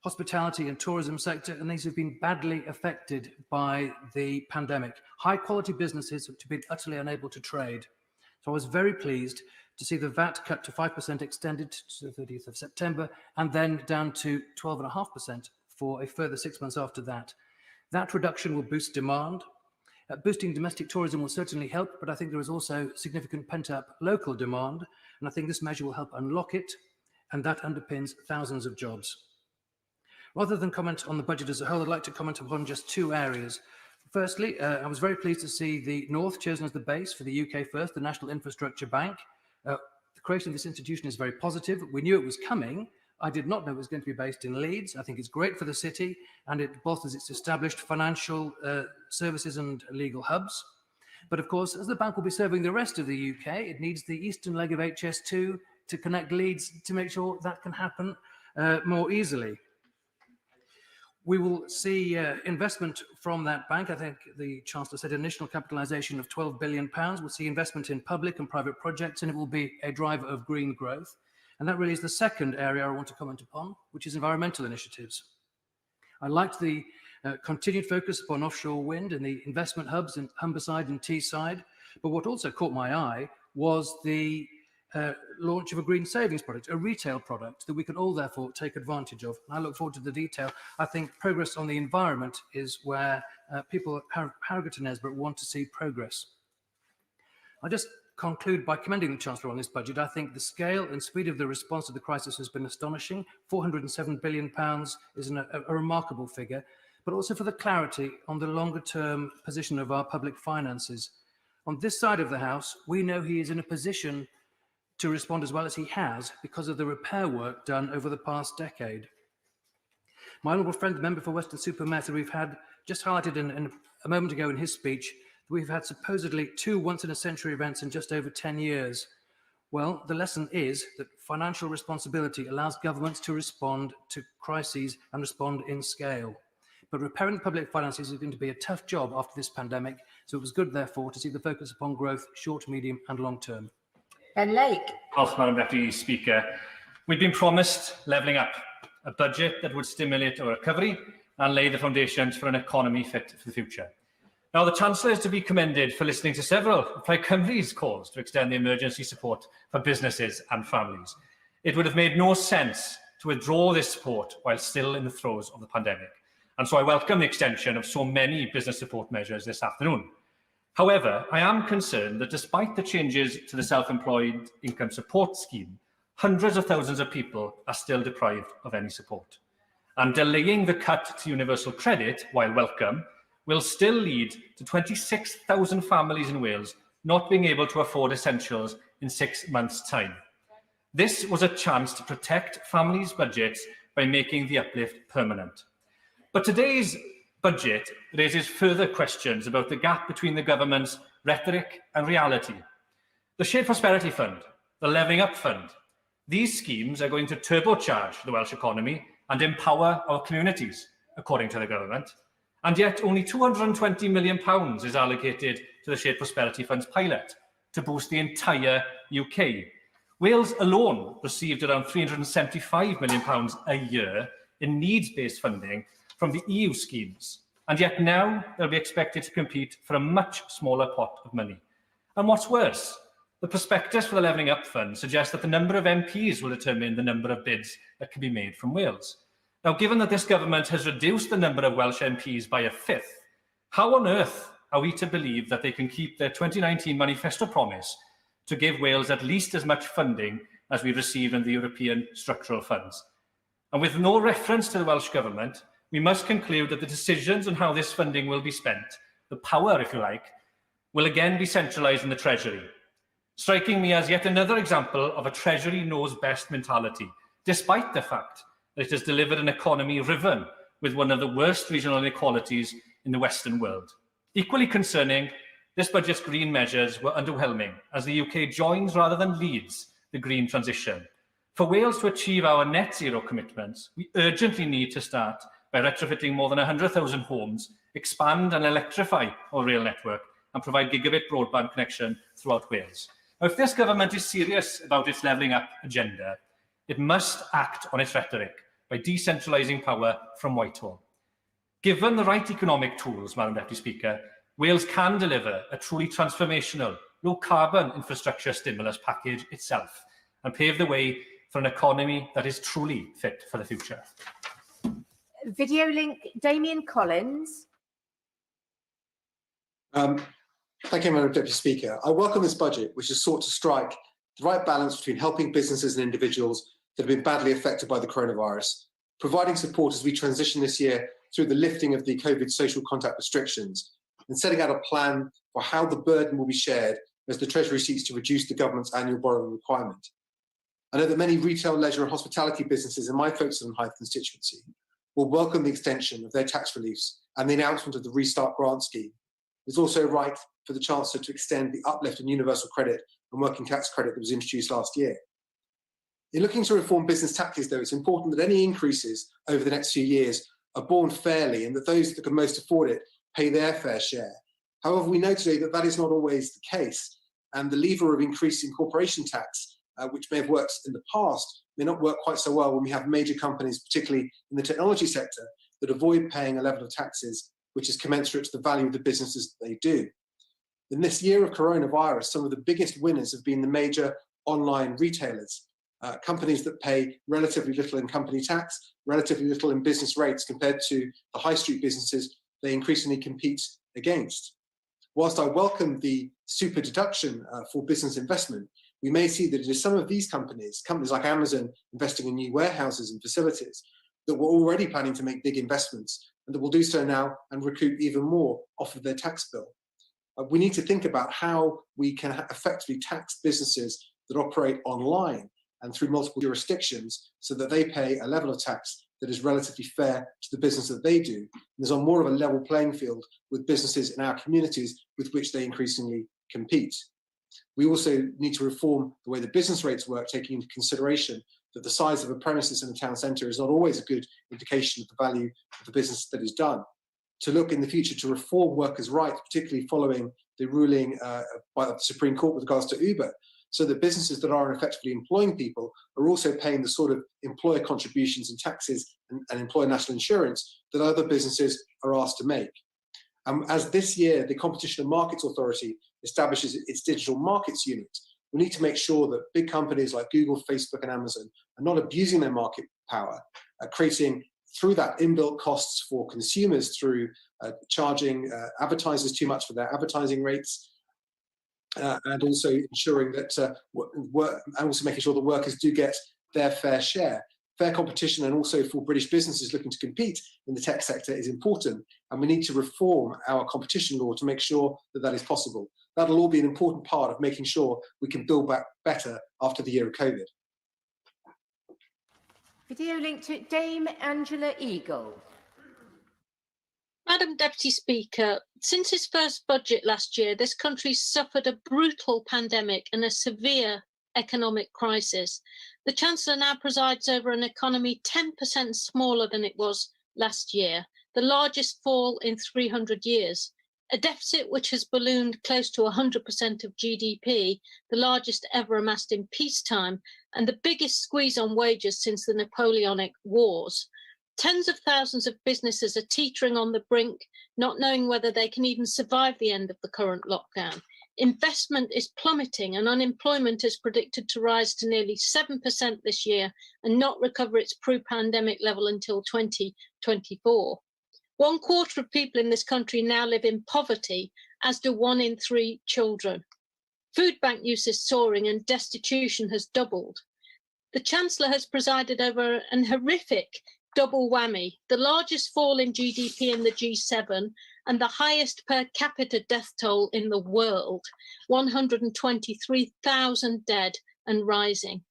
hospitality and tourism sector, and these have been badly affected by the pandemic. High-quality businesses have been utterly unable to trade. So I was very pleased to see the VAT cut to 5% extended to the 30th of September, and then down to 12.5% for a further 6 months after that. That reduction will boost demand. Boosting domestic tourism will certainly help, but I think there is also significant pent-up local demand, and I think this measure will help unlock it, and that underpins thousands of jobs. Rather than comment on the budget as a whole, I'd like to comment upon just two areas. Firstly, I was very pleased to see the North chosen as the base for the UK First, the National Infrastructure Bank. The creation of this institution is very positive. We knew it was coming. I did not know it was going to be based in Leeds. I think it's great for the city, and it bolsters its established financial services and legal hubs. But of course, as the bank will be serving the rest of the UK, it needs the eastern leg of HS2 to connect Leeds to make sure that can happen more easily. We will see investment from that bank. I think the Chancellor said initial capitalisation of £12 billion. We'll see investment in public and private projects, and it will be a driver of green growth. And that really is the second area I want to comment upon, which is environmental initiatives. I liked the continued focus upon offshore wind and the investment hubs in Humberside and Teesside. But what also caught my eye was the launch of a green savings product, a retail product that we can all therefore take advantage of. And I look forward to the detail. I think progress on the environment is where people at Harrogate and Knaresborough want to see progress. I'll just conclude by commending the Chancellor on this budget. I think the scale and speed of the response to the crisis has been astonishing. £407 billion is a remarkable figure, but also for the clarity on the longer-term position of our public finances. On this side of the House, we know he is in a position to respond as well as he has because of the repair work done over the past decade. My honourable friend, the member for Weston-super-Mare, we've had just highlighted in a moment ago in his speech, that we've had supposedly 2 once-in-a-century events in just over 10 years. Well, the lesson is that financial responsibility allows governments to respond to crises and respond in scale. But repairing the public finances is going to be a tough job after this pandemic, so it was good, therefore, to see the focus upon growth, short, medium and long term. Ben Lake. Madam Deputy Speaker. We've been promised levelling up, a budget that would stimulate our recovery and lay the foundations for an economy fit for the future. Now, the Chancellor is to be commended for listening to several of Plaid Cymru's calls to extend the emergency support for businesses and families. It would have made no sense to withdraw this support while still in the throes of the pandemic. And so I welcome the extension of so many business support measures this afternoon. However, I am concerned that despite the changes to the self-employed income support scheme, hundreds of thousands of people are still deprived of any support. And delaying the cut to universal credit, while welcome, will still lead to 26,000 families in Wales not being able to afford essentials in 6 months' time. This was a chance to protect families' budgets by making the uplift permanent. But today's budget raises further questions about the gap between the government's rhetoric and reality. The Shared Prosperity Fund, the Levelling Up Fund, these schemes are going to turbocharge the Welsh economy and empower our communities, according to the government. And yet only £220 million is allocated to the Shared Prosperity Fund's pilot to boost the entire UK. Wales alone received around £375 million a year in needs-based funding from the EU schemes, and yet now they'll be expected to compete for a much smaller pot of money. And what's worse, the prospectus for the Levelling Up Fund suggests that the number of MPs will determine the number of bids that can be made from Wales. Now, given that this government has reduced the number of Welsh MPs by 1/5, how on earth are we to believe that they can keep their 2019 manifesto promise to give Wales at least as much funding as we receive in the European structural funds? And with no reference to the Welsh Government, we must conclude that the decisions on how this funding will be spent, the power, if you like, will again be centralised in the Treasury, striking me as yet another example of a Treasury knows best mentality, despite the fact that it has delivered an economy riven with one of the worst regional inequalities in the Western world. Equally concerning, this budget's green measures were underwhelming as the UK joins rather than leads the green transition. For Wales to achieve our net zero commitments, we urgently need to start by retrofitting more than 100,000 homes, expand and electrify our rail network, and provide gigabit broadband connection throughout Wales. Now, if this government is serious about its levelling up agenda, it must act on its rhetoric by decentralising power from Whitehall. Given the right economic tools, Madam Deputy Speaker, Wales can deliver a truly transformational, low-carbon infrastructure stimulus package itself and pave the way for an economy that is truly fit for the future. Video link, Damien Collins. Thank you, Madam Deputy Speaker. I welcome this budget, which has sought to strike the right balance between helping businesses and individuals that have been badly affected by the coronavirus, providing support as we transition this year through the lifting of the COVID social contact restrictions, and setting out a plan for how the burden will be shared as the Treasury seeks to reduce the government's annual borrowing requirement. I know that many retail, leisure and hospitality businesses in my Folkestone and Hythe constituency will welcome the extension of their tax reliefs and the announcement of the Restart grant scheme. It's also right for the Chancellor to extend the uplift in universal credit and working tax credit that was introduced last year. In looking to reform business taxes, though, it's important that any increases over the next few years are borne fairly and that those that can most afford it pay their fair share. However, we know today that that is not always the case, and the lever of increasing corporation tax, which may have worked in the past, may not work quite so well when we have major companies, particularly in the technology sector, that avoid paying a level of taxes which is commensurate to the value of the businesses that they do. In this year of coronavirus, some of the biggest winners have been the major online retailers, companies that pay relatively little in company tax, relatively little in business rates compared to the high street businesses they increasingly compete against. Whilst I welcome the super deduction for business investment, we may see that it is some of these companies like Amazon investing in new warehouses and facilities, that were already planning to make big investments and that will do so now and recoup even more off of their tax bill. We need to think about how we can effectively tax businesses that operate online and through multiple jurisdictions so that they pay a level of tax that is relatively fair to the business that they do. And there's on more of a level playing field with businesses in our communities with which they increasingly compete. We also need to reform the way the business rates work, taking into consideration that the size of a premises in a town centre is not always a good indication of the value of the business that is done. To look in the future to reform workers' rights, particularly following the ruling by the Supreme Court with regards to Uber, so that businesses that are effectively employing people are also paying the sort of employer contributions and taxes and employer national insurance that other businesses are asked to make. As this year, the Competition and Markets Authority establishes its digital markets unit, we need to make sure that big companies like Google, Facebook and Amazon are not abusing their market power, creating through that inbuilt costs for consumers through charging advertisers too much for their advertising rates, and also ensuring that and also making sure the workers do get their fair share. Fair competition and also for British businesses looking to compete in the tech sector is important, and we need to reform our competition law to make sure that that is possible. That'll all be an important part of making sure we can build back better after the year of COVID. Video link to Dame Angela Eagle. Madam Deputy Speaker, since its first budget last year, this country suffered a brutal pandemic and a severe economic crisis. The Chancellor now presides over an economy 10% smaller than it was last year, the largest fall in 300 years. A deficit which has ballooned close to 100% of GDP, the largest ever amassed in peacetime, and the biggest squeeze on wages since the Napoleonic Wars. Tens of thousands of businesses are teetering on the brink, not knowing whether they can even survive the end of the current lockdown. Investment is plummeting and unemployment is predicted to rise to nearly 7% this year and not recover its pre-pandemic level until 2024. 1/4 of people in this country now live in poverty, as do 1 in 3 children. Food bank use is soaring and destitution has doubled. The Chancellor has presided over an horrific double whammy, the largest fall in GDP in the G7 and the highest per capita death toll in the world, 123,000 dead and rising.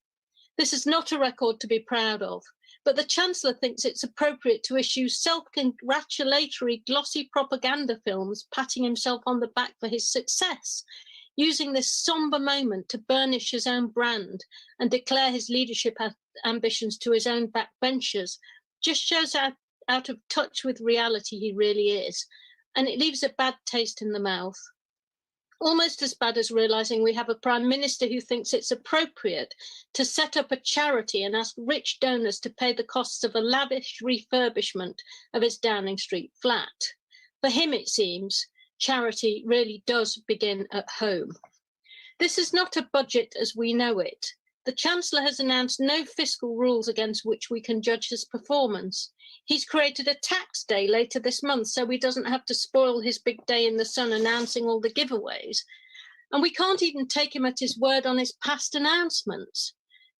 This is not a record to be proud of, but the Chancellor thinks it's appropriate to issue self-congratulatory glossy propaganda films patting himself on the back for his success, using this somber moment to burnish his own brand and declare his leadership ambitions to his own backbenchers. Just shows how out of touch with reality he really is, and it leaves a bad taste in the mouth. Almost as bad as realizing we have a Prime Minister who thinks it's appropriate to set up a charity and ask rich donors to pay the costs of a lavish refurbishment of his Downing Street flat. For him, it seems, charity really does begin at home. This is not a budget as we know it. The Chancellor has announced no fiscal rules against which we can judge his performance. He's created a tax day later this month so he doesn't have to spoil his big day in the sun announcing all the giveaways. And we can't even take him at his word on his past announcements.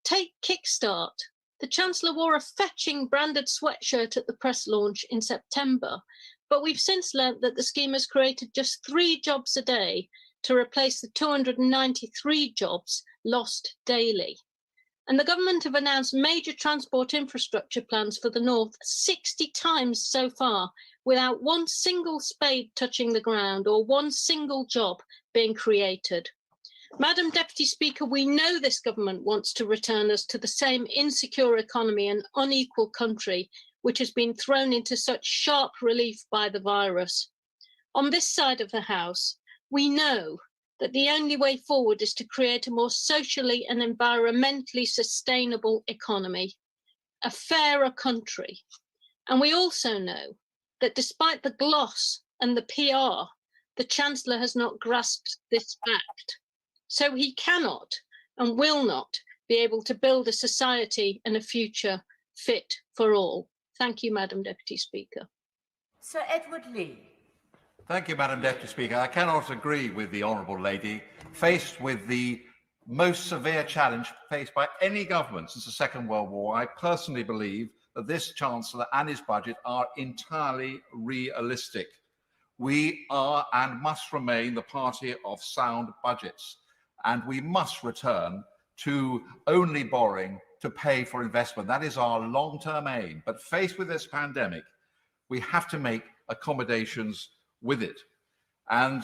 Take Kickstart. The Chancellor wore a fetching branded sweatshirt at the press launch in September, but we've since learnt that the scheme has created just 3 jobs a day to replace the 293 jobs lost daily. And the government have announced major transport infrastructure plans for the North 60 times so far, without one single spade touching the ground or one single job being created. Madam Deputy Speaker, we know this government wants to return us to the same insecure economy and unequal country which has been thrown into such sharp relief by the virus. On this side of the House, we know that the only way forward is to create a more socially and environmentally sustainable economy, a fairer country. And we also know that despite the gloss and the PR, the Chancellor has not grasped this fact. So he cannot and will not be able to build a society and a future fit for all. Thank you, Madam Deputy Speaker. Sir Edward Lee. Thank you, Madam Deputy Speaker. I cannot agree with the Honourable Lady. Faced with the most severe challenge faced by any government since the Second World War, I personally believe that this Chancellor and his budget are entirely realistic. We are and must remain the party of sound budgets, and we must return to only borrowing to pay for investment. That is our long-term aim. But faced with this pandemic, we have to make accommodations with it. And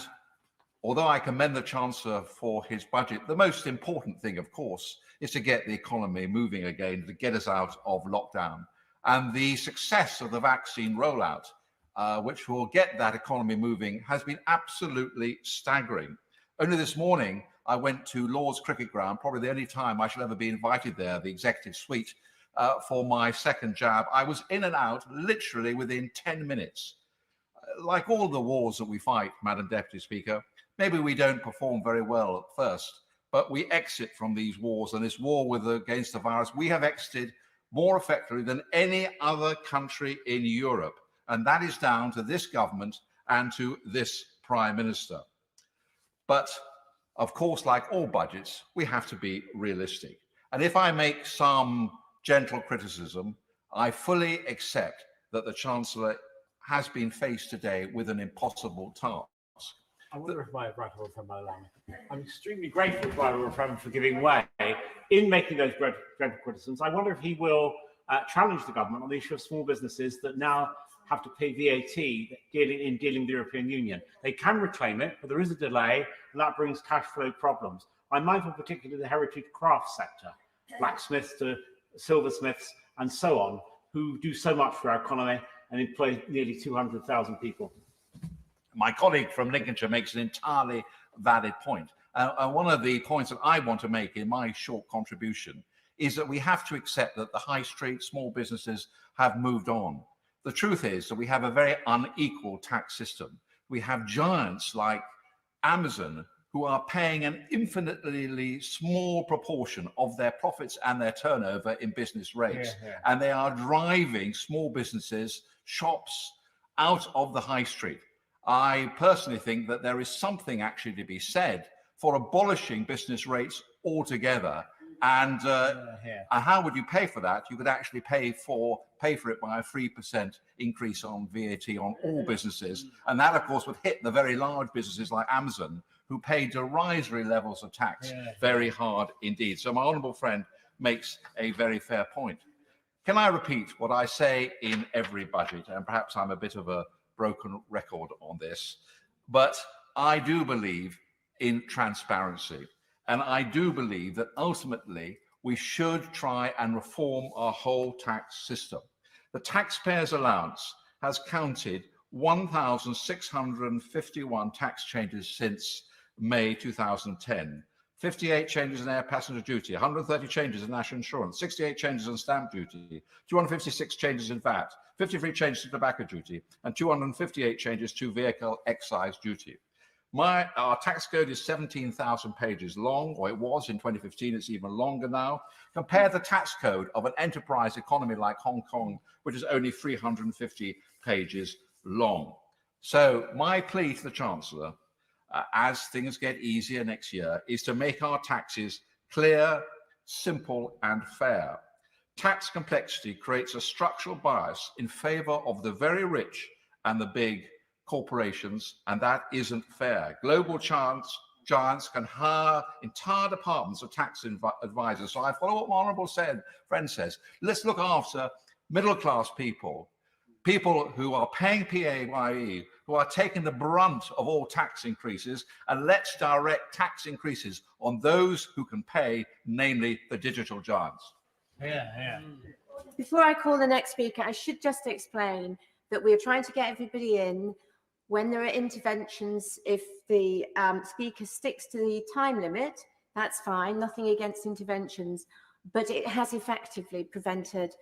although I commend the Chancellor for his budget, the most important thing, of course, is to get the economy moving again, to get us out of lockdown. And the success of the vaccine rollout, which will get that economy moving, has been absolutely staggering. Only this morning, I went to Lord's Cricket Ground, probably the only time I shall ever be invited there, the executive suite, for my second jab. I was in and out literally within 10 minutes. Like all the wars that we fight, Madam Deputy Speaker, maybe we don't perform very well at first, but we exit from these wars, and this war against the virus, we have exited more effectively than any other country in Europe. And that is down to this government and to this Prime Minister. But of course, like all budgets, we have to be realistic. And if I make some gentle criticism, I fully accept that the Chancellor has been faced today with an impossible task. I wonder if my right honourable friend might allow me. I'm extremely grateful to my honourable friend for giving way in making those gentle criticisms. I wonder if he will challenge the government on the issue of small businesses that now have to pay VAT in dealing with the European Union. They can reclaim it, but there is a delay, and that brings cash flow problems. I'm mindful particularly of the heritage craft sector, blacksmiths to silversmiths and so on, who do so much for our economy and employ nearly 200,000 people. My colleague from Lincolnshire makes an entirely valid point. One of the points that I want to make in my short contribution is that we have to accept that the high street small businesses have moved on. The truth is that we have a very unequal tax system. We have giants like Amazon who are paying an infinitely small proportion of their profits and their turnover in business rates. And they are driving small businesses, shops out of the high street. I personally think that there is something actually to be said for abolishing business rates altogether And how would you pay for that? You could actually pay for it by a 3% increase on VAT on all businesses. And that, of course, would hit the very large businesses like Amazon, who pay derisory levels of tax very hard indeed. So my honourable friend makes a very fair point. Can I repeat what I say in every budget? And perhaps I'm a bit of a broken record on this, but I do believe in transparency. And I do believe that ultimately we should try and reform our whole tax system. The taxpayer's allowance has counted 1,651 tax changes since May 2010. 58 changes in air passenger duty, 130 changes in national insurance, 68 changes in stamp duty, 256 changes in VAT, 53 changes to tobacco duty, and 258 changes to vehicle excise duty. Our tax code is 17,000 pages long, or it was in 2015, it's even longer now. Compare the tax code of an enterprise economy like Hong Kong, which is only 350 pages long. So my plea to the Chancellor, as things get easier next year, is to make our taxes clear, simple, and fair. Tax complexity creates a structural bias in favour of the very rich and the big corporations, and that isn't fair. Global giants can hire entire departments of tax advisors. So I follow what my honourable friend says. Let's look after middle-class people, people who are paying PAYE, who are taking the brunt of all tax increases, and let's direct tax increases on those who can pay, namely the digital giants. Before I call the next speaker, I should just explain that we are trying to get everybody in. When there are interventions, if the speaker sticks to the time limit, that's fine, nothing against interventions, but it has effectively prevented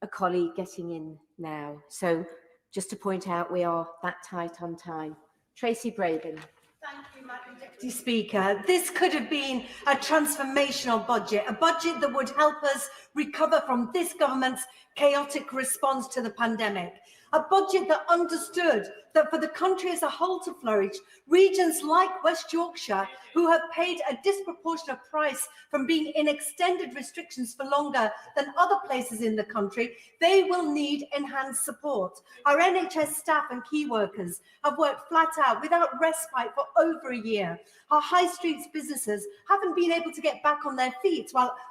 a colleague getting in now. So just to point out, we are that tight on time. Tracy Brabin. Thank you, Madam Deputy Speaker. This could have been a transformational budget, a budget that would help us recover from this government's chaotic response to the pandemic. A budget that understood that for the country as a whole to flourish, regions like West Yorkshire, who have paid a disproportionate price from being in extended restrictions for longer than other places in the country, they will need enhanced support. Our NHS staff and key workers have worked flat out without respite for over a year. Our high streets businesses haven't been able to get back on their feet, while